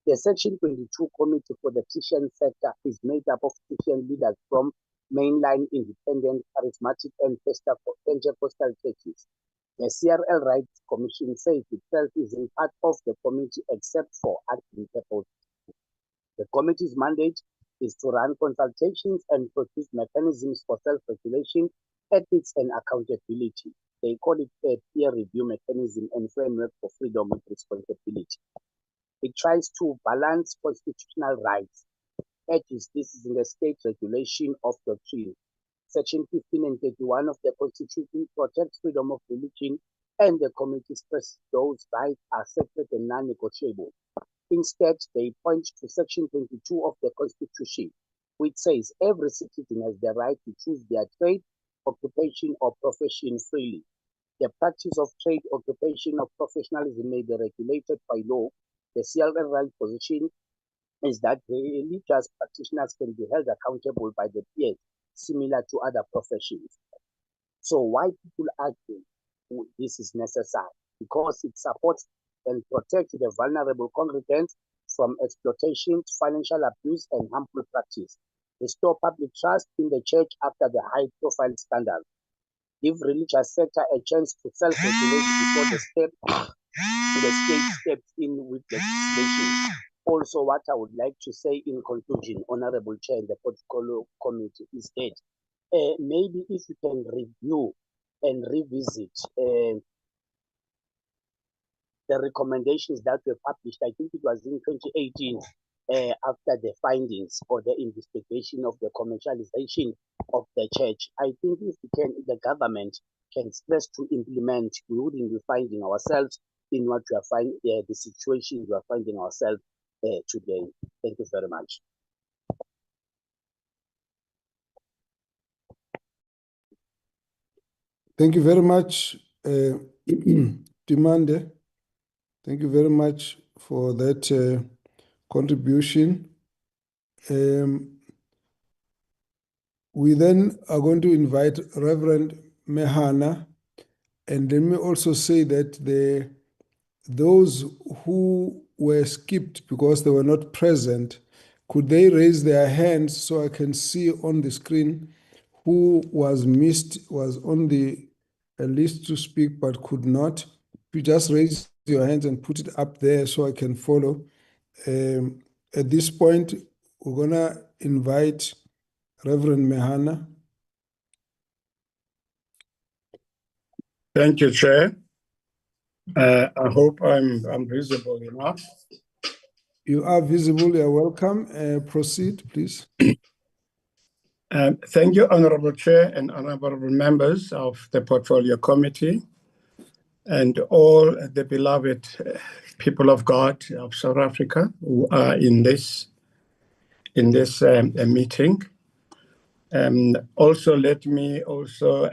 The Section 22 Committee for the Christian sector is made up of Christian leaders from mainline, independent, charismatic, and Pentecostal churches. The CRL Rights Commission says itself is in part of the committee except for admin purposes. The committee's mandate is to run consultations and produce mechanisms for self-regulation ethics and accountability. They call it a peer review mechanism and framework for freedom and responsibility. It tries to balance constitutional rights. This is in the state regulation of doctrine. Section 15 and 31 of the Constitution protects freedom of religion, and the committee stresses those rights are sacred and non-negotiable. Instead, they point to Section 22 of the Constitution, which says every citizen has the right to choose their trade, occupation, or profession freely. The practice of trade, occupation, or professionalism may be regulated by law. The CLRL position is that religious practitioners can be held accountable by the peers, similar to other professions. So why people argue this is necessary? Because it supports and protects the vulnerable congregants from exploitation, financial abuse, and harmful practice. Restore public trust in the church after the high-profile scandal. Give religious sector a chance to self-regulate before the state steps in with legislation. Also, what I would like to say in conclusion, Honorable Chair and the Portfolio Committee, is that maybe if you can review and revisit the recommendations that were published, I think it was in 2018, after the findings or the investigation of the commercialization of the church. I think if the government can stress to implement, we wouldn't be finding ourselves in what we are finding, the situation we are finding ourselves today. Thank you very much. Thank you very much, Timande. Thank you very much for that contribution. We then are going to invite Reverend Mehana, and let me also say that those who were skipped because they were not present, could they raise their hands so I can see on the screen who was missed, was on the list to speak but could not? If you just raise your hands and put it up there so I can follow. At this point, we're going to invite Reverend Mehana. Thank you, Chair. I hope I'm visible enough. You are visible. You're welcome. Proceed, please. Thank you, Honorable Chair and honorable members of the Portfolio Committee and all the beloved people of God of South Africa who are in this meeting. Also, let me also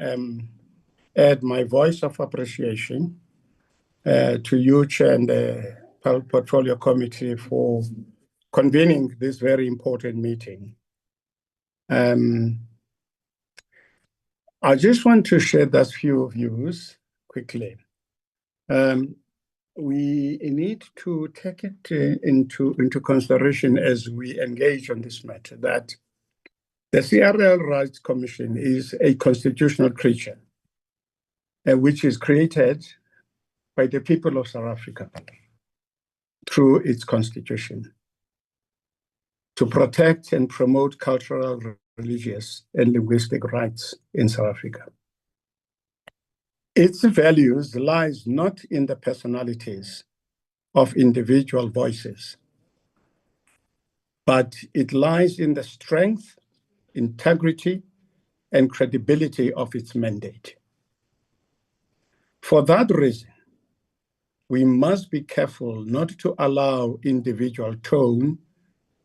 add my voice of appreciation to you, Chair, and the Portfolio Committee for convening this very important meeting. I just want to share those few views quickly. We need to take it into consideration as we engage on this matter that the CRL Rights Commission is a constitutional creature which is created by the people of South Africa through its constitution to protect and promote cultural, religious, and linguistic rights in South Africa. Its values lies not in the personalities of individual voices, but it lies in the strength, integrity, and credibility of its mandate. For that reason, we must be careful not to allow individual tone,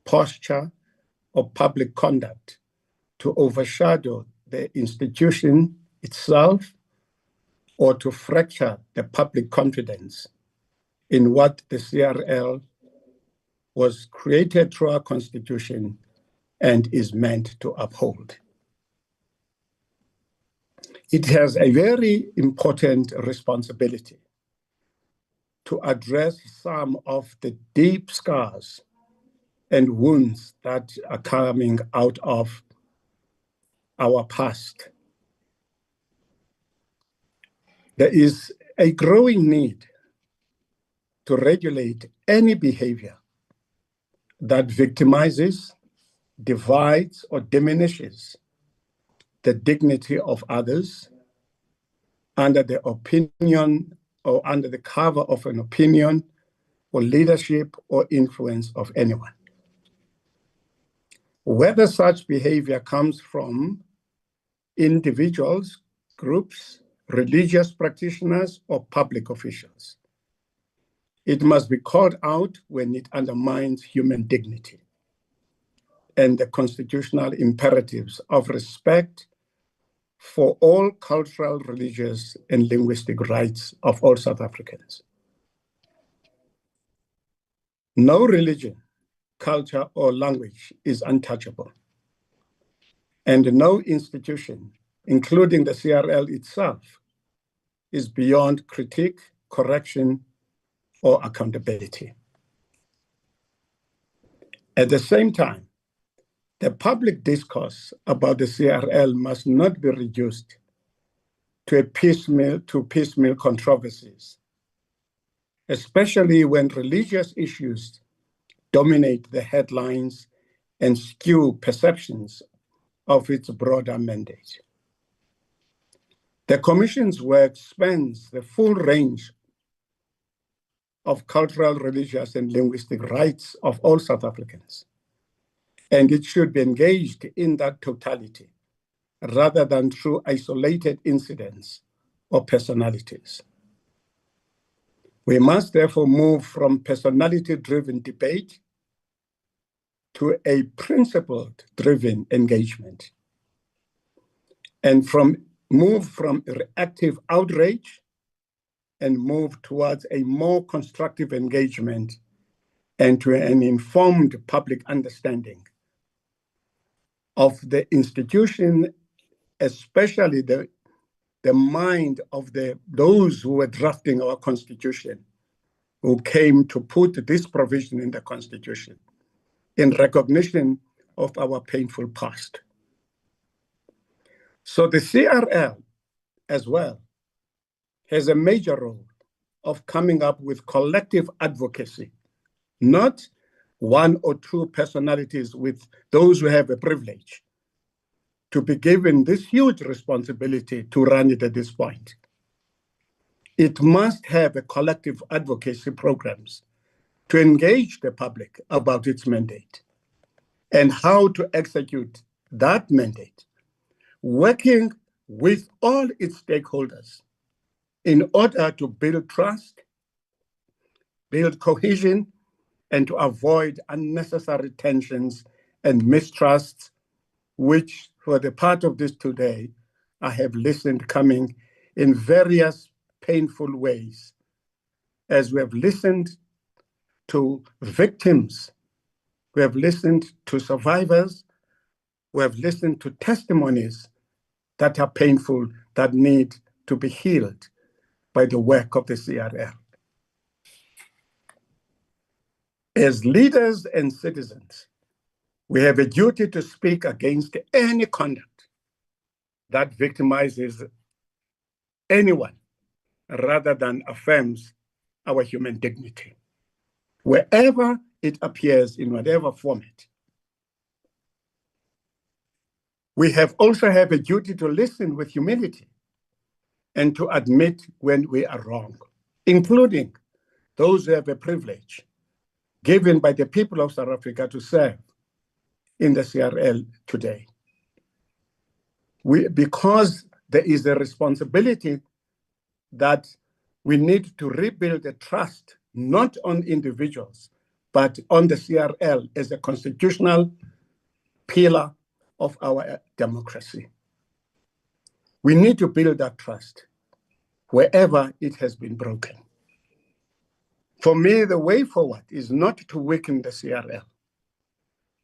posture, or public conduct to overshadow the institution itself or to fracture the public confidence in what the CRL was created through our Constitution and is meant to uphold. It has a very important responsibility to address some of the deep scars and wounds that are coming out of our past. There is a growing need to regulate any behavior that victimizes, divides, or diminishes the dignity of others under the opinion or under the cover of an opinion or leadership or influence of anyone. Whether such behavior comes from individuals, groups, religious practitioners, or public officials, it must be called out when it undermines human dignity and the constitutional imperatives of respect for all cultural, religious, and linguistic rights of all South Africans. No religion, culture, or language is untouchable, and no institution, including the CRL itself, is beyond critique, correction, or accountability. At the same time, the public discourse about the CRL must not be reduced to piecemeal controversies, especially when religious issues dominate the headlines and skew perceptions of its broader mandate. The Commission's work spans the full range of cultural, religious, and linguistic rights of all South Africans, and it should be engaged in that totality rather than through isolated incidents or personalities. We must therefore move from personality-driven debate to a principle-driven engagement, and move from reactive outrage and move towards a more constructive engagement and to an informed public understanding of the institution, especially the mind of those who were drafting our Constitution, who came to put this provision in the Constitution in recognition of our painful past. So the CRL as well has a major role of coming up with collective advocacy, not one or two personalities with those who have a privilege to be given this huge responsibility to run it at this point. It must have a collective advocacy programs to engage the public about its mandate and how to execute that mandate, working with all its stakeholders in order to build trust, build cohesion, and to avoid unnecessary tensions and mistrusts, which for the part of this today, I have listened coming in various painful ways, as we have listened to victims, we have listened to survivors, we have listened to testimonies that are painful, that need to be healed by the work of the CRL. As leaders and citizens, we have a duty to speak against any conduct that victimizes anyone rather than affirms our human dignity, wherever it appears in whatever format. We have also have a duty to listen with humility and to admit when we are wrong, including those who have a privilege given by the people of South Africa to serve in the CRL today. Because there is a responsibility that we need to rebuild the trust, not on individuals, but on the CRL as a constitutional pillar of our democracy. We need to build that trust wherever it has been broken. For me, the way forward is not to weaken the CRL,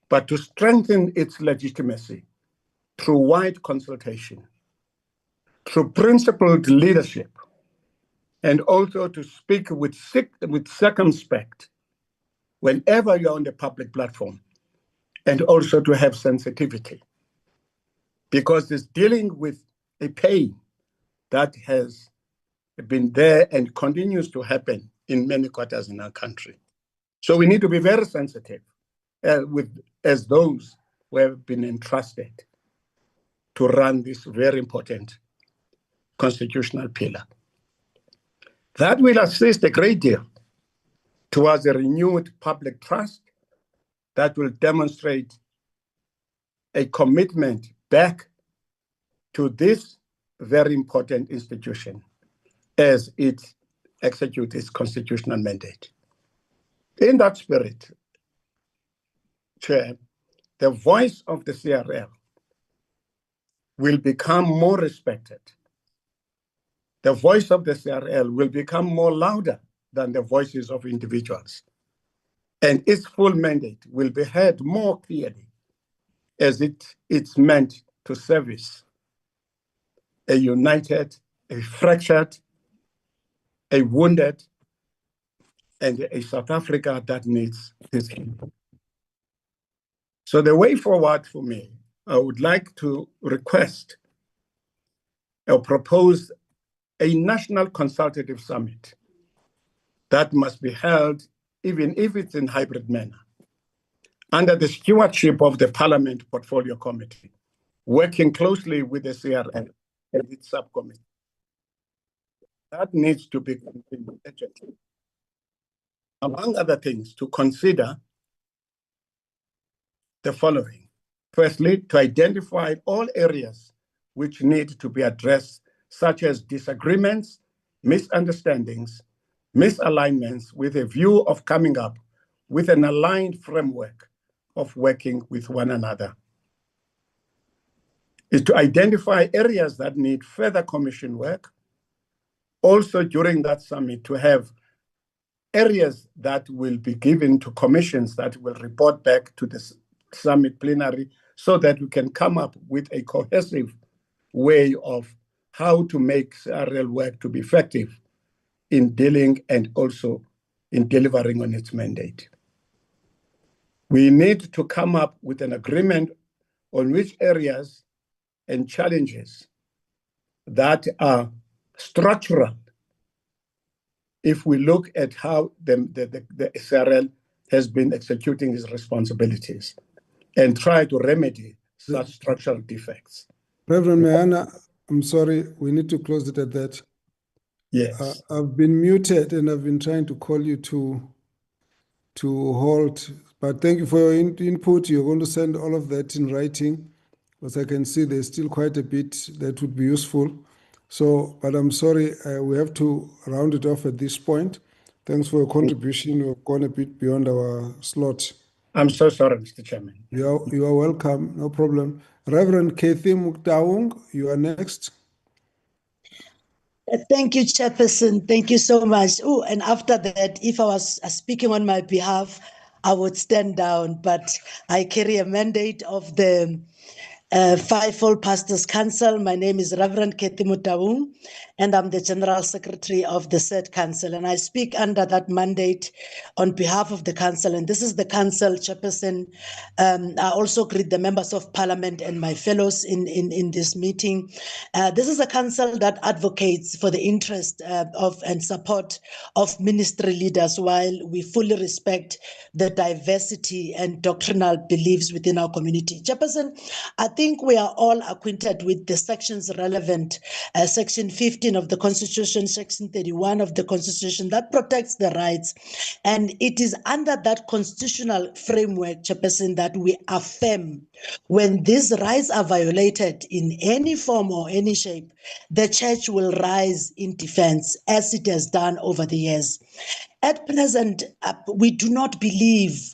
but to strengthen its legitimacy through wide consultation, through principled leadership, and also to speak with circumspect whenever you're on the public platform, and also to have sensitivity, because it's dealing with a pain that has been there and continues to happen in many quarters in our country. So we need to be very sensitive as those who have been entrusted to run this very important constitutional pillar. That will assist a great deal towards a renewed public trust that will demonstrate a commitment back to this very important institution as it executes its constitutional mandate. In that spirit, Chair, the voice of the CRL will become more respected. The voice of the CRL will become more louder than the voices of individuals. And its full mandate will be heard more clearly as it's meant to service a united, a fractured, a wounded, and a South Africa that needs this help. So the way forward for me, I would like to request or propose a national consultative summit that must be held, even if it's in hybrid manner, under the stewardship of the Parliament Portfolio Committee, working closely with the CRL and its subcommittee. That needs to be continued urgently. Among other things, to consider the following. Firstly, to identify all areas which need to be addressed, such as disagreements, misunderstandings, misalignments, with a view of coming up with an aligned framework of working with one another. Is to identify areas that need further commission work. Also during that summit, to have areas that will be given to commissions that will report back to the summit plenary so that we can come up with a cohesive way of how to make CRL work to be effective in dealing and also in delivering on its mandate. We need to come up with an agreement on which areas and challenges that are structural if we look at how the SRL has been executing its responsibilities and try to remedy such structural defects. Reverend Mayana, I'm sorry, we need to close it at that. Yes. I've been muted and I've been trying to call you to hold, but thank you for your input. You're going to send all of that in writing, because I can see there's still quite a bit that would be useful. So, but I'm sorry, we have to round it off at this point. Thanks for your contribution. We've gone a bit beyond our slot. I'm so sorry, Mr. Chairman. You are welcome, no problem. Reverend Kathy Muktaung, you are next. Thank you, Chairperson. Thank you so much. Oh, and after that, if I was speaking on my behalf, I would stand down, but I carry a mandate of the Fivefold Pastors Council. My name is Reverend Kathy Mutaung, and I'm the General Secretary of the said council. And I speak under that mandate on behalf of the council. And this is the council, Chairperson. I also greet the members of Parliament and my fellows in this meeting. This is a council that advocates for the interest of and support of ministry leaders, while we fully respect the diversity and doctrinal beliefs within our community. Chairperson, I think we are all acquainted with the sections relevant, Section 15 of the Constitution, Section 31 of the Constitution, that protects the rights. And it is under that constitutional framework, Chairperson, that we affirm when these rights are violated in any form or any shape, the church will rise in defense, as it has done over the years. At present, we do not believe,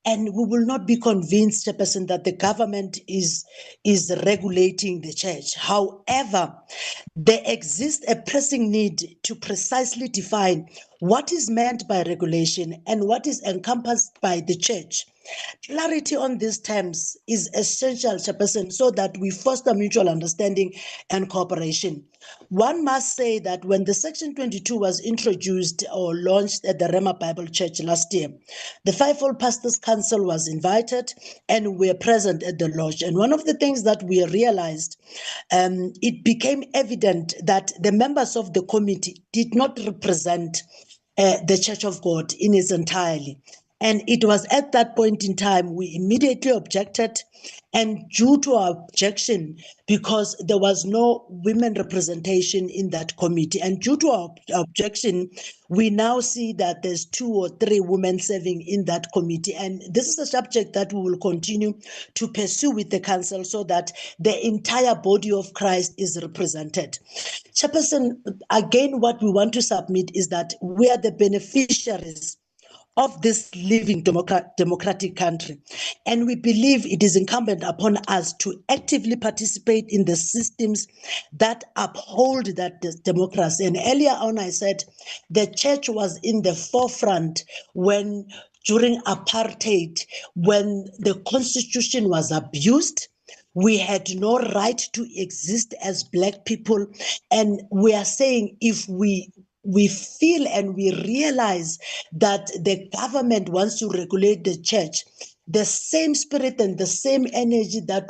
and we will not be convinced, Chairperson, that the government is regulating the church. However, there exists a pressing need to precisely define what is meant by regulation and what is encompassed by the church. Clarity on these terms is essential, Chairperson, so that we foster mutual understanding and cooperation. One must say that when the Section 22 was introduced or launched at the Rema Bible Church last year, the Fivefold Pastors Council was invited and we were present at the lodge. And one of the things that we realized, it became evident that the members of the committee did not represent the Church of God in its entirety. And it was at that point in time we immediately objected. And due to our objection, because there was no women representation in that committee, and due to our objection, we now see that there's 2 or 3 women serving in that committee. And this is a subject that we will continue to pursue with the council so that the entire body of Christ is represented. Chairperson, again, what we want to submit is that we are the beneficiaries of this living democratic country. And we believe it is incumbent upon us to actively participate in the systems that uphold that democracy. And earlier on, I said the church was in the forefront when, during apartheid, when the constitution was abused. We had no right to exist as Black people. And we are saying if we feel and we realize that the government wants to regulate the church, the same spirit and the same energy that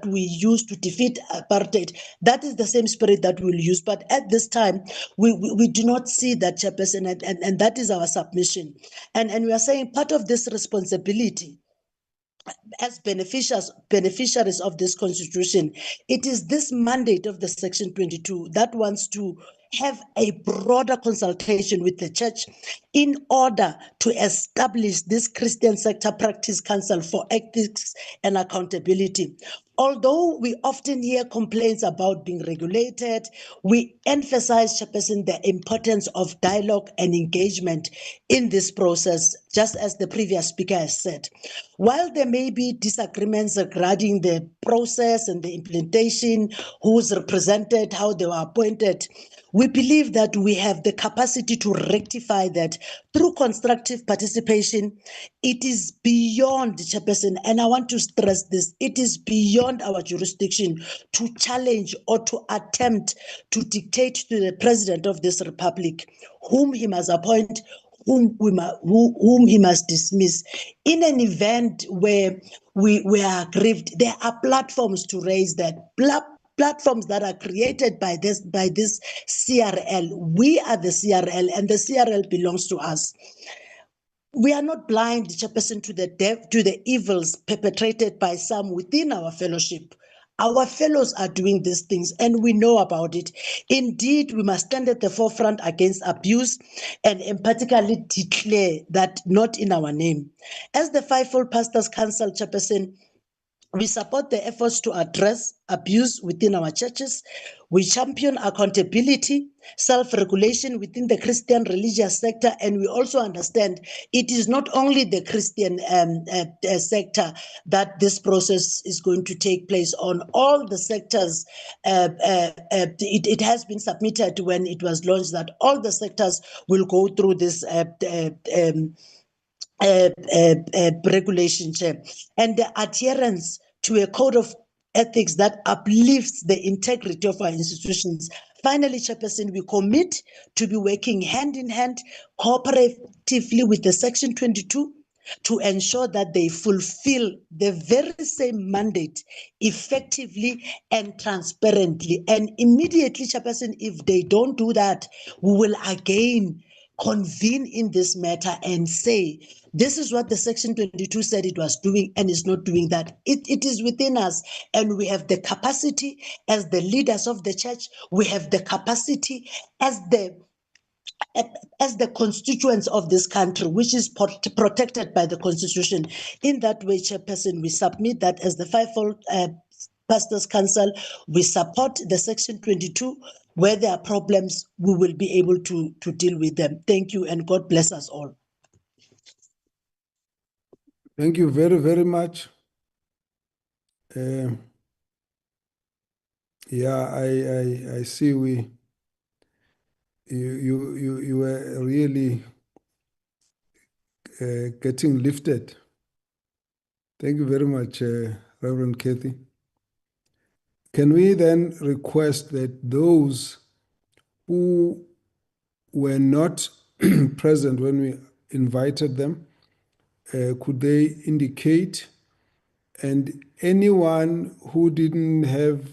we use to defeat apartheid, that is the same spirit that we'll use. But at this time, we do not see that, Chairperson, and that is our submission. And we are saying part of this responsibility as beneficiaries of this constitution, it is this mandate of the Section 22 that wants to have a broader consultation with the church in order to establish this Christian Sector Practice Council for Ethics and Accountability. Although we often hear complaints about being regulated, we emphasize, Chairperson, the importance of dialogue and engagement in this process, just as the previous speaker has said. While there may be disagreements regarding the process and the implementation, who's represented, how they were appointed, we believe that we have the capacity to rectify that through constructive participation. It is beyond, Chairperson, and I want to stress this, it is beyond our jurisdiction to challenge or to attempt to dictate to the President of this Republic whom he must appoint, whom he must dismiss. In an event where we are aggrieved, there are platforms to raise that. Platforms that are created by this CRL. We are the CRL, and the CRL belongs to us. We are not blind, Chairperson, to the evils perpetrated by some within our fellowship. Our fellows are doing these things and we know about it. Indeed, we must stand at the forefront against abuse and emphatically declare that not in our name. As the Fivefold Pastors Council, Chairperson, we support the efforts to address abuse within our churches. We champion accountability, self-regulation within the Christian religious sector, and we also understand it is not only the Christian sector that this process is going to take place on. All the sectors, it has been submitted when it was launched that all the sectors will go through this regulation, Chair, and the adherence to a code of ethics that uplifts the integrity of our institutions. Finally, Chairperson, we commit to be working hand in hand, cooperatively with the Section 22 to ensure that they fulfill the very same mandate effectively and transparently. And immediately, Chairperson, if they don't do that, we will again convene in this matter and say, this is what the Section 22 said it was doing and is not doing that. It is within us, and we have the capacity as the leaders of the church, we have the capacity as the constituents of this country, which is protected by the Constitution. In that way, Chairperson, we submit that as the Fivefold Pastors Council, we support the Section 22. Where there are problems, we will be able to deal with them. Thank you, and God bless us all. Thank you very, very much. Yeah, I see you were really getting lifted. Thank you very much, Reverend Kathy. Can we then request that those who were not present when we invited them, could they indicate? And anyone who didn't have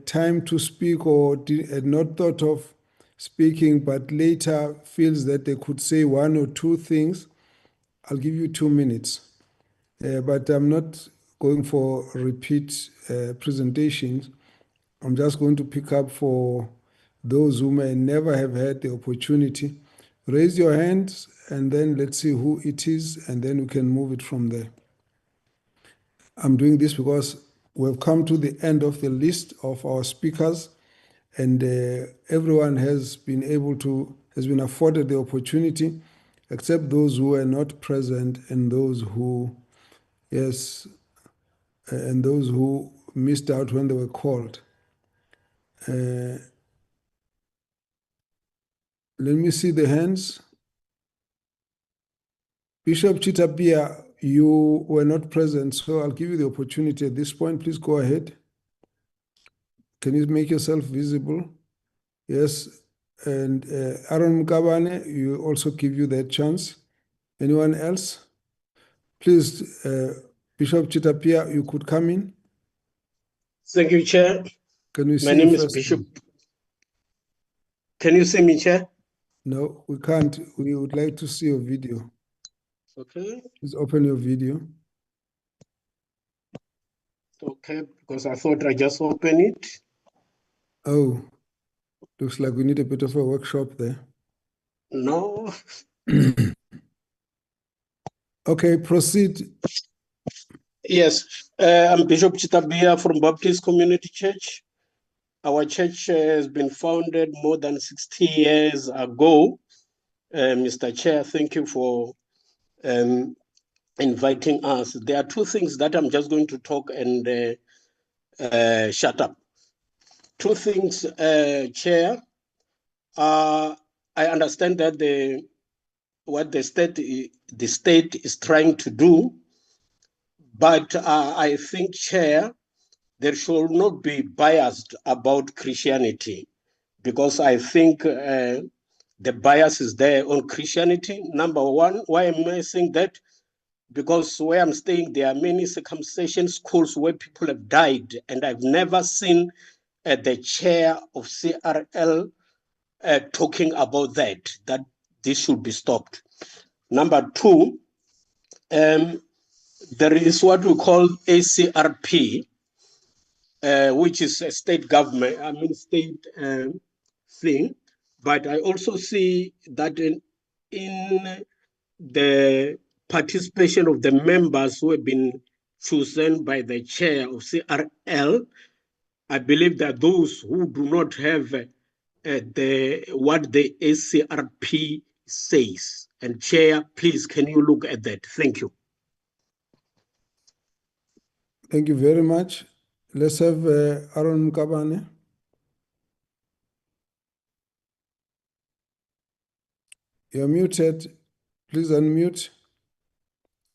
time to speak or had not thought of speaking, but later feels that they could say one or two things, I'll give you 2 minutes. But I'm not going for repeat presentations. I'm just going to pick up for those who may never have had the opportunity. Raise your hands and then let's see who it is, and then we can move it from there. I'm doing this because we've come to the end of the list of our speakers, and everyone has been afforded the opportunity, except those who are not present and those who, and those who missed out when they were called. Let me see the hands. Bishop Chitapia, you were not present, so I'll give you the opportunity at this point. Please go ahead. Can you make yourself visible? Yes. And Aaron Mkabane, you also give you that chance. Anyone else? Please, Bishop Chitapia, you could come in. Thank you, Chair. Can we see My name you is first? Bishop. Can you see me, Chair? No, we can't. We would like to see your video. Okay. Please open your video. Okay, because I thought I just opened it. Oh, looks like we need a bit of a workshop there. No. Okay, proceed. Yes, I'm Bishop Chitabia from Baptist Community Church. Our church has been founded more than 60 years ago. Mr. Chair, thank you for inviting us. There are two things that I'm just going to talk and shut up. Two things, Chair. I understand that what the state is trying to do, but I think, Chair, there should not be biased about Christianity, because I think the bias is there on Christianity. Number one, why am I saying that? Because where I'm staying, there are many circumcision schools where people have died, and I've never seen the chair of CRL talking about that this should be stopped. Number two, there is what we call ACRP, which is a state government, state thing. But I also see that in the participation of the members who have been chosen by the chair of CRL, I believe that those who do not have what the ACRP says. And Chair, please, can you look at that? Thank you. Thank you very much. Let's have Aaron Mkabane. You're muted. Please unmute.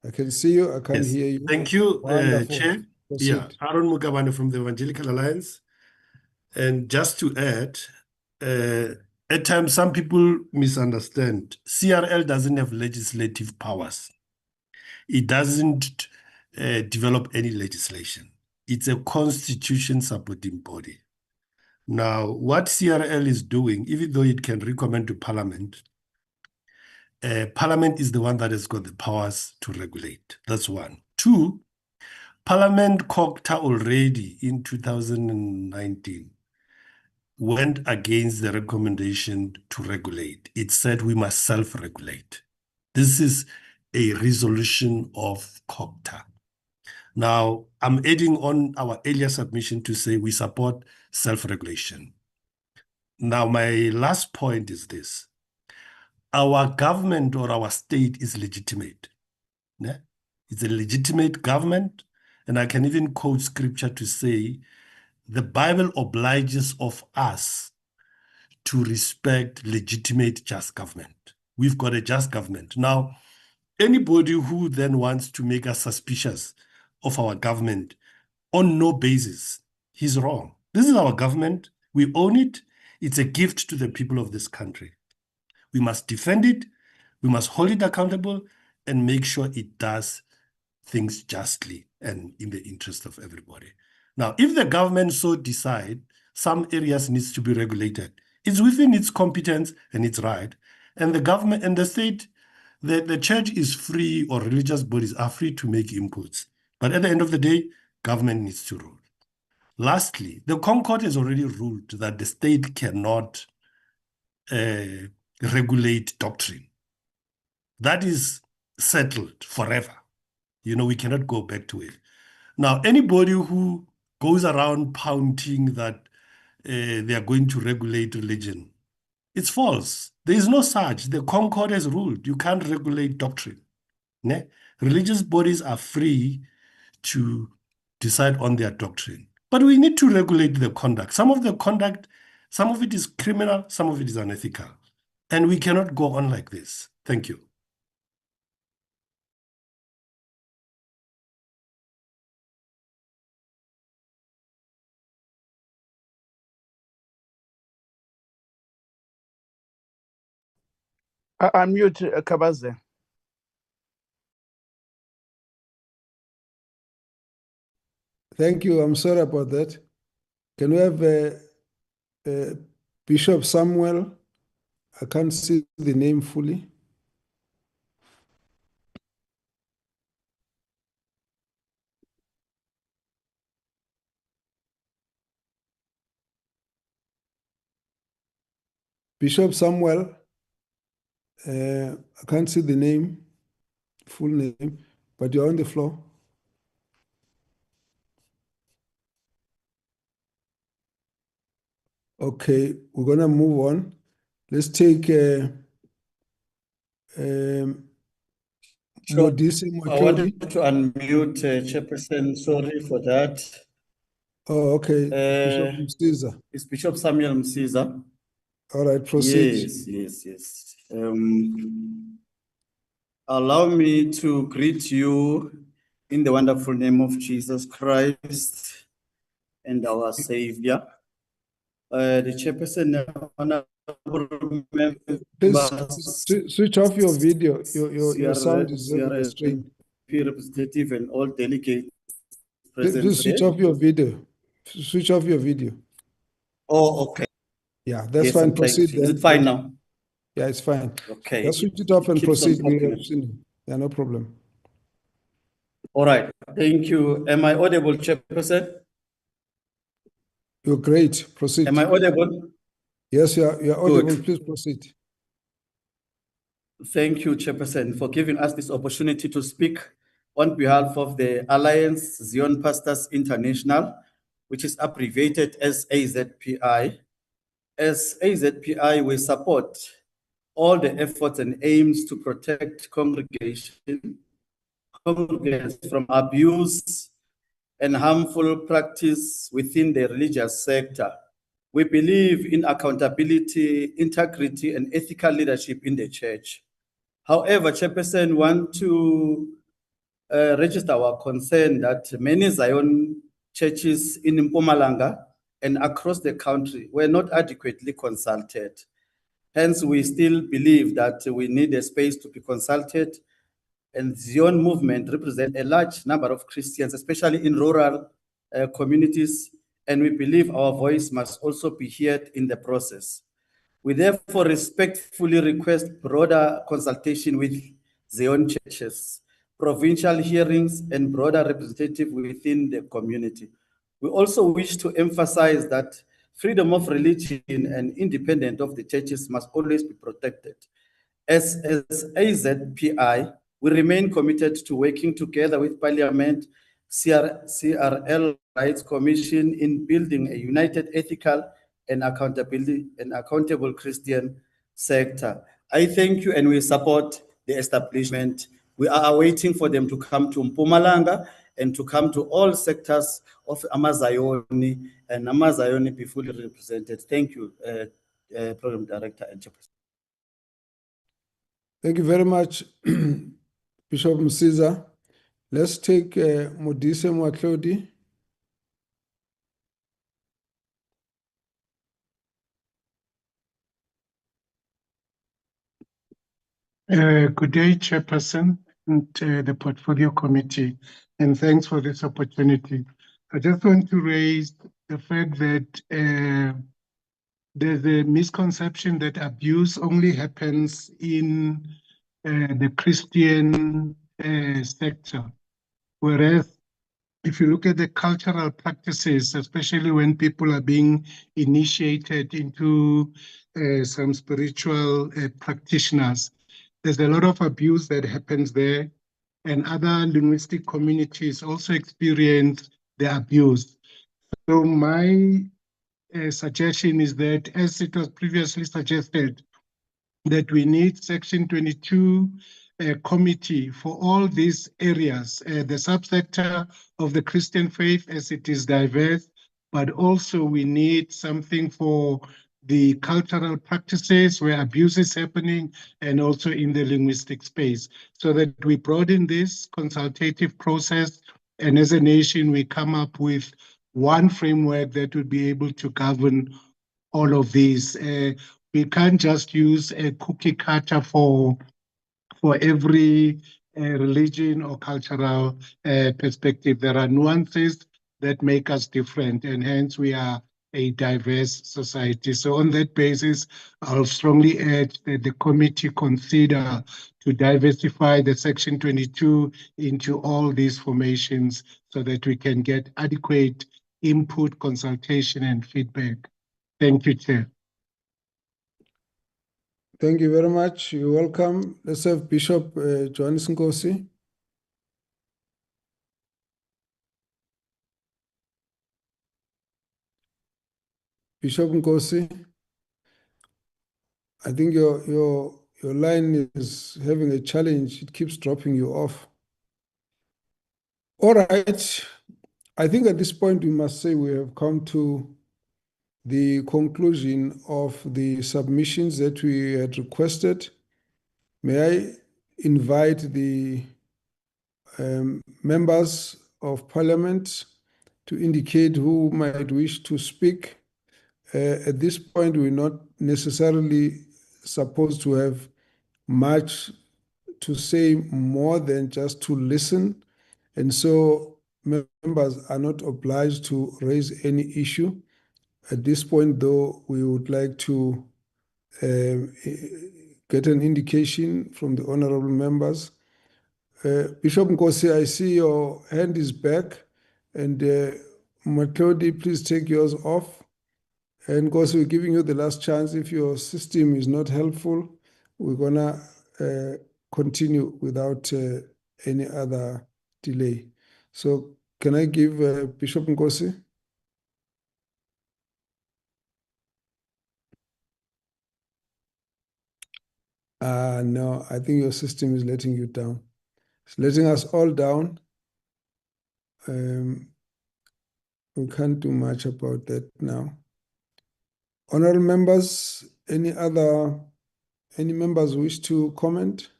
I can see you. I can't hear you. Thank you, Wonderful. Chair. Proceed. Yeah, Aaron Mugabane from the Evangelical Alliance. And just to add, at times some people misunderstand. CRL doesn't have legislative powers. It doesn't develop any legislation. It's a constitution supporting body. Now, what CRL is doing, even though it can recommend to Parliament, Parliament is the one that has got the powers to regulate. That's one. Two, Parliament COCTA already in 2019 went against the recommendation to regulate. It said we must self-regulate. This is a resolution of COCTA. Now, I'm adding on our earlier submission to say we support self-regulation. Now, my last point is this. Our government or our state is legitimate. Yeah? It's a legitimate government, and I can even quote scripture to say the Bible obliges of us to respect legitimate just government. We've got a just government. Now, anybody who then wants to make us suspicious of our government on no basis, he's wrong. This is our government. We own it. It's a gift to the people of this country. We must defend it. We must hold it accountable and make sure it does things justly and in the interest of everybody. Now, if the government so decide some areas needs to be regulated, it's within its competence and its right. And the government and the state The church is free, or religious bodies are free to make inputs. But at the end of the day, government needs to rule. Lastly, the Concord has already ruled that the state cannot regulate doctrine. That is settled forever. You know, we cannot go back to it. Now, anybody who goes around pouting that they are going to regulate religion, it's false. There is no such. The Concord has ruled. You can't regulate doctrine. Ne? Religious bodies are free to decide on their doctrine. But we need to regulate the conduct. Some of the conduct, some of it is criminal, some of it is unethical. And we cannot go on like this. Thank you. Unmute Kabaze. Thank you. I'm sorry about that. Can we have Bishop Samuel? I can't see the name fully. Bishop Samuel, I can't see the name, full name, but you're on the floor. Okay, we're gonna move on. Let's take Modise I Matlodi. wanted to unmute Chairperson. Sorry for that. Oh, okay. Bishop Msiza. It's Bishop Samuel Msiza. All right, proceed. Yes. Allow me to greet you in the wonderful name of Jesus Christ and our Savior. The Chairperson, honorable members, Please switch off your video. Your sound is very strange. representative and all delegates present Please switch today. off your video. Switch off your video. Oh, okay. Yeah, that's Yes, fine. I'm trying to Proceed fix it. Is then. it fine now? Yeah, it's fine. Okay. Just switch it off and Keeps on proceed. We popping have up. seen. Yeah, no problem. All right. Thank you. Am I audible, Chairperson? You're great. Proceed. Am I audible? Yes, you're audible. Good. Please proceed. Thank you, Chairperson, for giving us this opportunity to speak on behalf of the Alliance Zion Pastors International, which is abbreviated as AZPI. As AZPI, we support all the efforts and aims to protect congregants from abuse and harmful practice within the religious sector. We believe in accountability, integrity, and ethical leadership in the church. However, Chairperson, want to register our concern that many Zion churches in Mpumalanga and across the country were not adequately consulted. Hence, we still believe that we need a space to be consulted, and Zion movement represents a large number of Christians, especially in rural communities, and we believe our voice must also be heard in the process. We therefore respectfully request broader consultation with Zion churches, provincial hearings, and broader representative within the community. We also wish to emphasize that freedom of religion and independence of the churches must always be protected. As AZPI, we remain committed to working together with Parliament, CRL Rights Commission in building a united, ethical, and accountable Christian sector. I thank you, and we support the establishment. We are waiting for them to come to Mpumalanga and to come to all sectors of Amazayoni, and Amazayoni be fully represented. Thank you, Program Director and Chairperson. Thank you very much, Bishop Msiza. Let's take Modise Matlodi. Good day, Chairperson and the Portfolio Committee, and thanks for this opportunity. I just want to raise the fact that there's a misconception that abuse only happens in the Christian sector. Whereas if you look at the cultural practices, especially when people are being initiated into some spiritual practitioners, there's a lot of abuse that happens there, and other linguistic communities also experience the abuse. So my suggestion is that, as it was previously suggested, that we need Section 22 committee for all these areas, the subsector of the Christian faith as it is diverse, but also we need something for the cultural practices where abuse is happening and also in the linguistic space, so that we broaden this consultative process and as a nation we come up with one framework that would be able to govern all of these. We can't just use a cookie cutter for every religion or cultural perspective. There are nuances that make us different, and hence we are a diverse society. So on that basis, I'll strongly urge that the committee consider to diversify the Section 22 into all these formations so that we can get adequate input, consultation, and feedback. Thank you, Chair. Thank you very much. You're welcome. Let's have Bishop Johannes Nkosi. Bishop Nkosi, I think your line is having a challenge. It keeps dropping you off. All right. I think at this point we must say we have come to the conclusion of the submissions that we had requested. May I invite the members of parliament to indicate who might wish to speak. At this point, we're not necessarily supposed to have much to say more than just to listen. And so members are not obliged to raise any issue. At this point, though, we would like to get an indication from the honorable members. Bishop Nkosi, I see your hand is back, and Matlodi, please take yours off. And Nkosi, we're giving you the last chance. If your system is not helpful, we're gonna continue without any other delay. So can I give Bishop Nkosi? No, I think your system is letting you down. It's letting us all down. We can't do much about that now. Honorable members, any members wish to comment?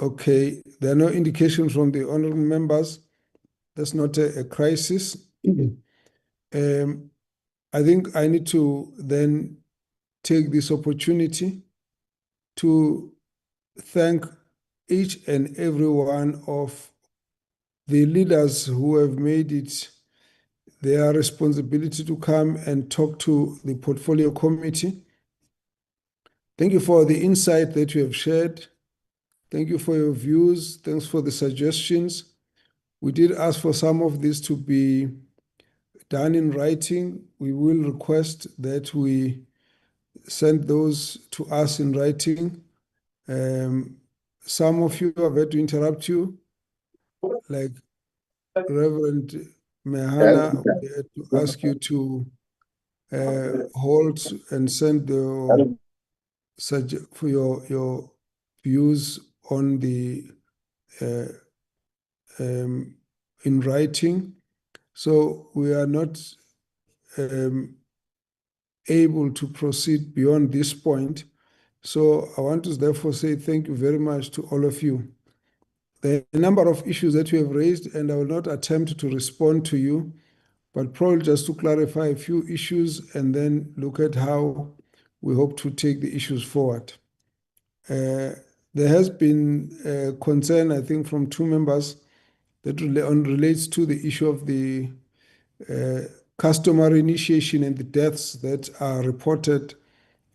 Okay, there are no indications from the honorable members. That's not a crisis. I think I need to then take this opportunity to thank each and every one of the leaders who have made it their responsibility to come and talk to the portfolio committee. Thank you for the insight that you have shared. Thank you for your views. Thanks for the suggestions. We did ask for some of this to be done in writing. We will request that we send those to us in writing. Some of you have had to interrupt you, like Reverend Mehana, we had to ask you to hold and send for your views on the in writing. So we are not able to proceed beyond this point. So I want to therefore say thank you very much to all of you. There are a number of issues that you have raised, and I will not attempt to respond to you, but probably just to clarify a few issues and then look at how we hope to take the issues forward. There has been concern, I think, from two members that relates to the issue of the customary initiation and the deaths that are reported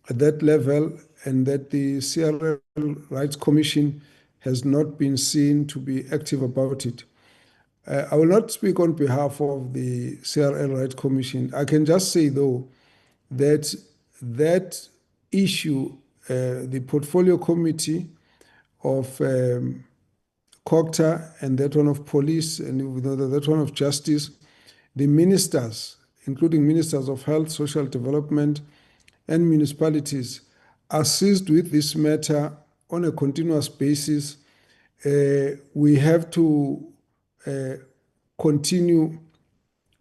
at that level, and that the CRL Rights Commission has not been seen to be active about it. I will not speak on behalf of the CRL Rights Commission. I can just say, though, that that issue, the portfolio committee of COCTA and that one of police and that one of justice, the ministers, including ministers of health, social development, and municipalities, are seized with this matter on a continuous basis. We have to continue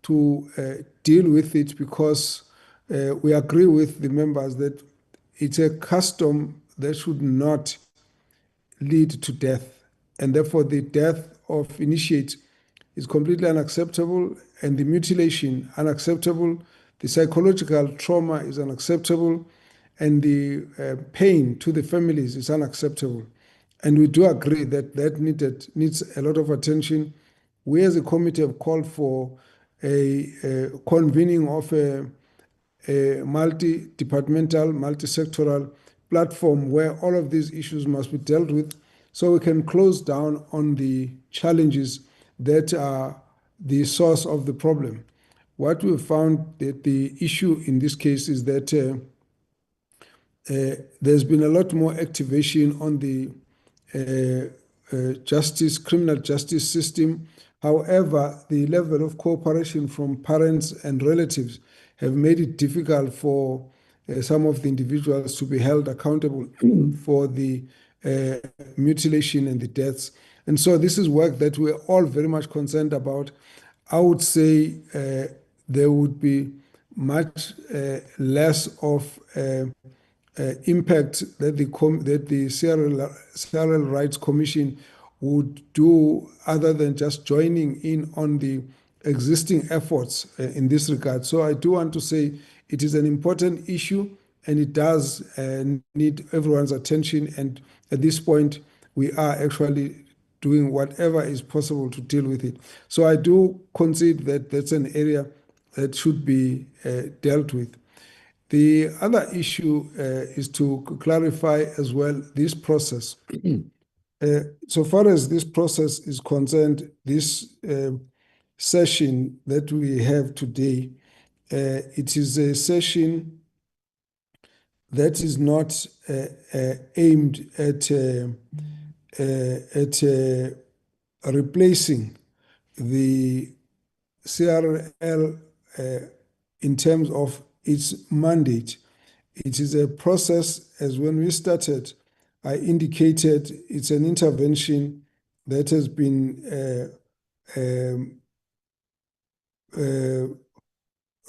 to deal with it because we agree with the members that it's a custom that should not lead to death. And therefore, the death of initiate is completely unacceptable, and the mutilation unacceptable. The psychological trauma is unacceptable, and the pain to the families is unacceptable. And we do agree that that needs a lot of attention. We as a committee have called for a convening of a multi-departmental, multi-sectoral platform where all of these issues must be dealt with so we can close down on the challenges that are the source of the problem. What we found that the issue in this case is that there's been a lot more activation on the criminal justice system. However, the level of cooperation from parents and relatives have made it difficult for some of the individuals to be held accountable for the mutilation and the deaths. And so this is work that we're all very much concerned about. I would say there would be much less of impact that the CRL Rights Commission would do other than just joining in on the existing efforts in this regard. So I do want to say it is an important issue and it does need everyone's attention. And at this point, we are actually doing whatever is possible to deal with it. So I do concede that that's an area that should be dealt with. The other issue is to clarify as well this process. So far as this process is concerned, this session that we have today, it is a session that is not aimed at replacing the CRL in terms of its mandate. It is a process, as when we started, I indicated it's an intervention that has been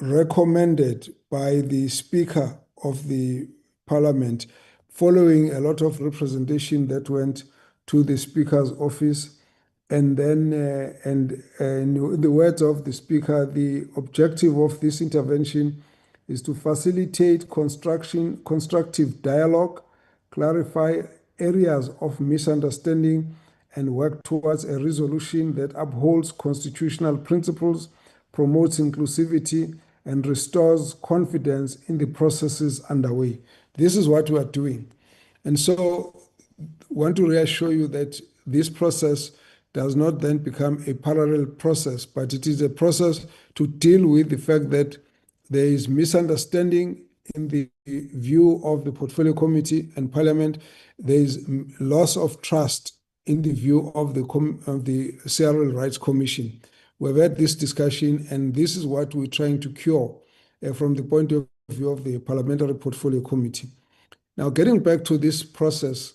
recommended by the Speaker of the Parliament, following a lot of representation that went to the Speaker's office. And then, in the words of the Speaker, the objective of this intervention is to facilitate constructive dialogue, clarify areas of misunderstanding, and work towards a resolution that upholds constitutional principles, promotes inclusivity, and restores confidence in the processes underway. This is what we are doing. And so I want to reassure you that this process does not then become a parallel process, but it is a process to deal with the fact that there is misunderstanding in the view of the Portfolio Committee and Parliament. There is loss of trust in the view of the CRL Rights Commission. We've had this discussion, and this is what we're trying to cure from the point of view of the Parliamentary Portfolio Committee. Now, getting back to this process,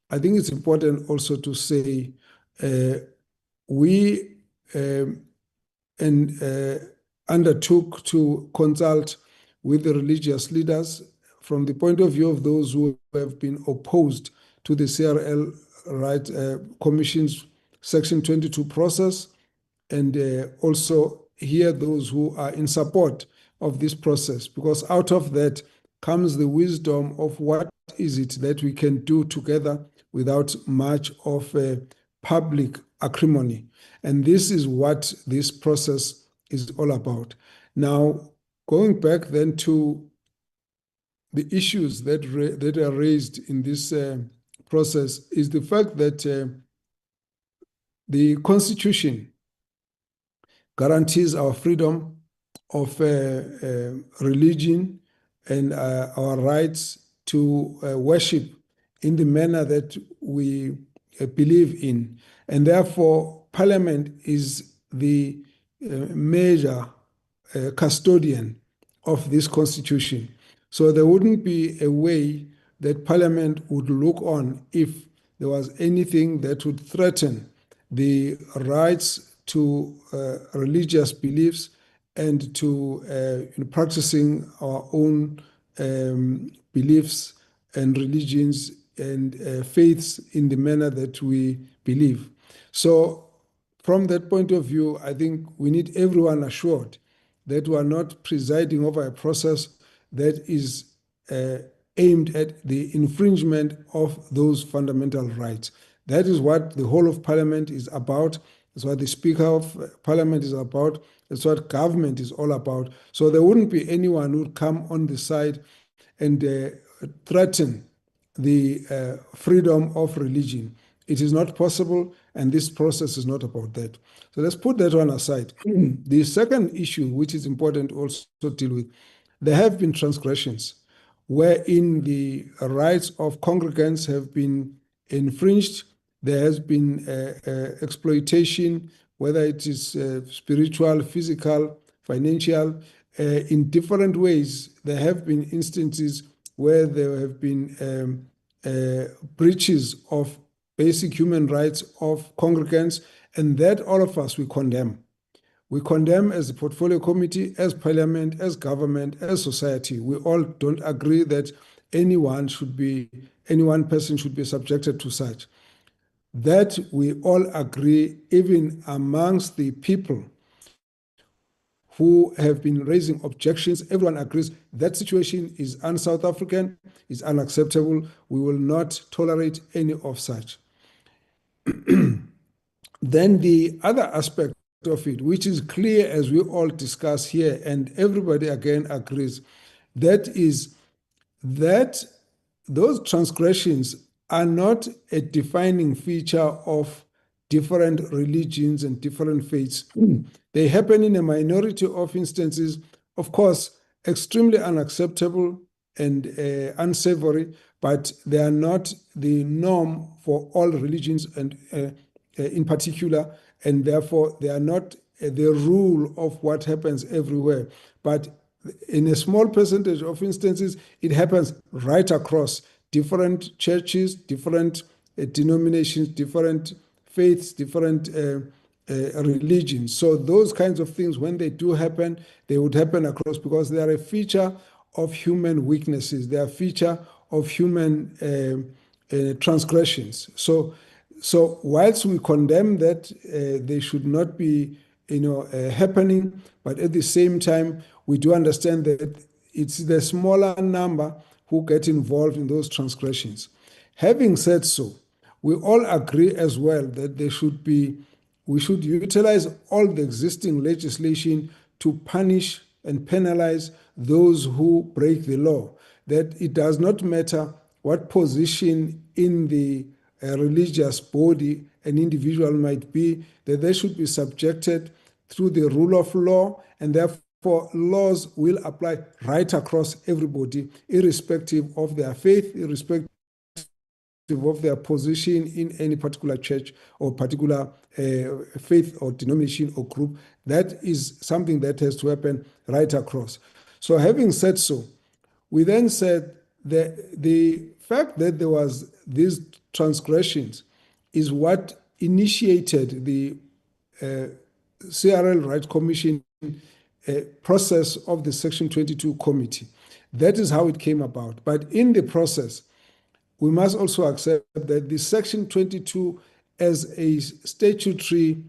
I think it's important also to say we undertook to consult with the religious leaders from the point of view of those who have been opposed to the CRL Rights Commission's Section 22 process, and also hear those who are in support of this process, because out of that comes the wisdom of what is it that we can do together without much of public acrimony. And this is what this process is all about. Now, going back then to the issues that are raised in this process is the fact that the Constitution guarantees our freedom of religion and our rights to worship in the manner that we believe in. And therefore, Parliament is the major custodian of this Constitution. So there wouldn't be a way that Parliament would look on if there was anything that would threaten the rights to religious beliefs and to practicing our own beliefs and religions and faiths in the manner that we believe. So from that point of view, I think we need everyone assured that we are not presiding over a process that is aimed at the infringement of those fundamental rights. That is what the whole of Parliament is about. That's what the Speaker of Parliament is about. That's what government is all about. So there wouldn't be anyone who would come on the side and threaten the freedom of religion. It is not possible, and this process is not about that. So let's put that one aside. The second issue, which is important also to deal with, there have been transgressions wherein the rights of congregants have been infringed. There has been exploitation, whether it is spiritual, physical, financial, in different ways. There have been instances where there have been breaches of basic human rights of congregants, and that all of us, we condemn. We condemn as a portfolio committee, as parliament, as government, as society. We all don't agree that any one person should be subjected to such. That we all agree, even amongst the people who have been raising objections, everyone agrees that situation is un-South African, is unacceptable. We will not tolerate any of such. Then the other aspect of it, which is clear as we all discuss here, and everybody again agrees, that is that those transgressions are not a defining feature of different religions and different faiths. They happen in a minority of instances, of course, extremely unacceptable and unsavory, but they are not the norm for all religions and in particular, and therefore they are not the rule of what happens everywhere. But in a small percentage of instances, it happens right across different churches, different denominations, different faiths, different religions. So those kinds of things, when they do happen, they would happen across because they are a feature of human weaknesses. They are a feature of human transgressions. So whilst we condemn that they should not be happening, but at the same time, we do understand that it's the smaller number who get involved in those transgressions. Having said so, we all agree as well that we should utilize all the existing legislation to punish and penalize those who break the law. That it does not matter what position in the religious body an individual might be, that they should be subjected through the rule of law, and therefore laws will apply right across everybody, irrespective of their faith, irrespective of their position in any particular church or particular faith or denomination or group. That is something that has to happen right across. So having said so, we then said that the fact that there was these transgressions is what initiated the CRL Rights Commission process of the Section 22 committee. That is how it came about. But in the process, we must also accept that the Section 22 as a statutory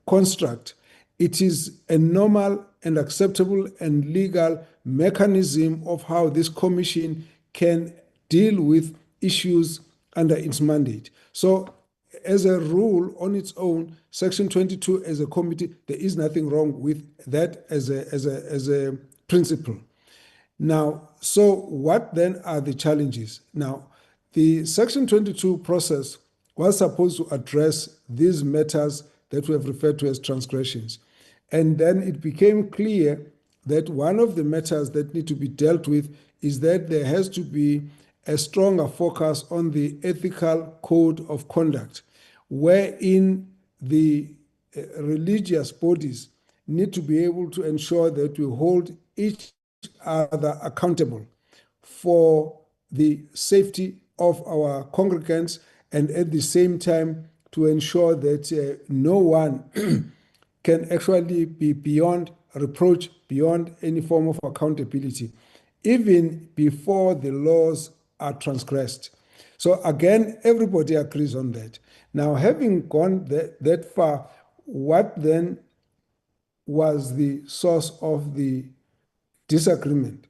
construct, it is a normal and acceptable and legal mechanism of how this commission can deal with issues under its mandate. So as a rule on its own, Section 22 as a committee, there is nothing wrong with that as a principle. Now, so what then are the challenges? Now, the Section 22 process was supposed to address these matters that we have referred to as transgressions. And then it became clear that one of the matters that need to be dealt with is that there has to be a stronger focus on the ethical code of conduct, wherein the religious bodies need to be able to ensure that we hold each other accountable for the safety of our congregants, and at the same time to ensure that no one can actually be beyond reproach, beyond any form of accountability, even before the laws are transgressed. So again, everybody agrees on that. Now, having gone that far, what then was the source of the disagreement?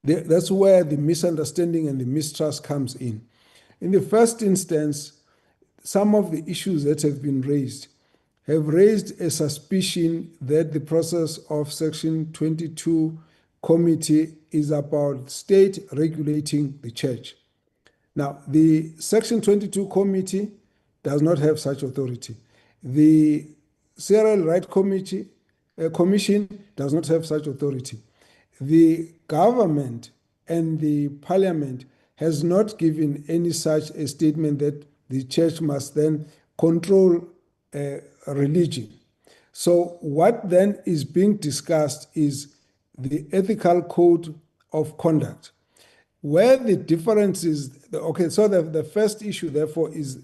That's where the misunderstanding and the mistrust comes in. In the first instance, some of the issues that have been raised have raised a suspicion that the process of Section 22 committee is about state regulating the church. Now, the Section 22 committee does not have such authority. The CRL Right Commission does not have such authority. The government and the parliament has not given any such a statement that the church must then control religion. So what then is being discussed is the ethical code of conduct. Where the difference is, okay, so the first issue, therefore, is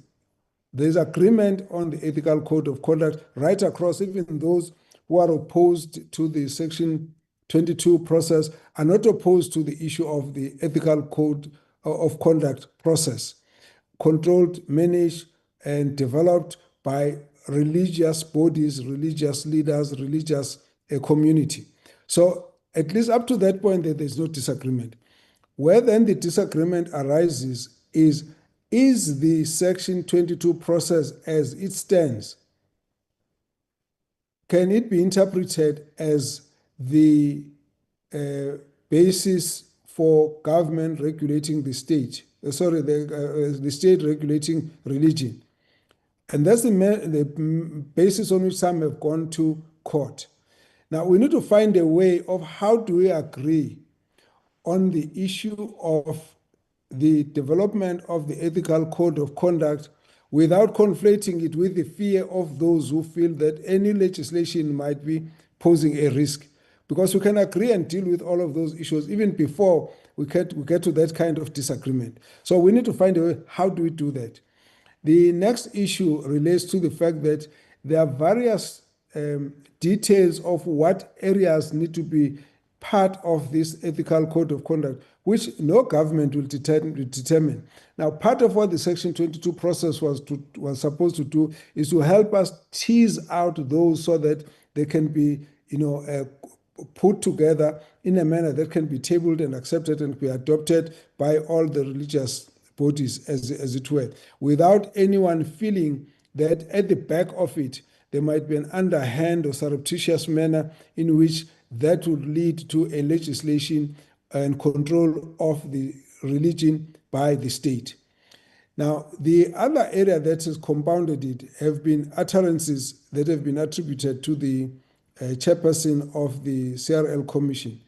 there's agreement on the ethical code of conduct right across. Even those who are opposed to the Section 22 process are not opposed to the issue of the ethical code of conduct process, controlled, managed, and developed by religious bodies, religious leaders, religious community. So at least up to that point, there's no disagreement. Where then the disagreement arises is the Section 22 process as it stands, can it be interpreted as the basis for government regulating the state? The state regulating religion. And that's the basis on which some have gone to court. Now, we need to find a way of how do we agree on the issue of the development of the ethical code of conduct without conflating it with the fear of those who feel that any legislation might be posing a risk. Because we can agree and deal with all of those issues even before we get to that kind of disagreement. So we need to find a way, how do we do that? The next issue relates to the fact that there are various details of what areas need to be part of this ethical code of conduct, which no government will determine. Now, part of what the Section 22 process was supposed to do is to help us tease out those so that they can be, put together in a manner that can be tabled and accepted and be adopted by all the religious bodies, as it were, without anyone feeling that at the back of it there might be an underhand or surreptitious manner in which that would lead to a legislation and control of the religion by the state. Now, the other area that has compounded it have been utterances that have been attributed to the chairperson of the CRL Commission.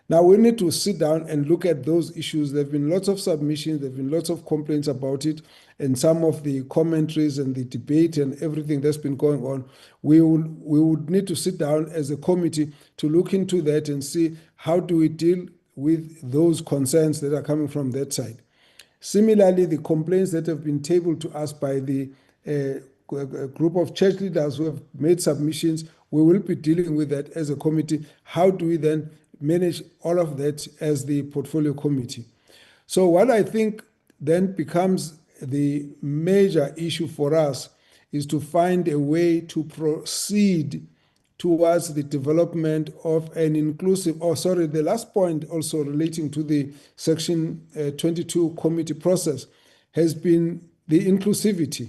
Now, we need to sit down and look at those issues. There have been lots of submissions, there have been lots of complaints about it, and some of the commentaries and the debate and everything that's been going on. We would need to sit down as a committee to look into that and see how do we deal with those concerns that are coming from that side. Similarly, the complaints that have been tabled to us by the group of church leaders who have made submissions, we will be dealing with that as a committee. How do we then manage all of that as the portfolio committee? So what I think then becomes the major issue for us is to find a way to proceed towards the development of an inclusive, the last point also relating to the Section 22 committee process has been the inclusivity.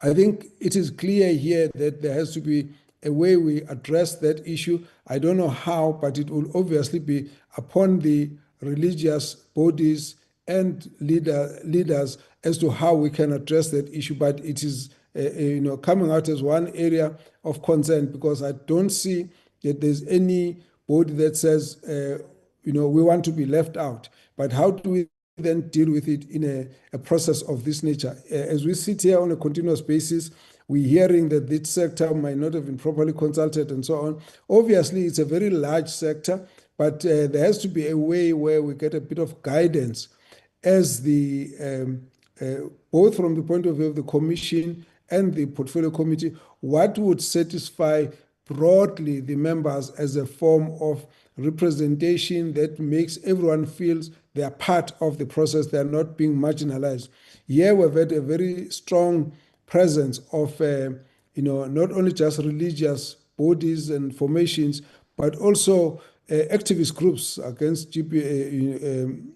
I think it is clear here that there has to be a way we address that issue. I don't know how, but it will obviously be upon the religious bodies and leaders as to how we can address that issue. But it is coming out as one area of concern, because I don't see that there's any body that says we want to be left out. But how do we then deal with it in a process of this nature? As we sit here on a continuous basis, we're hearing that this sector might not have been properly consulted and so on. Obviously, it's a very large sector, but there has to be a way where we get a bit of guidance as the both from the point of view of the Commission and the Portfolio Committee, what would satisfy broadly the members as a form of representation that makes everyone feels they are part of the process, they are not being marginalized. Here we've had a very strong presence of not only just religious bodies and formations, but also activist groups against GBF,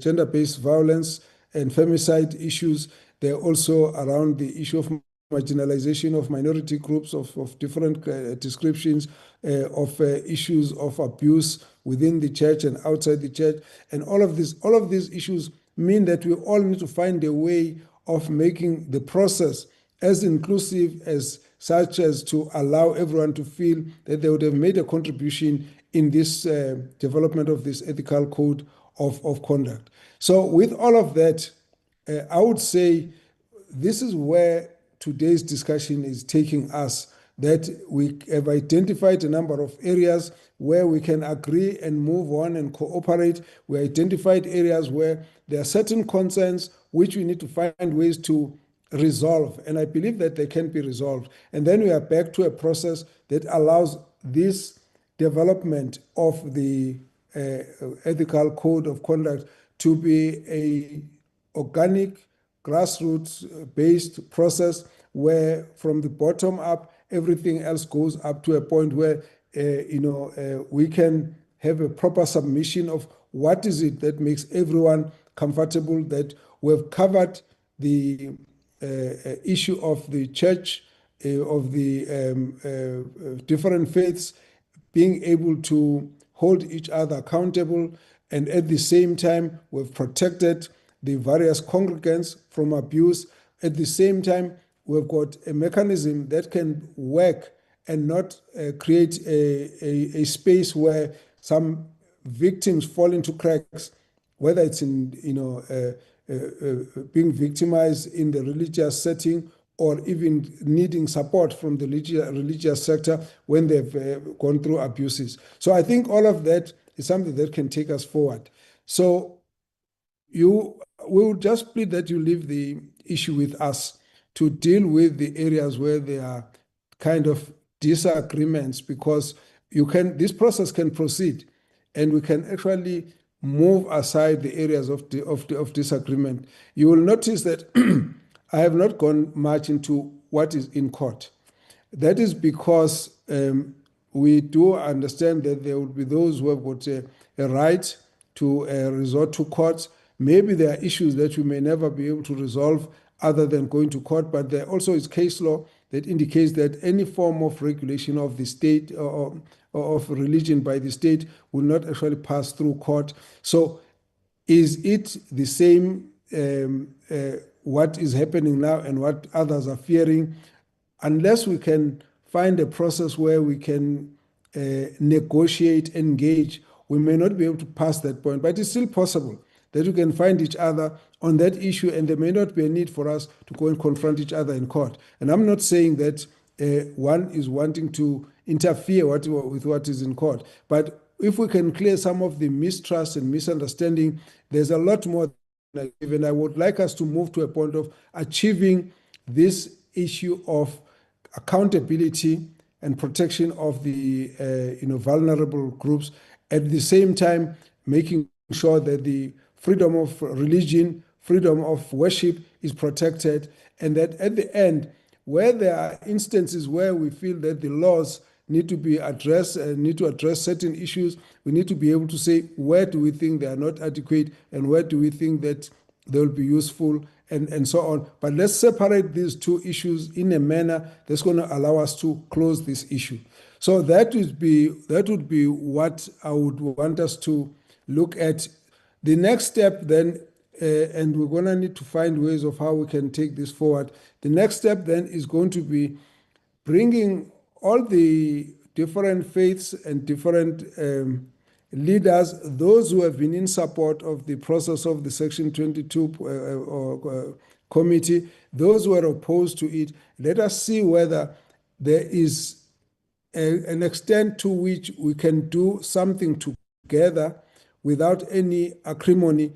gender-based violence and femicide issues. They're also around the issue of marginalization of minority groups of different descriptions, of issues of abuse within the church and outside the church. And all of these issues mean that we all need to find a way of making the process as inclusive as such as to allow everyone to feel that they would have made a contribution in this development of this ethical code of conduct. So with all of that, I would say this is where today's discussion is taking us, that we have identified a number of areas where we can agree and move on and cooperate. We identified areas where there are certain concerns which we need to find ways to resolve, and I believe that they can be resolved. And then we are back to a process that allows this development of the ethical code of conduct to be a organic, grassroots-based process where from the bottom up, everything else goes up to a point where we can have a proper submission of what is it that makes everyone comfortable, that we've covered the issue of the church, of the different faiths being able to hold each other accountable, and at the same time, we've protected the various congregants from abuse. At the same time, we've got a mechanism that can work and not create a space where some victims fall into cracks, whether it's in being victimized in the religious setting or even needing support from the religious sector when they've gone through abuses. So I think all of that is something that can take us forward. So we will just plead that you leave the issue with us to deal with the areas where there are kind of disagreements, because this process can proceed and we can actually move aside the areas of disagreement. You will notice that I have not gone much into what is in court. That is because we do understand that there will be those who have got a right to resort to courts. Maybe there are issues that we may never be able to resolve other than going to court, but there also is case law that indicates that any form of regulation of the state or of religion by the state will not actually pass through court. So is it the same what is happening now and what others are fearing? Unless we can find a process where we can negotiate, engage, we may not be able to pass that point, but it's still possible that we can find each other on that issue, and there may not be a need for us to go and confront each other in court. And I'm not saying that one is wanting to interfere with what is in court, but if we can clear some of the mistrust and misunderstanding, there's a lot more. And I would like us to move to a point of achieving this issue of accountability and protection of the vulnerable groups, at the same time making sure that the freedom of religion, freedom of worship is protected, and that at the end, where there are instances where we feel that the laws need to be addressed and need to address certain issues, we need to be able to say where do we think they are not adequate and where do we think that they will be useful and so on. But let's separate these two issues in a manner that's going to allow us to close this issue. So that would be what I would want us to look at. The next step then, and we're going to need to find ways of how we can take this forward. The next step then is going to be bringing all the different faiths and different leaders, those who have been in support of the process of the Section 22 committee, those who are opposed to it. Let us see whether there is an extent to which we can do something together without any acrimony,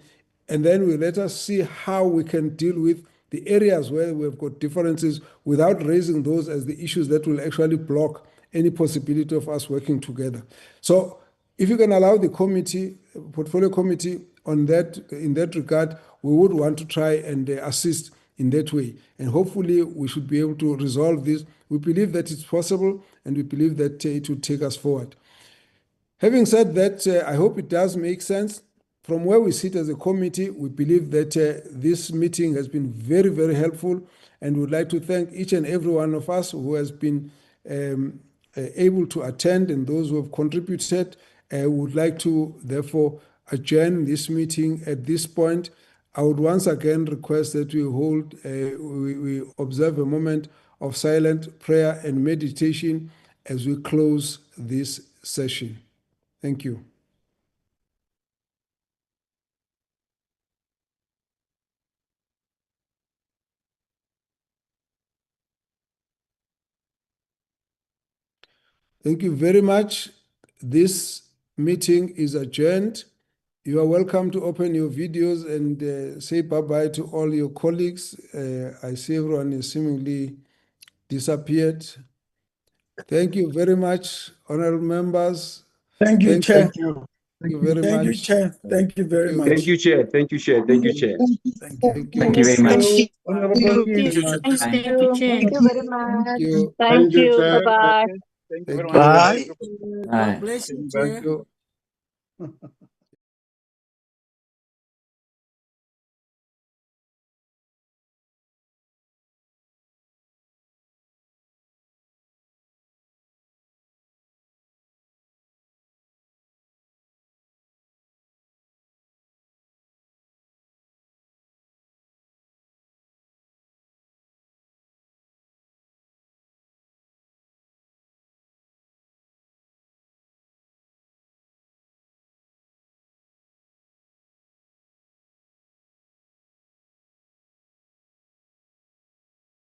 and then we let us see how we can deal with the areas where we've got differences without raising those as the issues that will actually block any possibility of us working together. So if you can allow the committee, portfolio committee, on that, in that regard, we would want to try and assist in that way. And hopefully we should be able to resolve this. We believe that it's possible, and we believe that it will take us forward. Having said that, I hope it does make sense. From where we sit as a committee, we believe that this meeting has been very, very helpful, and would like to thank each and every one of us who has been able to attend and those who have contributed. Would like to therefore adjourn this meeting at this point. I would once again request that we observe a moment of silent prayer and meditation as we close this session. Thank you. Thank you very much. This meeting is adjourned. You are welcome to open your videos and say bye-bye to all your colleagues. I see everyone is seemingly disappeared. Thank you very much, honorable members. Thank you, Chair. Thank you very much. Thank you, Chair. Thank you very much. Thank you, Chair. Thank you, Chair. Thank you, Chair. Thank you. Thank you very much. Honorable Thank you. Chair. Thank you, Chair. Thank you very much. Thank you. Thank you. Bye-bye. Thank you. Bye. Bye. God bless you, Thank Chair. you.